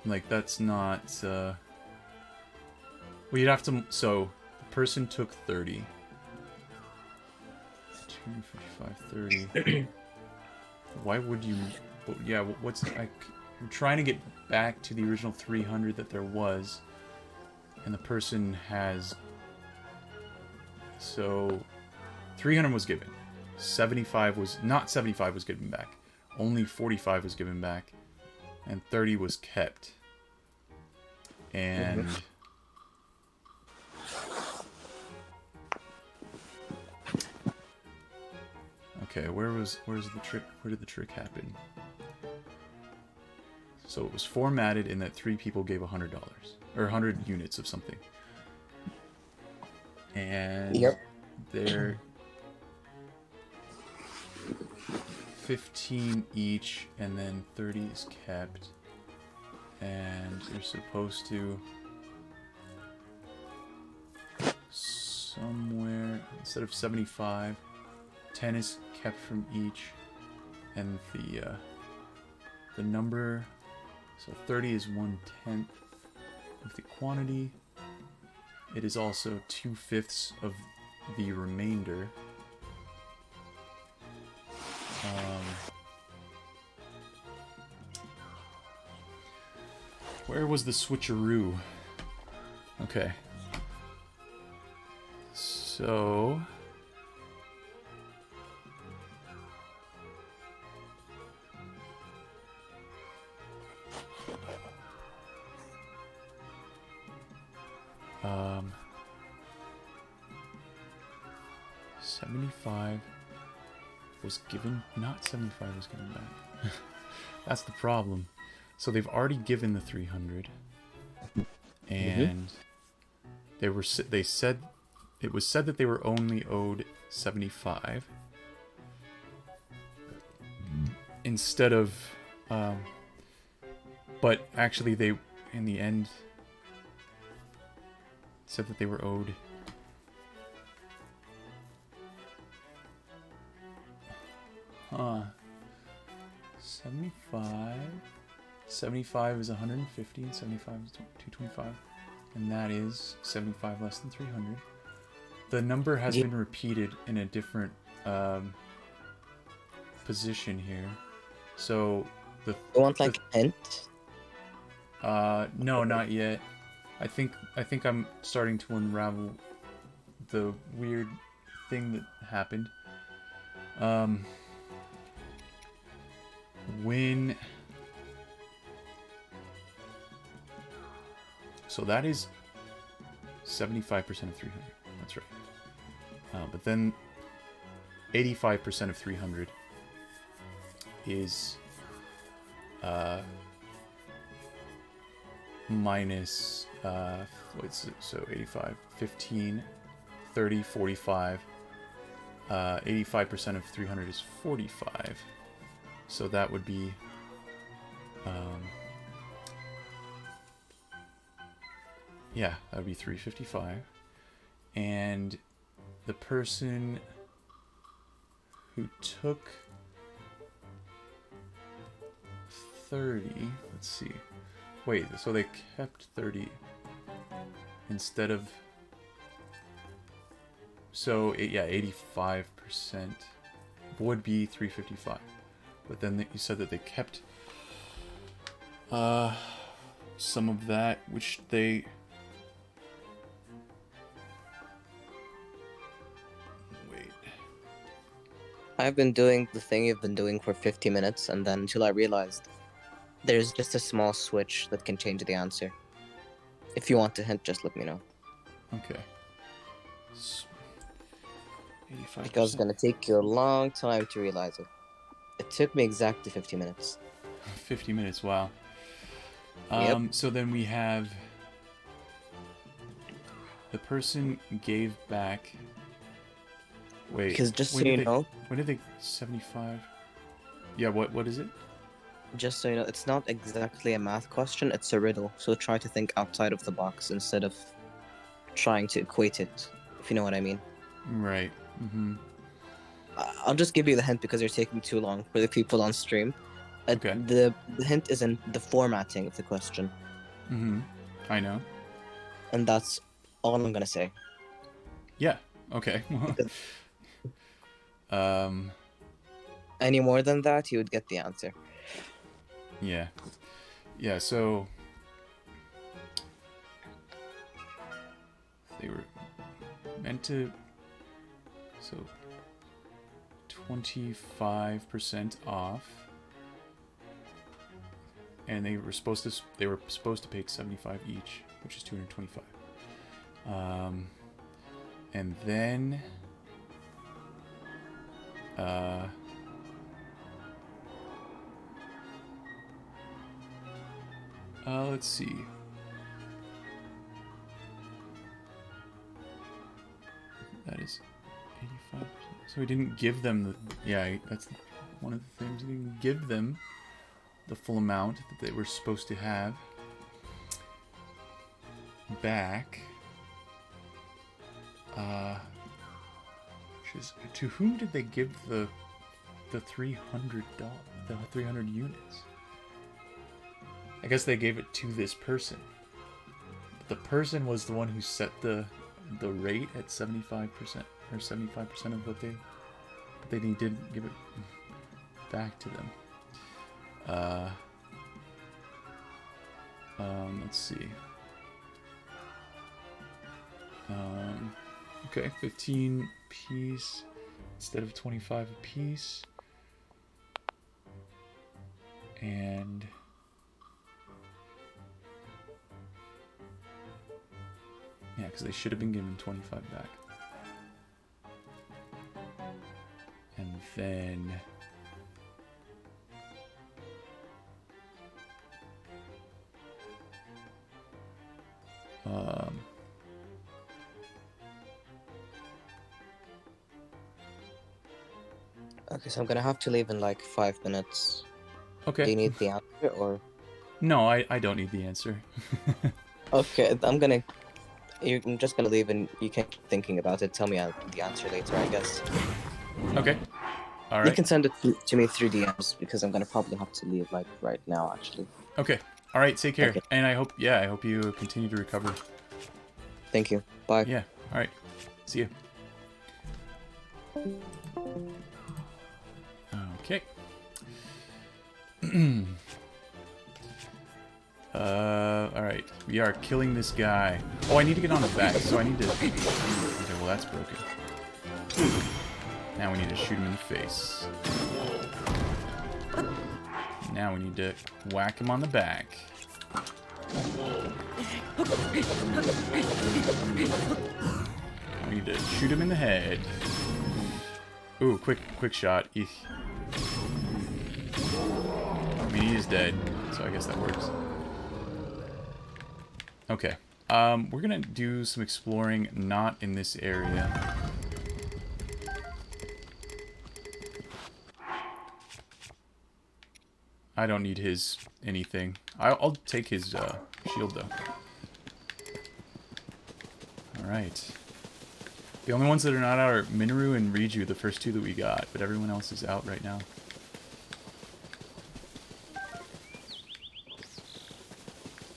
[SPEAKER 1] like that's not. Well, you'd have to. So the person took 30. 255, 30. Why would you? Yeah, what's like? I'm trying to get back to the original 300 that there was. And the person has... So, 300 was given. 75 was... Not 75 was given back. Only 45 was given back. And 30 was kept. And... Okay, where's the trick? Where did the trick happen? So it was formatted in that 3 people gave $100. Or 100 units of something. And they're 15 each, and then 30 is kept. And you're supposed to somewhere, instead of 75, 10 is kept from each, and the number, so 30 is 1/10 of the quantity. It is also 2/5 of the remainder. Where was the switcheroo? Okay. So... Um... 75 was given... Not 75 was given back. That's the problem. So they've already given the 300. And... They said... It was said that they were only owed 75. Instead of... but actually they, in the end, said that they were owed... Huh. 75... 75 is 150, and 75 is 225. And that is 75 less than 300. The number has been repeated in a different position here. So the...
[SPEAKER 2] You want like a hint?
[SPEAKER 1] No, not yet. I think I'm starting to unravel the weird thing that happened. When... So that is 75% of 300. That's right. But then 85% of 300 is minus what's it? So 85, 15, 30, 45. 85% of 300 is 45. So that would be yeah, that would be 355. And the person who took 30, let's see. Wait, so they kept 30 instead of... So, yeah, 85% would be 355. But then you said that they kept some of that, which they...
[SPEAKER 2] I've been doing the thing you've been doing for 50 minutes, and then until I realized there's just a small switch that can change the answer. If you want a hint, just let me know.
[SPEAKER 1] Okay. 85%.
[SPEAKER 2] Because it's gonna take you a long time to realize it. It took me exactly 50 minutes.
[SPEAKER 1] 50 minutes, wow.
[SPEAKER 2] Yep.
[SPEAKER 1] So then we have... The person gave back... Wait.
[SPEAKER 2] Because just so
[SPEAKER 1] when
[SPEAKER 2] you
[SPEAKER 1] did
[SPEAKER 2] know,
[SPEAKER 1] When did they... 75? Yeah, what is it?
[SPEAKER 2] just so you know, it's not exactly a math question, it's a riddle. So try to think outside of the box instead of trying to equate it, if you know what I mean.
[SPEAKER 1] Right. Mm-hmm.
[SPEAKER 2] I'll just give you the hint because you're taking too long for the people on stream.
[SPEAKER 1] Okay.
[SPEAKER 2] The hint is in the formatting of the question,
[SPEAKER 1] Mm-hmm. I know.
[SPEAKER 2] and that's all I'm gonna say.
[SPEAKER 1] Yeah. Okay.
[SPEAKER 2] Because
[SPEAKER 1] um...
[SPEAKER 2] any more than that, you would get the answer.
[SPEAKER 1] Yeah. Yeah, so... They were meant to... So... 25% off. And they were supposed to pay 75 each, which is 225. And then... let's see. That is 85%. So we didn't give them the... Yeah, that's one of the things. We didn't give them the full amount that they were supposed to have back. To whom did they give the $300, the 300 units? I guess they gave it to this person. But the person was the one who set the rate at 75% or 75% of what they, but they didn't give it back to them. Let's see. Okay, 15 piece instead of 25 a piece. And yeah, because they should have been given 25 back. And then
[SPEAKER 2] Okay, so I'm gonna have to leave in like 5 minutes.
[SPEAKER 1] okay.
[SPEAKER 2] Do you need the answer or?
[SPEAKER 1] No, I don't need the answer.
[SPEAKER 2] Okay, I'm just gonna leave and you can keep thinking about it. Tell me the answer later, I guess.
[SPEAKER 1] Okay. All right.
[SPEAKER 2] You can send it to me through DMs because I'm gonna probably have to leave like right now, actually.
[SPEAKER 1] Okay. All right. Take care.
[SPEAKER 2] Okay.
[SPEAKER 1] And I hope you continue to recover.
[SPEAKER 2] Thank you. Bye.
[SPEAKER 1] Yeah. All right. See you. Okay. All right. We are killing this guy. Oh, I need to get on his back, so I need to... Okay, well, that's broken. Now we need to shoot him in the face. Now we need to whack him on the back. We need to shoot him in the head. Ooh, quick shot. Eek. I mean, he is dead, so I guess that works. Okay. We're gonna do some exploring, not in this area. I don't need his anything. I'll take his shield, though. Alright. The only ones that are not out are Minoru and Riju, the first two that we got, but everyone else is out right now.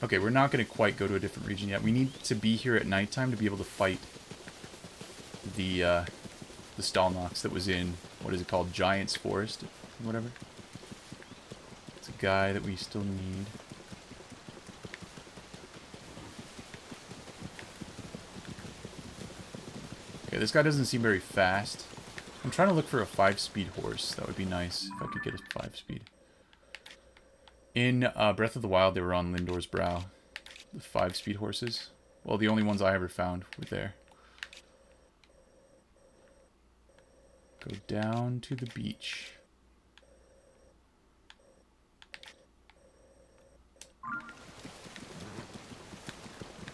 [SPEAKER 1] Okay, we're not going to quite go to a different region yet. We need to be here at nighttime to be able to fight the Stalnox that was in, what is it called, Giant's Forest, whatever. It's a guy that we still need. Okay, this guy doesn't seem very fast. I'm trying to look for a 5-speed horse. That would be nice if I could get a 5-speed. In Breath of the Wild, they were on Lindor's Brow. The 5-speed horses. Well, the only ones I ever found were there. Go down to the beach.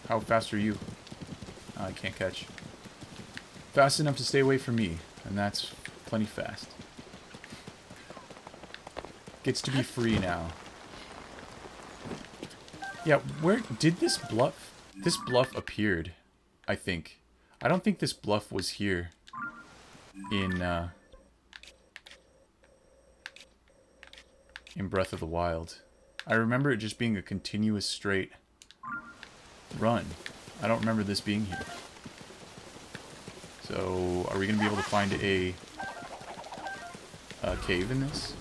[SPEAKER 1] How fast are you? I can't catch. Fast enough to stay away from me, and that's plenty fast. Gets to be free now. Yeah, where did this bluff? This bluff appeared, I think. I don't think this bluff was here in Breath of the Wild. I remember it just being a continuous straight run. I don't remember this being here. So, are we going to be able to find a cave in this?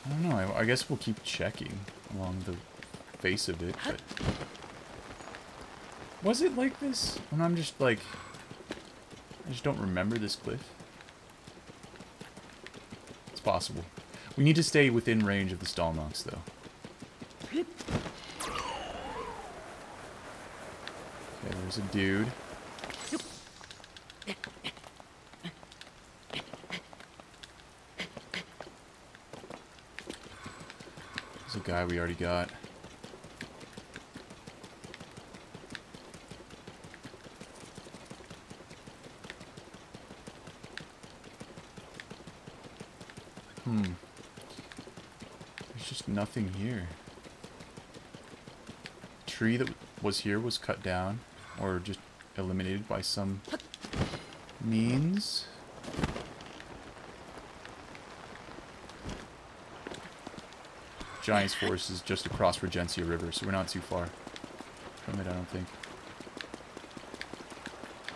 [SPEAKER 1] I don't know. I guess we'll keep checking along the face of it, but... Was it like this? And I'm just like... I just don't remember this cliff. It's possible. We need to stay within range of the Stalnox, though. Okay, there's a dude. There's a guy we already got. There's just nothing here. The tree that was here was cut down, or just eliminated by some means. Giant's Forest is just across Regencia River, so we're not too far from it, I don't think.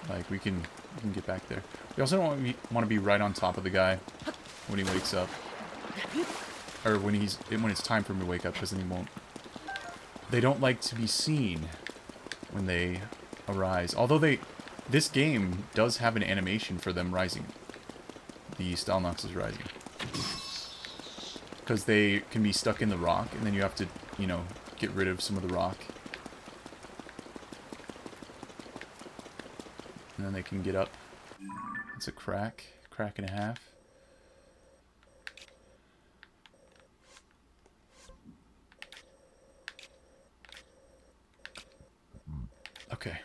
[SPEAKER 1] Like, we can get back there. We also don't want to be right on top of the guy when he wakes up. Or when it's time for him to wake up, because then he won't. They don't like to be seen when they arise. Although this game does have an animation for them rising. The Stalnox is rising. Because they can be stuck in the rock, and then you have to, you know, get rid of some of the rock. And then they can get up. It's a crack and a half. Okay.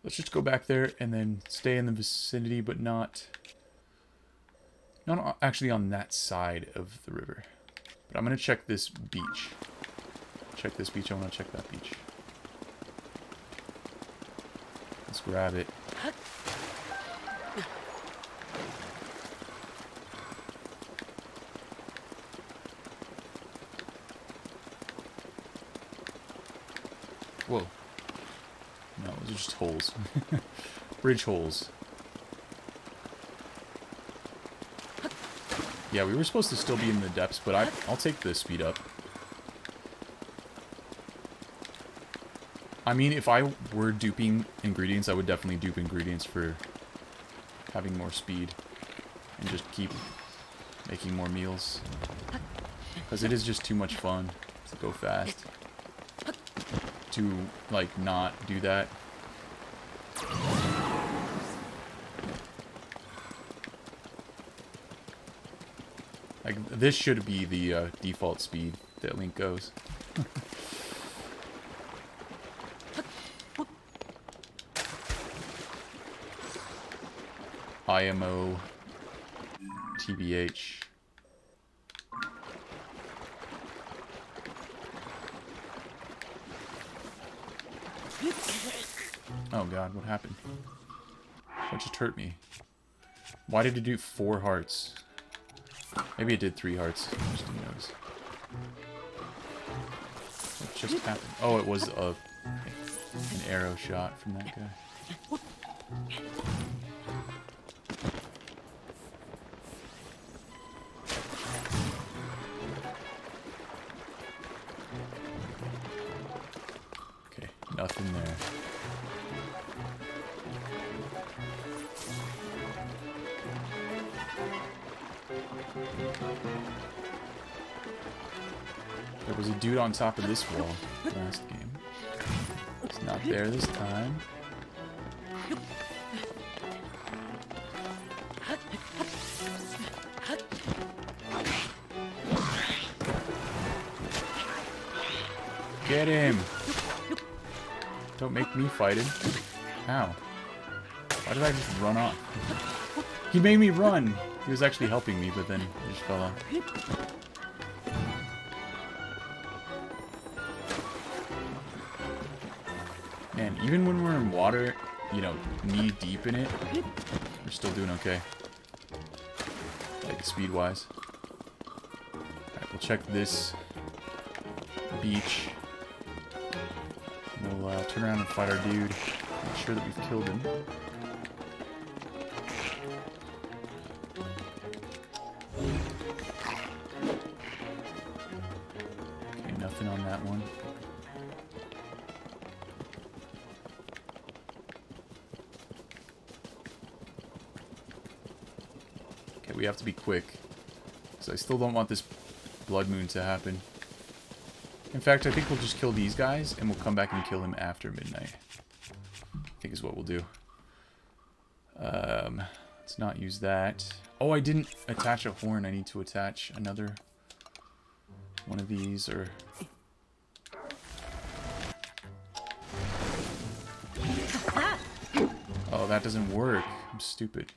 [SPEAKER 1] Let's just go back there and then stay in the vicinity, but not actually on that side of the river. But I'm going to check this beach. Check this beach. I want to check that beach. Let's grab it. Whoa. No, those are just holes. Bridge holes. Yeah, we were supposed to still be in the depths, but I'll take the speed up. I mean, if I were duping ingredients, I would definitely dupe ingredients for having more speed. And just keep making more meals. Because it is just too much fun to go fast. To, like, not do that. Like, this should be the default speed that Link goes. IMO TBH. Oh god, what happened? What just hurt me? Why did it do 4 hearts? Maybe it did 3 hearts. I just didn't notice. What just happened? Oh, it was an arrow shot from that guy. nothing there. There was a dude on top of this wall last game. It's not there this time. Get him! Don't make me fight him. Ow. Why did I just run off? He made me run! He was actually helping me, but then he just fell off. Man, even when we're in water, you know, knee deep in it, we're still doing okay. Like, speed-wise. Alright, we'll check this beach. We'll turn around and fight our dude. Make sure that we've killed him. Okay, nothing on that one. Okay, we have to be quick. Because I still don't want this blood moon to happen. In fact, I think we'll just kill these guys, and we'll come back and kill him after midnight. I think is what we'll do. Let's not use that. Oh, I didn't attach a horn. I need to attach another one of these, or... Oh, that doesn't work. I'm stupid.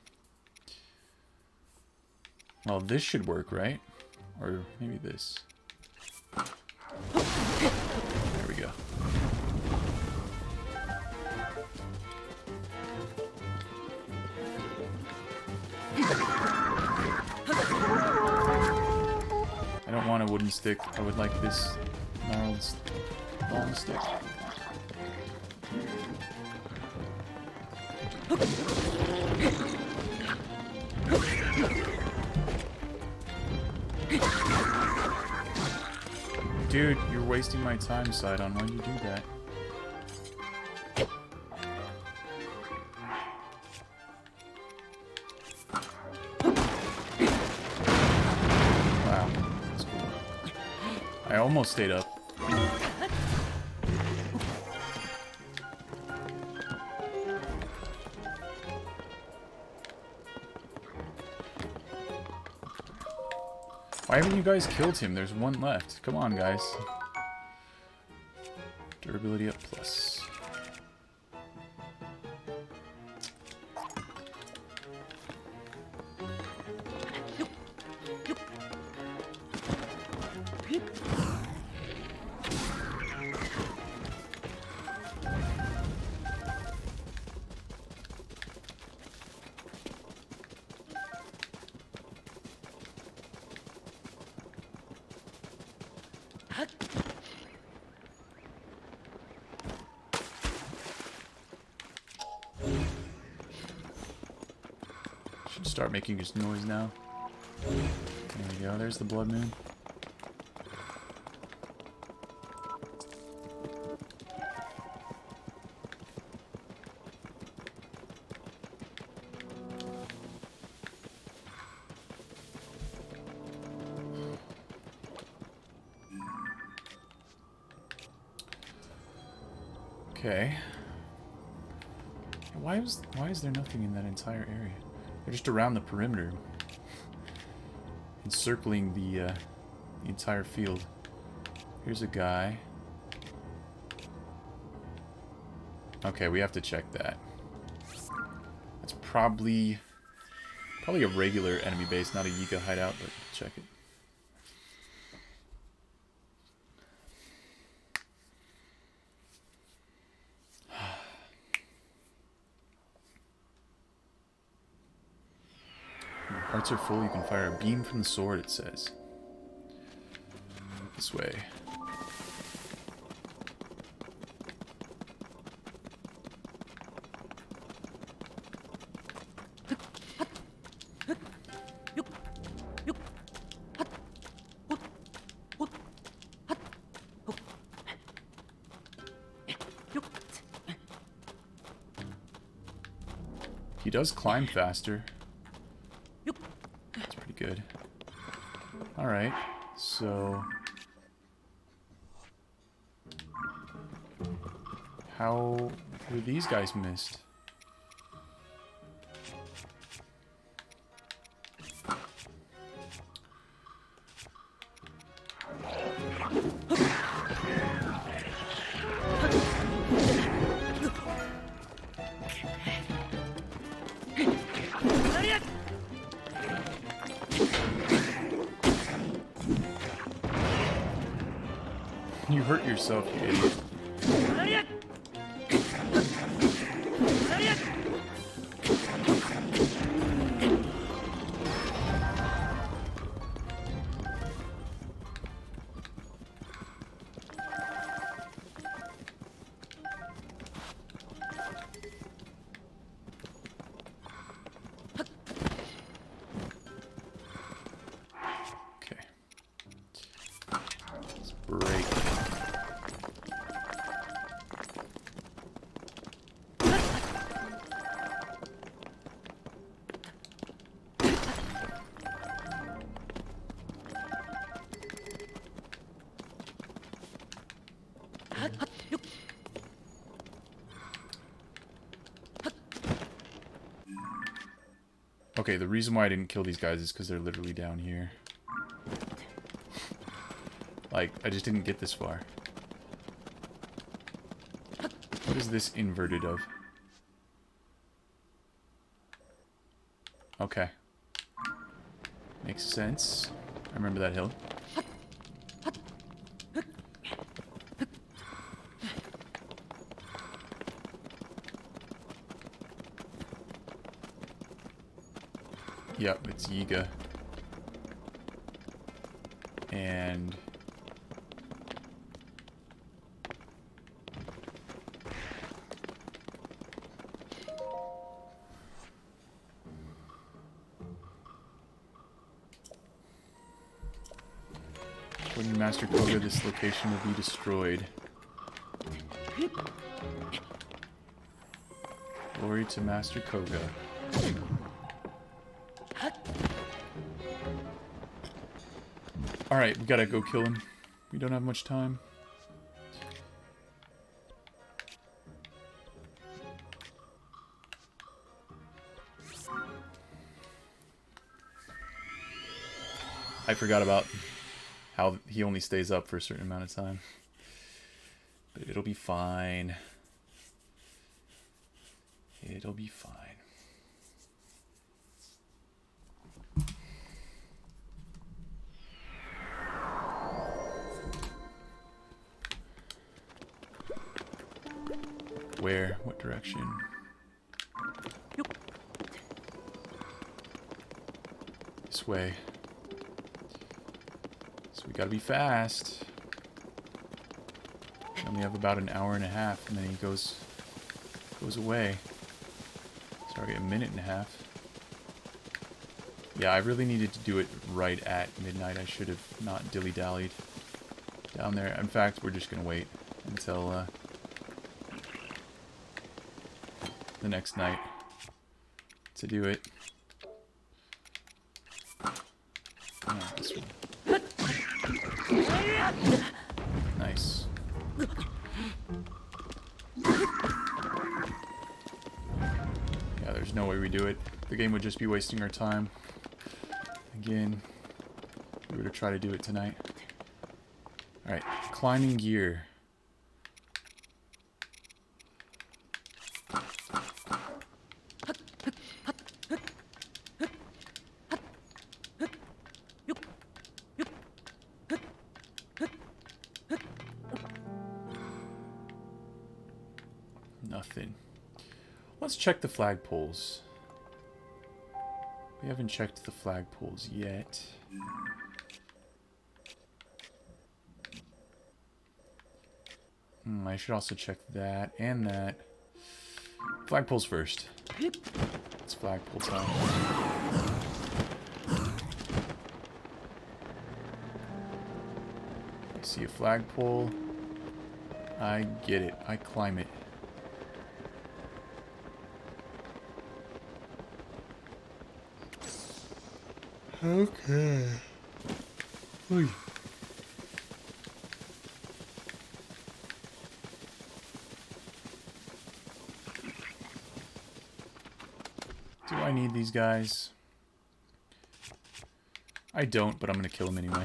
[SPEAKER 1] Well, this should work, right? Or maybe this. There we go. I don't want a wooden stick. I would like this gnarled long stick. Dude, you're wasting my time, Sidon. Why'd you do that? Wow, that's cool. I almost stayed up. Why haven't you guys killed him? There's one left. Come on, guys. Durability up plus. Should start making just noise now. There we go, there's the blood moon. Okay. Why is there nothing in that entire area? They're just around the perimeter, encircling the entire field. Here's a guy. Okay, we have to check that. That's probably a regular enemy base, not a Yiga hideout, but check it. Hearts are full, you can fire a beam from the sword, it says. This way. He does climb faster. That's pretty good. Alright, so... how were these guys missed? You hurt yourself, you idiot. Okay. Let's break. Okay, the reason why I didn't kill these guys is because they're literally down here. Like, I just didn't get this far. What is this inverted of? Okay. Makes sense. I remember that hill. Yep, it's Yiga. And... when you master Koga, this location will be destroyed. Glory to Master Koga. Alright, we gotta go kill him. We don't have much time. I forgot about how he only stays up for a certain amount of time. But it'll be fine. It'll be fine. Where? What direction? This way. So we gotta be fast. We only have about an hour and a half, and then he goes away. Sorry, a minute and a half. Yeah, I really needed to do it right at midnight. I should have not dilly-dallied down there. In fact, we're just gonna wait until the next night to do it. Oh, this one. Nice. Yeah, there's no way we do it. The game would just be wasting our time. Again, if we were to try to do it tonight. Alright, climbing gear. Nothing. Let's check the flagpoles. We haven't checked the flagpoles yet. I should also check that and that. Flagpoles first. It's flagpole time. I see a flagpole. I get it. I climb it. Okay. Oy. Do I need these guys? I don't, but I'm gonna kill him anyway.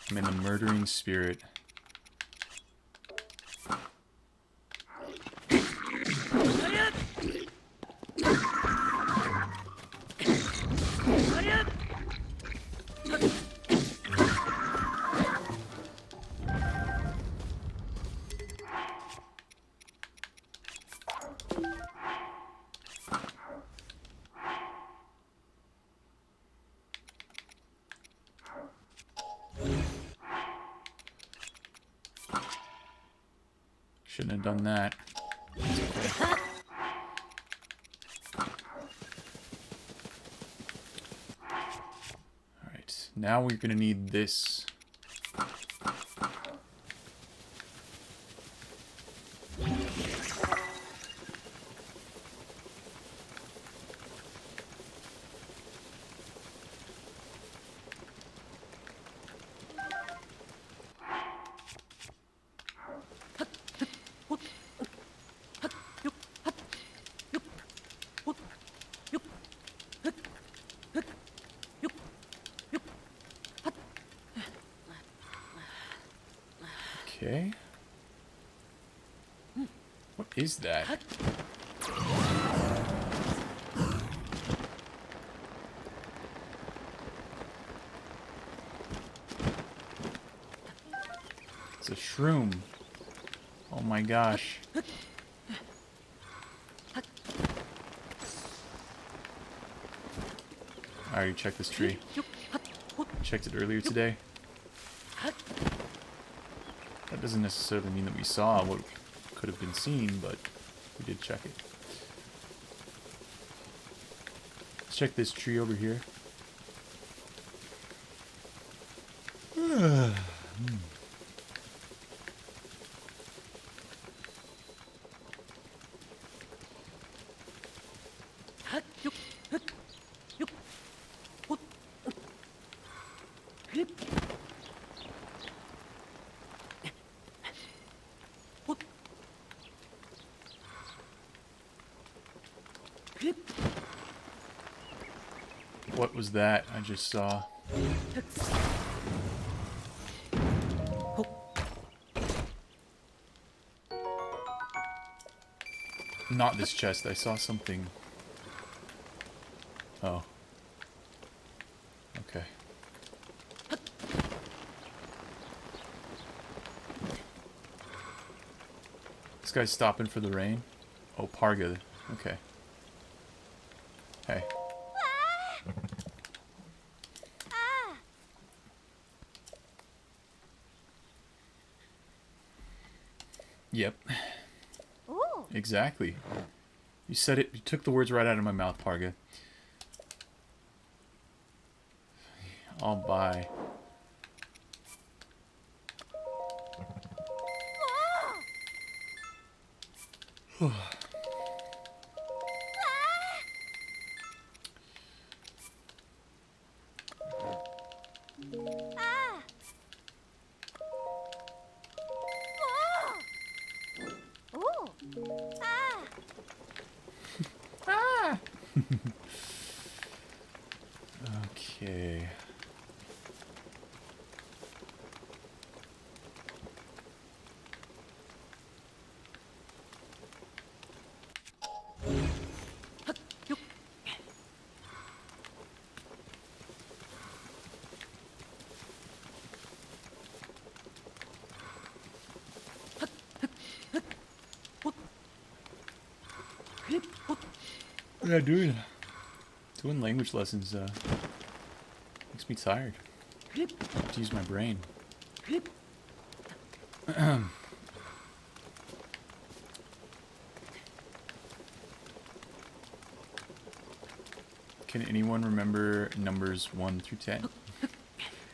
[SPEAKER 1] I'm in the murdering spirit. Shouldn't have done that. Alright, now we're gonna need this. Okay. What is that? It's a shroom. Oh my gosh. I already checked this tree. Checked it earlier today. That doesn't necessarily mean that we saw what could have been seen, but we did check it. Let's check this tree over here. What was that I just saw? Not this chest. I saw something. Oh. Okay. This guy's stopping for the rain. Oh, Parga. Okay. Hey. Yep.
[SPEAKER 3] Ooh.
[SPEAKER 1] Exactly. You said it. You took the words right out of my mouth, Parga. I'll buy. Okay. What am I doing? Doing language lessons makes me tired. I have to use my brain. Can anyone remember numbers 1 through 10?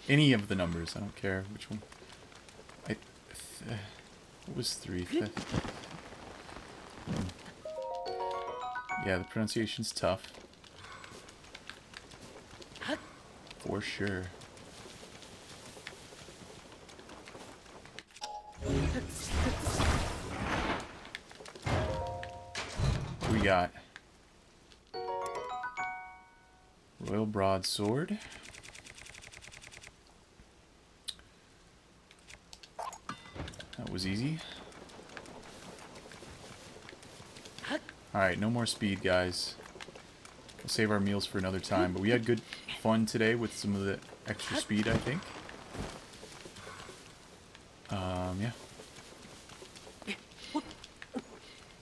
[SPEAKER 1] Any of the numbers, I don't care which one. What was 3? Yeah, the pronunciation's tough. For sure. What we got? Royal Broadsword. That was easy. Alright, no more speed, guys. We'll save our meals for another time. But we had good fun today with some of the extra speed, I think. Yeah.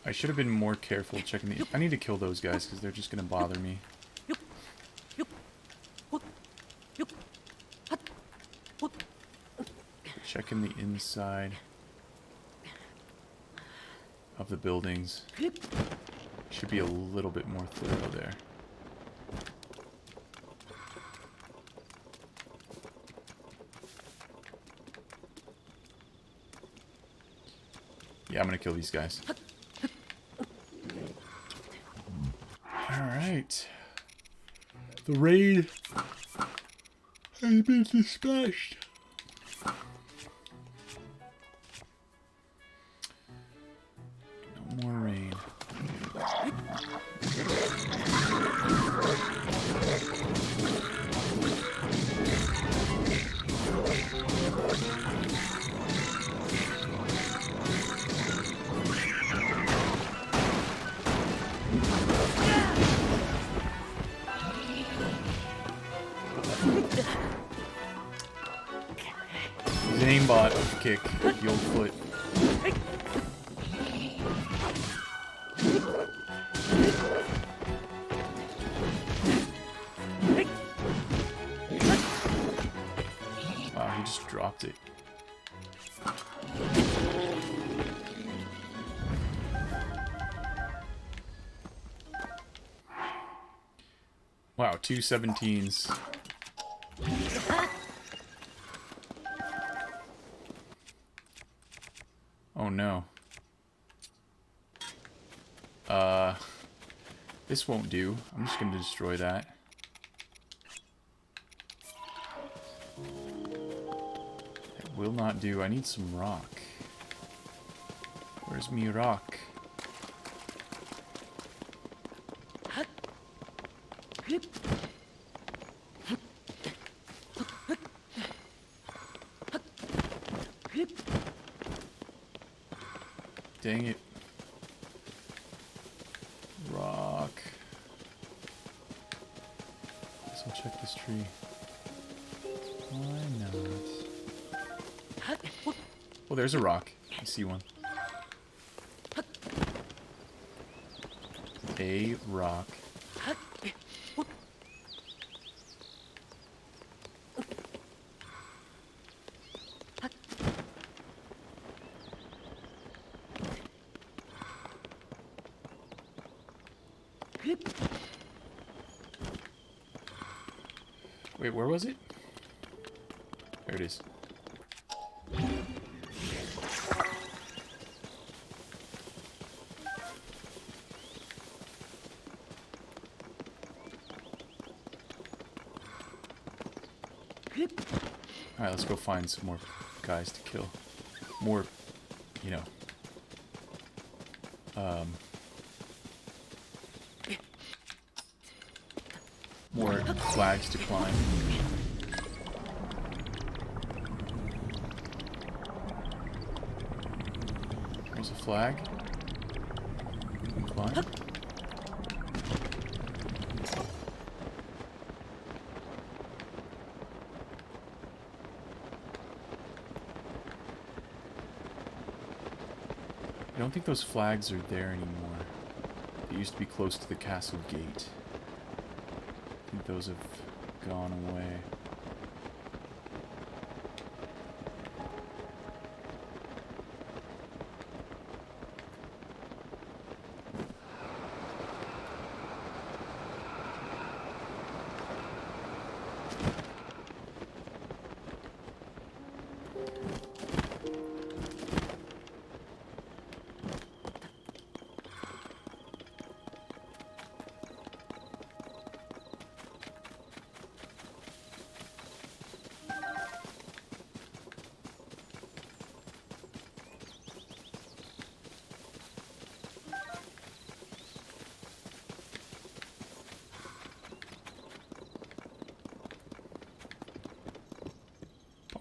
[SPEAKER 1] I should have been more careful checking the... I need to kill those guys because they're just going to bother me. Checking the inside of the buildings. Should be a little bit more thorough there. Yeah, I'm gonna kill these guys. Alright. The raid has been dispatched. No more rain. He's an aimbot kick, the old foot. Wow, he just dropped it. Wow, 2 17s. Oh no. This won't do. I'm just gonna destroy that. It will not do. I need some rock. Where's me rock? Dang it. Rock. Guess I'll check this tree. Why not? Oh, there's a rock. I see one. A rock. Wait, where was it? There it is. Alright, let's go find some more guys to kill. More, you know. More flags to climb. There's a flag. You can climb. I don't think those flags are there anymore. They used to be close to the castle gate. I think those have gone away.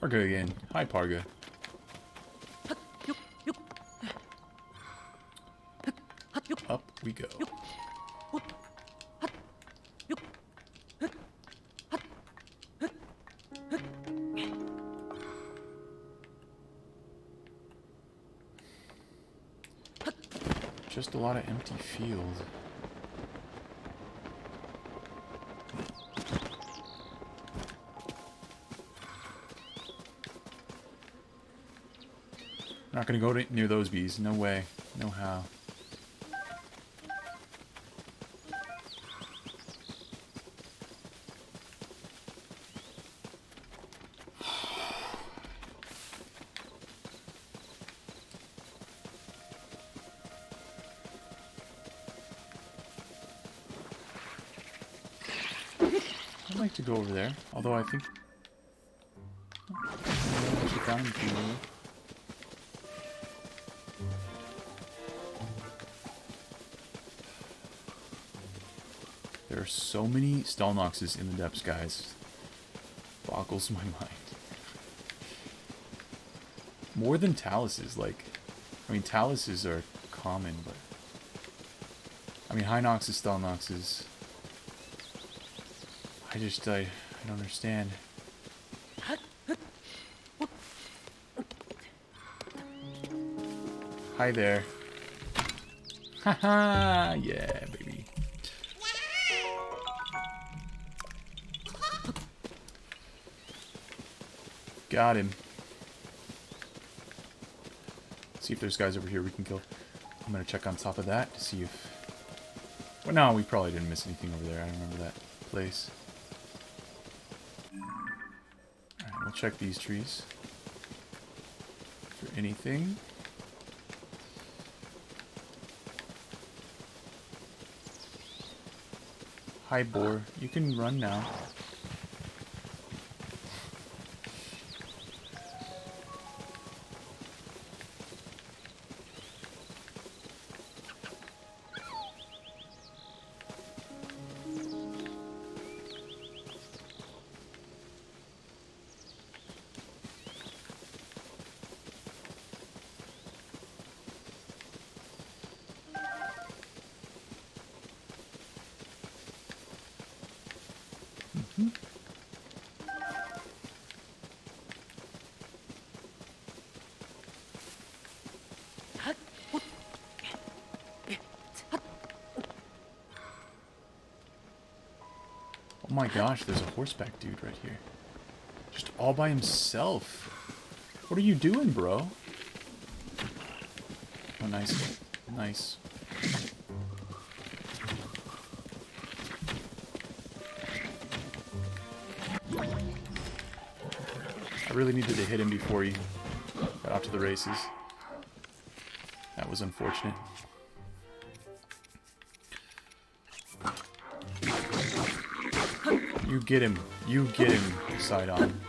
[SPEAKER 1] Parga again. Hi, Parga. Up we go. Just a lot of empty field. Not gonna go near those bees. No way. No how. I'd like to go over there, although I think... I should find him. There are so many Stalnoxes in the depths, guys. Boggles my mind. More than Taluses, like... I mean, Taluses are common, but... I mean, Hinoxes, Stalnoxes... I don't understand. Hi there. Haha, yeah, baby. Got him. See if there's guys over here we can kill. I'm gonna check on top of that to see if... Well, no, we probably didn't miss anything over there. I remember that place. Alright, we'll check these trees for anything. Hi, boar. You can run now. Oh my gosh, there's a horseback dude right here. Just all by himself. What are you doing, bro? Oh, nice. Nice. I really needed to hit him before he got off to the races. That was unfortunate. You get him. You get him, Sidon.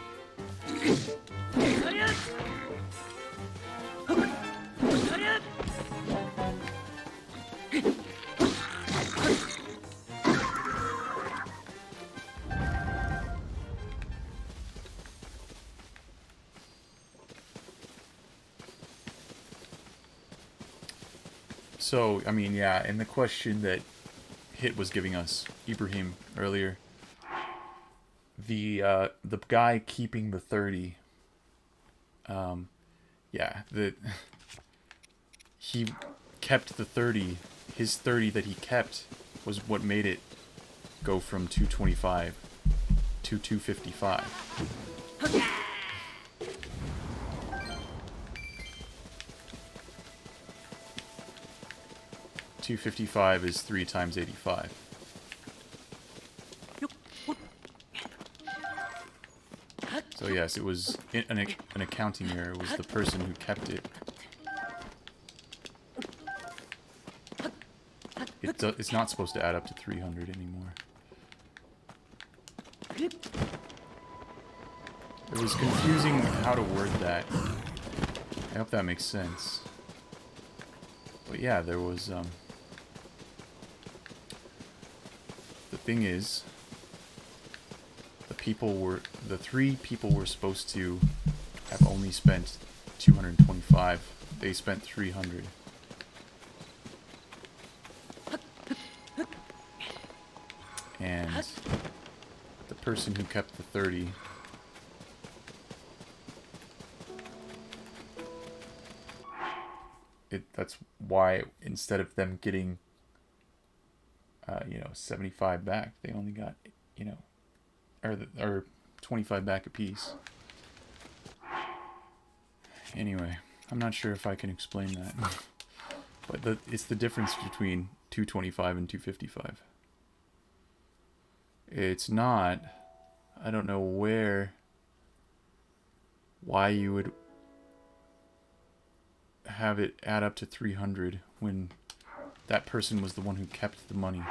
[SPEAKER 1] So, I mean, yeah, and the question that Hit was giving us, Ibrahim, earlier, the guy keeping the 30, yeah, he kept the 30, his 30 that he kept was what made it go from 225 to 255. 255 is 3 times 85. So yes, it was an accounting error. It was the person who kept it. It's not supposed to add up to 300 anymore. It was confusing how to word that. I hope that makes sense. But yeah, there was, the thing is, the 3 people were supposed to I've only spent 225. They spent 300. And the person who kept the 30 that's why instead of them getting 75 back, they only got, or 25 back apiece. Anyway, I'm not sure if I can explain that. But it's the difference between 225 and 255. It's not, I don't know why you would have it add up to 300 when that person was the one who kept the money.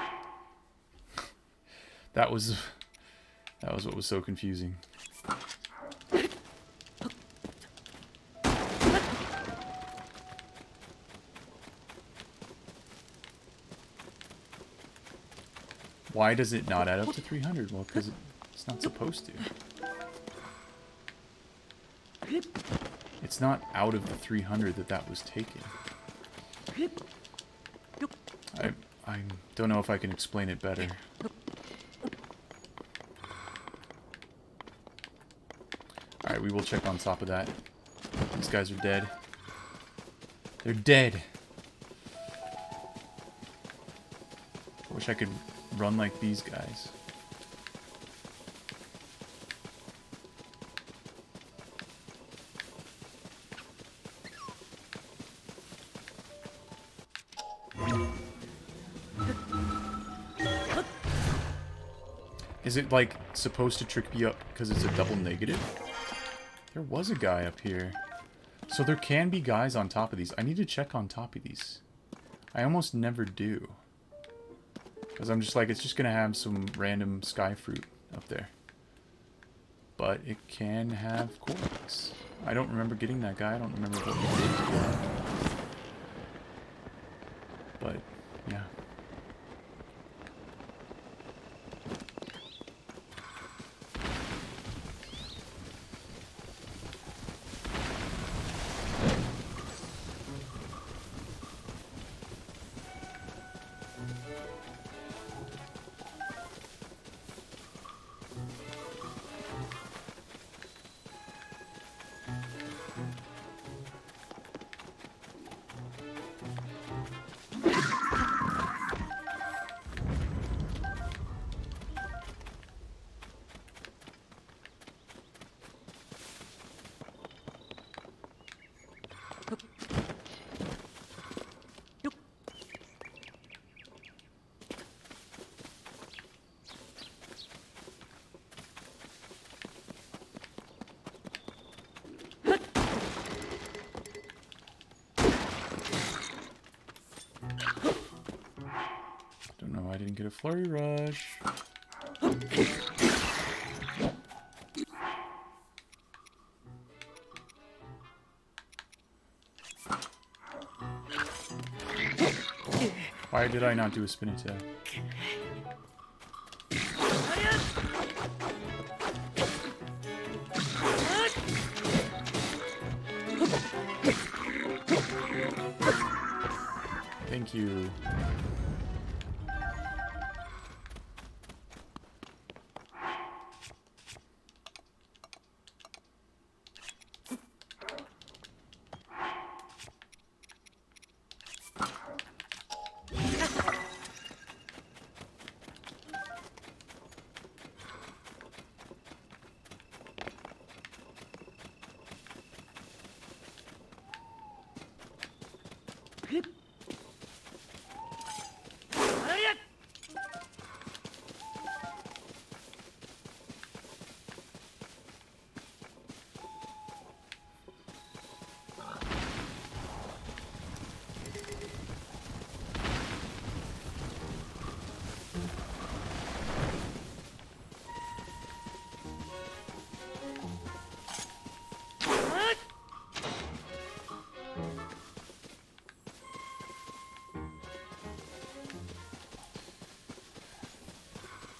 [SPEAKER 1] That was what was so confusing. Why does it not add up to 300? Well, because it's not supposed to. It's not out of the 300 that was taken. I don't know if I can explain it better. Alright, we will check on top of that. These guys are dead. They're dead! I wish I could run like these guys. Is it like supposed to trick me up because it's a double negative? There was a guy up here. So there can be guys on top of these. I need to check on top of these. I almost never do. Because I'm just like, it's just going to have some random sky fruit up there. But it can have quarks. I don't remember getting that guy. I don't remember what he did. But, yeah. I didn't get a flurry rush. Why did I not do a spin attack? Thank you.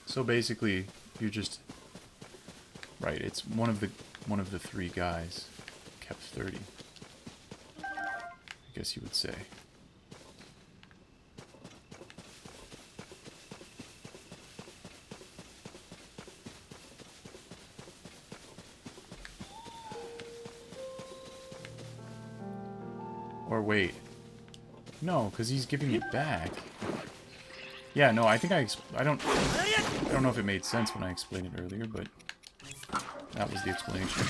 [SPEAKER 1] So basically, you're just right. It's one of the three guys. 30. I guess you would say. Or wait. No, because he's giving it back. Yeah, no, I think I don't know if it made sense when I explained it earlier, but that was the explanation.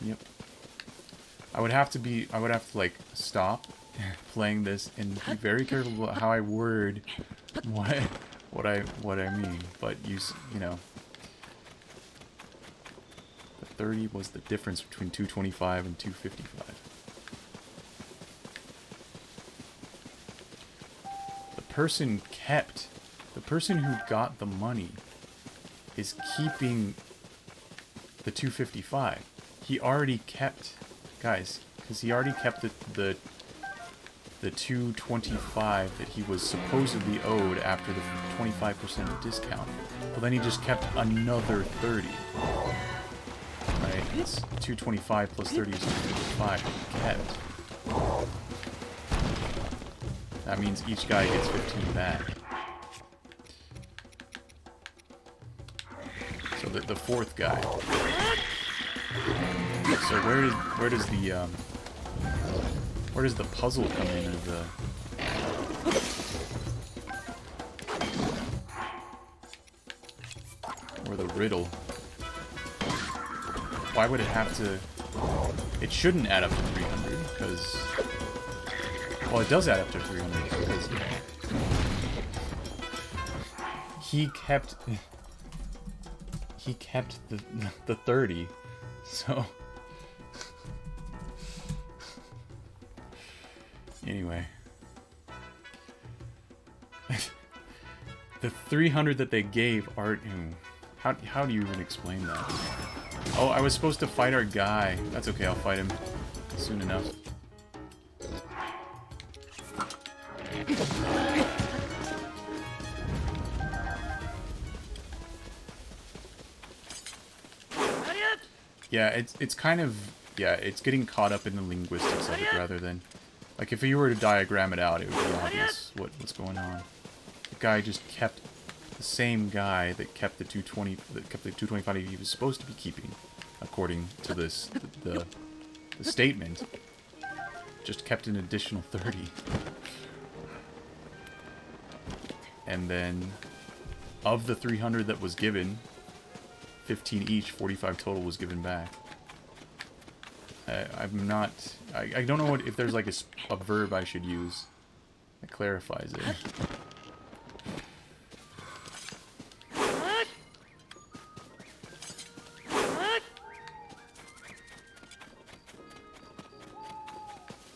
[SPEAKER 1] Yep. I would have to like stop playing this and be very careful about how I word what I mean, but you know, the 30 was the difference between 225 and 255. The person who got the money is keeping the 255. He already kept, guys, because he already kept the 225 that he was supposedly owed after the 25% discount. Well, then he just kept another 30. Right? It's 225 plus 30 is 255 kept. That means each guy gets 15 back. So the fourth guy. So where does the puzzle come in, or the riddle? Why would it have to? It shouldn't add up to 300 because, well, it does add up to 300 because he kept the 30, so. Anyway. The 300 that they gave aren't... How do you even explain that? Oh, I was supposed to fight our guy. That's okay, I'll fight him soon enough. Yeah, it's kind of... Yeah, it's getting caught up in the linguistics of it rather than... Like, if you were to diagram it out, it would be obvious what's going on. The guy just kept... The same guy that kept the 220... That kept the 225 he was supposed to be keeping, according to this... The statement. Just kept an additional 30. And then... Of the 300 that was given... 15 each, 45 total was given back. I'm not... I don't know if there's like a verb I should use that clarifies it.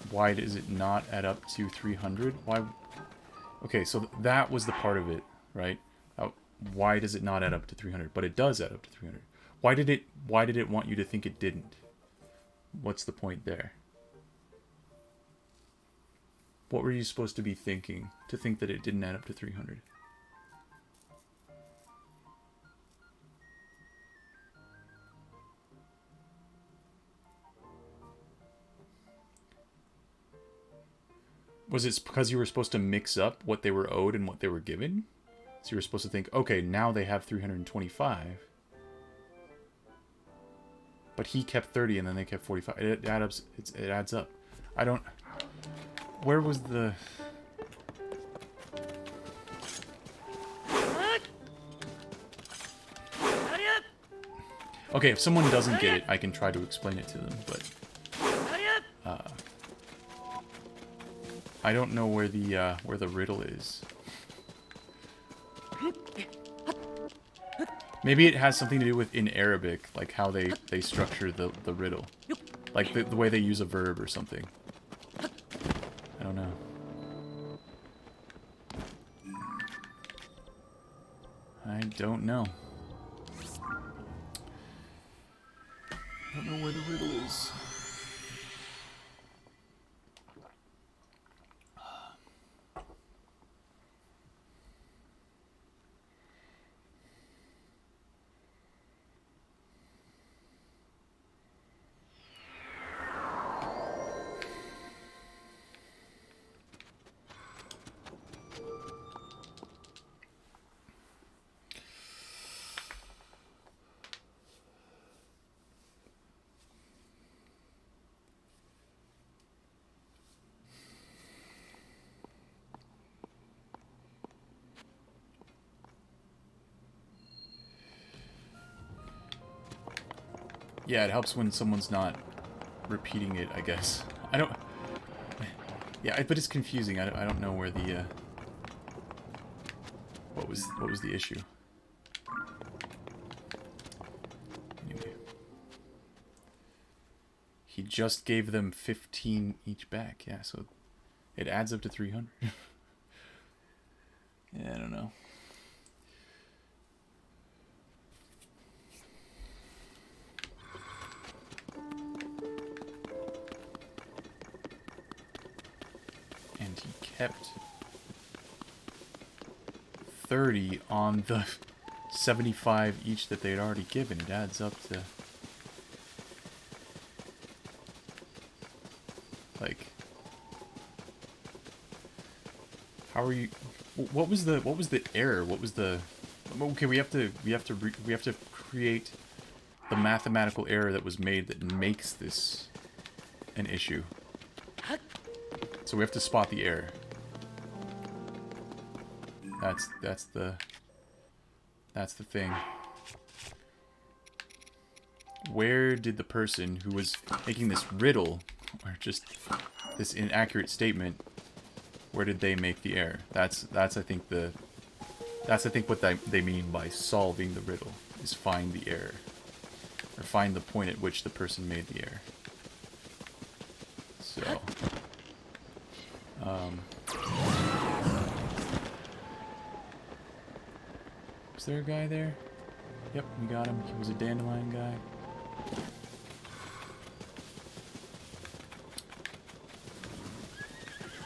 [SPEAKER 1] Why does it not add up to 300? Why? Okay, so that was the part of it, right? Why does it not add up to 300? But it does add up to 300. Why did it want you to think it didn't? What's the point there? What were you supposed to be thinking to think that it didn't add up to 300? Was it because you were supposed to mix up what they were owed and what they were given? So you were supposed to think, okay, now they have 325. But he kept 30 and then they kept 45. It adds up. I don't... Where was the... Okay, if someone doesn't get it, I can try to explain it to them, but... I don't know where the riddle is. Maybe it has something to do with in Arabic, like how they structure the riddle. Like the way they use a verb or something. I don't know. I don't know. I don't know where the riddle is. Yeah, it helps when someone's not repeating it, I guess. I don't... Yeah, but it's confusing. I don't know where the... What was the issue? Anyway. He just gave them 15 each back. Yeah, so it adds up to 300. Yeah, I don't know. And he kept 30 on the 75 each that they'd already given. It adds up to... Like... How are you... What was the error? What was the... Okay, we have to create the mathematical error that was made that makes this an issue. So we have to spot the error. That's the thing. Where did the person who was making this riddle, or just this inaccurate statement, where did they make the error? That's I think what they mean by solving the riddle, is find the error, or find the point at which the person made the error. So, is there a guy there? Yep, we got him. He was a dandelion guy.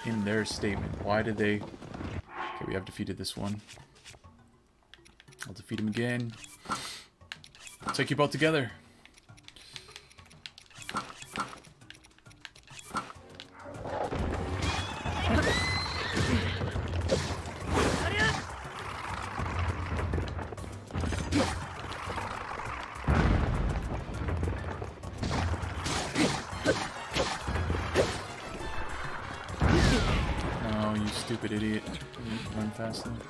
[SPEAKER 1] In their statement, why did they... Okay, we have defeated this one. I'll defeat him again. I'll take you both together. Oh, you stupid idiot. Run fast enough.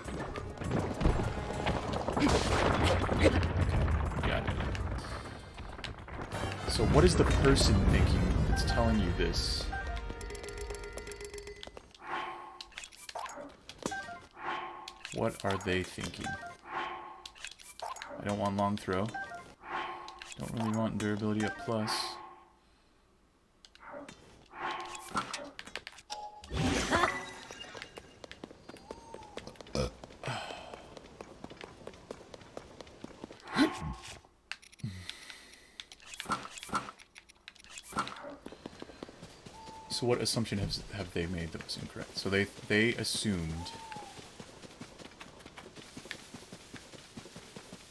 [SPEAKER 1] Got it. So what is the person thinking that's telling you this? What are they thinking? I don't want long throw. Don't really want durability up plus. So what assumption have they made that was incorrect? So they assumed...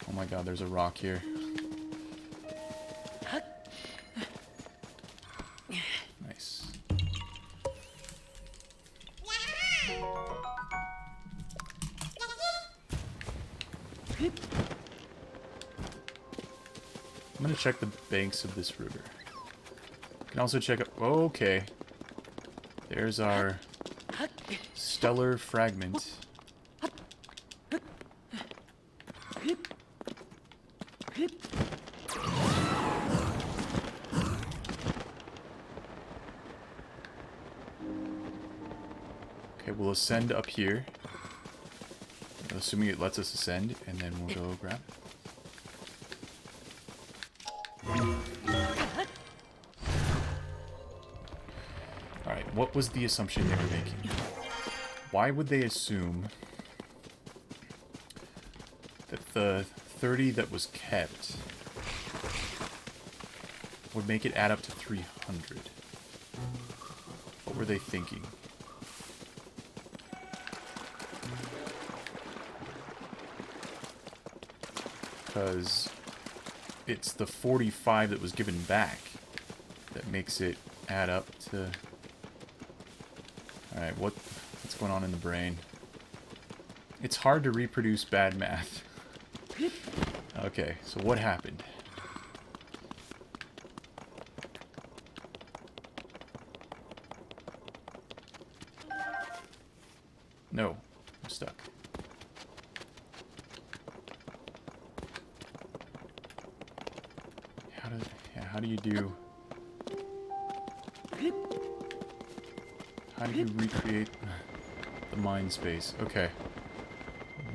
[SPEAKER 1] Oh my god, there's a rock here. Nice. I'm gonna check the banks of this river. Can also check up... Oh, okay. There's our stellar fragment. Okay, we'll ascend up here. Assuming it lets us ascend, and then we'll go grab it. Alright, what was the assumption they were making? Why would they assume that the 30 that was kept would make it add up to 300? What were they thinking? Because it's the 45 that was given back that makes it add up to... Alright, what's going on in the brain? It's hard to reproduce bad math. Okay, so what happened? No, I'm stuck. How do you do... How do you recreate the mind space? Okay.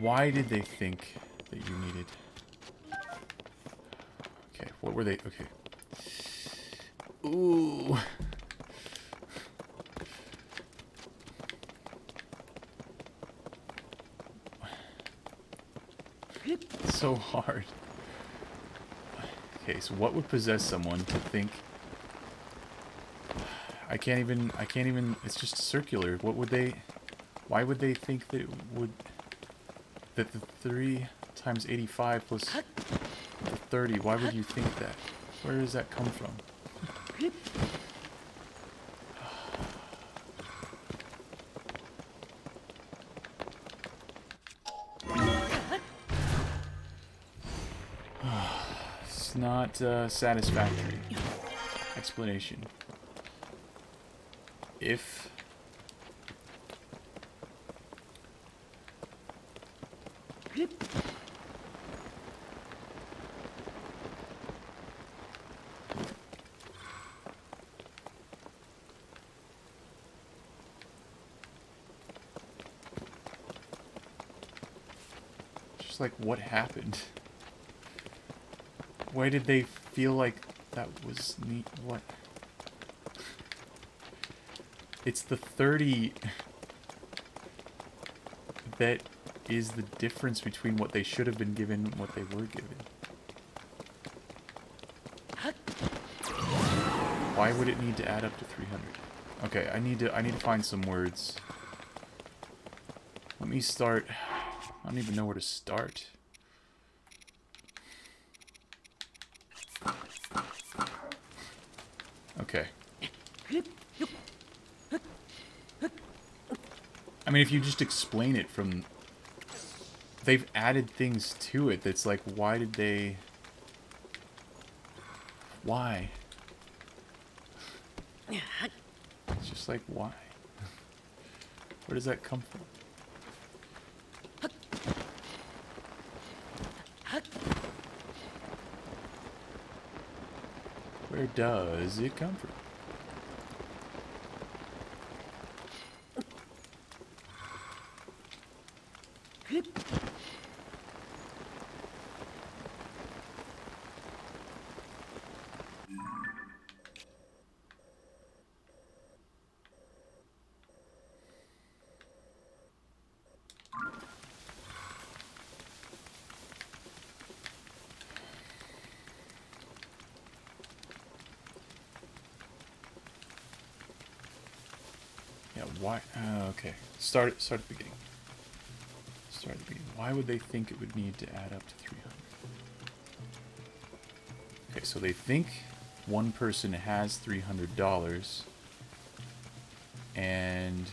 [SPEAKER 1] Why did they think that you needed... Okay, what were they... Okay. Ooh. It's so hard. Okay, so what would possess someone to think... I can't even, it's just circular. What would they, why would they think that it would, that the 3 times 85 plus the 30, why would you think that? Where does that come from? It's not satisfactory explanation. If just like what happened? Why did they feel like that was neat? What? It's the 30 that is the difference between what they should have been given and what they were given. Why would it need to add up to 300? Okay, I need to find some words. Let me start. I don't even know where to start. Okay. I mean, if you just explain it from... They've added things to it that's like, why did they... Why? It's just like, why? Where does that come from? Where does it come from? Yeah, why? Okay. Start at the beginning. Start at the beginning. Why would they think it would need to add up to 300? Okay, so they think one person has $300, and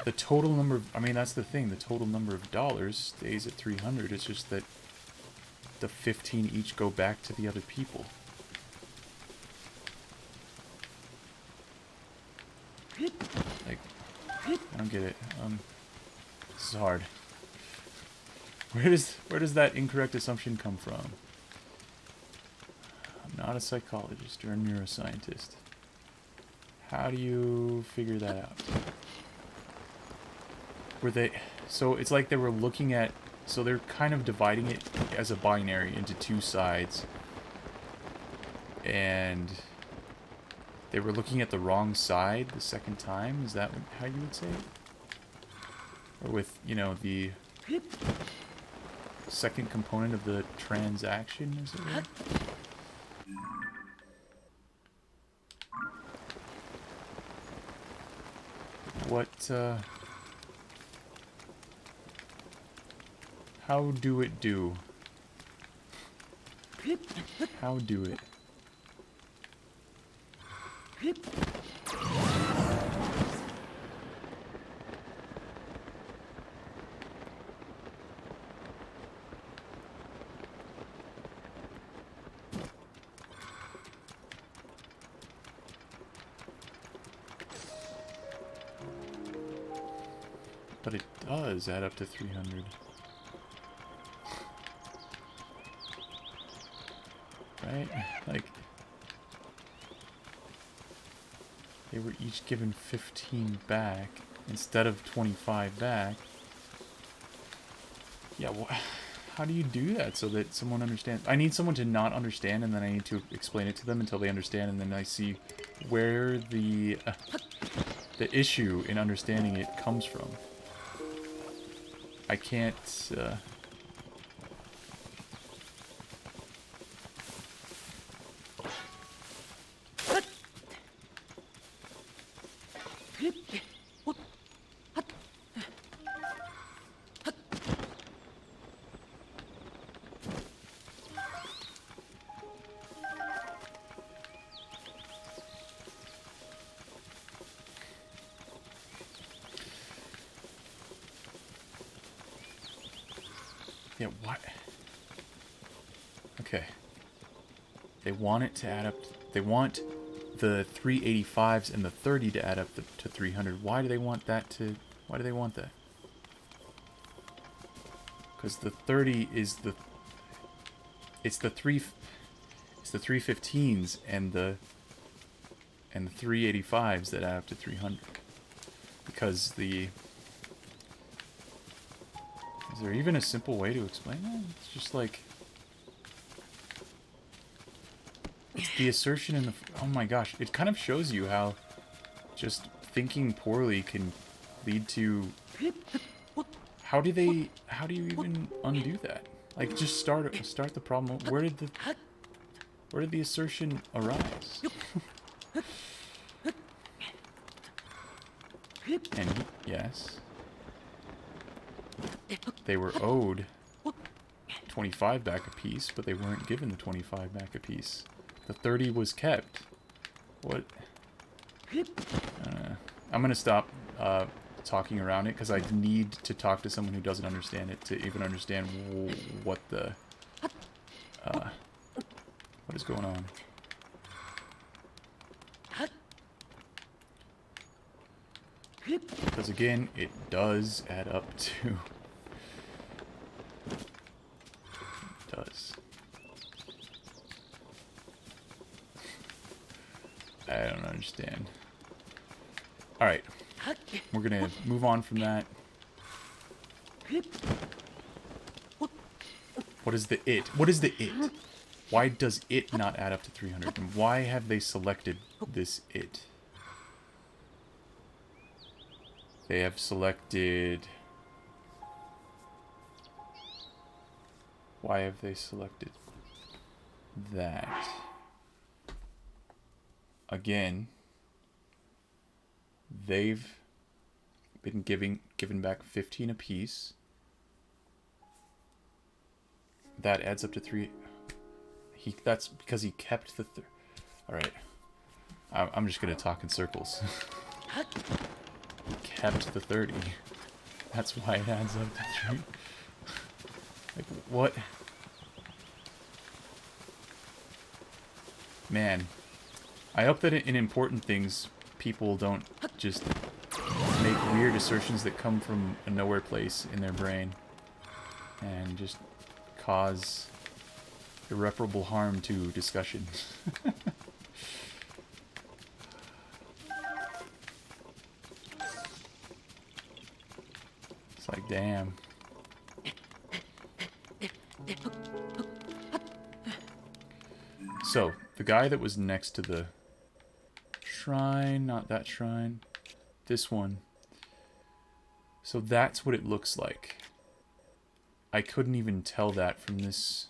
[SPEAKER 1] the total number of... I mean, that's the thing. The total number of dollars stays at 300. It's just that the 15 each go back to the other people. Like, I don't get it. This is hard. Where does that incorrect assumption come from? I'm not a psychologist or a neuroscientist. How do you figure that out? Were they... So it's like they were looking at... So they're kind of dividing it as a binary into two sides. And they were looking at the wrong side the second time? Is that how you would say it? Or with, you know, the second component of the transaction, is it right? What, how do it do? How do it? But it does add up to 300. Right? right? Like, they were each given 15 back instead of 25 back. Yeah, how do you do that so that someone understands? I need someone to not understand, and then I need to explain it to them until they understand, and then I see where the issue in understanding it comes from. I can't... Yeah, what? Okay. They want it to add up... They want the 385s and the 30 to add up to 300. Why do they want that to... Why do they want that? Because the 30 is the... It's the 315s and the 385s that add up to 300. Because the... Is there even a simple way to explain that? It's just like... It's the assertion in the... Oh my gosh. It kind of shows you how just thinking poorly can lead to... How do you even undo that? Like, just start the problem. Where did the assertion arise? And yes. They were owed 25 back apiece, but they weren't given the 25 back apiece. The 30 was kept. What? I'm gonna stop talking around it because I need to talk to someone who doesn't understand it to even understand what the what is going on. Because again, it does add up to... It does. I don't understand. Alright. We're gonna move on from that. What is the it? What is the it? Why does it not add up to 300? And why have they selected this it? They have selected... Why have they selected that? Again, they've been given back 15 apiece. That adds up to 3. That's because he kept the... Alright. I'm just gonna talk in circles. He kept the 30. That's why it adds up to 3. Like, what? Man. I hope that in important things, people don't just make weird assertions that come from a nowhere place in their brain and just cause irreparable harm to discussion. It's like, damn. So, the guy that was next to the shrine, not that shrine, this one. So that's what it looks like. I couldn't even tell that from this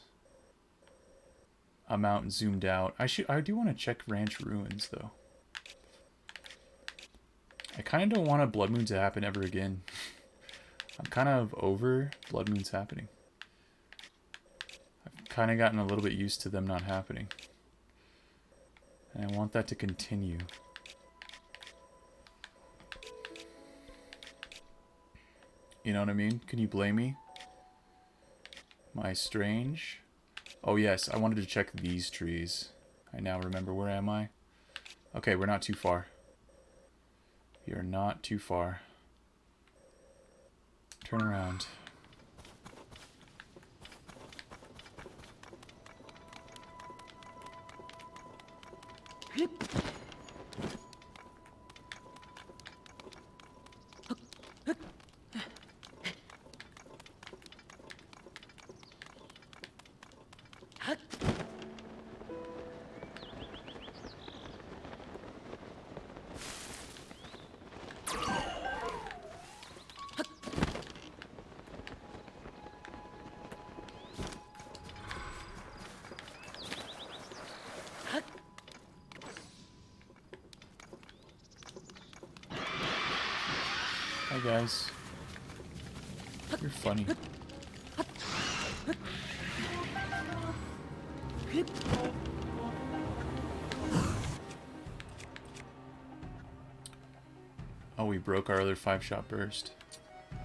[SPEAKER 1] amount zoomed out. I do want to check Ranch Ruins though. I kind of don't want a Blood Moon to happen ever again. I'm kind of over Blood Moons happening. I've kind of gotten a little bit used to them not happening. And I want that to continue. You know what I mean? Can you blame me? My strange? Oh yes, I wanted to check these trees. I now remember. Where am I? Okay, we're not too far. We are not too far. Turn around. Hi guys. You're funny. Oh, we broke our other 5-shot burst.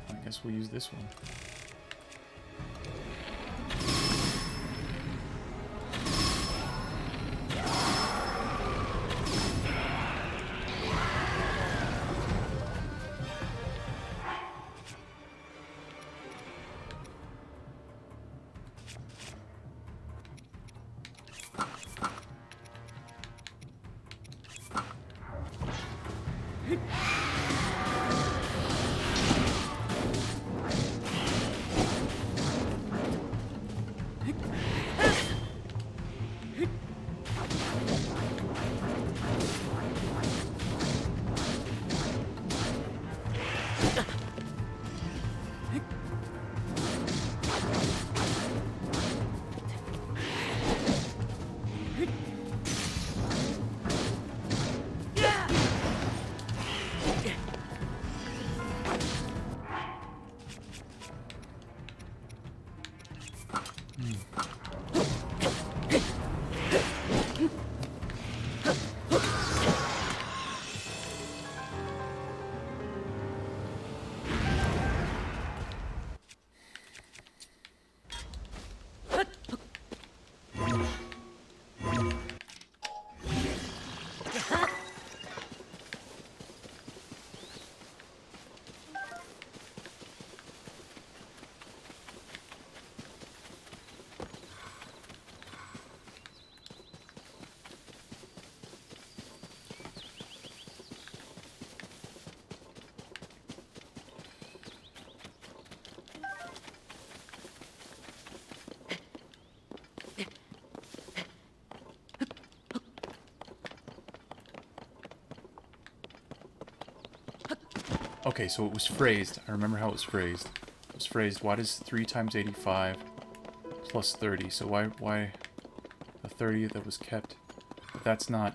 [SPEAKER 1] I guess we'll use this one. Okay, so it was phrased. I remember how it was phrased. It was phrased, why does 3 times 85 plus 30? So why the 30 that was kept? But that's not...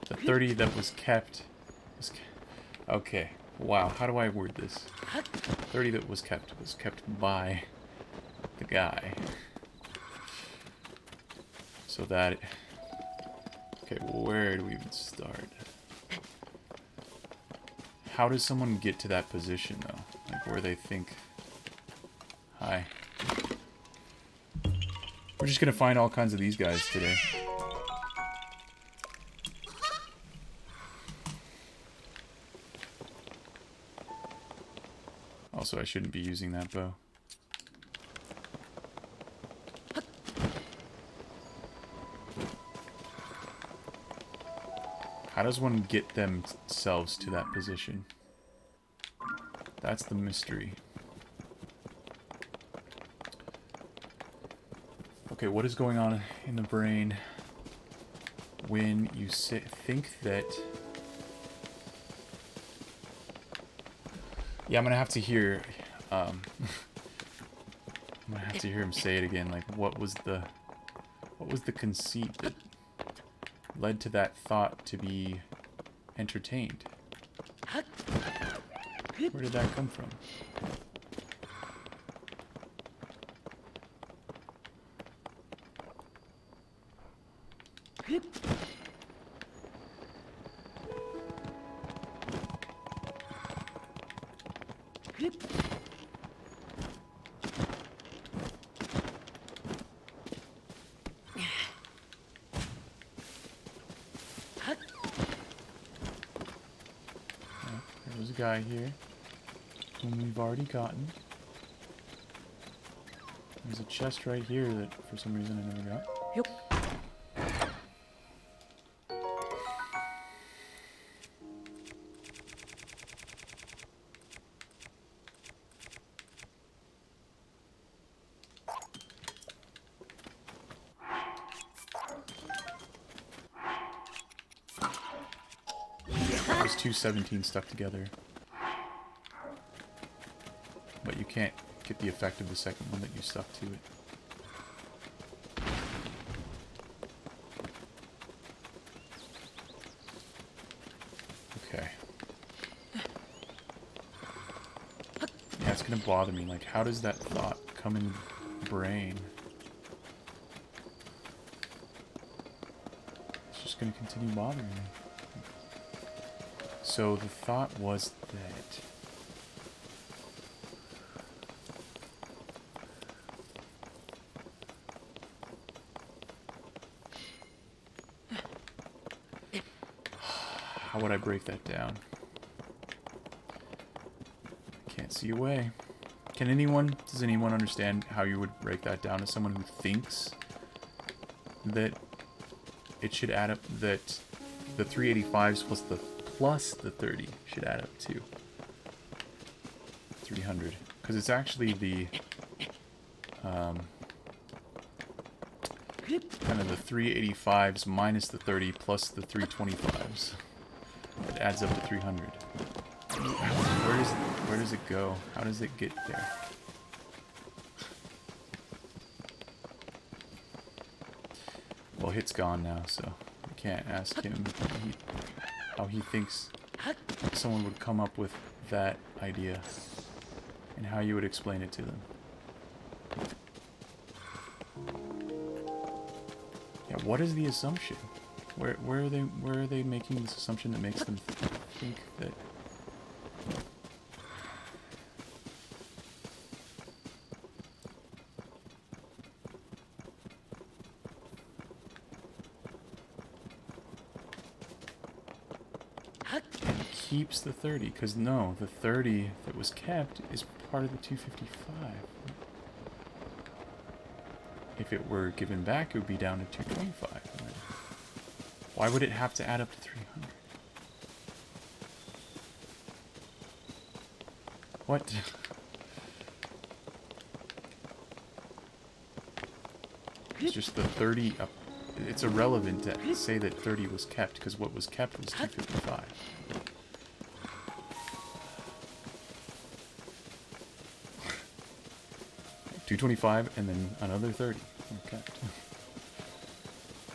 [SPEAKER 1] The 30 that was kept... Okay, wow, how do I word this? 30 that was kept by the guy. So that... Okay, where do we even start? How does someone get to that position, though? Like, where they think... Hi. We're just gonna find all kinds of these guys today. Also, I shouldn't be using that bow. How does one get themselves to that position? That's the mystery. Okay, what is going on in the brain when you think that... Yeah, I'm gonna have to hear... I'm gonna have to hear him say it again. Like, what was the conceit that led to that thought to be entertained? Where did that come from? There's a guy here whom we've already gotten. There's a chest right here that for some reason I never got.
[SPEAKER 3] Yep.
[SPEAKER 1] There's two 17 stuck together. But you can't get the effect of the second one that you stuck to it. Okay. Yeah, it's gonna bother me. Like, how does that thought come in the brain? It's just gonna continue bothering me. So the thought was that... How would I break that down? Can't see a way. Can anyone, does anyone understand how you would break that down to someone who thinks that it should add up, that the 385s plus the 30 should add up to 300? Because it's actually the, kind of the 385s minus the 30 plus the 325s. It adds up to 300. Where does it go? How does it get there? Well, Hit's gone now, so I can't ask him how he thinks someone would come up with that idea and how you would explain it to them. Yeah, what is the assumption? Where are they making this assumption that makes them think that? And keeps the 30, because no, the 30 that was kept is part of the 255. If it were given back, it would be down to 225. Why would it have to add up to 300? What? It's just the 30 up. It's irrelevant to say that 30 was kept, because what was kept was 255. $225 and then another 30 were kept.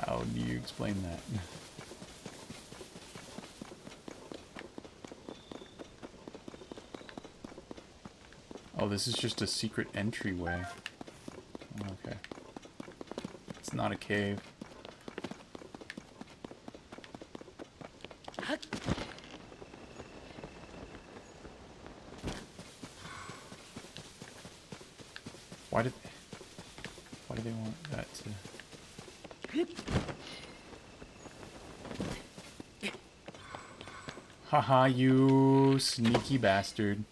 [SPEAKER 1] How do you explain that? Oh, this is just a secret entryway. Okay. It's not a cave. Why do they want that to... Haha, you sneaky bastard.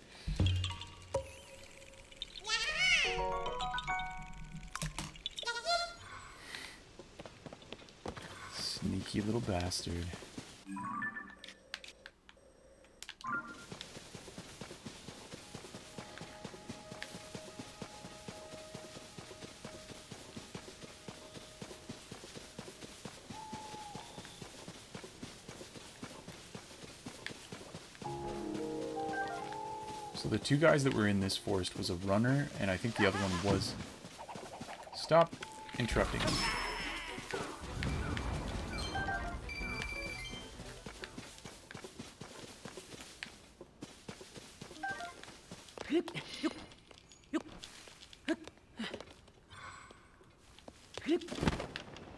[SPEAKER 1] Sneaky little bastard. So the two guys that were in this forest was a runner, and I think the other one was... Stop interrupting him.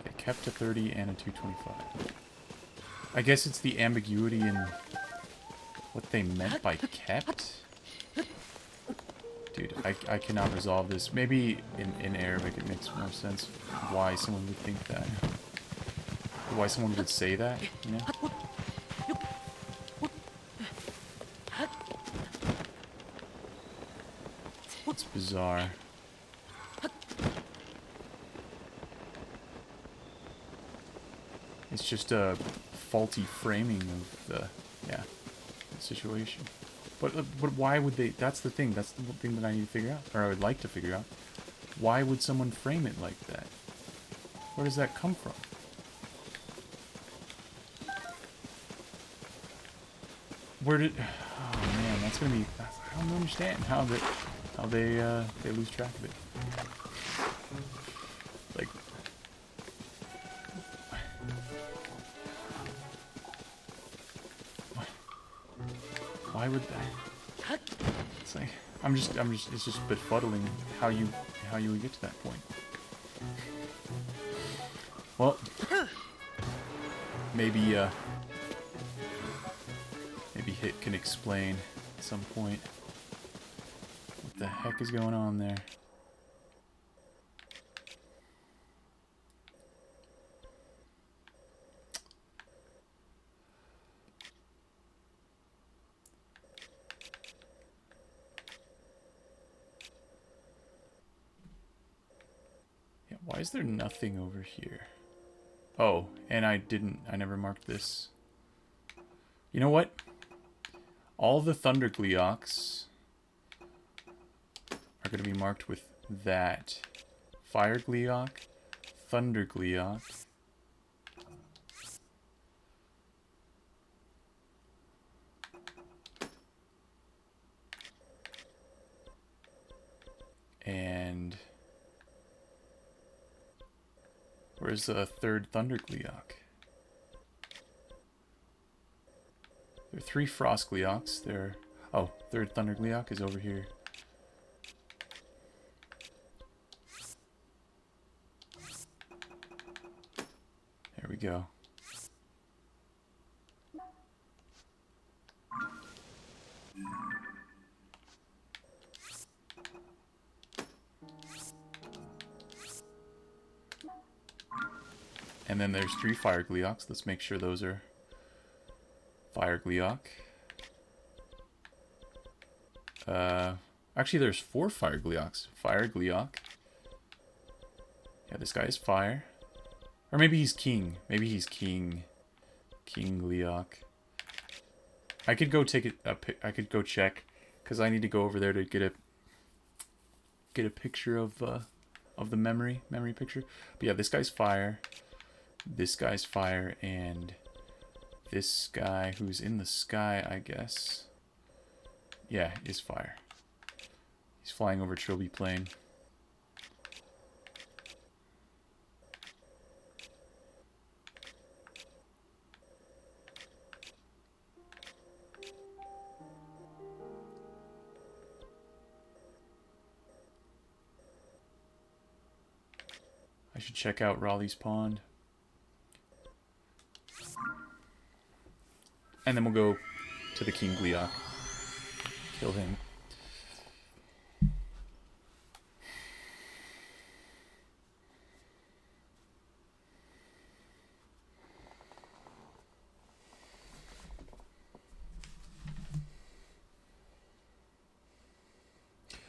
[SPEAKER 1] They kept a 30 and a 225. I guess it's the ambiguity in what they meant by kept? Dude, I cannot resolve this. Maybe in Arabic it makes more sense why someone would think that. Why someone would say that, you know? It's bizarre. It's just a faulty framing of the situation. But why would they? That's the thing. That's the thing that I need to figure out, or I would like to figure out. Why would someone frame it like that? Where does that come from? Where did? Oh man, that's gonna be. I don't understand how they lose track of it. Like, why would that? It's like it's just befuddling how you would get to that point. Well, maybe maybe Hit can explain at some point what the heck is going on there. Yeah, why is there nothing over here? Oh, and I never marked this. You know what? All the Thunder Gleeoks are going to be marked with that. Fire Gleeok, Thunder Gleeok. And where's the third Thunder Gleeok? There are 3 Frost Gleeoks. Oh, third Thunder Gleeok is over here. There we go. And then there's 3 Fire Gleeoks. Let's make sure those are Fire Gleeok. Actually, there's 4 Fire Gleeoks. Fire Gleeok. Yeah, this guy is fire. Or maybe he's king. Maybe he's king. King Gleeok. I could go take I could go check, because I need to go over there to get a picture of the memory picture. But yeah, this guy's fire. This guy's fire, and this guy who's in the sky, I guess. Yeah, is fire. He's flying over Trilby Plain. I should check out Raleigh's Pond. And then we'll go to the King Gleeok. Kill him.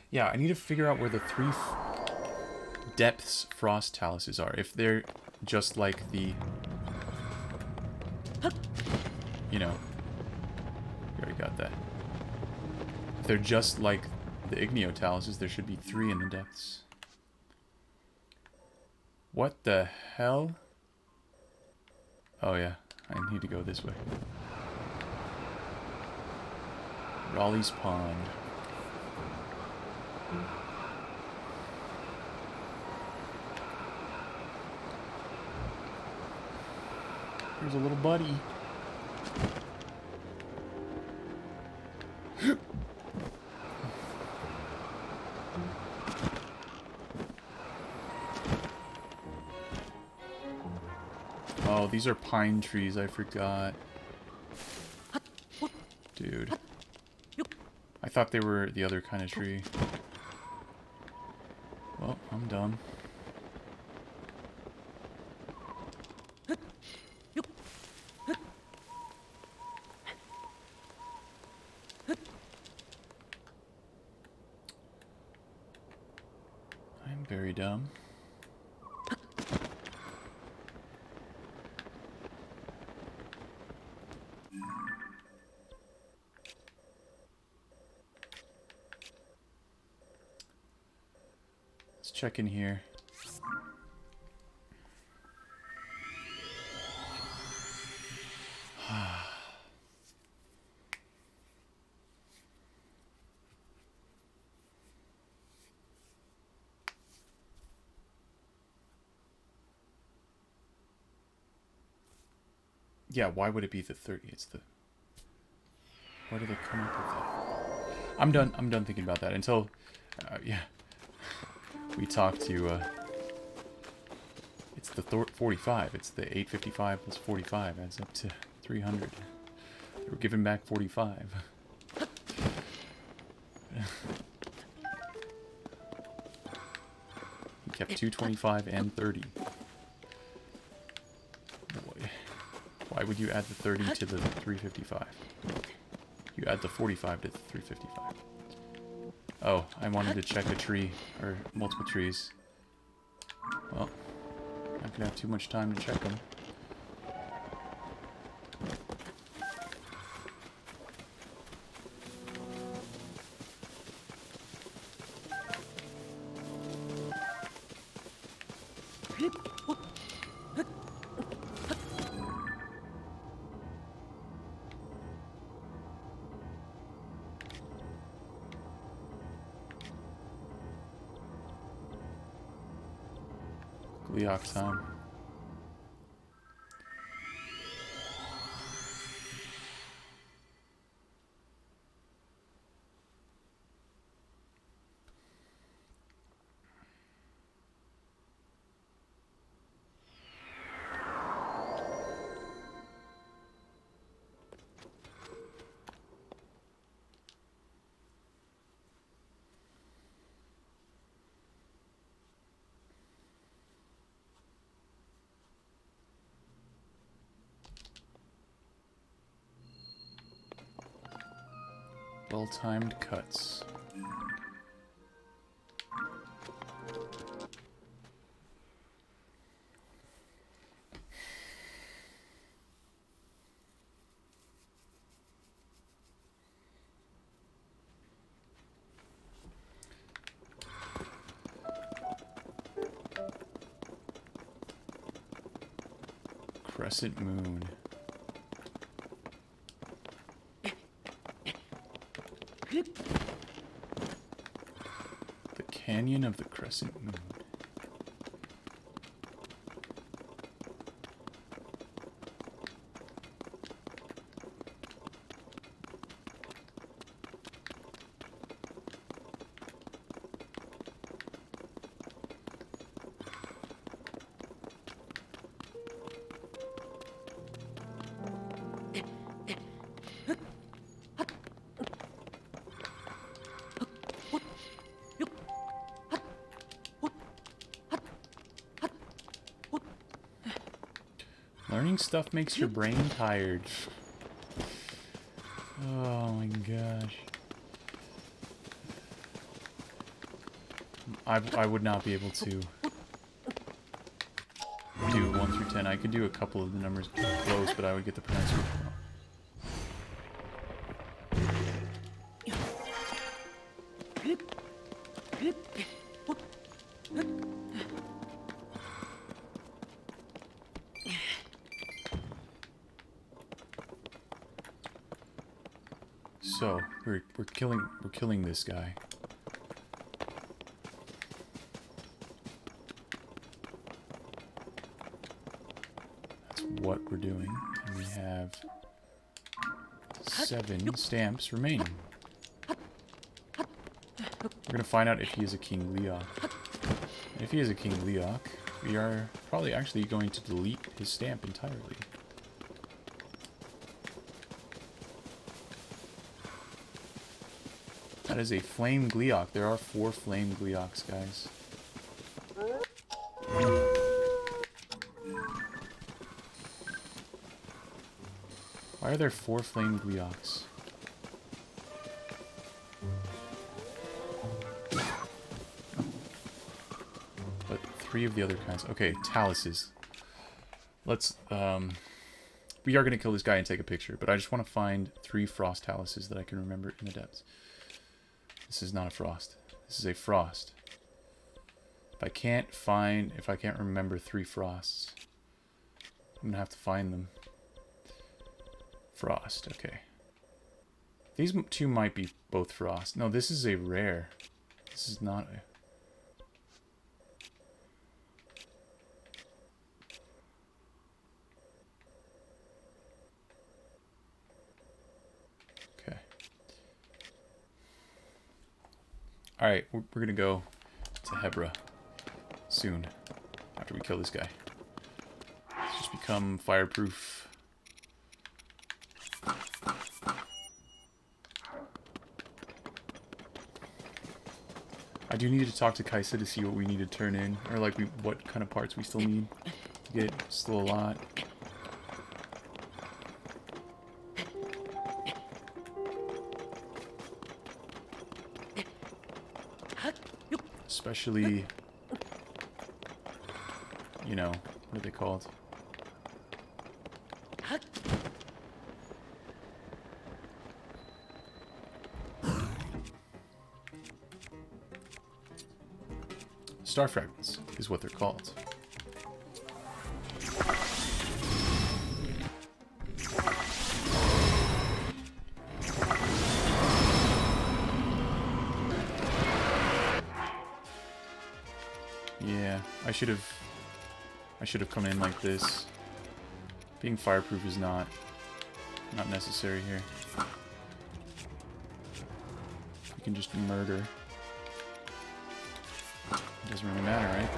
[SPEAKER 1] Yeah, I need to figure out where the 3 depths frost taluses are. If they're just like the... You know. You already got that. If they're just like the Igneo taluses, there should be 3 in the depths. What the hell? Oh yeah, I need to go this way. Raleigh's Pond. Here's a little buddy. Oh, these are pine trees, I forgot. Dude. I thought they were the other kind of tree. Well, I'm dumb. I'm very dumb. Let's check in here. Yeah, why would it be the 30? It's the... Why do they come up with that? I'm done thinking about that until... yeah. We talk to... it's the 45. It's the 855 plus 45. Adds up to 300. They were giving back 45. He kept 225 and 30. Why would you add the 30 to the 355? You add the 45 to the 355. Oh, I wanted to check a tree, or multiple trees. Well, not gonna have too much time to check them. Gleeok time. Well-timed cuts. Crescent moon. The Canyon of the Crescent Moon. Learning stuff makes your brain tired. Oh my gosh. I would not be able to do 1 through 10. I could do a couple of the numbers close, but I would get the pronunciation wrong. So we're killing this guy. That's what we're doing. And we have 7 stamps remaining. We're gonna find out if he is a King Leok. And if he is a King Leok, we are probably actually going to delete his stamp entirely. That is a flame Gleeok. There are 4 flame Gleeoks, guys. Why are there 4 flame Gleeoks? But 3 of the other kinds. Okay, taluses. Let's, we are going to kill this guy and take a picture, but I just want to find 3 frost taluses that I can remember in the depths. This is not a frost. This is a frost. If I can't remember 3 frosts, I'm gonna have to find them. Frost, okay. These 2 might be both frost. No, this is a rare. This is not a... Alright, we're gonna go to Hebra soon. After we kill this guy. Let's just become fireproof. I do need to talk to Kaisa to see what we need to turn in. Or like what kind of parts we still need to get. Still a lot. Especially, you know, what are they called? Star fragments is what they're called. Yeah, I should have come in like this. Being fireproof is not necessary here. You can just murder. It doesn't really matter, right?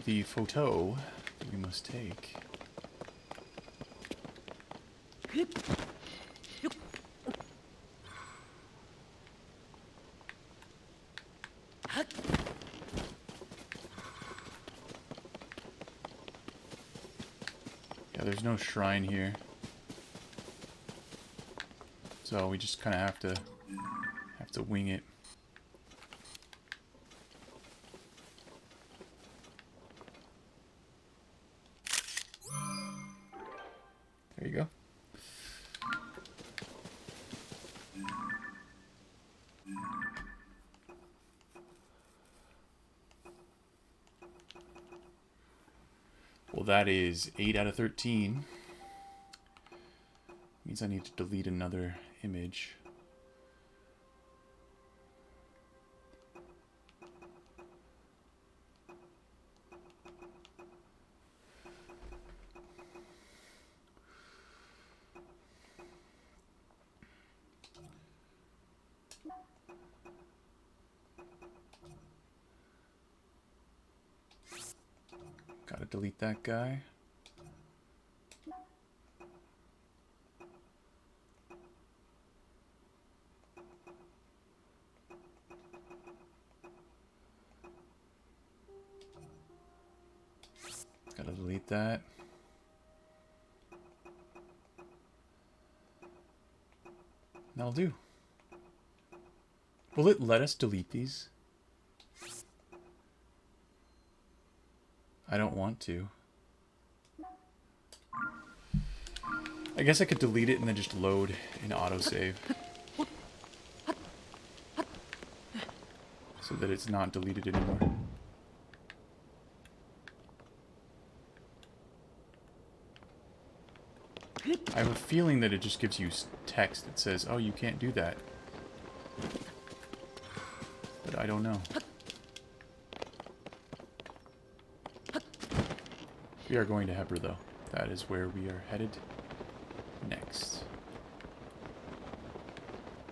[SPEAKER 1] The photo that we must take. Yeah, there's no shrine here. So we just kind of have to wing it. There you go. Well, that is 8 out of 13. Means I need to delete another image. Gotta delete that guy. Gotta delete that. That'll do. Will it let us delete these? I don't want to. I guess I could delete it and then just load in autosave. So that it's not deleted anymore. I have a feeling that it just gives you text that says, oh, you can't do that. But I don't know. We are going to Hebra, though. That is where we are headed next.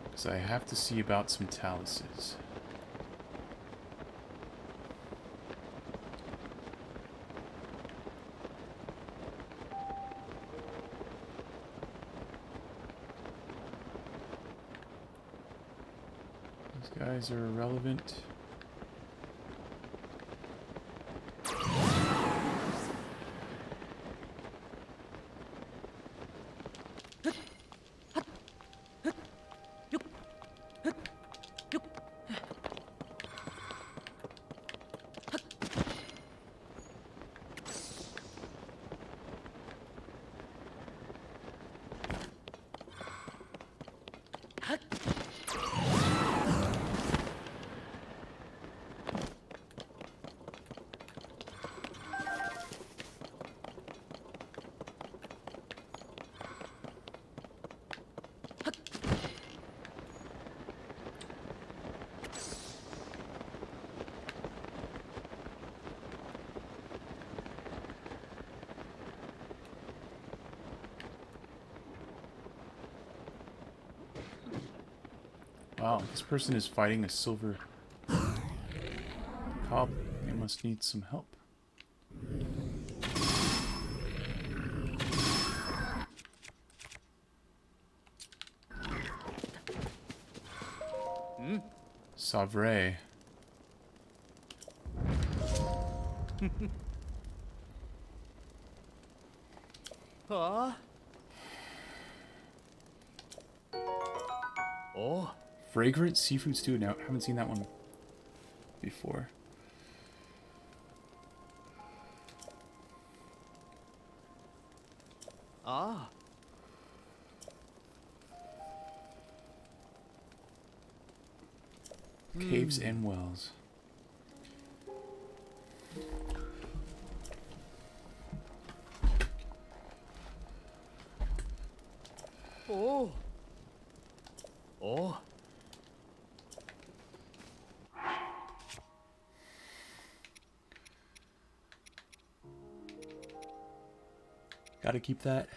[SPEAKER 1] Because I have to see about some taluses. These guys are irrelevant. Wow, this person is fighting a silver cob. They must need some help. Savre.
[SPEAKER 4] Oh.
[SPEAKER 1] Fragrant seafood stew. Now, haven't seen that one before.
[SPEAKER 4] Ah.
[SPEAKER 1] Caves and wells.
[SPEAKER 4] Oh. Oh.
[SPEAKER 1] Gotta keep that.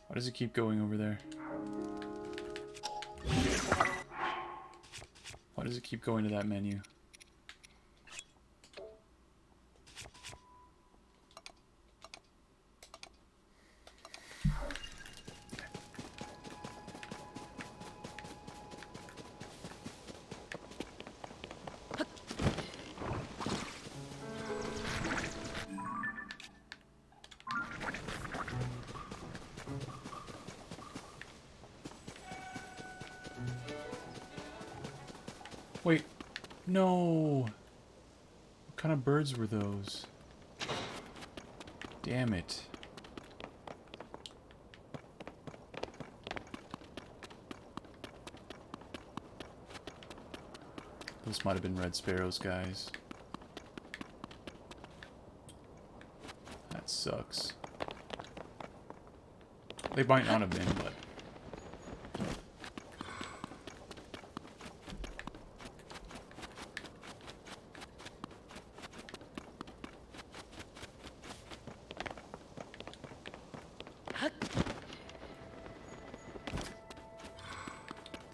[SPEAKER 1] Why does it keep going over there? Why does it keep going to that menu? Wait, no. What kind of birds were those? Damn it. Those might have been red sparrows, guys. That sucks. They might not have been, but...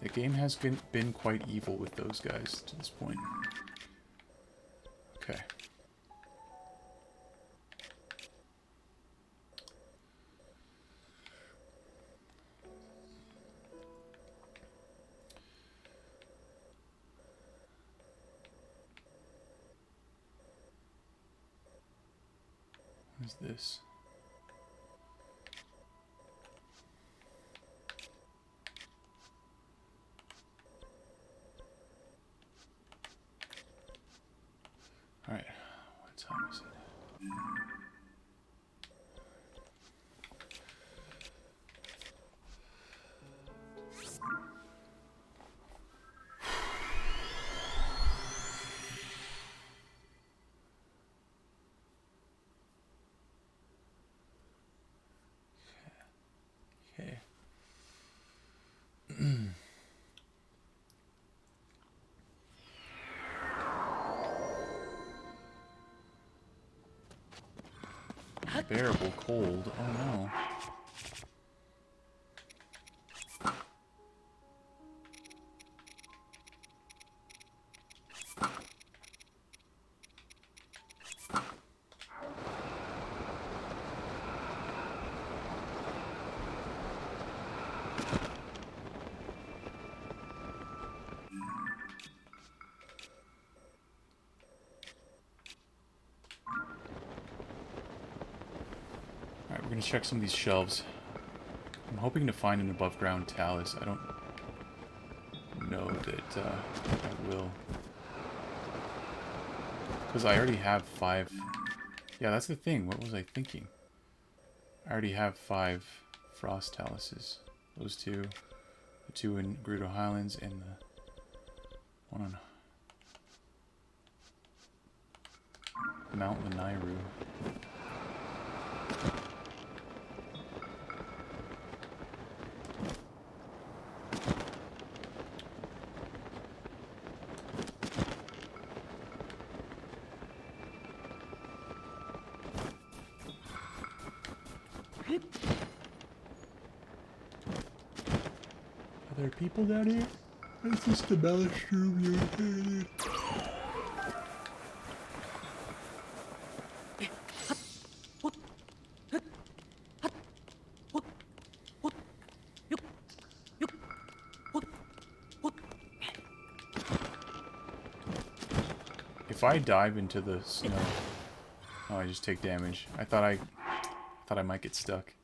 [SPEAKER 1] The game has been quite evil with those guys to this point. Okay. What is this? Alright, what time is it? Okay. Unbearable cold. Oh no. Alright, we're gonna check some of these shelves. I'm hoping to find an above ground talus. I don't know that I will. Because I already have 5. Yeah, that's the thing. What was I thinking? I already have 5 frost taluses. Those two. The two in Gerudo Highlands and the one on Mount Lanairu. Are there people down here? It's just the Maelstrom you're If I dive into the snow, oh, I just take damage. I thought I might get stuck.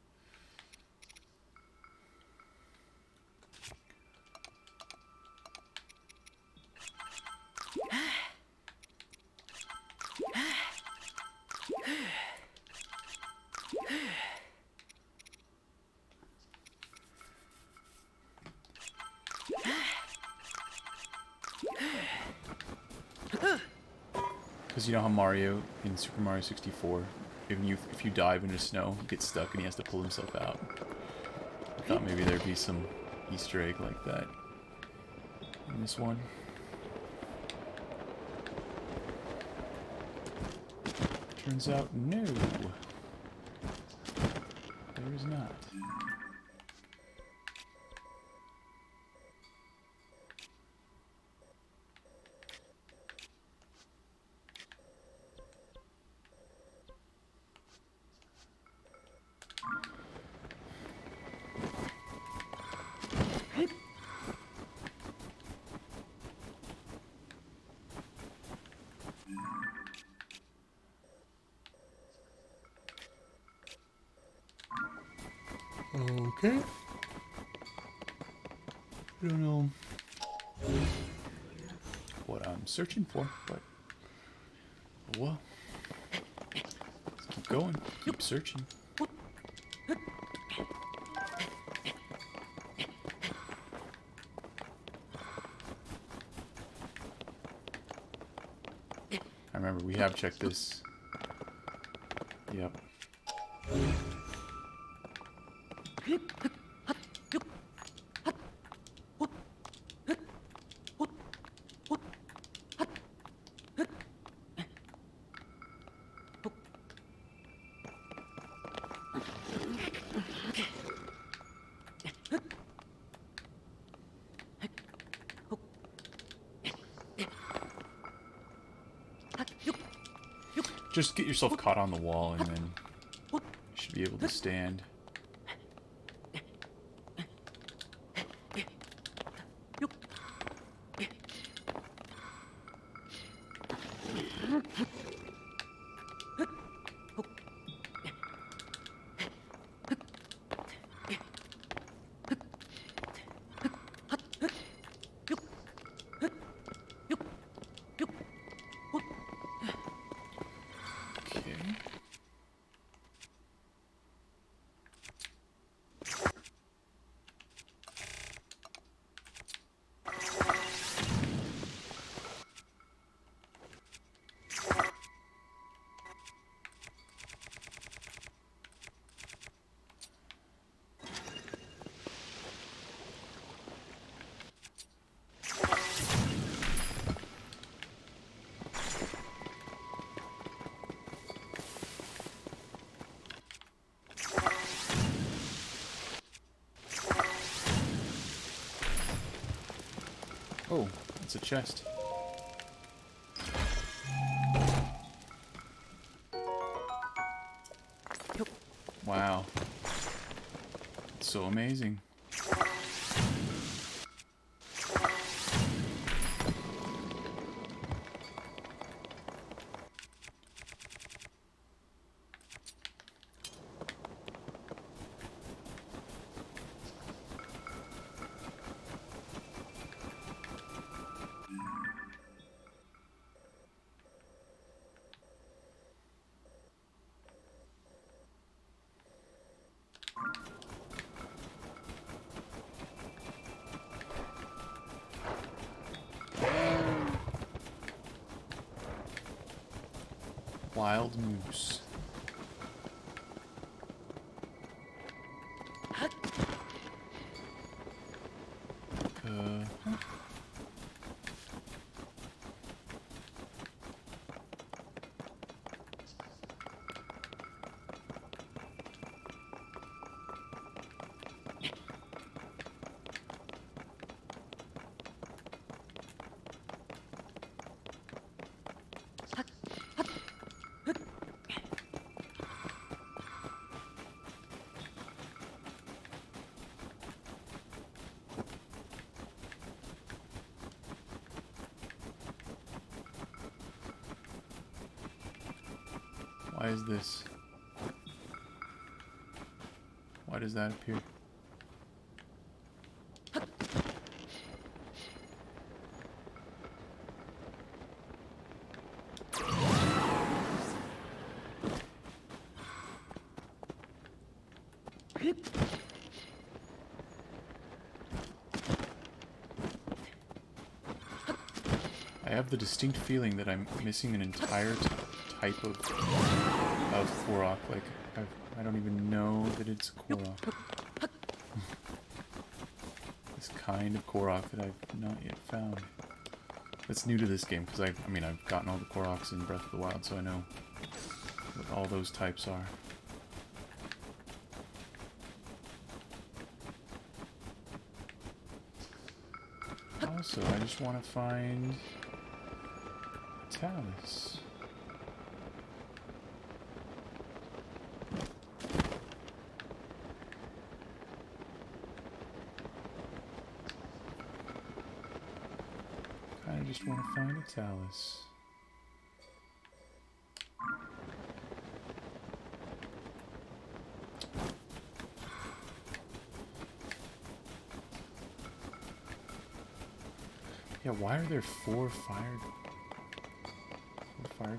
[SPEAKER 1] Because you know how Mario in Super Mario 64, if you dive into snow, he gets stuck and he has to pull himself out. I thought maybe there'd be some Easter egg like that in this one. Turns out, no. There is not. Okay. I don't know what I'm searching for, but well, let's keep going, keep searching. I remember we have checked this. Yep. Just get yourself caught on the wall and then you should be able to stand. Oh, it's a chest. Wow. It's so amazing. Wild moose. Why is this? Why does that appear? I have the distinct feeling that I'm missing an entire type of Korok. Like, I don't even know that it's a Korok. This kind of Korok that I've not yet found. That's new to this game, because I mean, I've gotten all the Koroks in Breath of the Wild, so I know what all those types are. Also, I just want to find Talus. I just want to find a Talus. Yeah, why are there four fire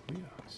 [SPEAKER 1] Gleedoks?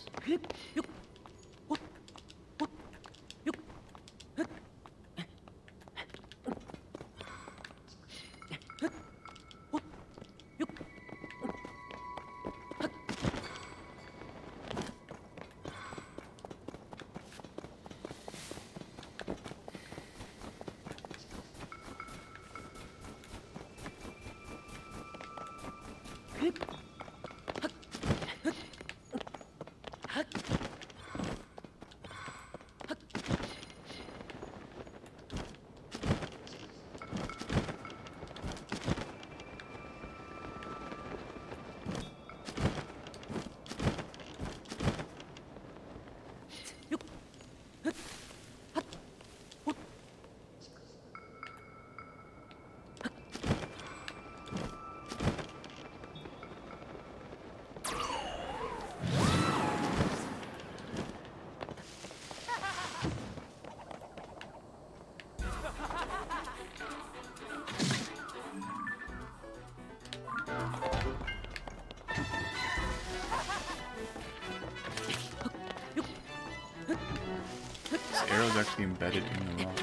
[SPEAKER 1] This arrow's actually embedded in the rock.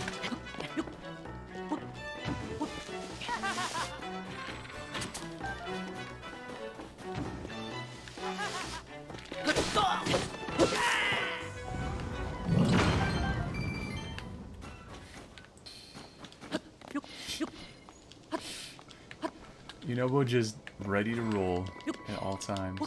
[SPEAKER 1] Yunobo just ready to roll at all times.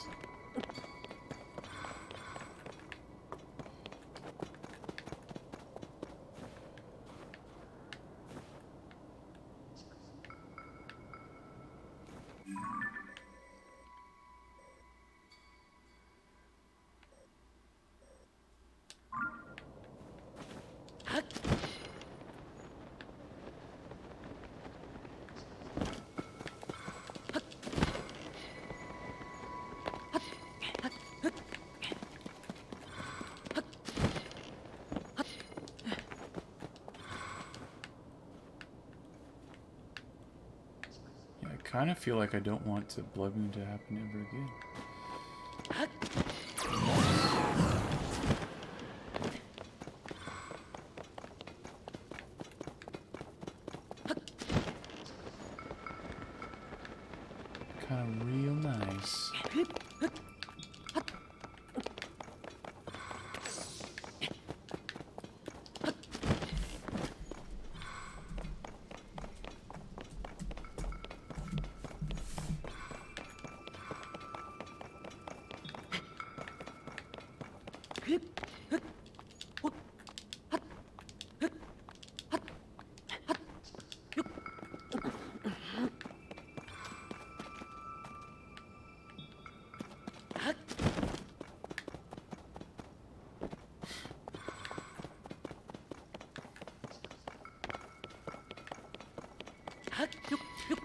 [SPEAKER 1] I kind of feel like I don't want to Blood Moon to happen ever again. Kind of real nice.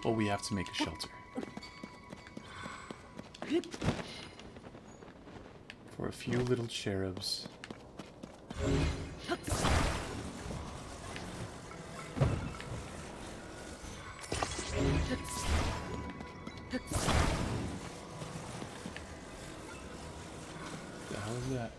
[SPEAKER 1] Well, we have to make a shelter. For a few little cherubs. The hell is that?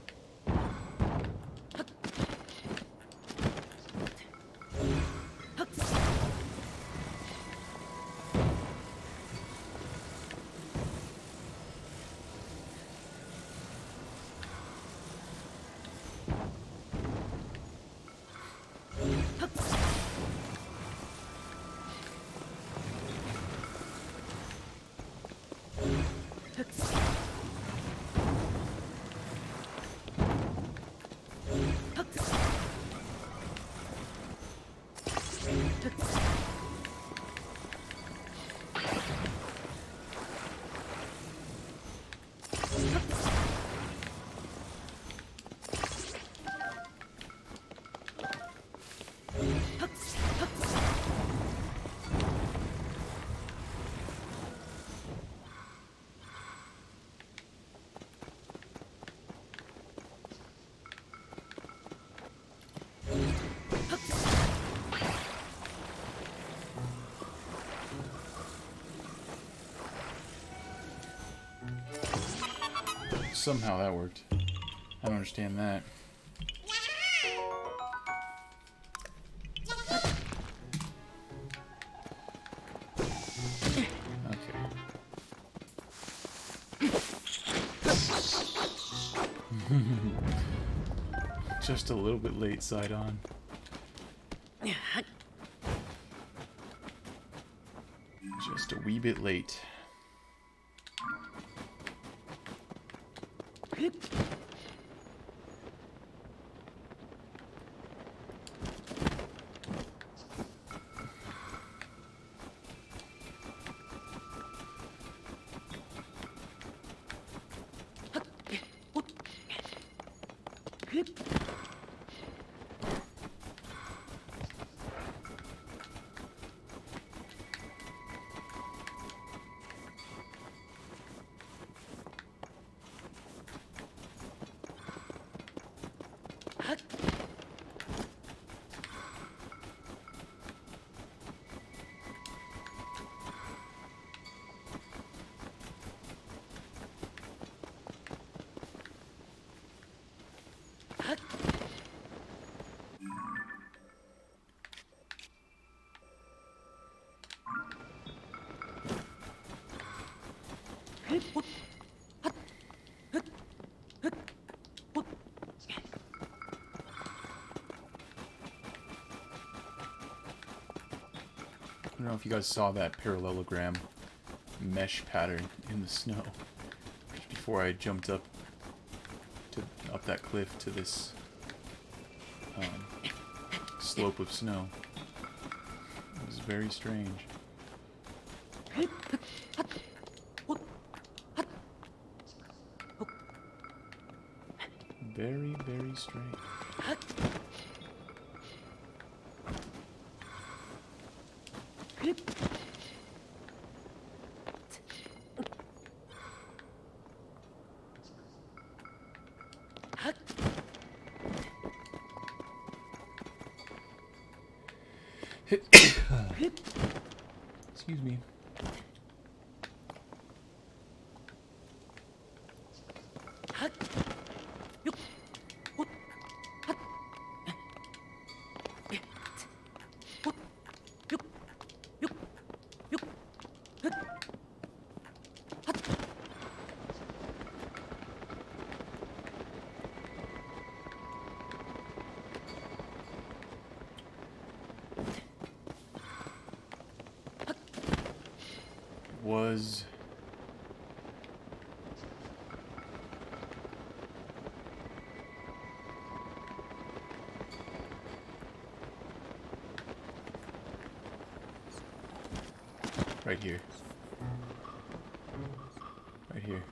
[SPEAKER 1] Somehow that worked. I don't understand that. Okay. Just a little bit late, side on. Just a wee bit late. I don't know if you guys saw that parallelogram mesh pattern in the snow just before I jumped up that cliff to this slope of snow. It was very strange. Very, very strange. Excuse me. Was right here. Right here.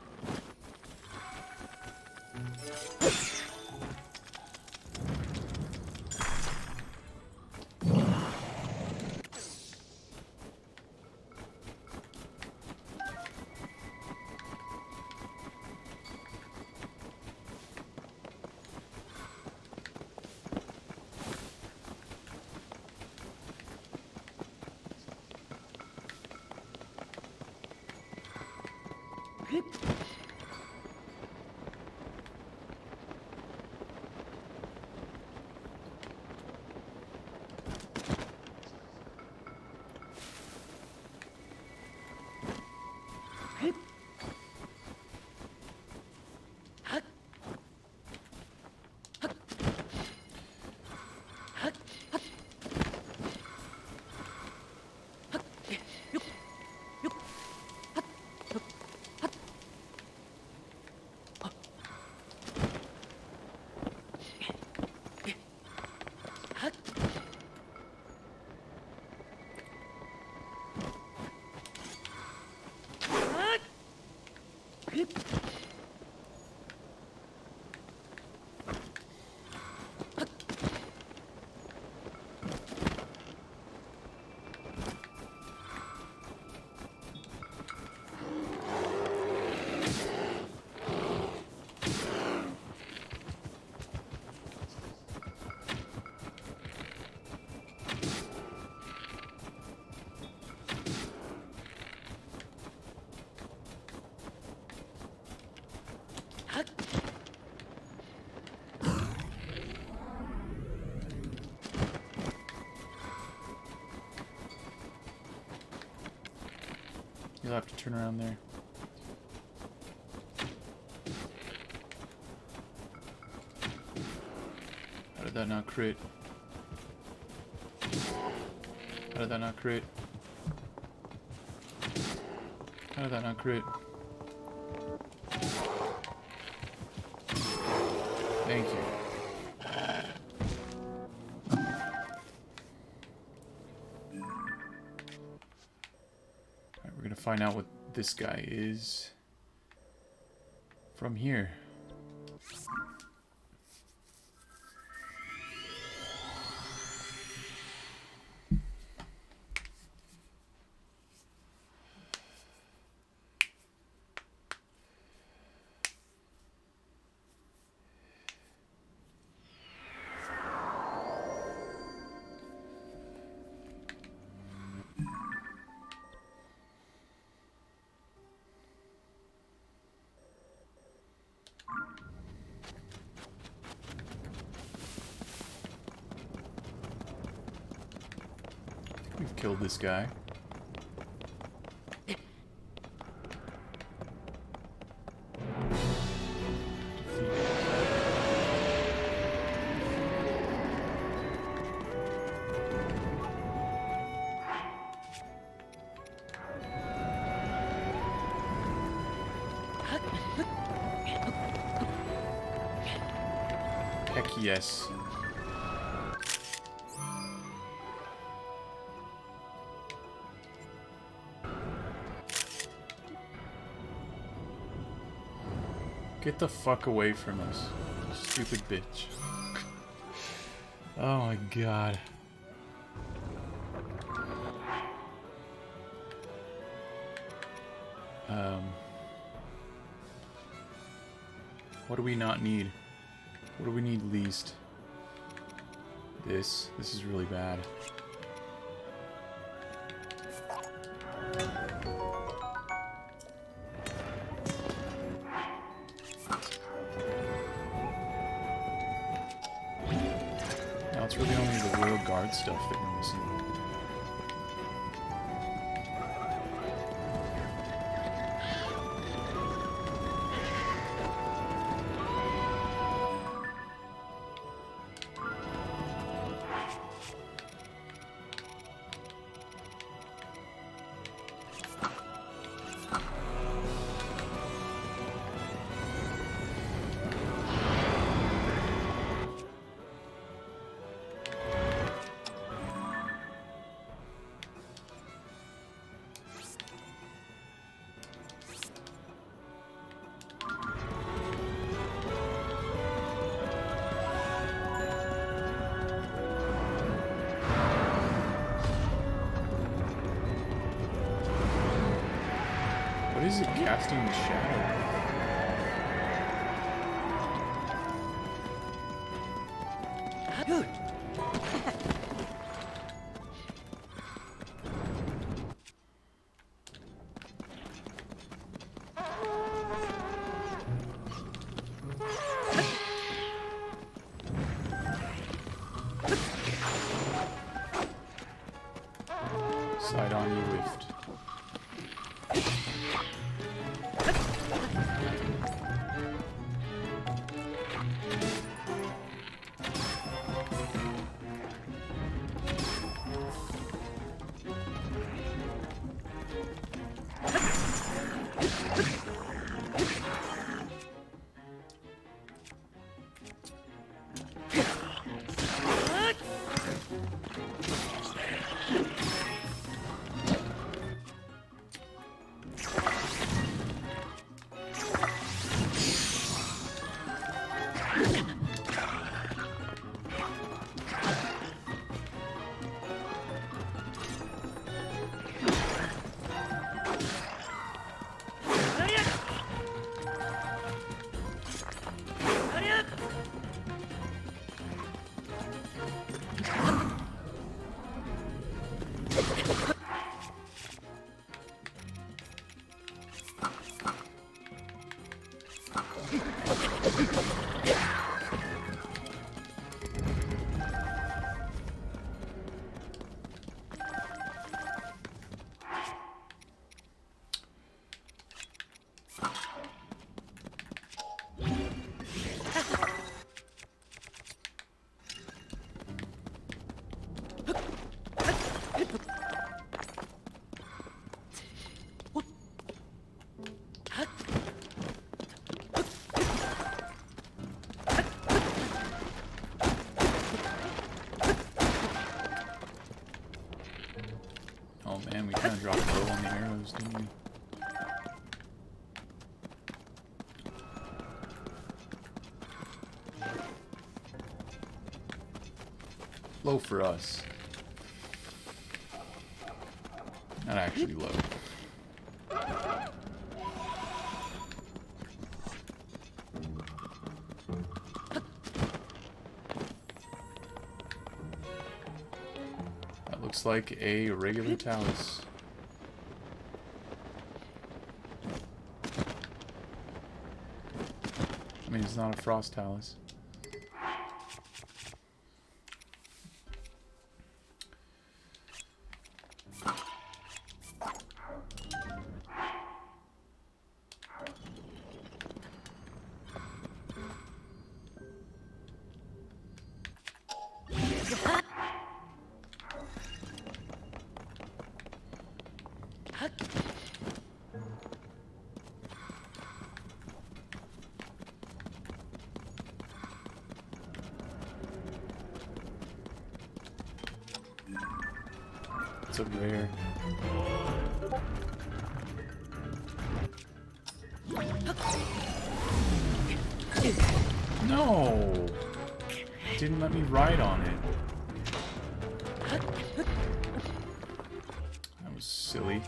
[SPEAKER 1] You'll have to turn around there. How did that not crit? How did that not crit? How did that not crit? Thank you. Alright, we're gonna find out what this guy is from here. We've killed this guy. Heck yes. Get the fuck away from us, stupid bitch. Oh my god. What do we not need? What do we need least? This is really bad. Now it's really only the Royal Guard stuff that we're missing. What is it casting the shadow?
[SPEAKER 4] Good.
[SPEAKER 1] Side on you whiffed. Oh man, we kind of dropped low on the arrows, didn't we? Low for us. Not actually low. That looks like a regular talus. I mean, it's not a frost talus. It's a rare. No! Didn't let me ride on it. That was silly.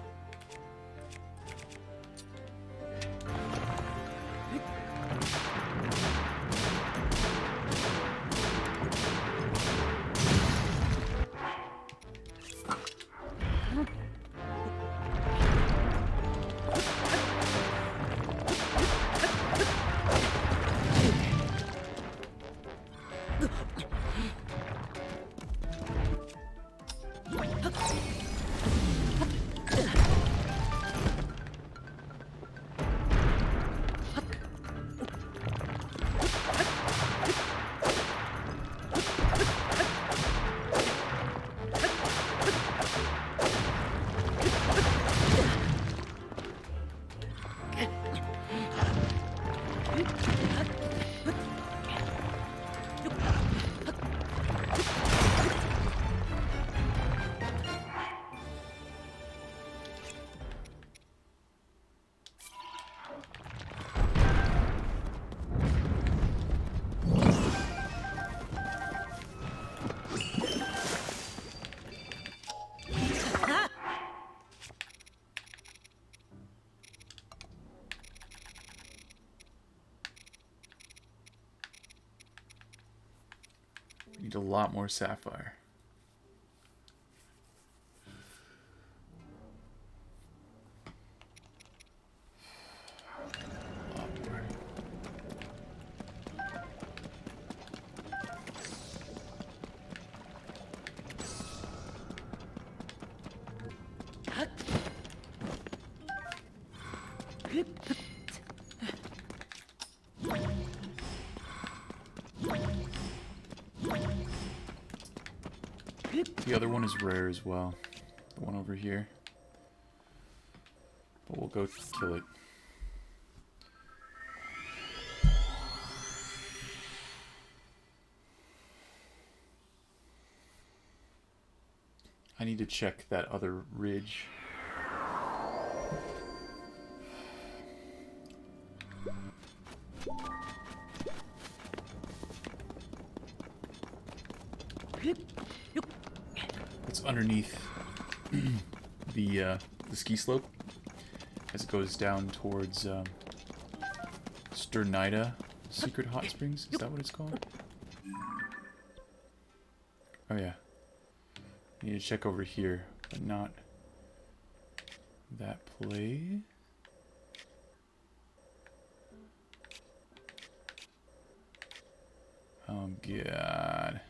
[SPEAKER 1] Need a lot more sapphire. A lot more. The other one is rare as well. The one over here. But we'll go kill it. I need to check that other ridge. It's underneath the ski slope as it goes down towards Sternida Secret Hot Springs. Is that what it's called? Oh yeah. I need to check over here, but not that place. Oh god.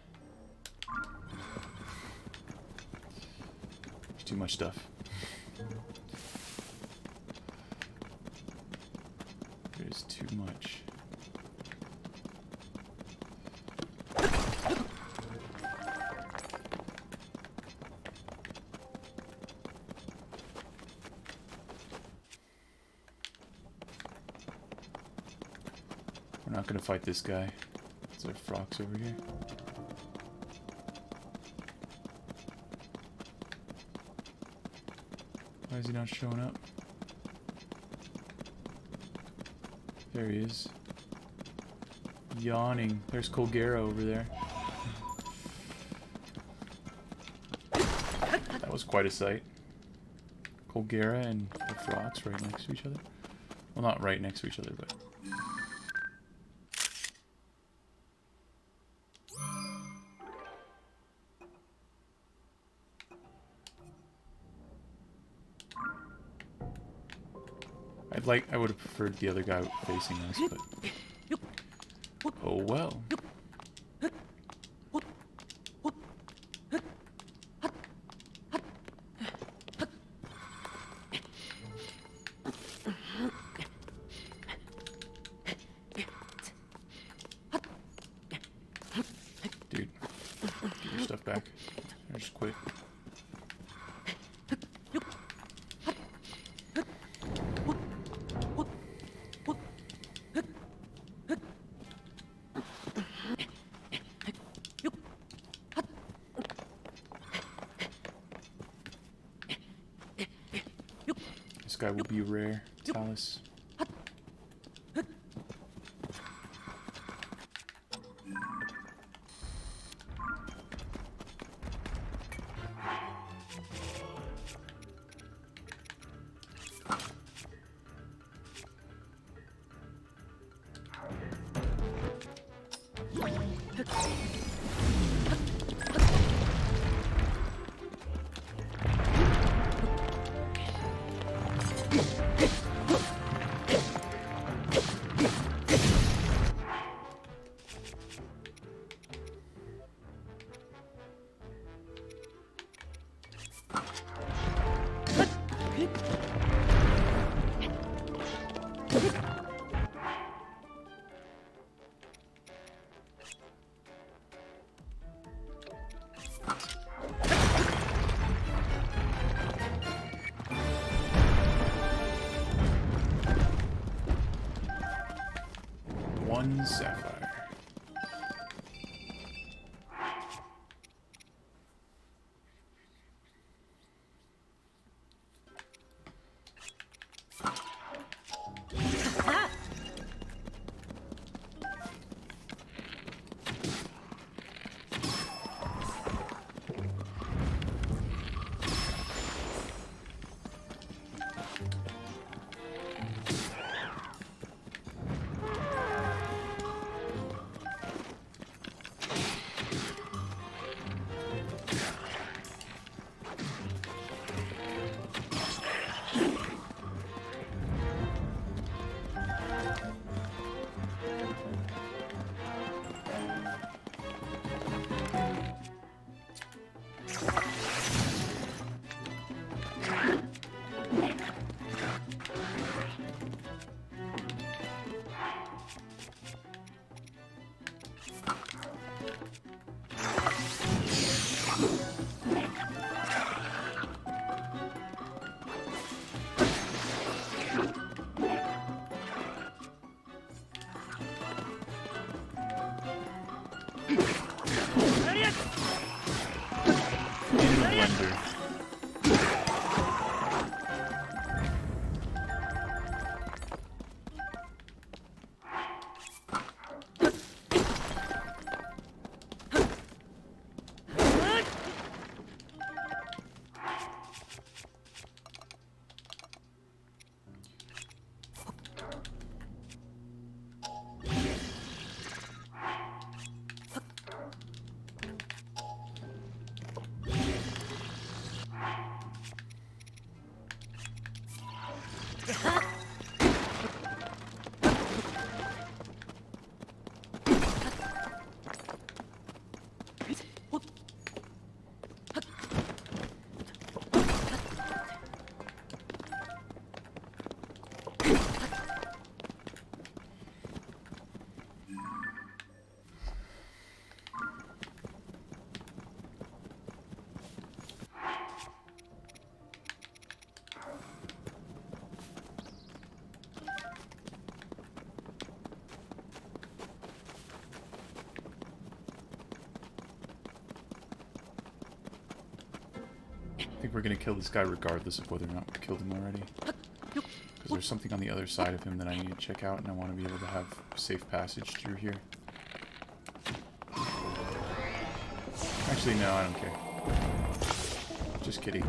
[SPEAKER 1] There's too much stuff. There's too much. We're not gonna fight this guy. Is there frogs over here? Why is he not showing up? There he is. Yawning. There's Colgera over there. That was quite a sight. Colgera and the frogs right next to each other. Well, not right next to each other, but... I would have preferred the other guy facing us, but... Oh well. Dude, get your stuff back. Or just quit. This guy will be rare. Talus. One sapphire. I think we're gonna kill this guy regardless of whether or not we killed him already. Because there's something on the other side of him that I need to check out, and I want to be able to have safe passage through here. Actually, no, I don't care. Just kidding.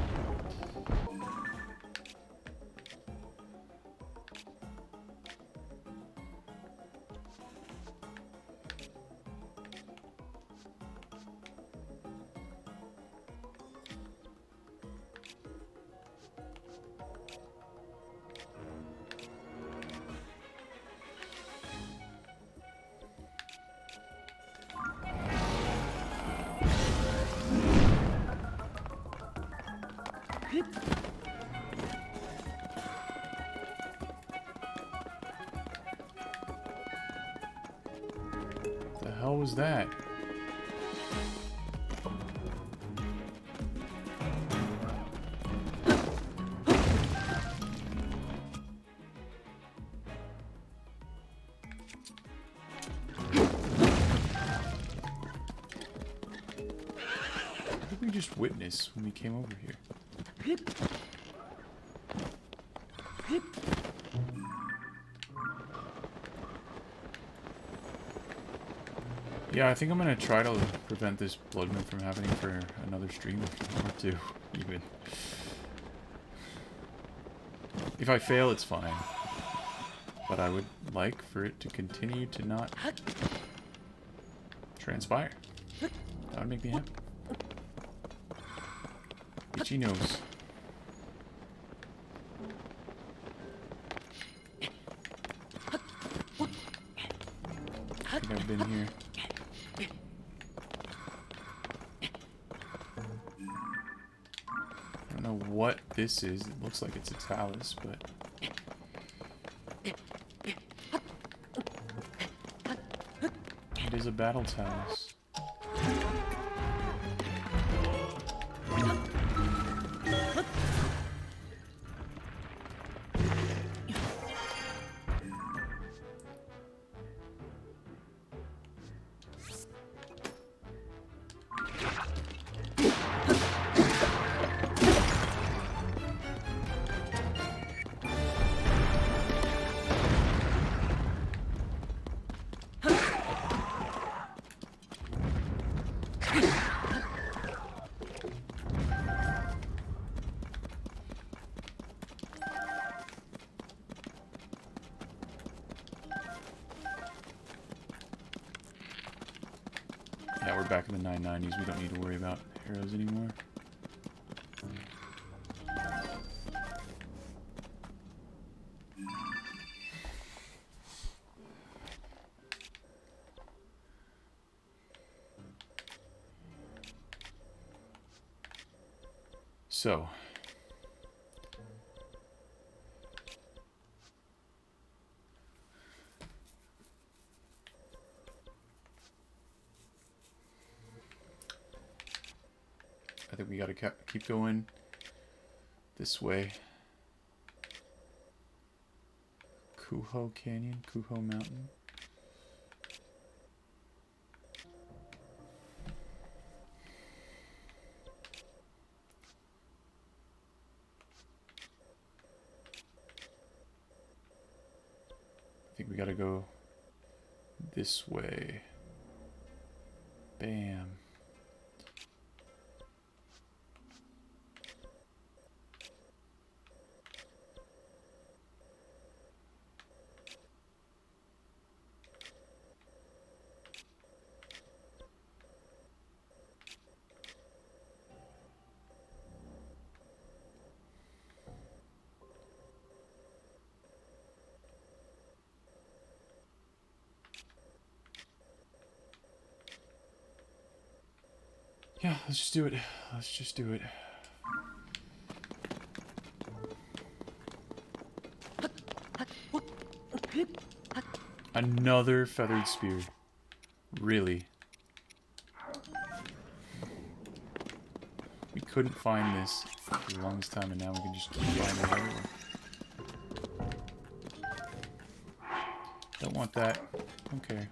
[SPEAKER 1] The hell was that? What did we just witness when we came over here? Yeah, I think I'm gonna try to prevent this blood moon from happening for another stream or two, even. If I fail, it's fine. But I would like for it to continue to not transpire. That would make me happy. Itchy nose. I think I've been here. I don't know what this is. It looks like it's a talus, but... It is a battle talus. Yeah, we're back in the 990s. We don't need to worry about arrows anymore. So... I think we gotta keep going this way. Kuho Canyon, Kuho Mountain. I think we gotta go this way. Bam. Yeah, let's just do it. Let's just do it. Another feathered spear. Really? We couldn't find this for the longest time, and now we can just keep finding it everywhere. Don't want that. Don't care.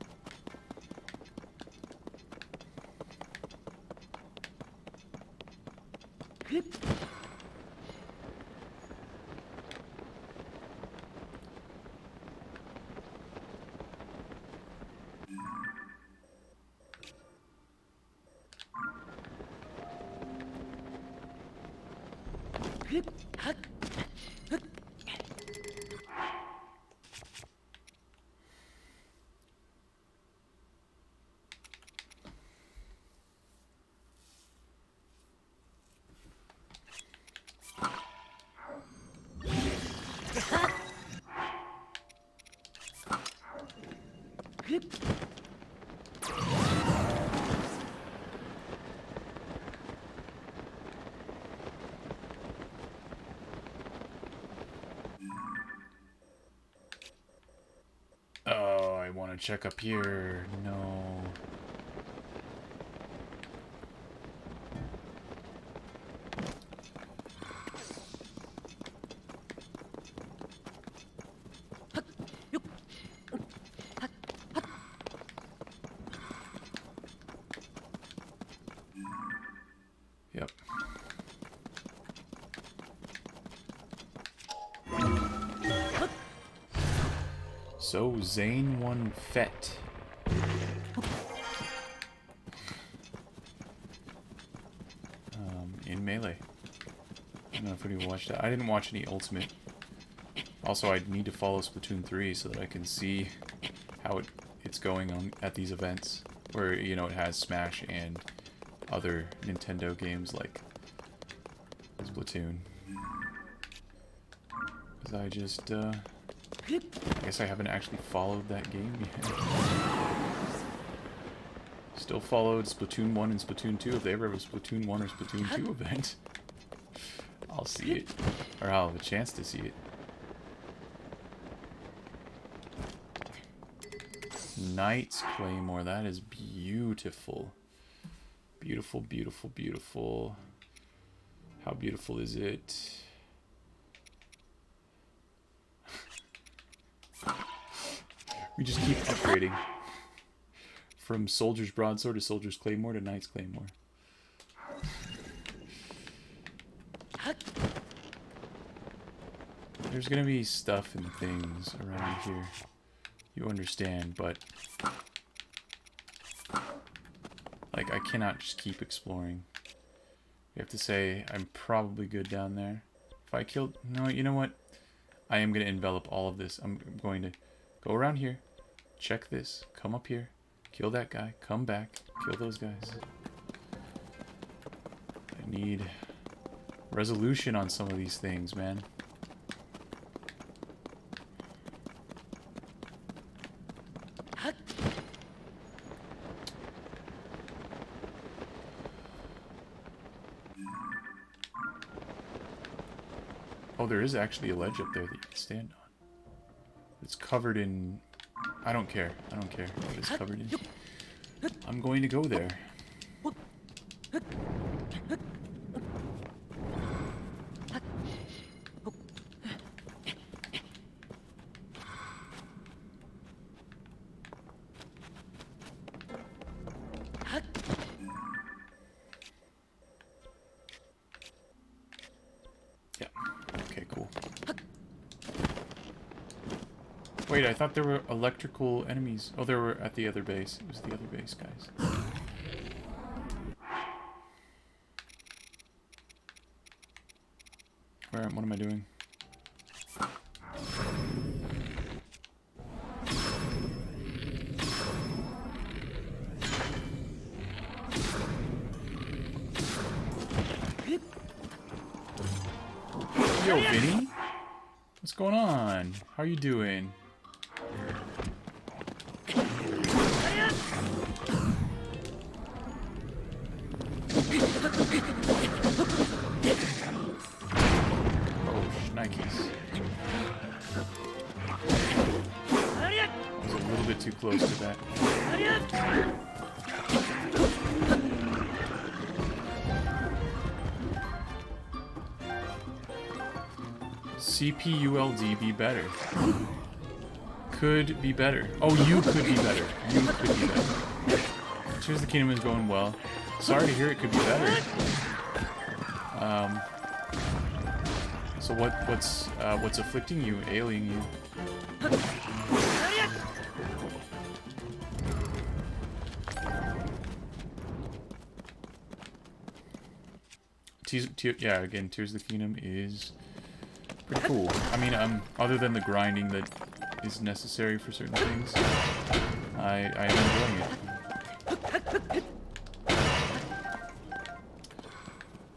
[SPEAKER 1] Oh, I want to check up here. No. Yep. So, Zane won Fett. In Melee. I don't know if anyone watched that. I didn't watch any Ultimate. Also, I need to follow Splatoon 3 so that I can see how it's going on at these events. Where, you know, it has Smash and other Nintendo games like Splatoon. Because I just, I guess I haven't actually followed that game yet. Still followed Splatoon 1 and Splatoon 2. If they ever have a Splatoon 1 or Splatoon 2 event, I'll see it. Or I'll have a chance to see it. Knight's Claymore. That is beautiful. Beautiful, beautiful, beautiful. How beautiful is it? We just keep upgrading. From Soldier's Broadsword to Soldier's Claymore to Knight's Claymore. There's gonna be stuff and things around here. You understand, but... like, I cannot just keep exploring. You have to say, I'm probably good down there. If I killed... no, you know what? I am going to envelop all of this. I'm going to go around here, check this, come up here, kill that guy, come back, kill those guys. I need resolution on some of these things, man. Oh, there is actually a ledge up there that you can stand on. It's covered in... I don't care. I don't care what it's covered in. I'm going to go there. Yeah. Okay, cool. Wait, I thought there were electrical enemies. Oh, there were at the other base. It was the other base, guys. What am I doing? Yo, Vinny? What's going on? How are you doing? Oh, shnikes. I was a little bit too close to that. CPULD be better. Could be better. Oh, you could be better. You could be better. Tears of the Kingdom is going well. Sorry to hear it could be better. So what's afflicting you, ailing you? yeah, again, Tears of the Kingdom is pretty cool. I mean, other than the grinding that is necessary for certain things, I am enjoying it.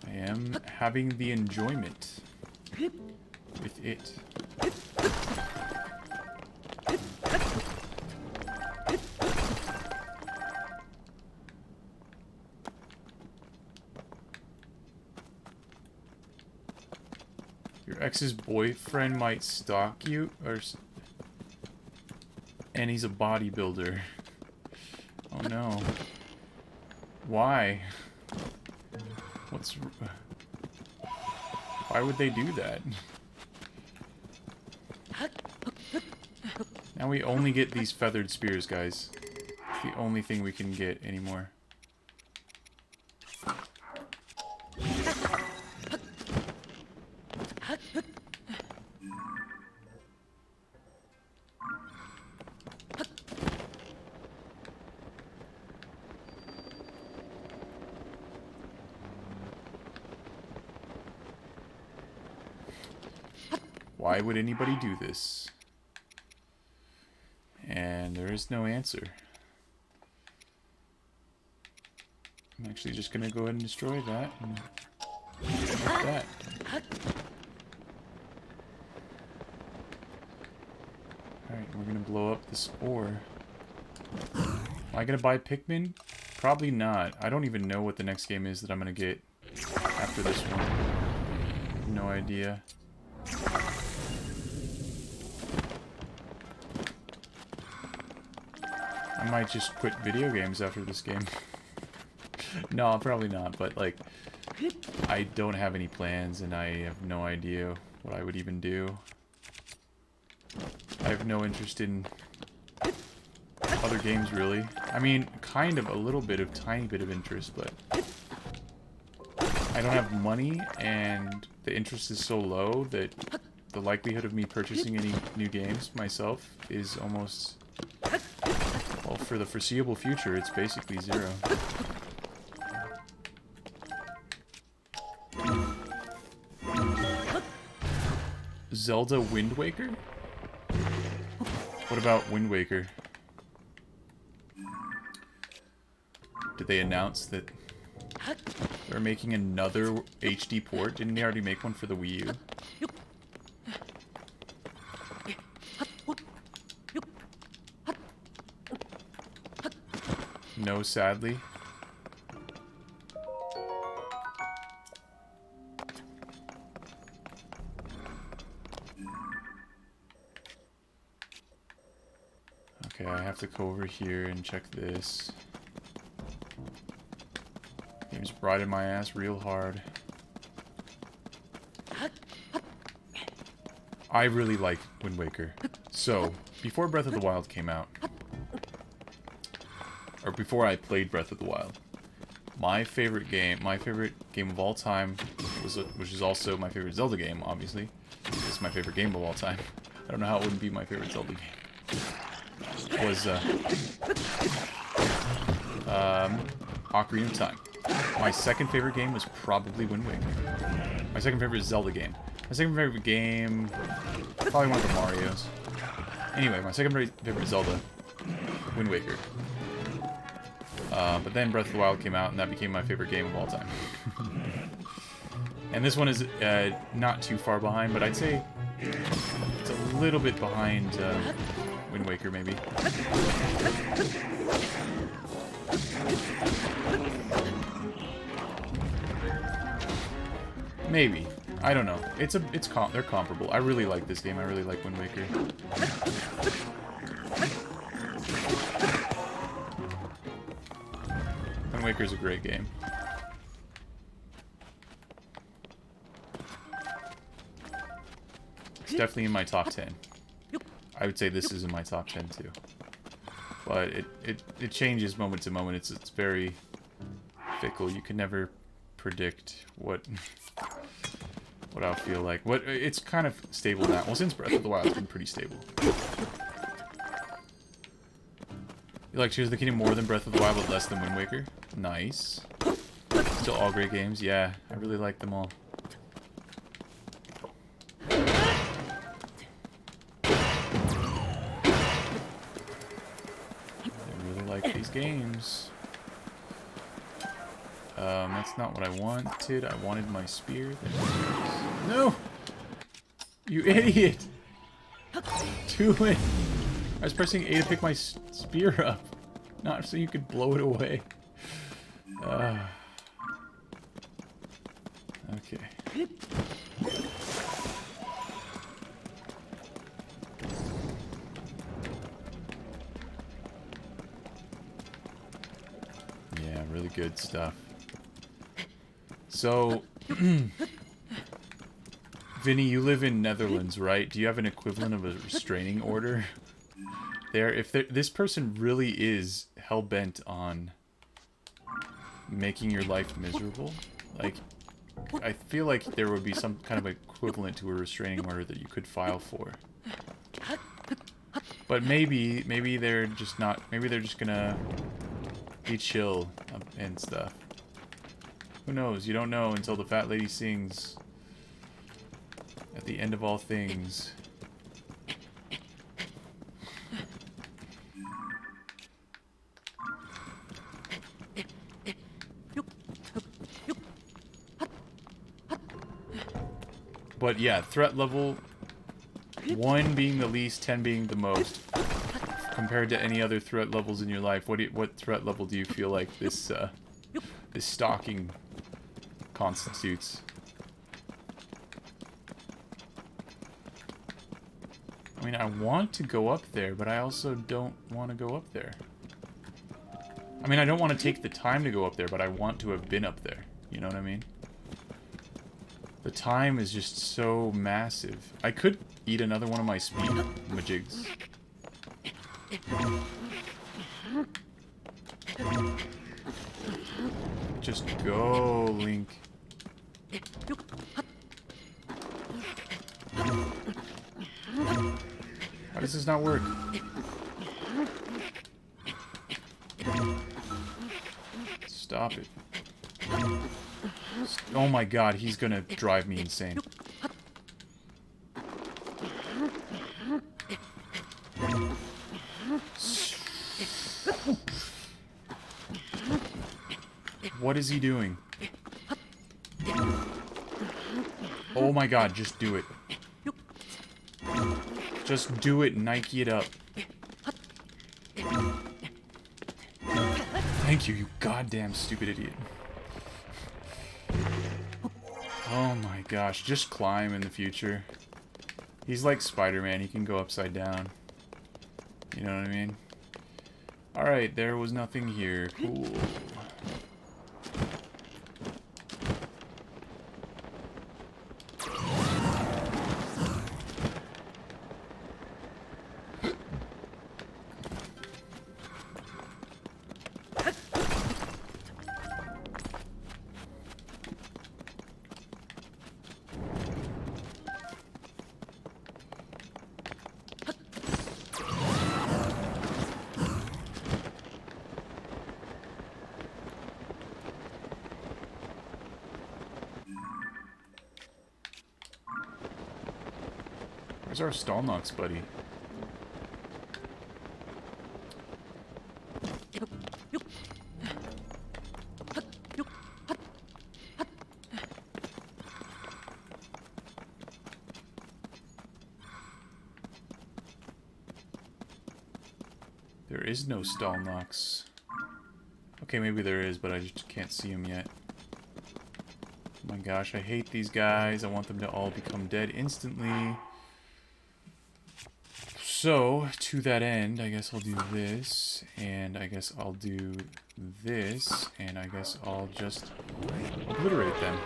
[SPEAKER 1] I am having the enjoyment with it. Your ex's boyfriend might stalk you, and he's a bodybuilder. Oh no. Why? Why would they do that? Now we only get these feathered spears, guys. It's the only thing we can get anymore. Why would anybody do this? And there is no answer. I'm actually just gonna go ahead and destroy that. And like that. Alright, we're gonna blow up this ore. Am I gonna buy Pikmin? Probably not. I don't even know what the next game is that I'm gonna get after this one. No idea. I might just quit video games after this game. No, probably not, but like, I don't have any plans and I have no idea what I would even do. I have no interest in other games, really. I mean, kind of a little bit of, tiny bit of interest, but I don't have money and the interest is so low that the likelihood of me purchasing any new games myself is almost... well, for the foreseeable future, it's basically zero. Zelda Wind Waker? What about Wind Waker? Did they announce that they're making another HD port? Didn't they already make one for the Wii U? No, sadly. Okay, I have to go over here and check this. Game's riding my ass real hard. I really like Wind Waker. So, before Breath of the Wild came out, or before I played Breath of the Wild, my favorite game of all time, which is also my favorite Zelda game, obviously. It's my favorite game of all time. I don't know how it wouldn't be my favorite Zelda game. Was Ocarina of Time. My second favorite game was probably Wind Waker. My second favorite Zelda game. My second favorite game, probably one of the Marios. Anyway, my second favorite Zelda, Wind Waker. But then Breath of the Wild came out, and that became my favorite game of all time. And this one is not too far behind, but I'd say it's a little bit behind Wind Waker, maybe. Maybe. I don't know. They're comparable. I really like this game. I really like Wind Waker. Wind Waker is a great game. It's definitely in my top 10. I would say this is in my top 10 too. But it changes moment to moment. It's very fickle. You can never predict what I'll feel like. It's kind of stable now. Well, since Breath of the Wild's been pretty stable. You like Tears of the Kingdom more than Breath of the Wild, but less than Wind Waker? Nice. Still to all great games. Yeah, I really like them all. I really like these games. That's not what I wanted. I wanted my spear. No! You idiot! Do it! I was pressing A to pick my spear up. Not so you could blow it away. Okay. Yeah, really good stuff. So, Vinny, you live in Netherlands, right? Do you have an equivalent of a restraining order there? If this person really is hell-bent on making your life miserable, like, I feel like there would be some kind of equivalent to a restraining order that you could file for. But maybe they're just not, maybe they're just gonna be chill and stuff. Who knows? You don't know until the fat lady sings at the end of all things. But yeah, threat level 1 being the least, 10 being the most. Compared to any other threat levels in your life, what threat level do you feel like this this stalking constitutes? I mean, I want to go up there, but I also don't want to go up there. I mean, I don't want to take the time to go up there, but I want to have been up there. You know what I mean? The time is just so massive. I could eat another one of my speed majigs. Just go, Link. How does this not work? Stop it. Oh my god, he's gonna drive me insane. What is he doing? Oh my god, just do it. Just do it, Nike it up. Thank you, you goddamn stupid idiot. Oh my gosh, just climb in the future. He's like Spider-Man, he can go upside down. You know what I mean? Alright, there was nothing here. Cool. Where's our Stalnox buddy? There is no Stalnox. Okay, maybe there is, but I just can't see him yet. Oh my gosh, I hate these guys. I want them to all become dead instantly. So, to that end, I guess I'll do this, and I guess I'll do this, and I guess I'll just obliterate them.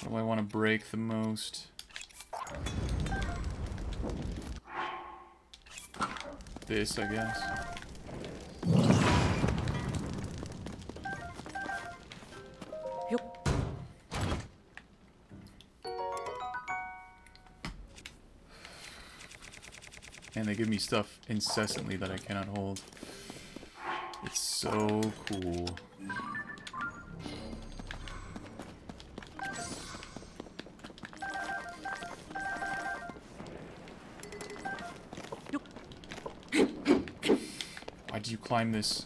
[SPEAKER 1] What do I want to break the most? This, I guess. And they give me stuff incessantly that I cannot hold. It's so cool. Why do you climb this?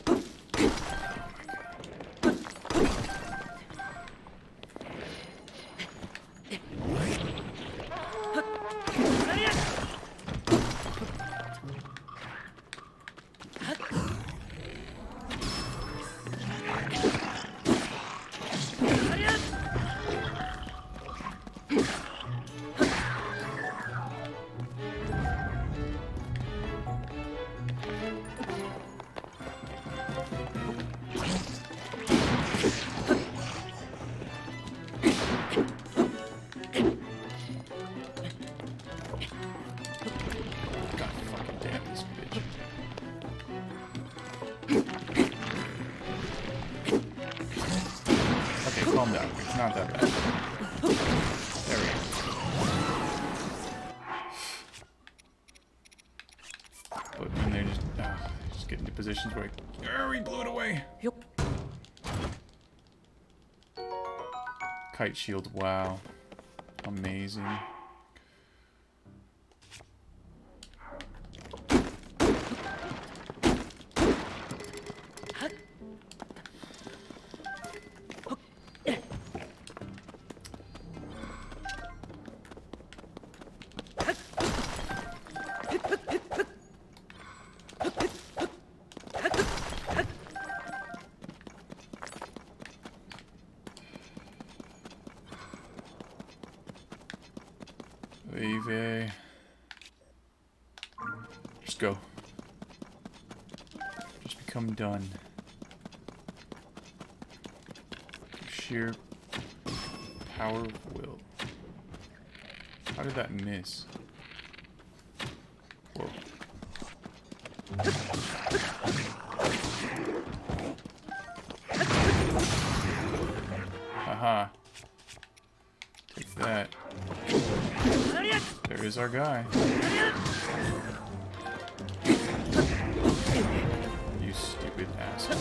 [SPEAKER 1] Calm down. It's not that bad. There we go. But when they're just get into positions where we blew it away. Kite shield, wow. Amazing. Wave. Just go. Just become done. Sheer power of will. How did that miss? Whoa. Haha. Take that. There is our guy. You stupid asshole.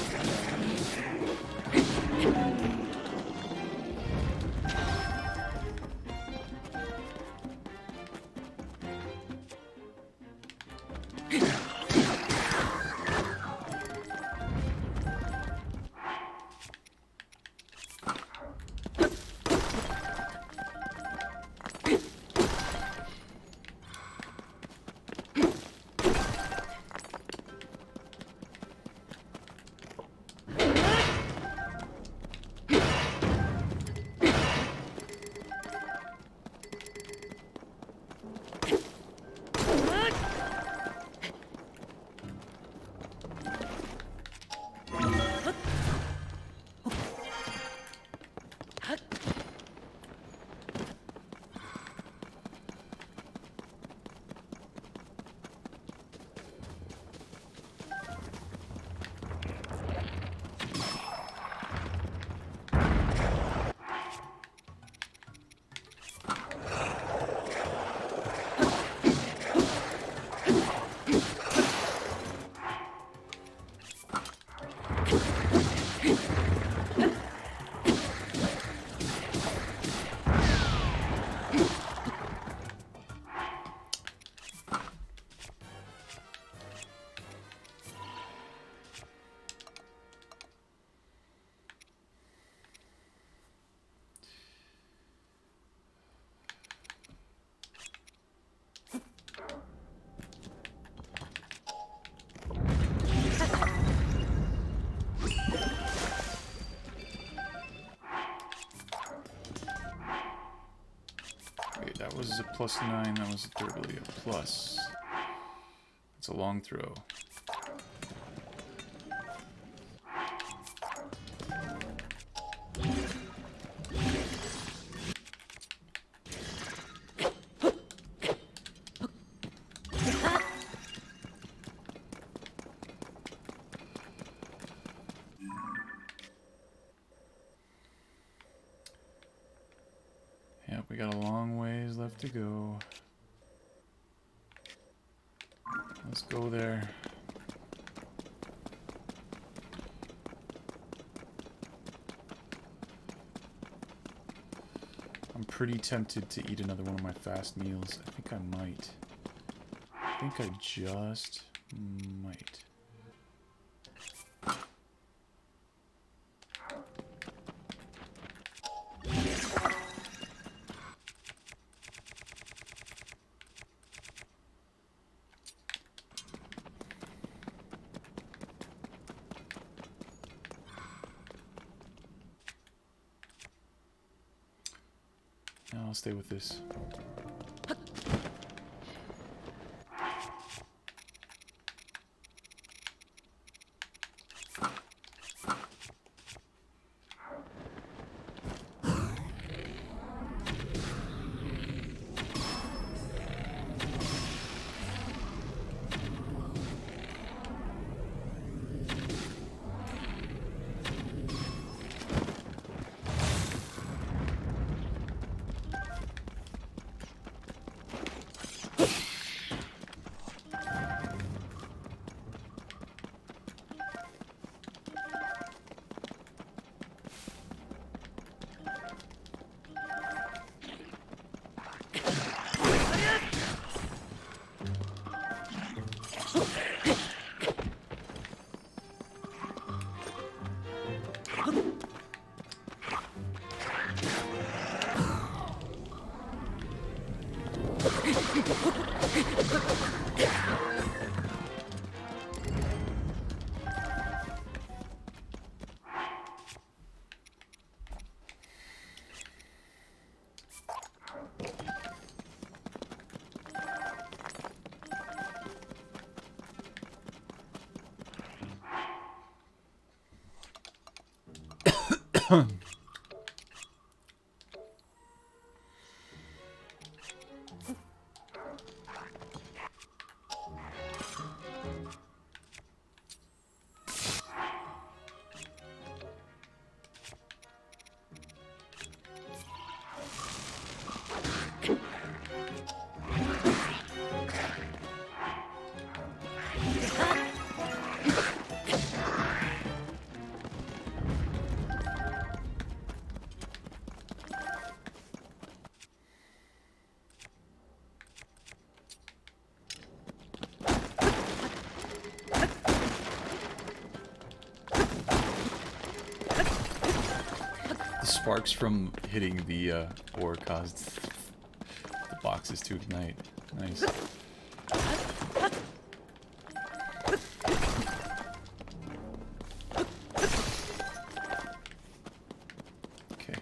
[SPEAKER 1] That was a +9, that was literally a plus. It's a long throw. Yep, we got a long ways left to go. Let's go there. I'm pretty tempted to eat another one of my fast meals. I think I might. I think I just might. No, I'll stay with this. Sparks from hitting the ore caused the boxes to ignite. Nice. Okay.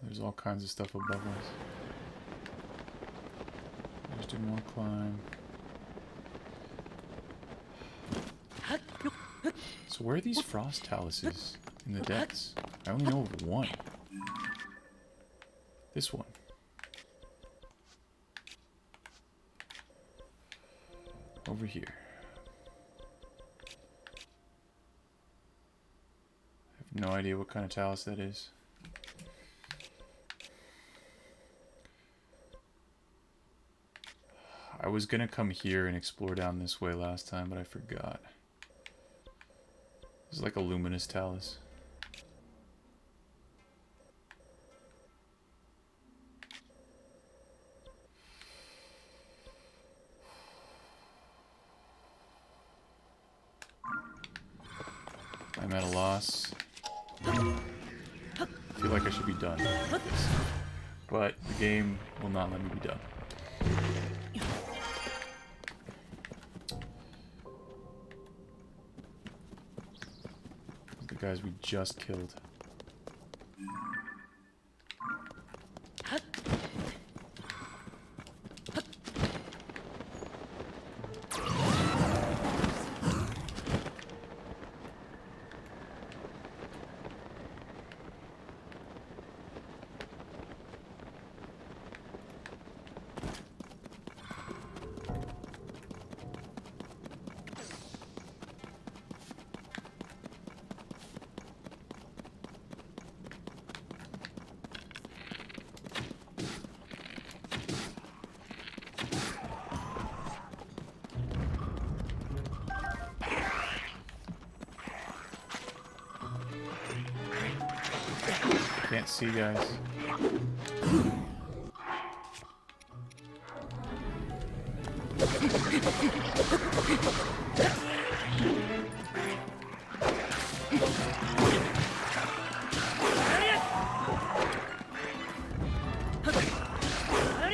[SPEAKER 1] There's all kinds of stuff above us. Just do more climb. So where are these frost taluses in the depths? I only know of one. This one. Over here. I have no idea what kind of talus that is. I was gonna come here and explore down this way last time, but I forgot. This is like a luminous talus. I'm at a loss. I feel like I should be done with this, but the game will not let me be done. guys we just killed. Can't see, guys.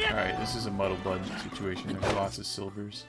[SPEAKER 1] Alright, this is a muddle bud situation. There's lots of silvers.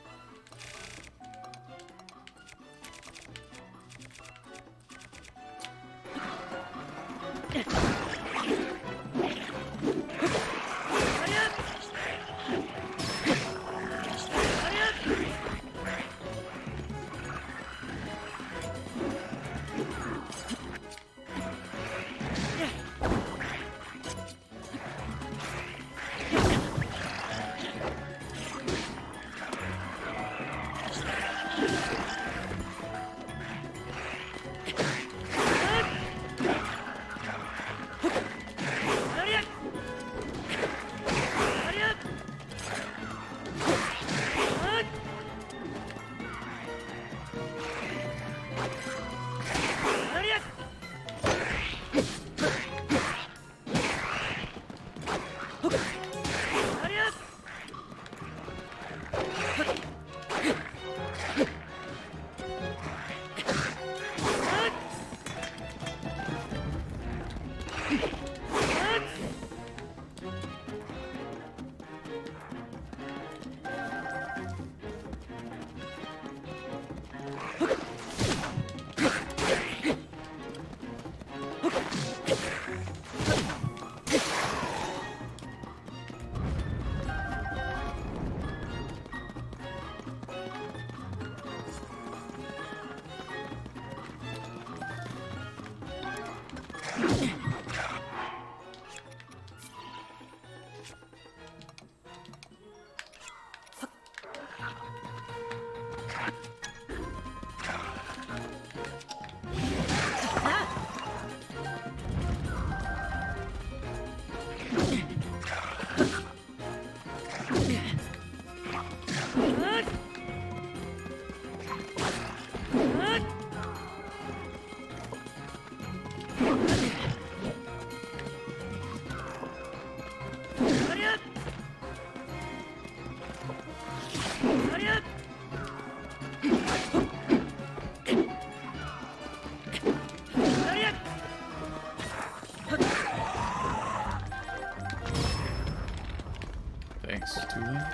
[SPEAKER 1] Thanks, Tulin.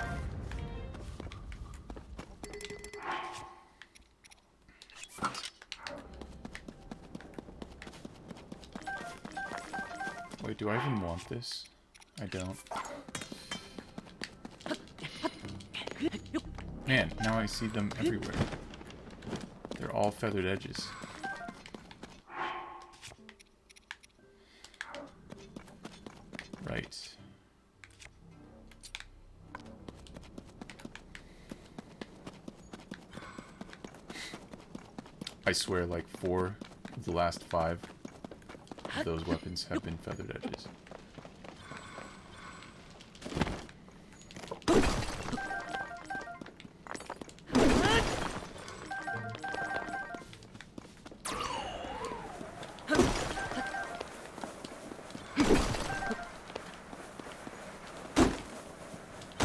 [SPEAKER 1] Wait, do I even want this? I don't. Man, now I see them everywhere. They're all feathered edges. Right. I swear, like 4 of the last 5 of those weapons have been feathered edges.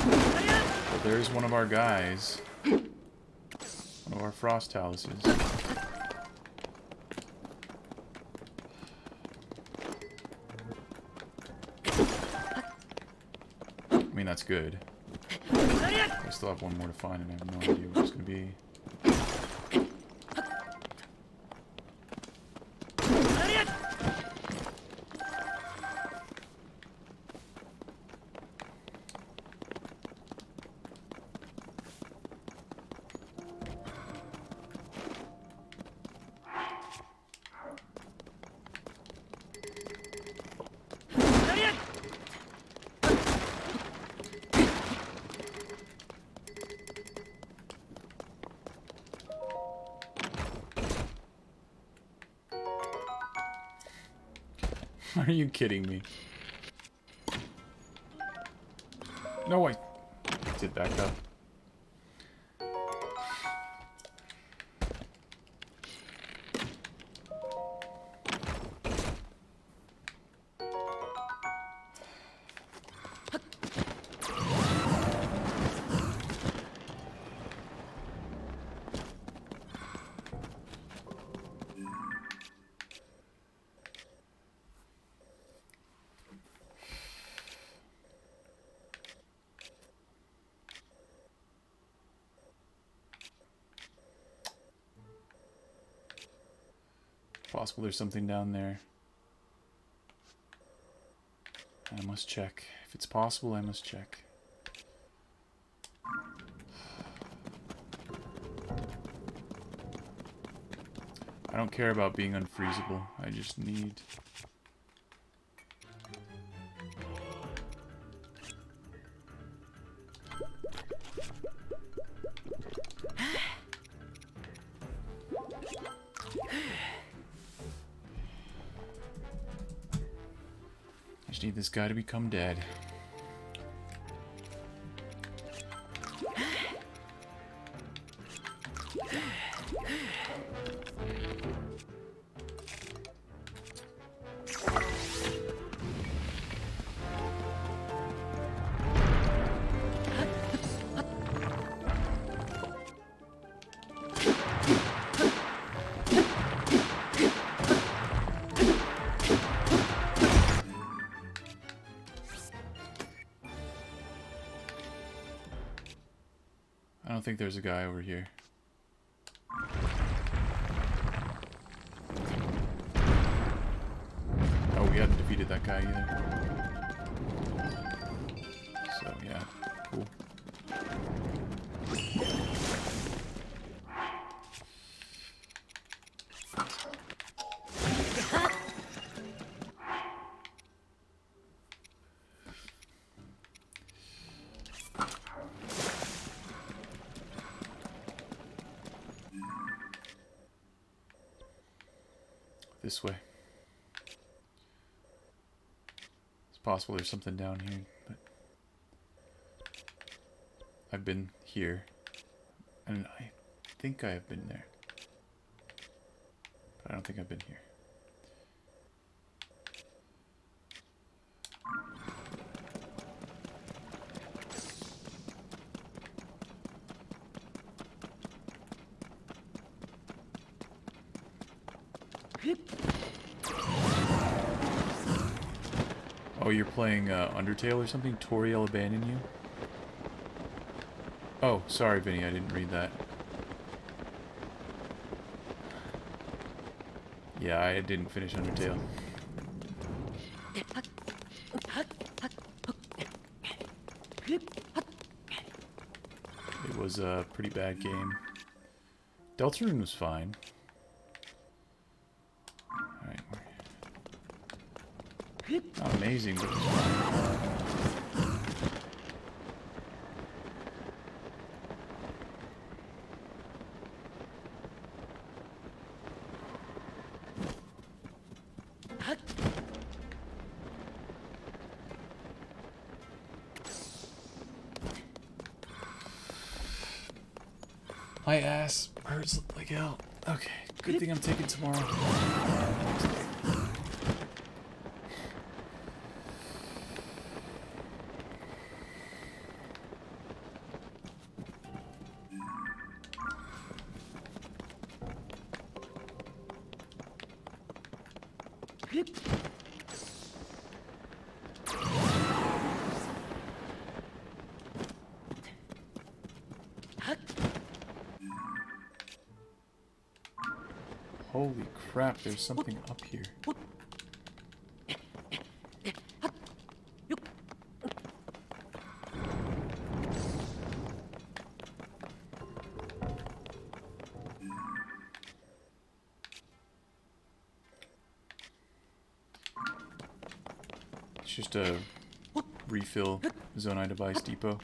[SPEAKER 1] Well, there's one of our guys. One of our frost taluses. I mean, that's good. I still have one more to find, and I have no idea what it's going to be. Are you kidding me? No, I did back up. Possible there's something down there. I must check. If it's possible, I must check. I don't care about being unfreezable. I just need... I just need this guy to become dead. I don't think there's a guy over here. Oh, we hadn't defeated that guy either. So, yeah. Cool. This way. It's possible there's something down here, but I've been here, and I think I have been there, but I don't think I've been here. Oh, you're playing Undertale or something? Toriel abandoned you? Oh, sorry, Vinny, I didn't read that. Yeah, I didn't finish Undertale. It was a pretty bad game. Deltarune was fine. Alright. Not amazing, but it was fine. My ass hurts like hell. Okay, good thing I'm taking tomorrow. Holy crap, there's something up here. It's just a refill Zonai device depot.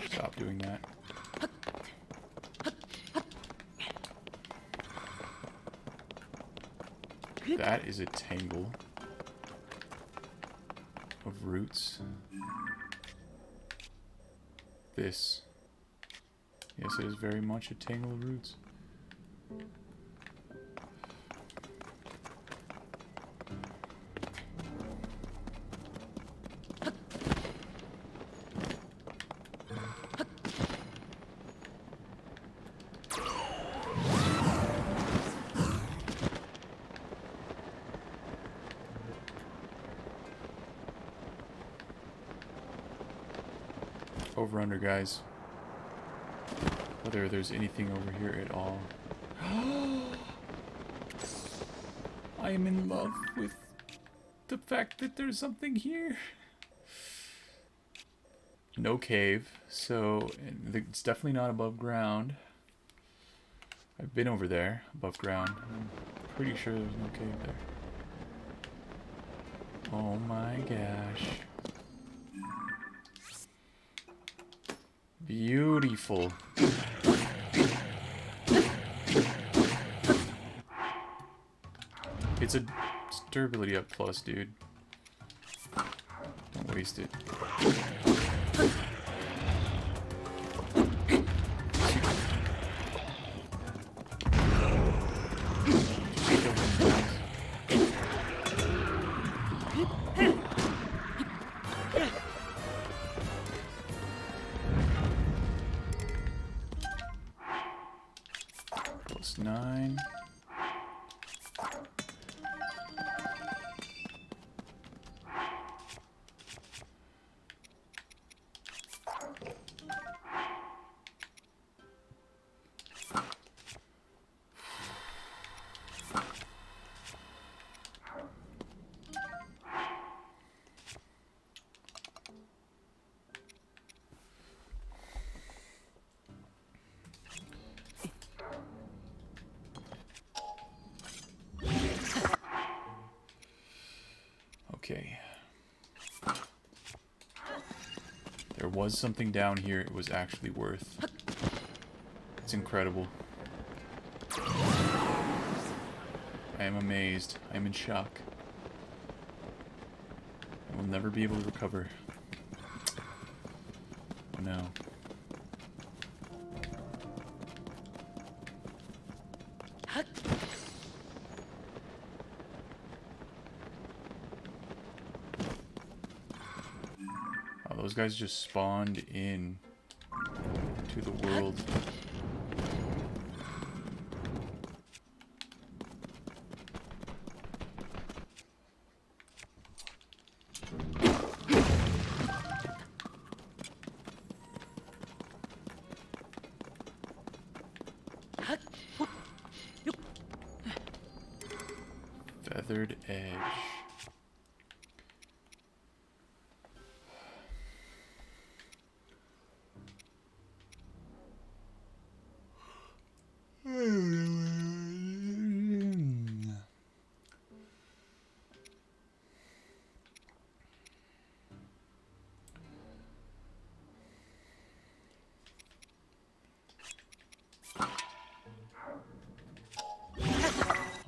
[SPEAKER 1] Stop doing that. That is a tangle of roots. This. Yes, it is very much a tangle of roots. Over under, guys. Whether there's anything over here at all. I am in love with the fact that there's something here. No cave, so it's definitely not above ground. I've been over there, above ground. I'm pretty sure there's no cave there. Oh my gosh. Beautiful. It's a durability up plus, dude. Don't waste it. Plus 9. Okay. There was something down here it was actually worth. It's incredible. I am amazed. I am in shock. I will never be able to recover. Oh no. Those guys just spawned in to the world. Feathered edge.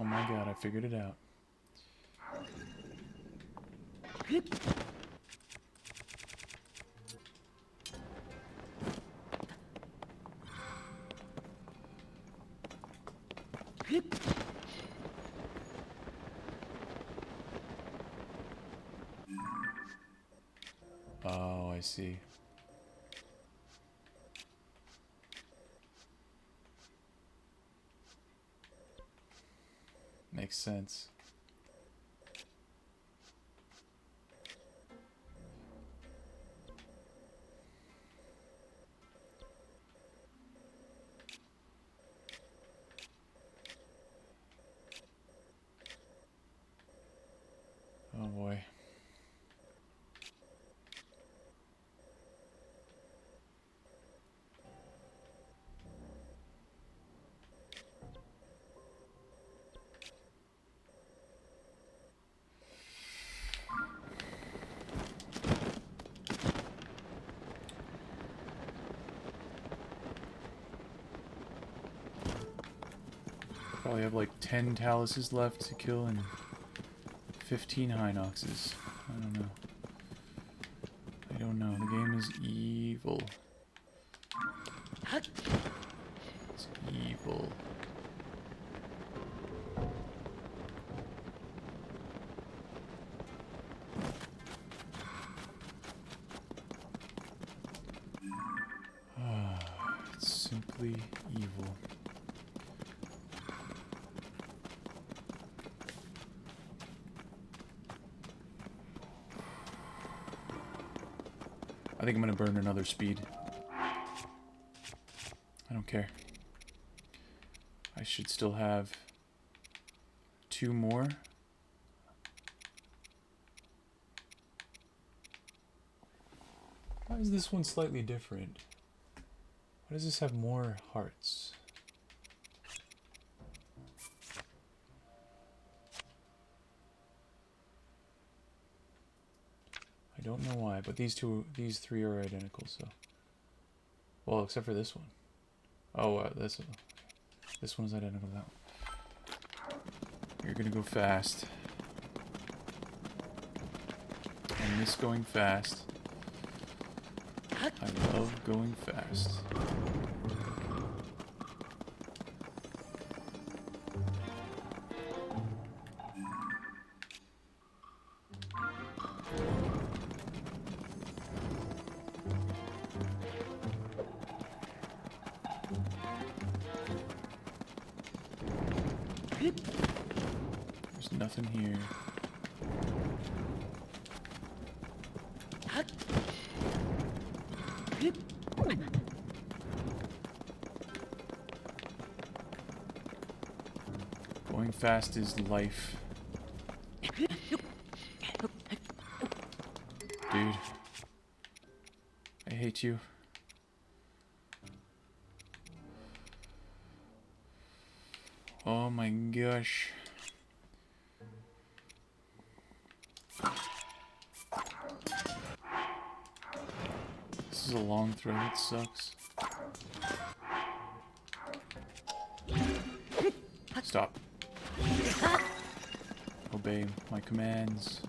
[SPEAKER 1] Oh my god, I figured it out. Oh, I see. Makes sense. Oh boy. Probably have like 10 Taluses left to kill and 15 Hinoxes. I don't know. I don't know. The game is evil. It's evil. It's simply evil. I think I'm gonna burn another speed. I don't care. I should still have 2 more. Why is this one slightly different? Why does this have more hearts? I don't know why, but these 3 are identical, so. Well, except for this one. Oh, this one's identical to that one. You're gonna go fast. And this going fast. I love going fast. There's nothing here. Going fast is life. Dude. I hate you. Oh my gosh. This is a long throw, it sucks. Stop. Obey my commands.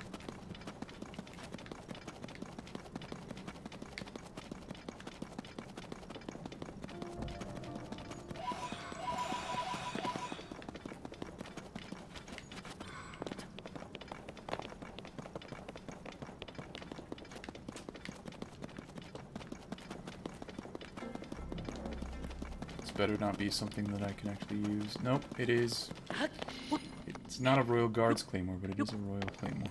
[SPEAKER 1] Better not be something that I can actually use. Nope, it is. It's not a Royal Guards Claymore, but it is a Royal Claymore.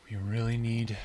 [SPEAKER 1] We really need...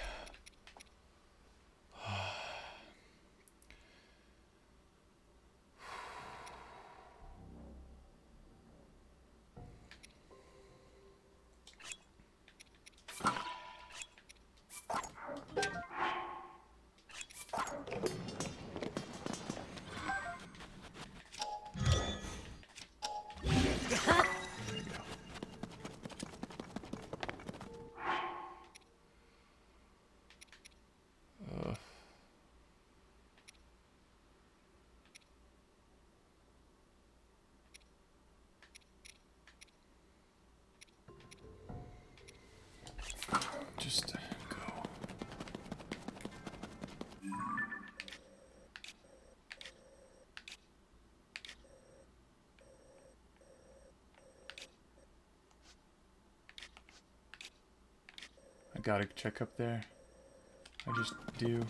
[SPEAKER 1] Just go. I gotta check up there. I just do.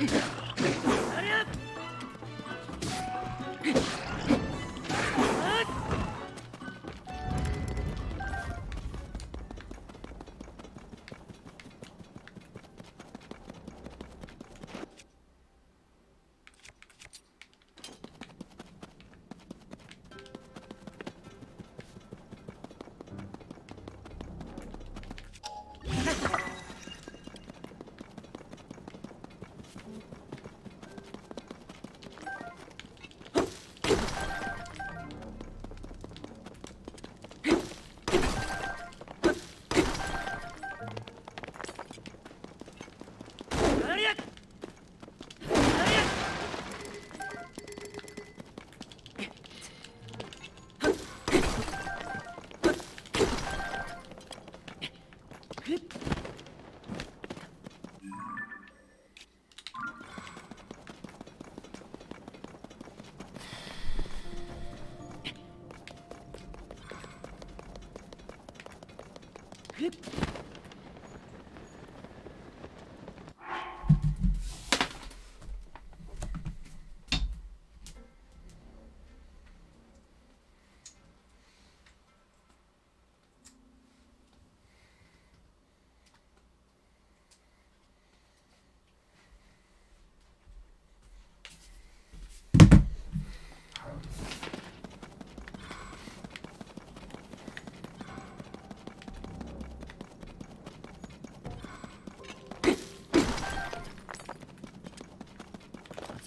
[SPEAKER 1] I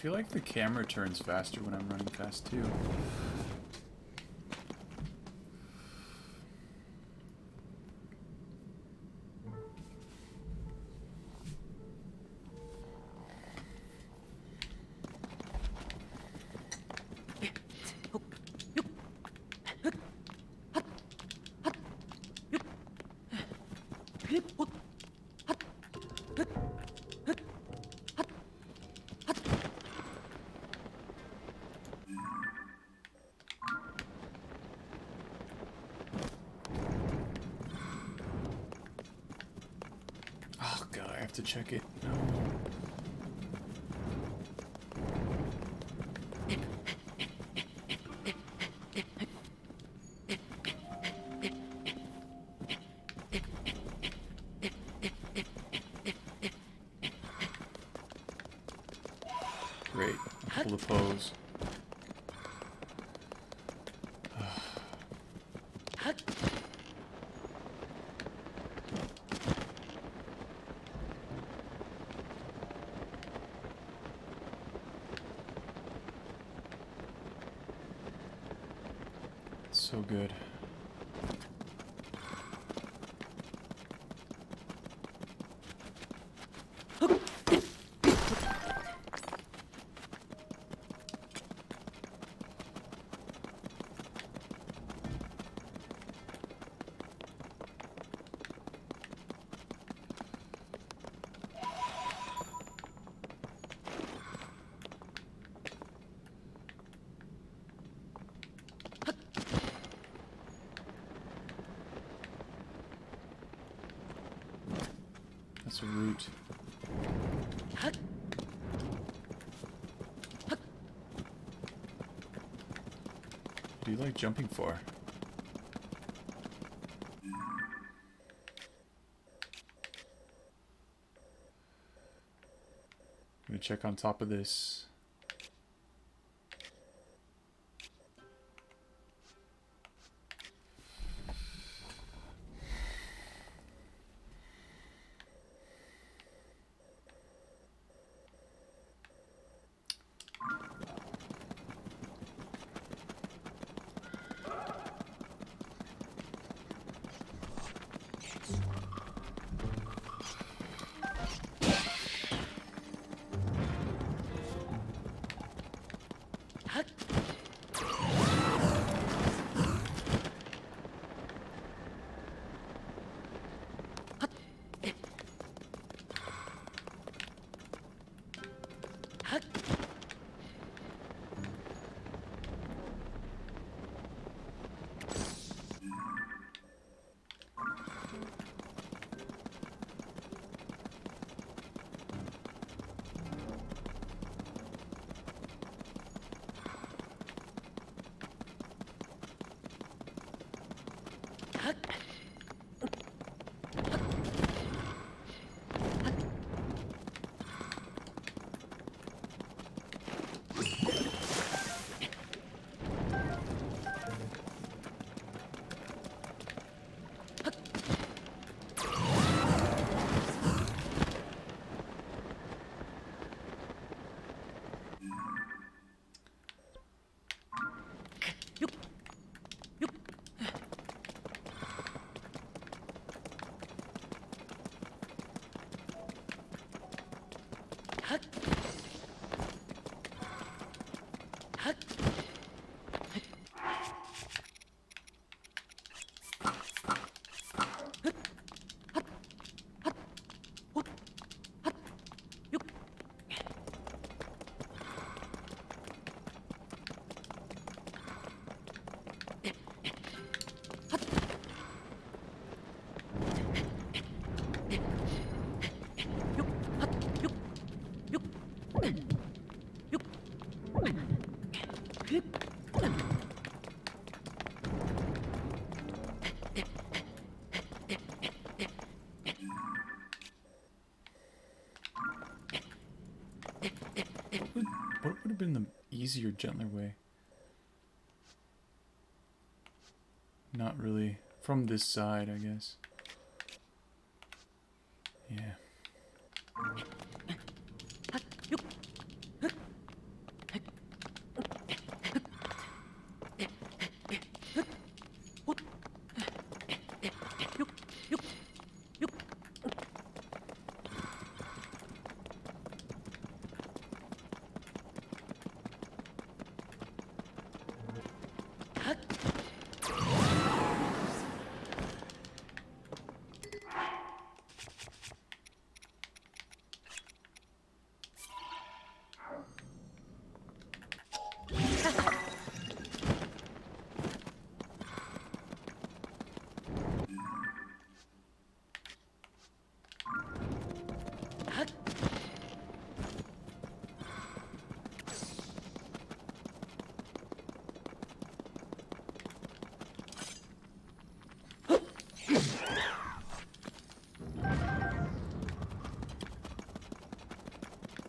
[SPEAKER 1] feel like the camera turns faster when I'm running fast too. Oh god, I have to check it. No. Great. Pull the pose. So good. That's a root. What do you like jumping for? I'm gonna check on top of this. What would have been the easier, gentler way? Not really. From this side, I guess. Yeah.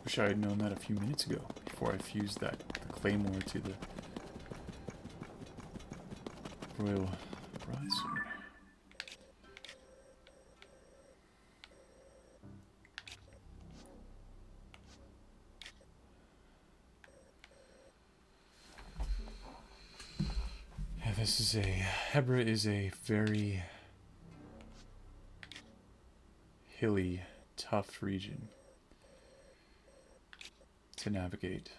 [SPEAKER 1] Wish I had known that a few minutes ago, before I fused the claymore to the royal broadsword. Yeah, this is Hebra is a very hilly, tough region to navigate.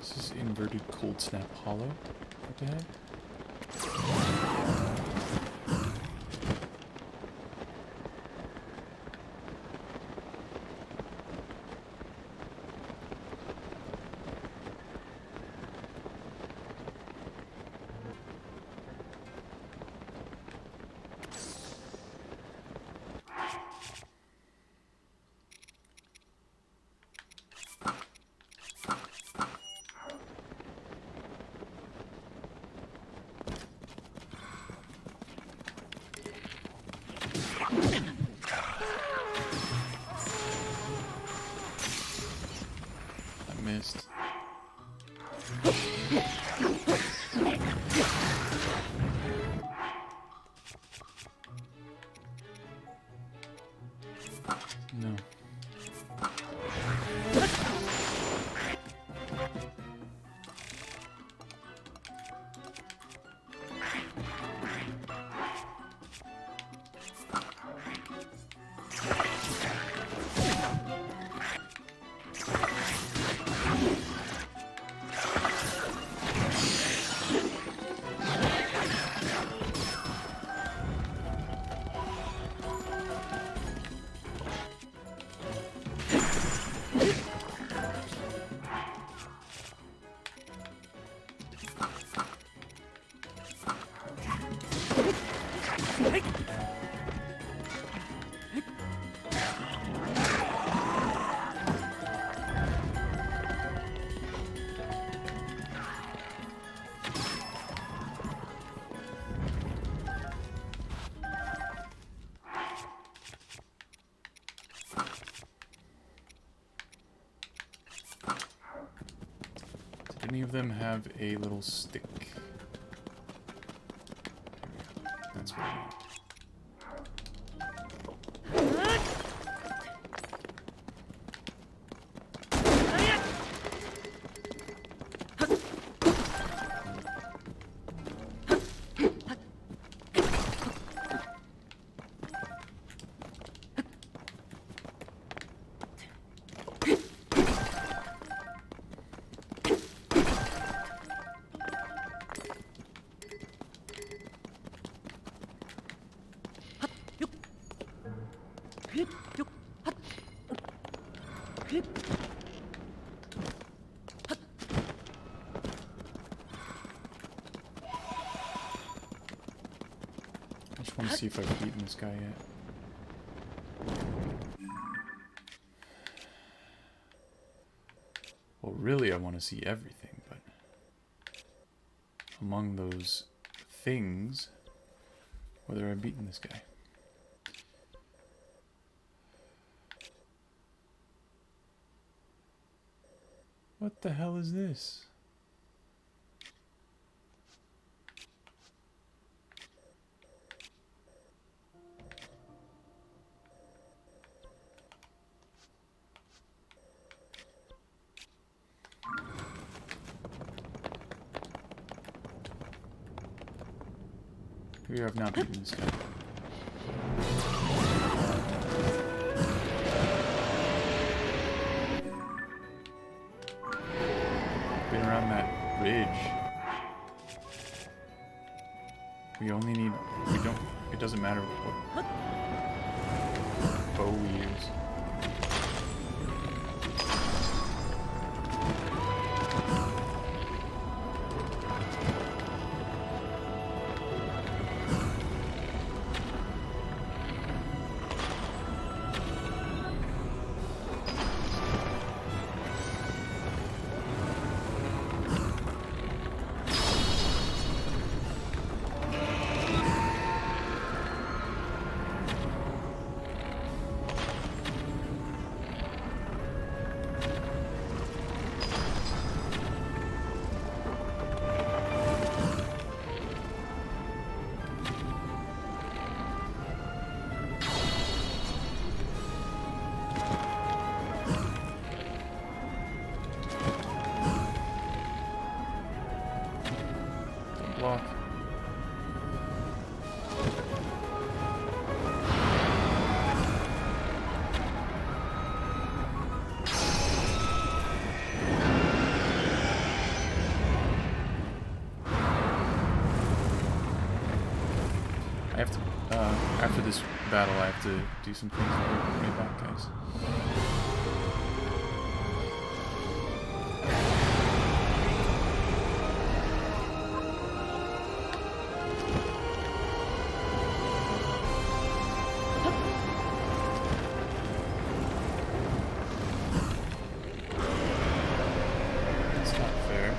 [SPEAKER 1] This is inverted cold snap hollow. What the heck? missed. No. Did any of them have a little stick? That's what I want. I just want to see if I've beaten this guy yet. Well, really, I want to see everything, but among those things, whether I've beaten this guy. What the hell is this? Maybe I've not beaten this guy. Been around that ridge. We only need, it doesn't matter what bow we use. Block. I have to, after this battle, I have to do some things that will bring me back, guys. That's not fair.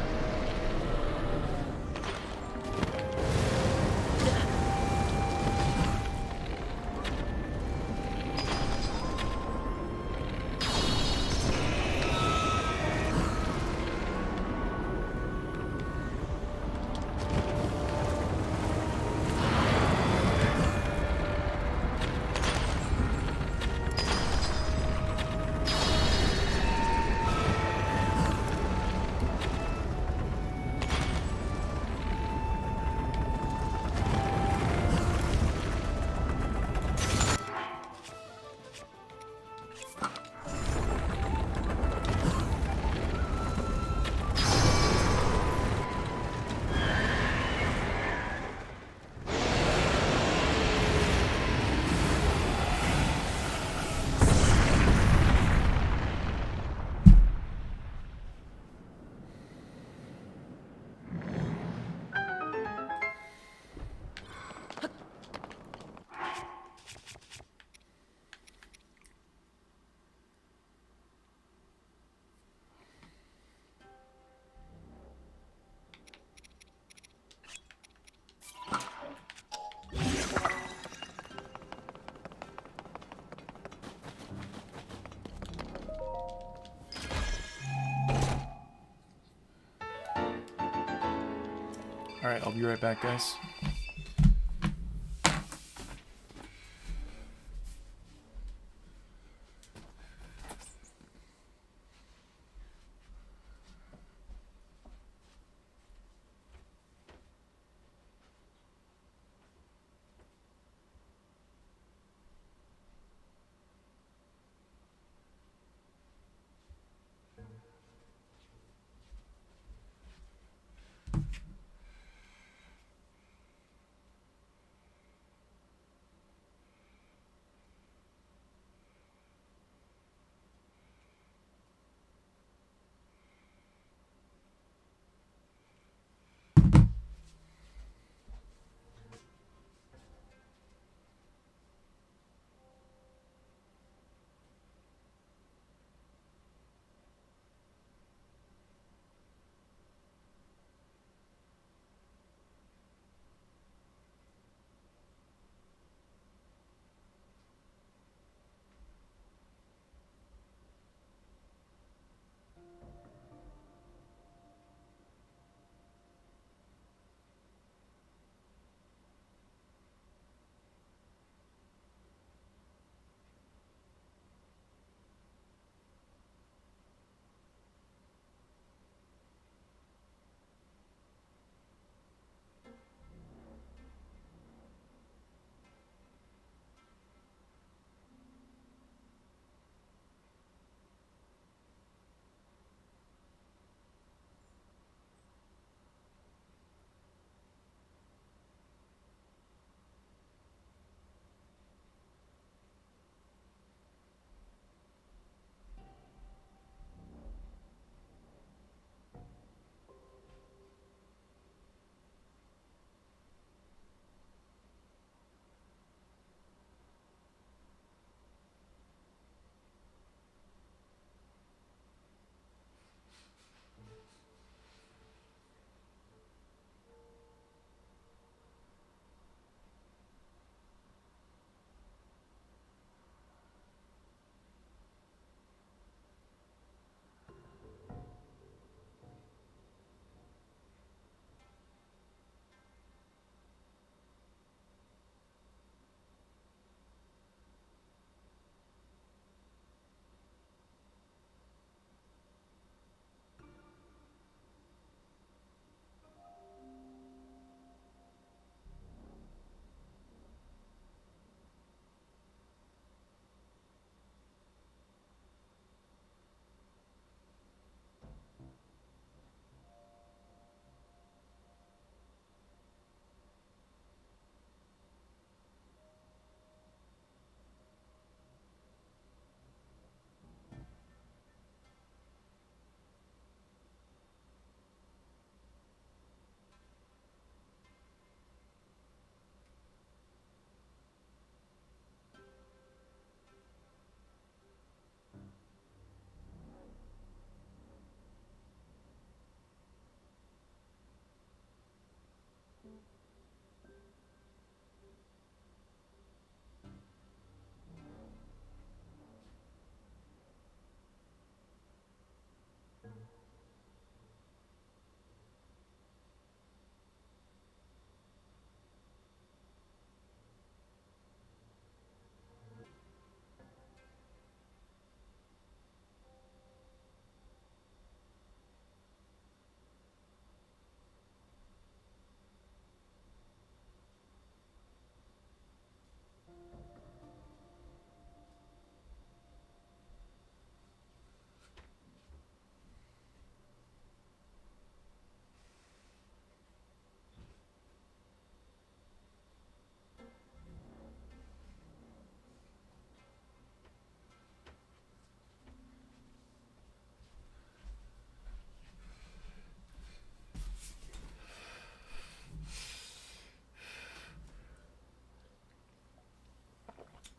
[SPEAKER 1] Alright, I'll be right back, guys.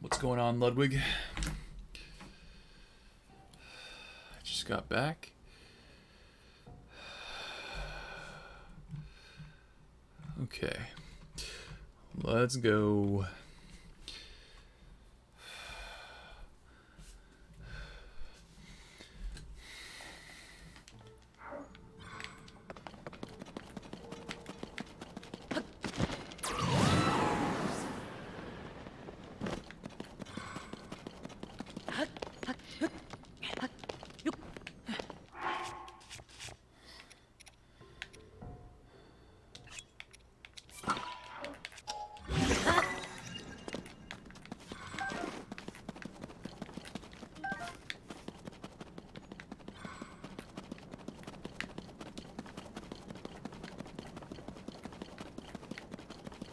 [SPEAKER 1] What's going on, Ludwig? I just got back. Okay. Let's go.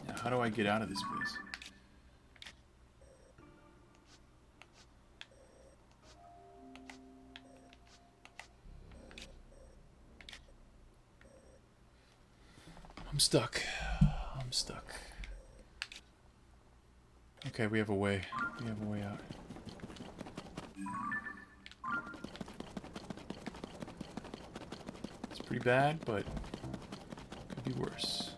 [SPEAKER 1] Now, how do I get out of this place? I'm stuck. I'm stuck. Okay, we have a way. We have a way out. It's pretty bad, but could be worse.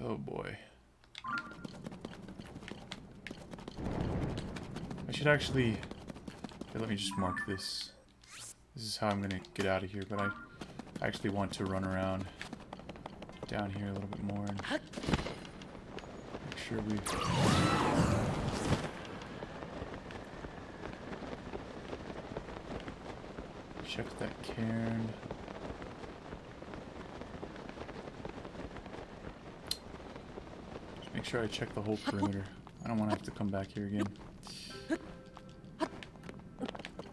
[SPEAKER 1] Oh boy. I should actually... Here, let me just mark this. This is how I'm gonna get out of here, but I actually want to run around down here a little bit more and make sure we... Check that cairn. Make sure I check the whole perimeter. I don't want to have to come back here again.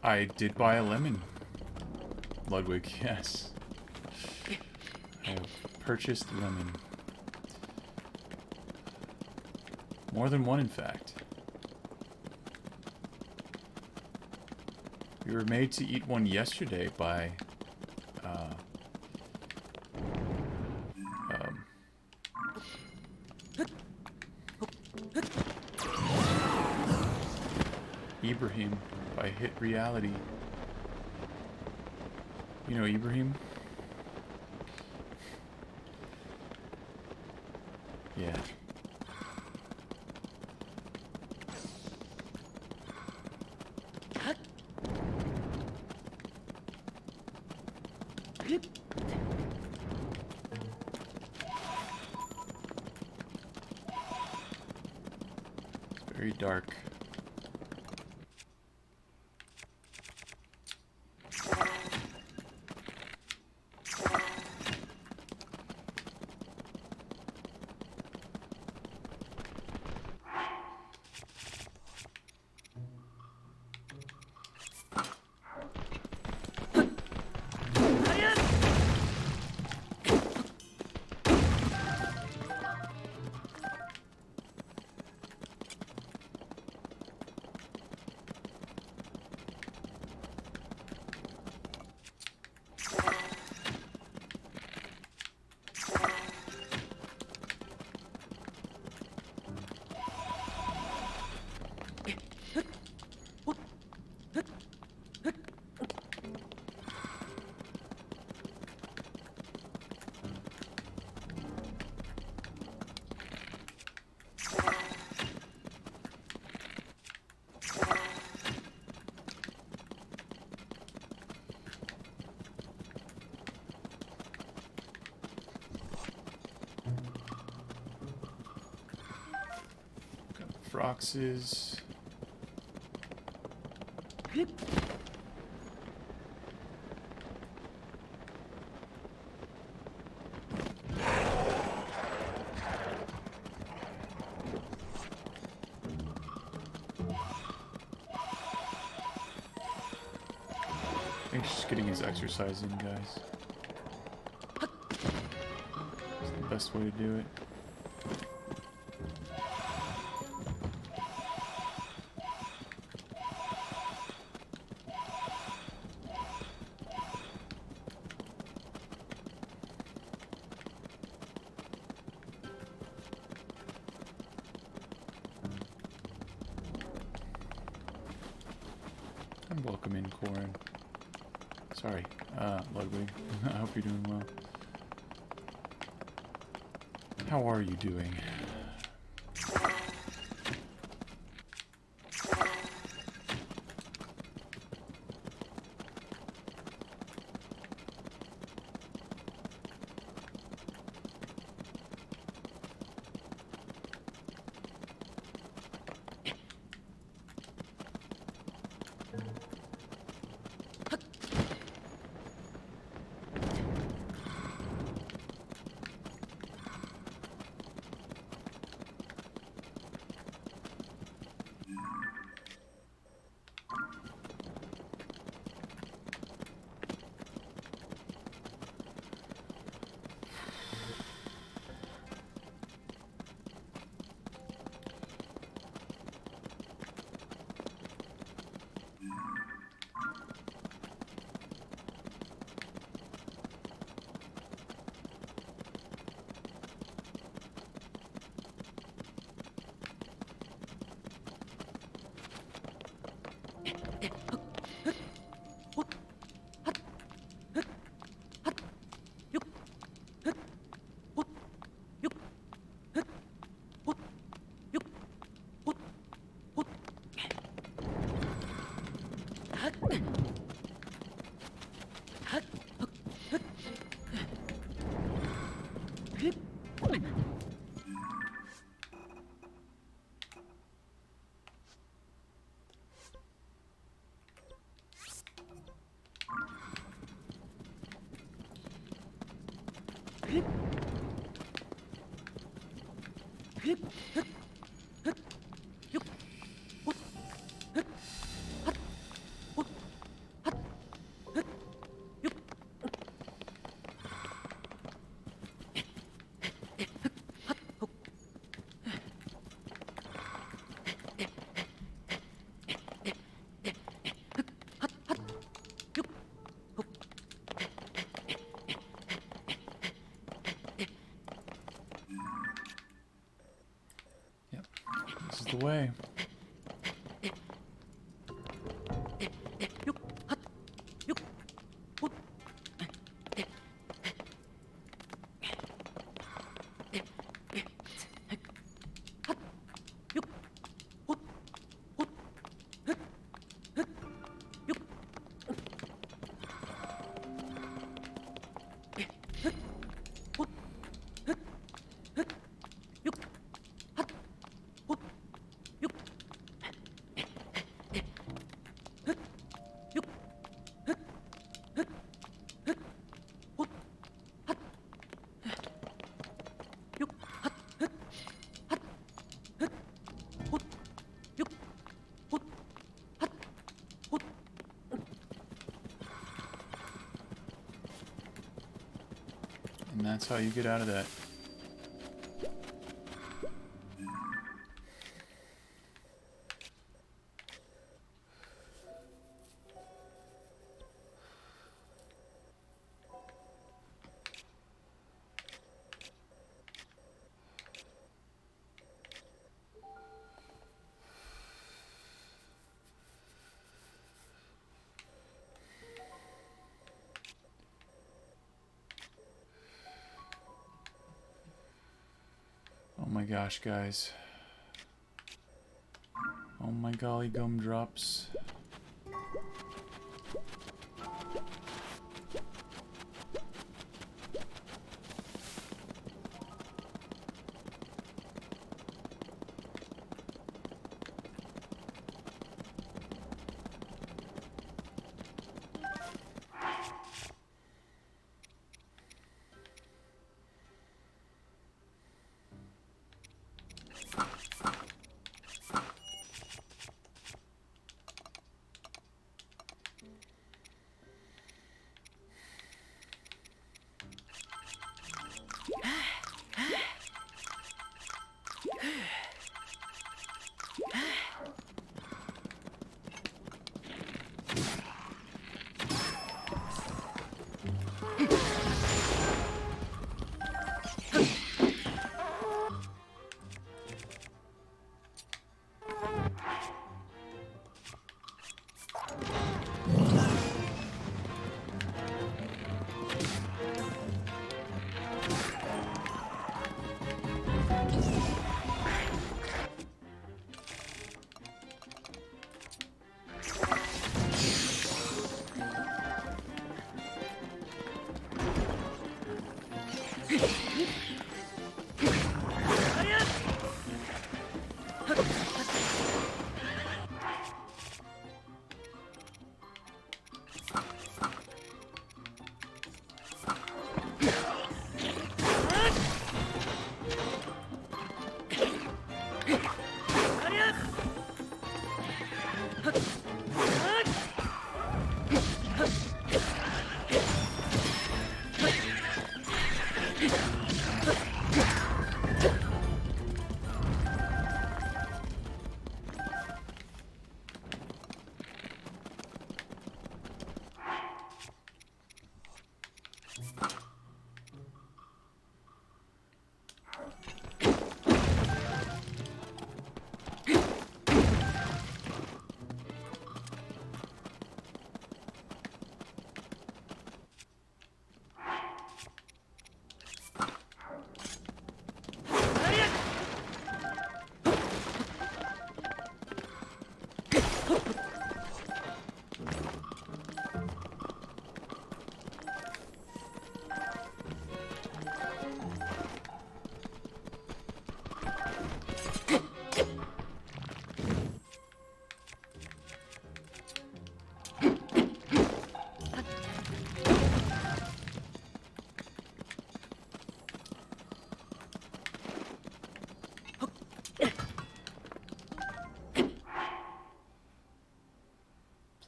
[SPEAKER 1] I did buy a lemon. Ludwig, yes. I have purchased lemon. More than one, in fact. We were made to eat one yesterday by... Ibrahim by Hit Reality. You know Ibrahim? Yeah. It's very dark. Froxes. I think he's just getting his exercise in, guys. It's the best way to do it. And welcome in, Corin. Sorry, Ludwig. I hope you're doing well. How are you doing? This is the way. And that's how you get out of that. Oh my gosh, guys. Oh my golly gumdrops.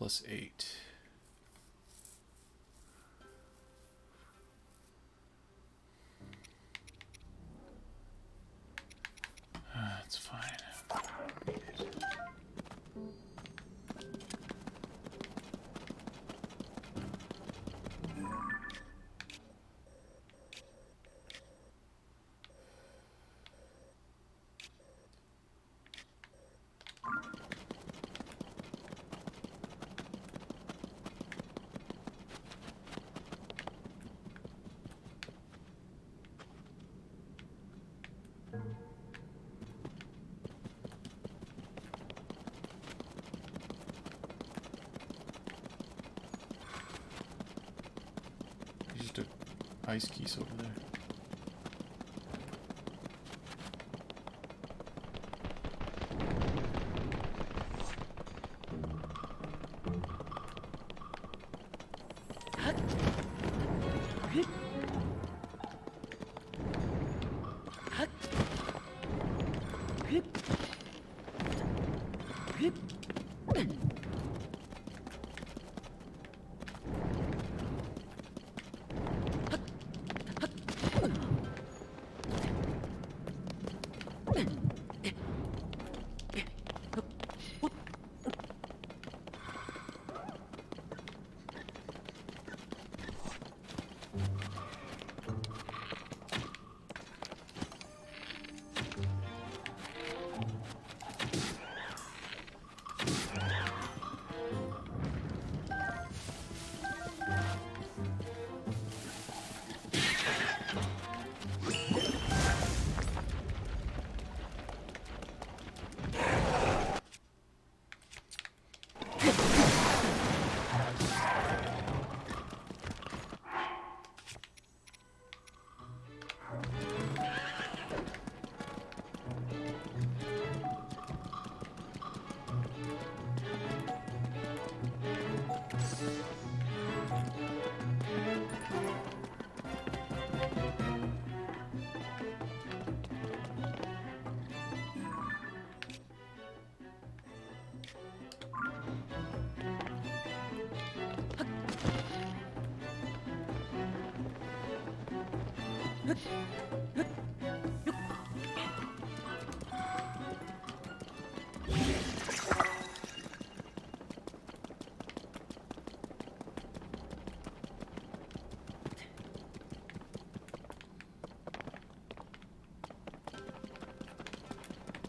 [SPEAKER 1] +8. That's fine. There's just a ice keys over there.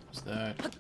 [SPEAKER 1] What's that?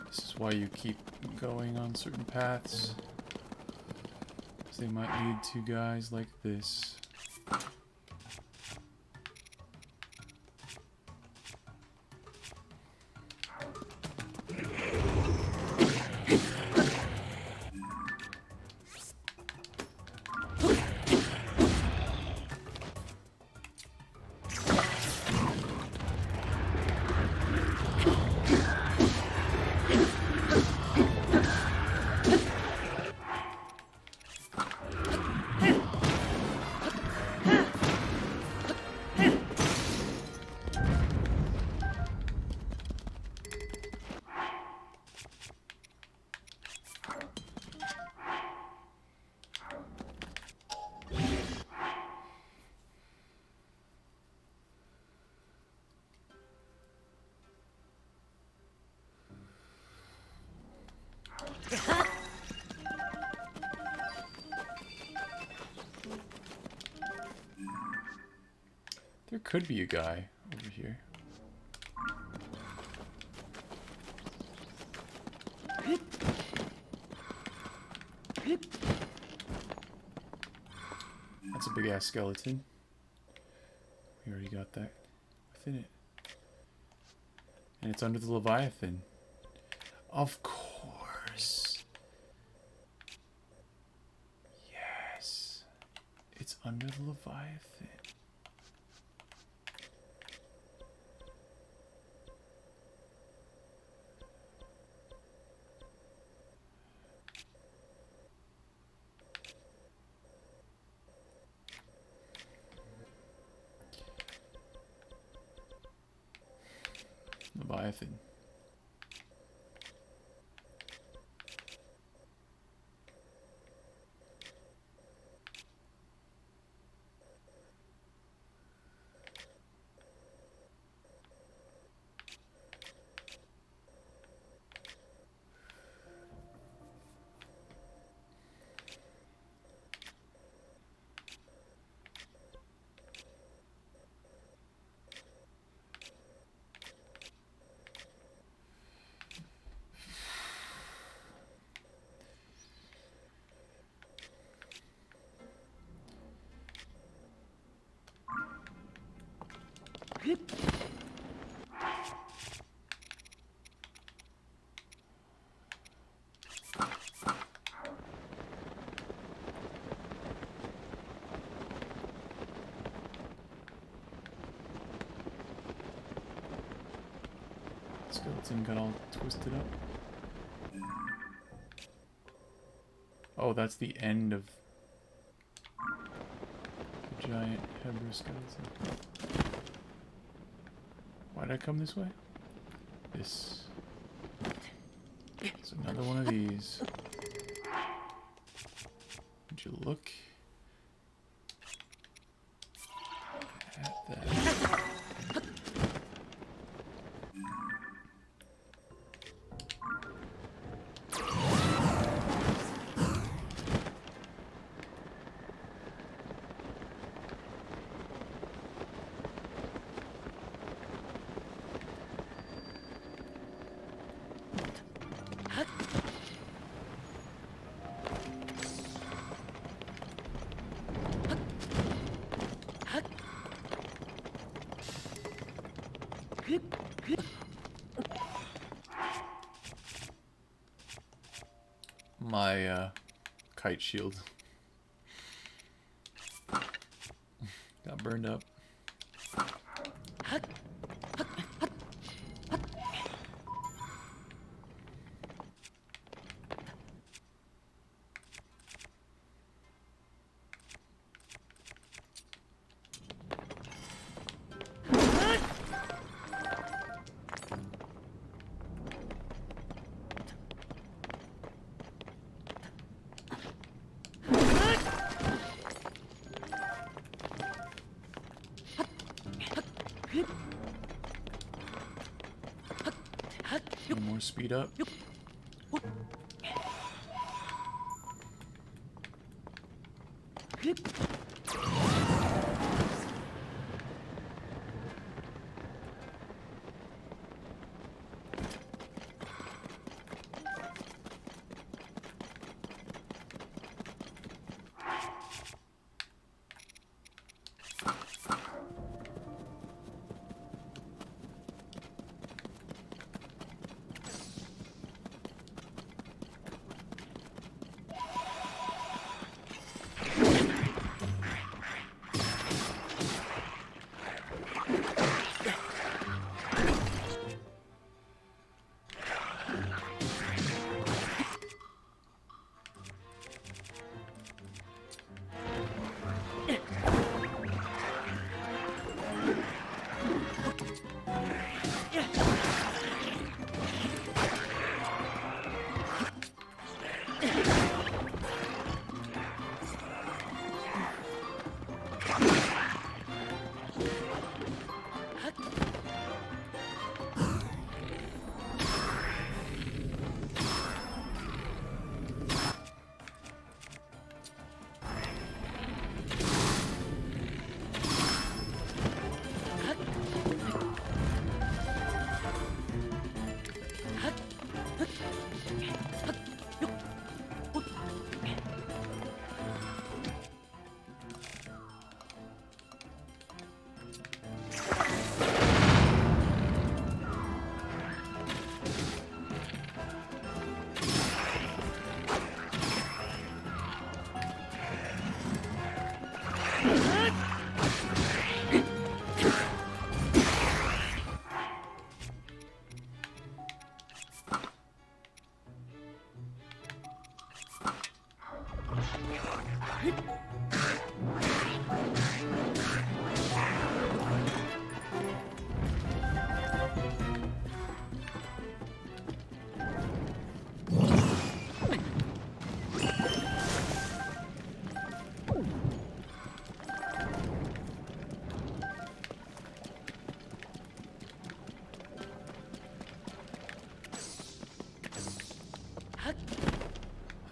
[SPEAKER 1] This is why you keep going on certain paths. 'Cause they might lead to guys like this. There could be a guy over here. That's a big ass skeleton. We already got that within it. And it's under the Leviathan. Of course. Yes. It's under the Leviathan. Leviathan. Skeleton got all twisted up. Oh, that's the end of the giant Hebrew skeleton. Why'd I come this way? This. It's another one of these. Would you look at that? My kite shield got burned up. Any more speed up?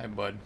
[SPEAKER 1] Hi, bud.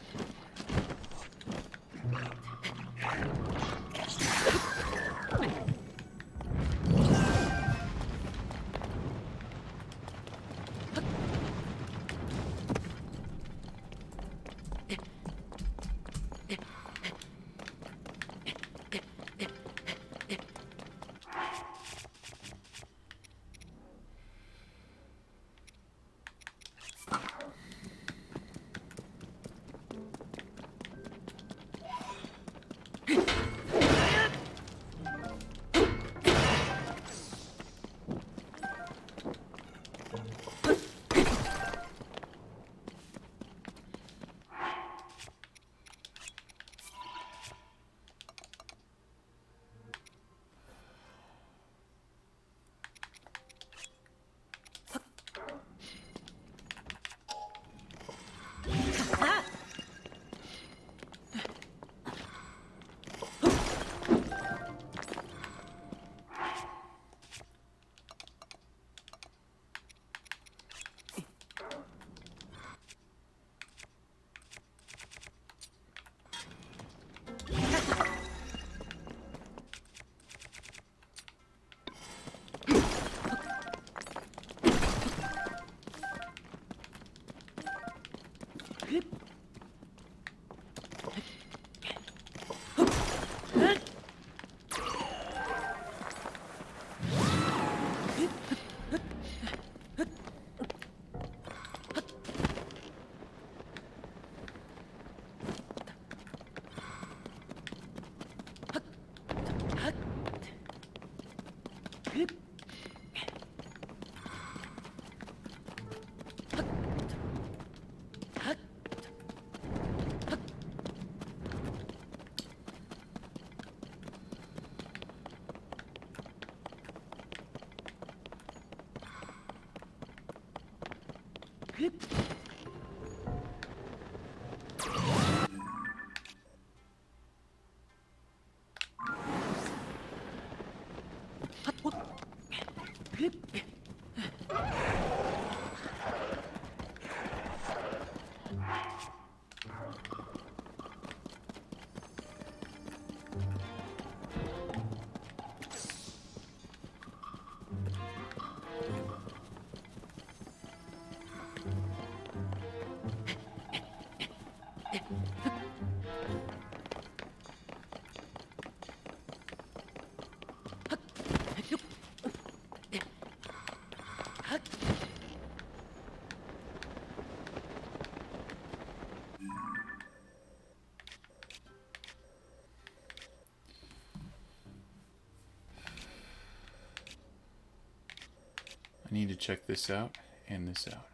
[SPEAKER 1] I need to check this out and this out.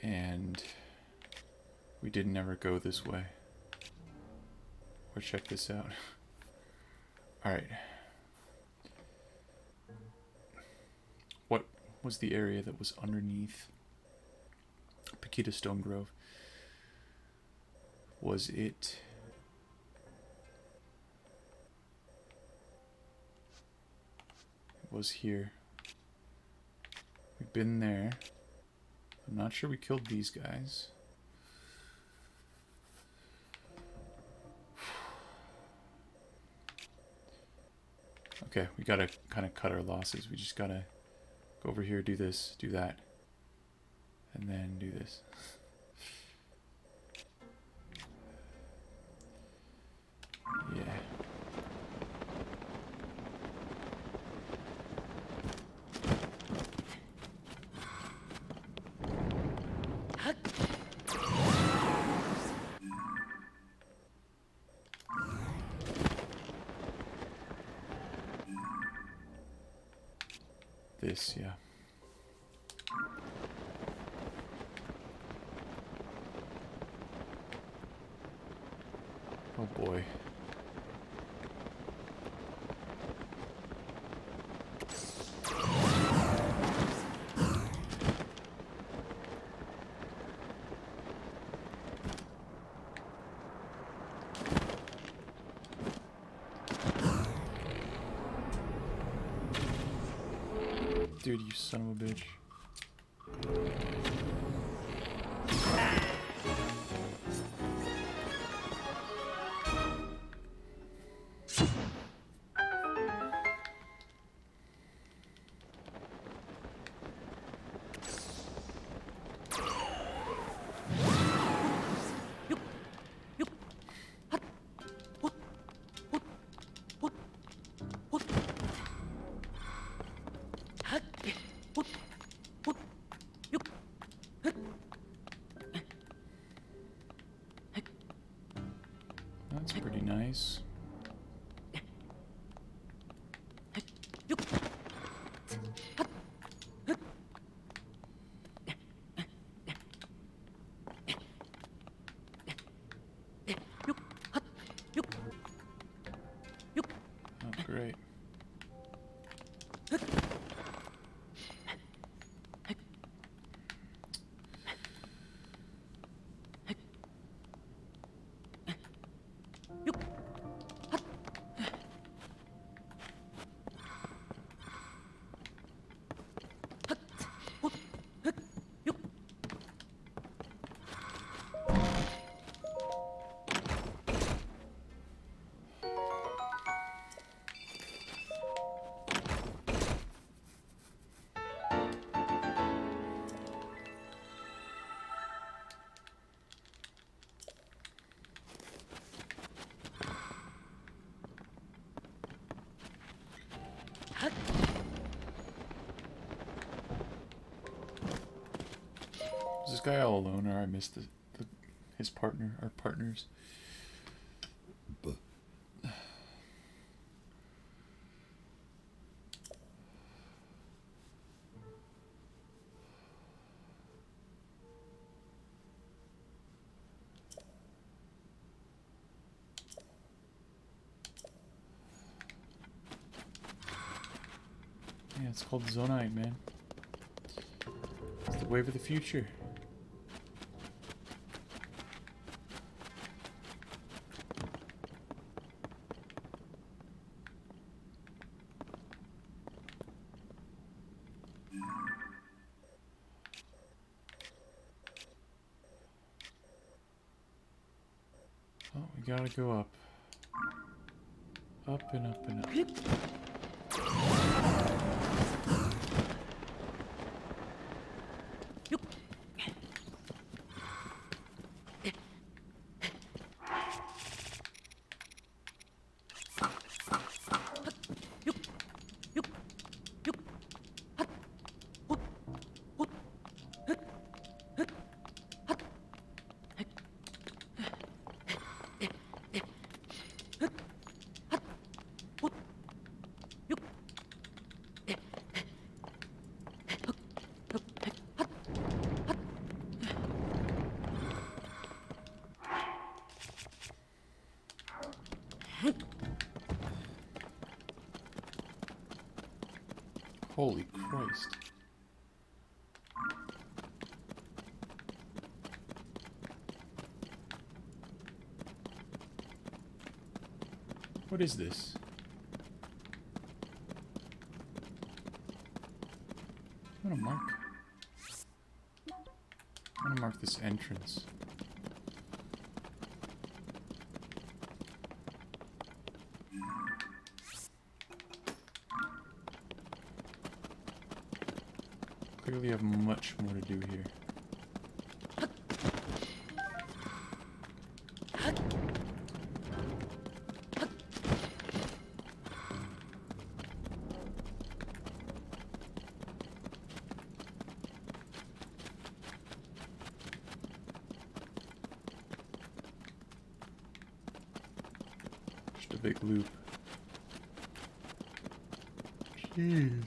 [SPEAKER 1] And we didn't ever go this way. Or check this out. Alright. What was the area that was underneath Paquita Stone Grove? Was it... It was here. We've been there. I'm not sure we killed these guys. Okay, we gotta kind of cut our losses. We just gotta go over here, do this, do that, and then do this. Yeah. this, yeah. Oh boy. Dude, you son of a bitch. That's pretty nice. Oh, great. Is this guy all alone, or I missed his partner, our partners? Yeah, it's called Zonite, man. It's the wave of the future. Oh, we gotta go up. Up and up and up. Holy Christ. What is this? I'm gonna mark. I'm gonna mark this entrance. Clearly have much more to do here. Just a big loop. Jeez.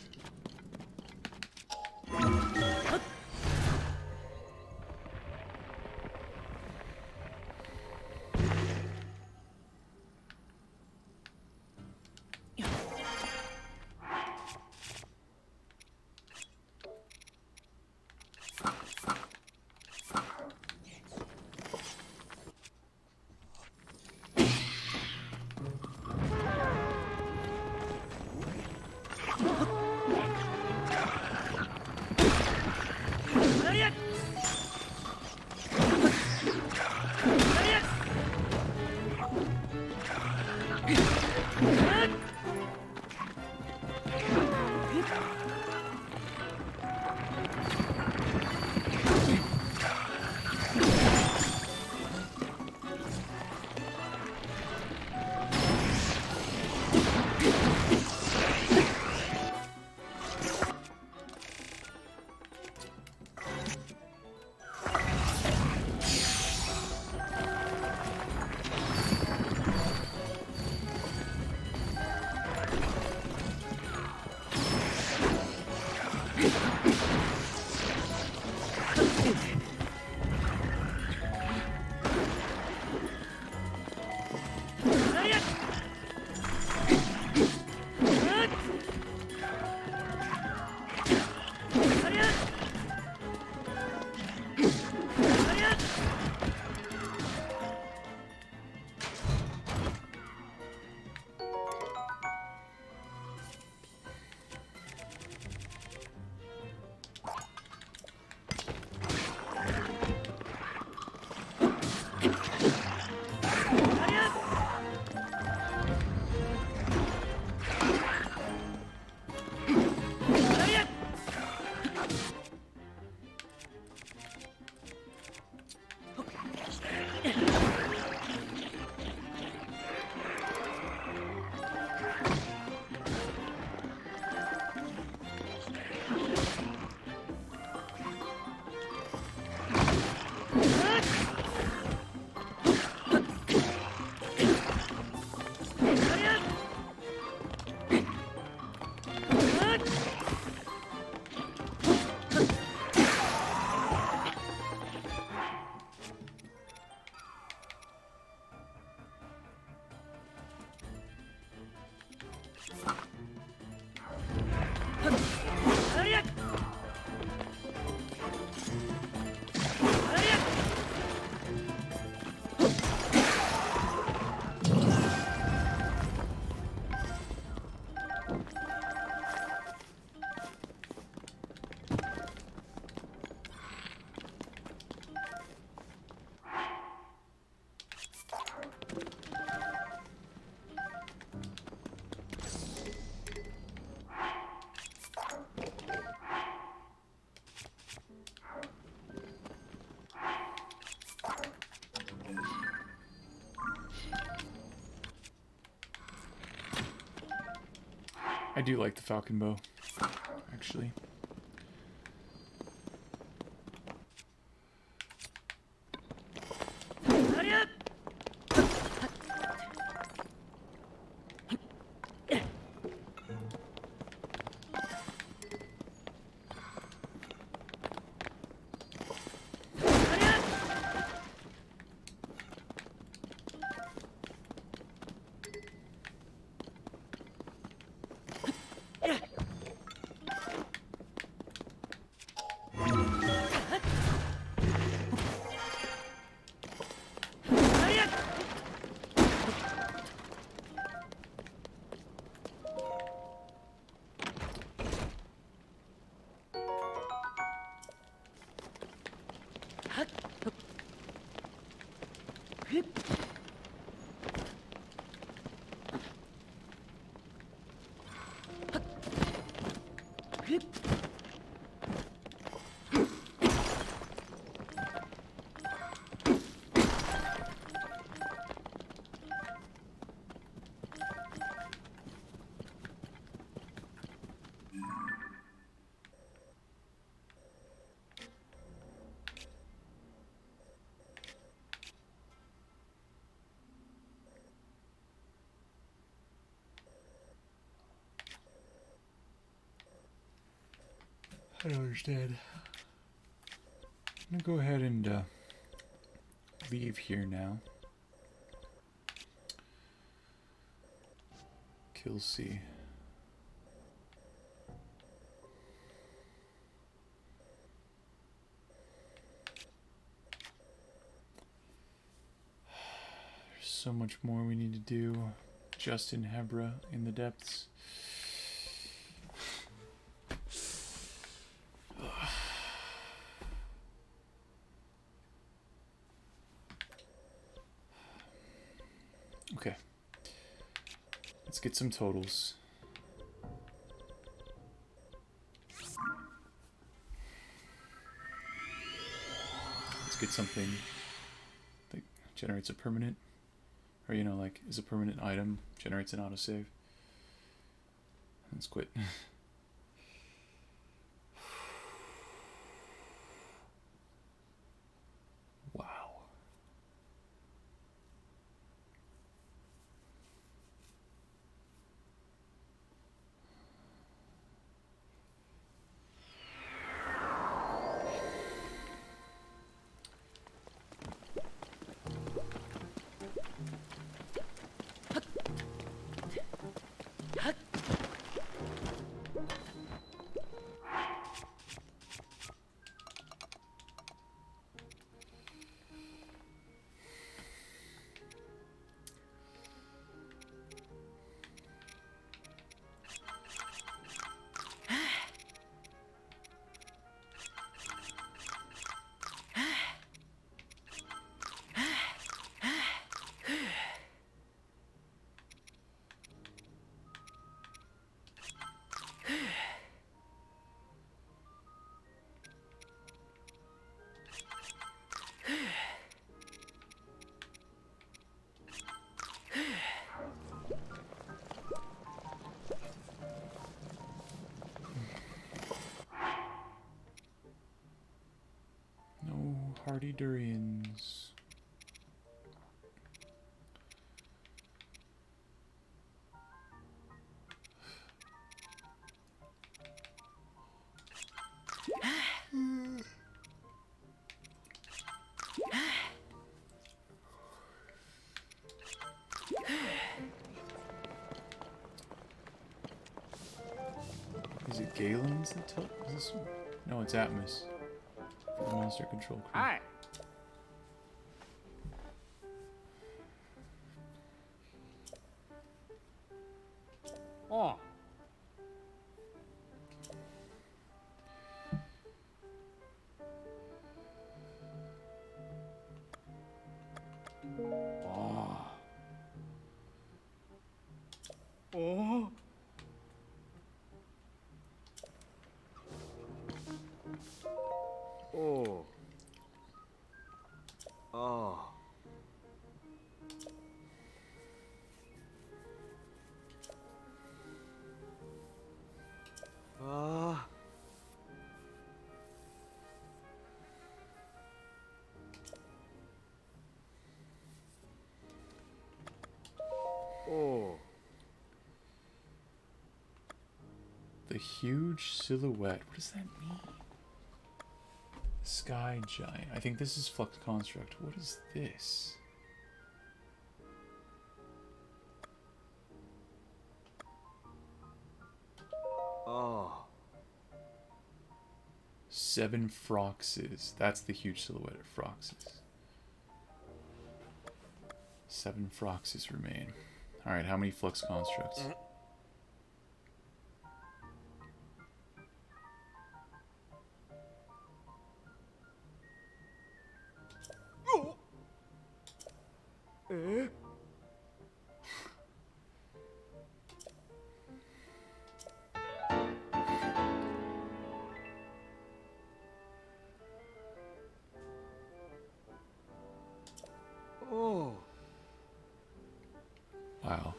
[SPEAKER 1] I do like the falcon bow, actually. I don't understand. I'm gonna go ahead and leave here now. Kill C. There's so much more we need to do. Just in Hebra, in the depths. Okay. Let's get some totals. Let's get something that generates a permanent, or you know, like is a permanent item, generates an autosave. Let's quit. Wow. No hardy durians. Is it Galen's that tell? Is this? No, it's Atmos. For the monster control crew.
[SPEAKER 4] Hi. Oh. Oh. Oh. Oh. Oh.
[SPEAKER 1] The huge silhouette. What does that mean? Sky giant. I think this is Flux Construct. What is this?
[SPEAKER 4] Oh.
[SPEAKER 1] 7 Froxes. That's the huge silhouette of Froxes. 7 Froxes remain. Alright, how many Flux Constructs?
[SPEAKER 4] Eh? Oh.
[SPEAKER 1] Wow.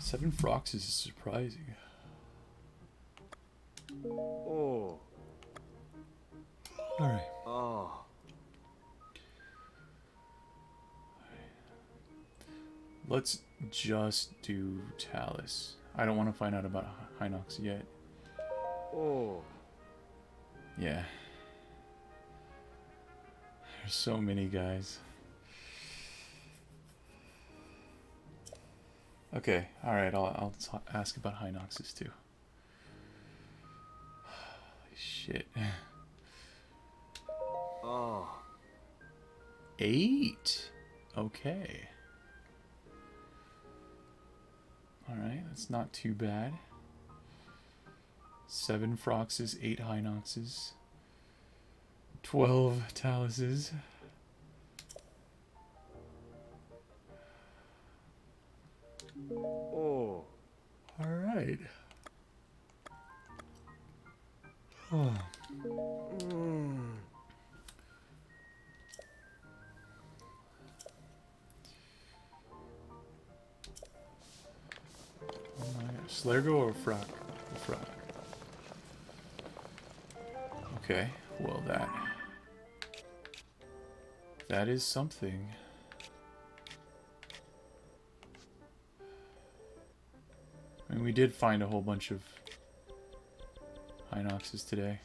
[SPEAKER 1] Seven Froxes is surprising.
[SPEAKER 4] Oh.
[SPEAKER 1] Alright.
[SPEAKER 4] Oh.
[SPEAKER 1] Let's just do Talus. I don't want to find out about Hinox yet.
[SPEAKER 4] Oh.
[SPEAKER 1] Yeah. There's so many guys. Okay, alright, I'll ask about Hinoxes too. Holy shit.
[SPEAKER 4] Oh.
[SPEAKER 1] 8? Okay. Alright, that's not too bad. 7 Froxes, 8 Hinoxes, 12 Taluses.
[SPEAKER 4] Oh.
[SPEAKER 1] Alright. Oh.
[SPEAKER 4] Mm.
[SPEAKER 1] Oh my gosh. Slargo or Frog? Frog. Okay, well that is something. I mean, we did find a whole bunch of Hinoxes today.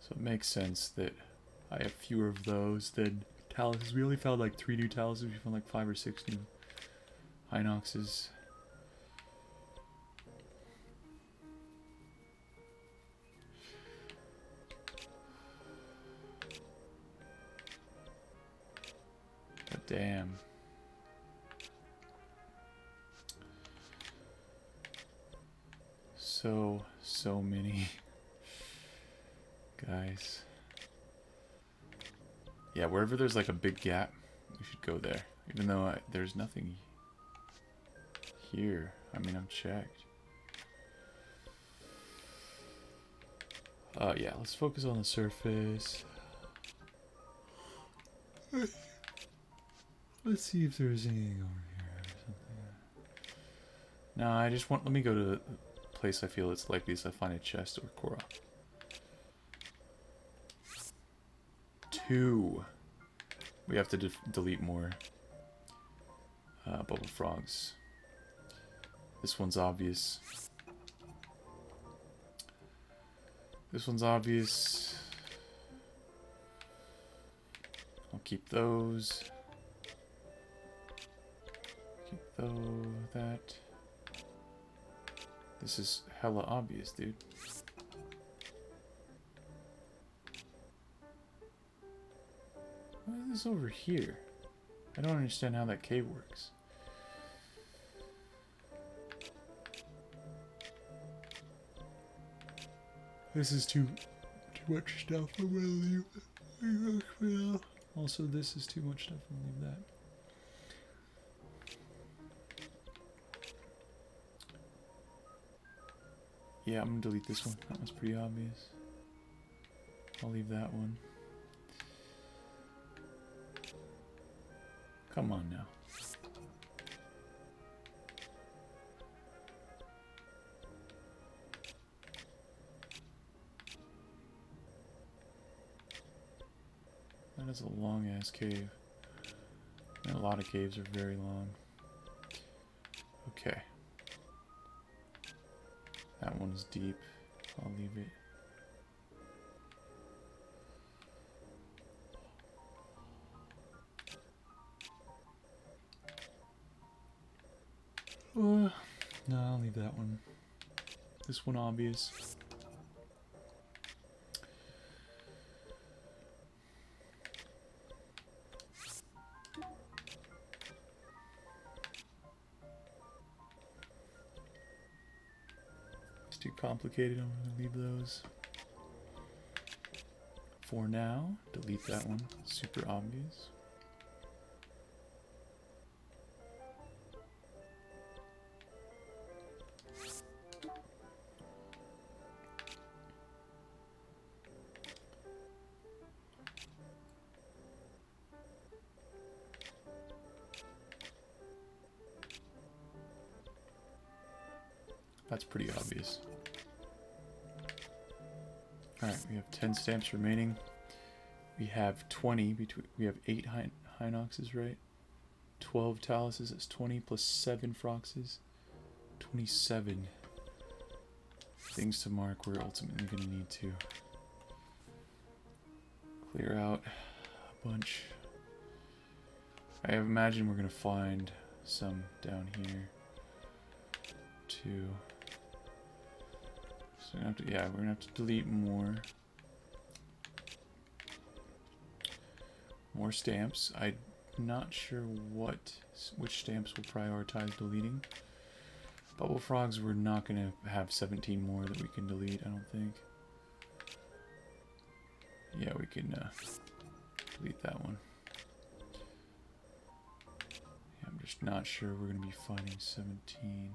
[SPEAKER 1] So it makes sense that I have fewer of those than Taluses. We only found like 3 new Taluses. We found like 5 or 6 new Hinoxes. But damn. So many guys. Yeah, wherever there's like a big gap, we should go there. Even though there's nothing here. I mean, I'm checked. Yeah, let's focus on the surface. Let's see if there's anything over here or something. No, I just want, let me go to the place I feel it's likeliest I find a chest or Korok. 2. We have to delete more bubble frogs. This one's obvious. This one's obvious. I'll keep those. Keep that. This is hella obvious, dude. What is this over here? I don't understand how that cave works. This is too much stuff. I'm gonna leave for now. Also, this is too much stuff. I'm gonna leave that. Yeah, I'm gonna delete this one. That one's pretty obvious. I'll leave that one. Come on now. That is a long ass cave. And a lot of caves are very long. Okay. That one's deep. I'll leave it. No, I'll leave that one. This one obvious. It's too complicated. I'm gonna leave those. For now, delete that one. Super obvious. That's pretty obvious. Alright, we have 10 stamps remaining. We have 20 between. We have 8 Hinoxes, right? 12 Taluses, that's 20 plus 7 Froxes. 27 things to mark. We're ultimately going to need to clear out a bunch. I imagine we're going to find some down here too. So we're gonna have to, yeah, we're gonna have to delete more stamps. I'm not sure which stamps we'll prioritize deleting. Bubble frogs, we're not gonna have 17 more that we can delete, I don't think. Yeah, we can delete that one. Yeah, I'm just not sure we're gonna be finding 17.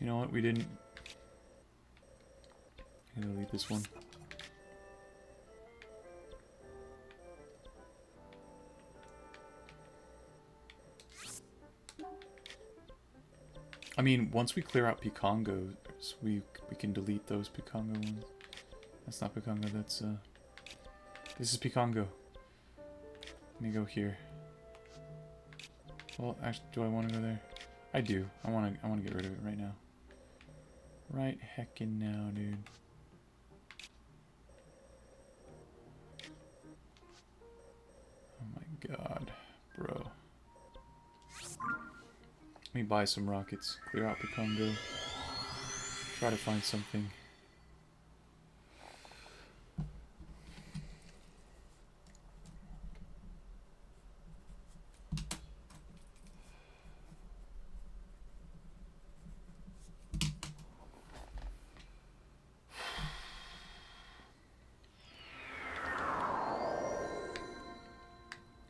[SPEAKER 1] You know what? We didn't. I'm gonna delete this one. I mean, once we clear out Picongos, we can delete those Picongo ones. That's not Picongo. That's this is Picongo. Let me go here. Well, actually, do I want to go there? I do. I want to get rid of it right now. Right heckin' now, dude. Oh my god, bro. Let me buy some rockets. Clear out the Congo. Try to find something.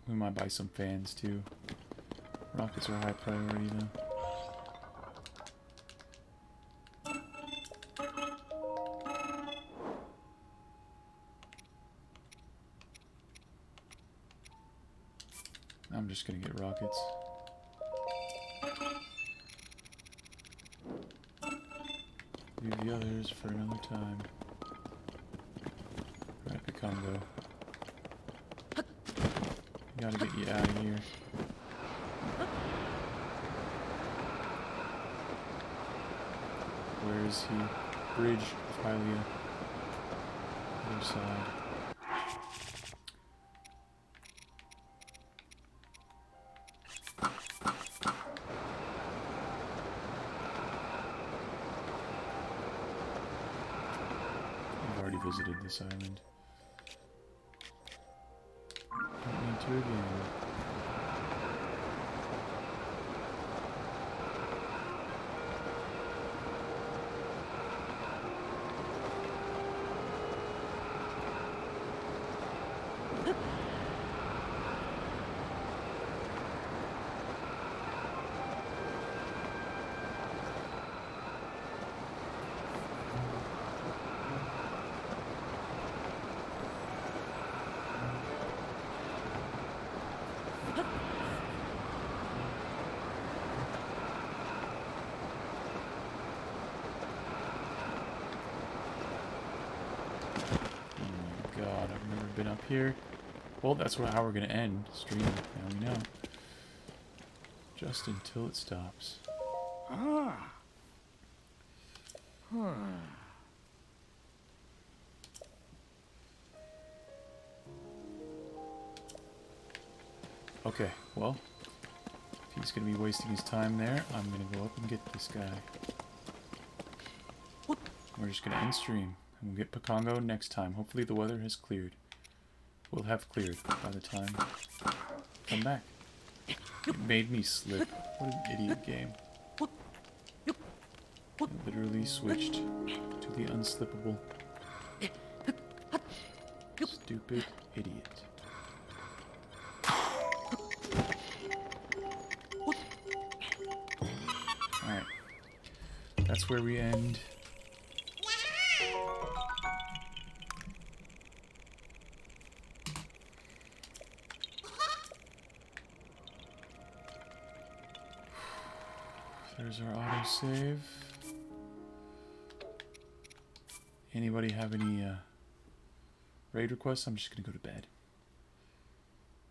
[SPEAKER 1] We might buy some fans too. Rockets are high priority though. I'm just gonna get rockets. Leave the others for another time. Right, the Congo. Gotta get you out of here. Where is he? Bridge of Hylia. Other side. I've already visited this island. Don't need to again. God, I've never been up here. Well, that's how we're gonna end stream. Now we know. Just until it stops. Okay, well, if he's gonna be wasting his time there, I'm gonna go up and get this guy. We're just gonna end stream. And we'll get Pakongo next time. Hopefully the weather has cleared. Will have cleared by the time I come back. It made me slip. What an idiot game. It literally switched to the unslippable. Stupid idiot. Alright. That's where we end. There's our autosave. Anybody have any raid requests? I'm just gonna go to bed.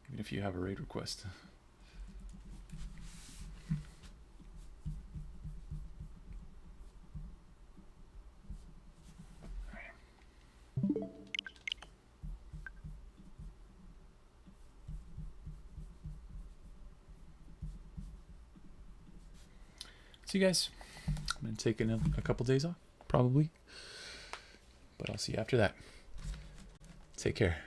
[SPEAKER 1] Even if you have a raid request. See you guys. I'm going to take a couple days off, probably. But I'll see you after that. Take care.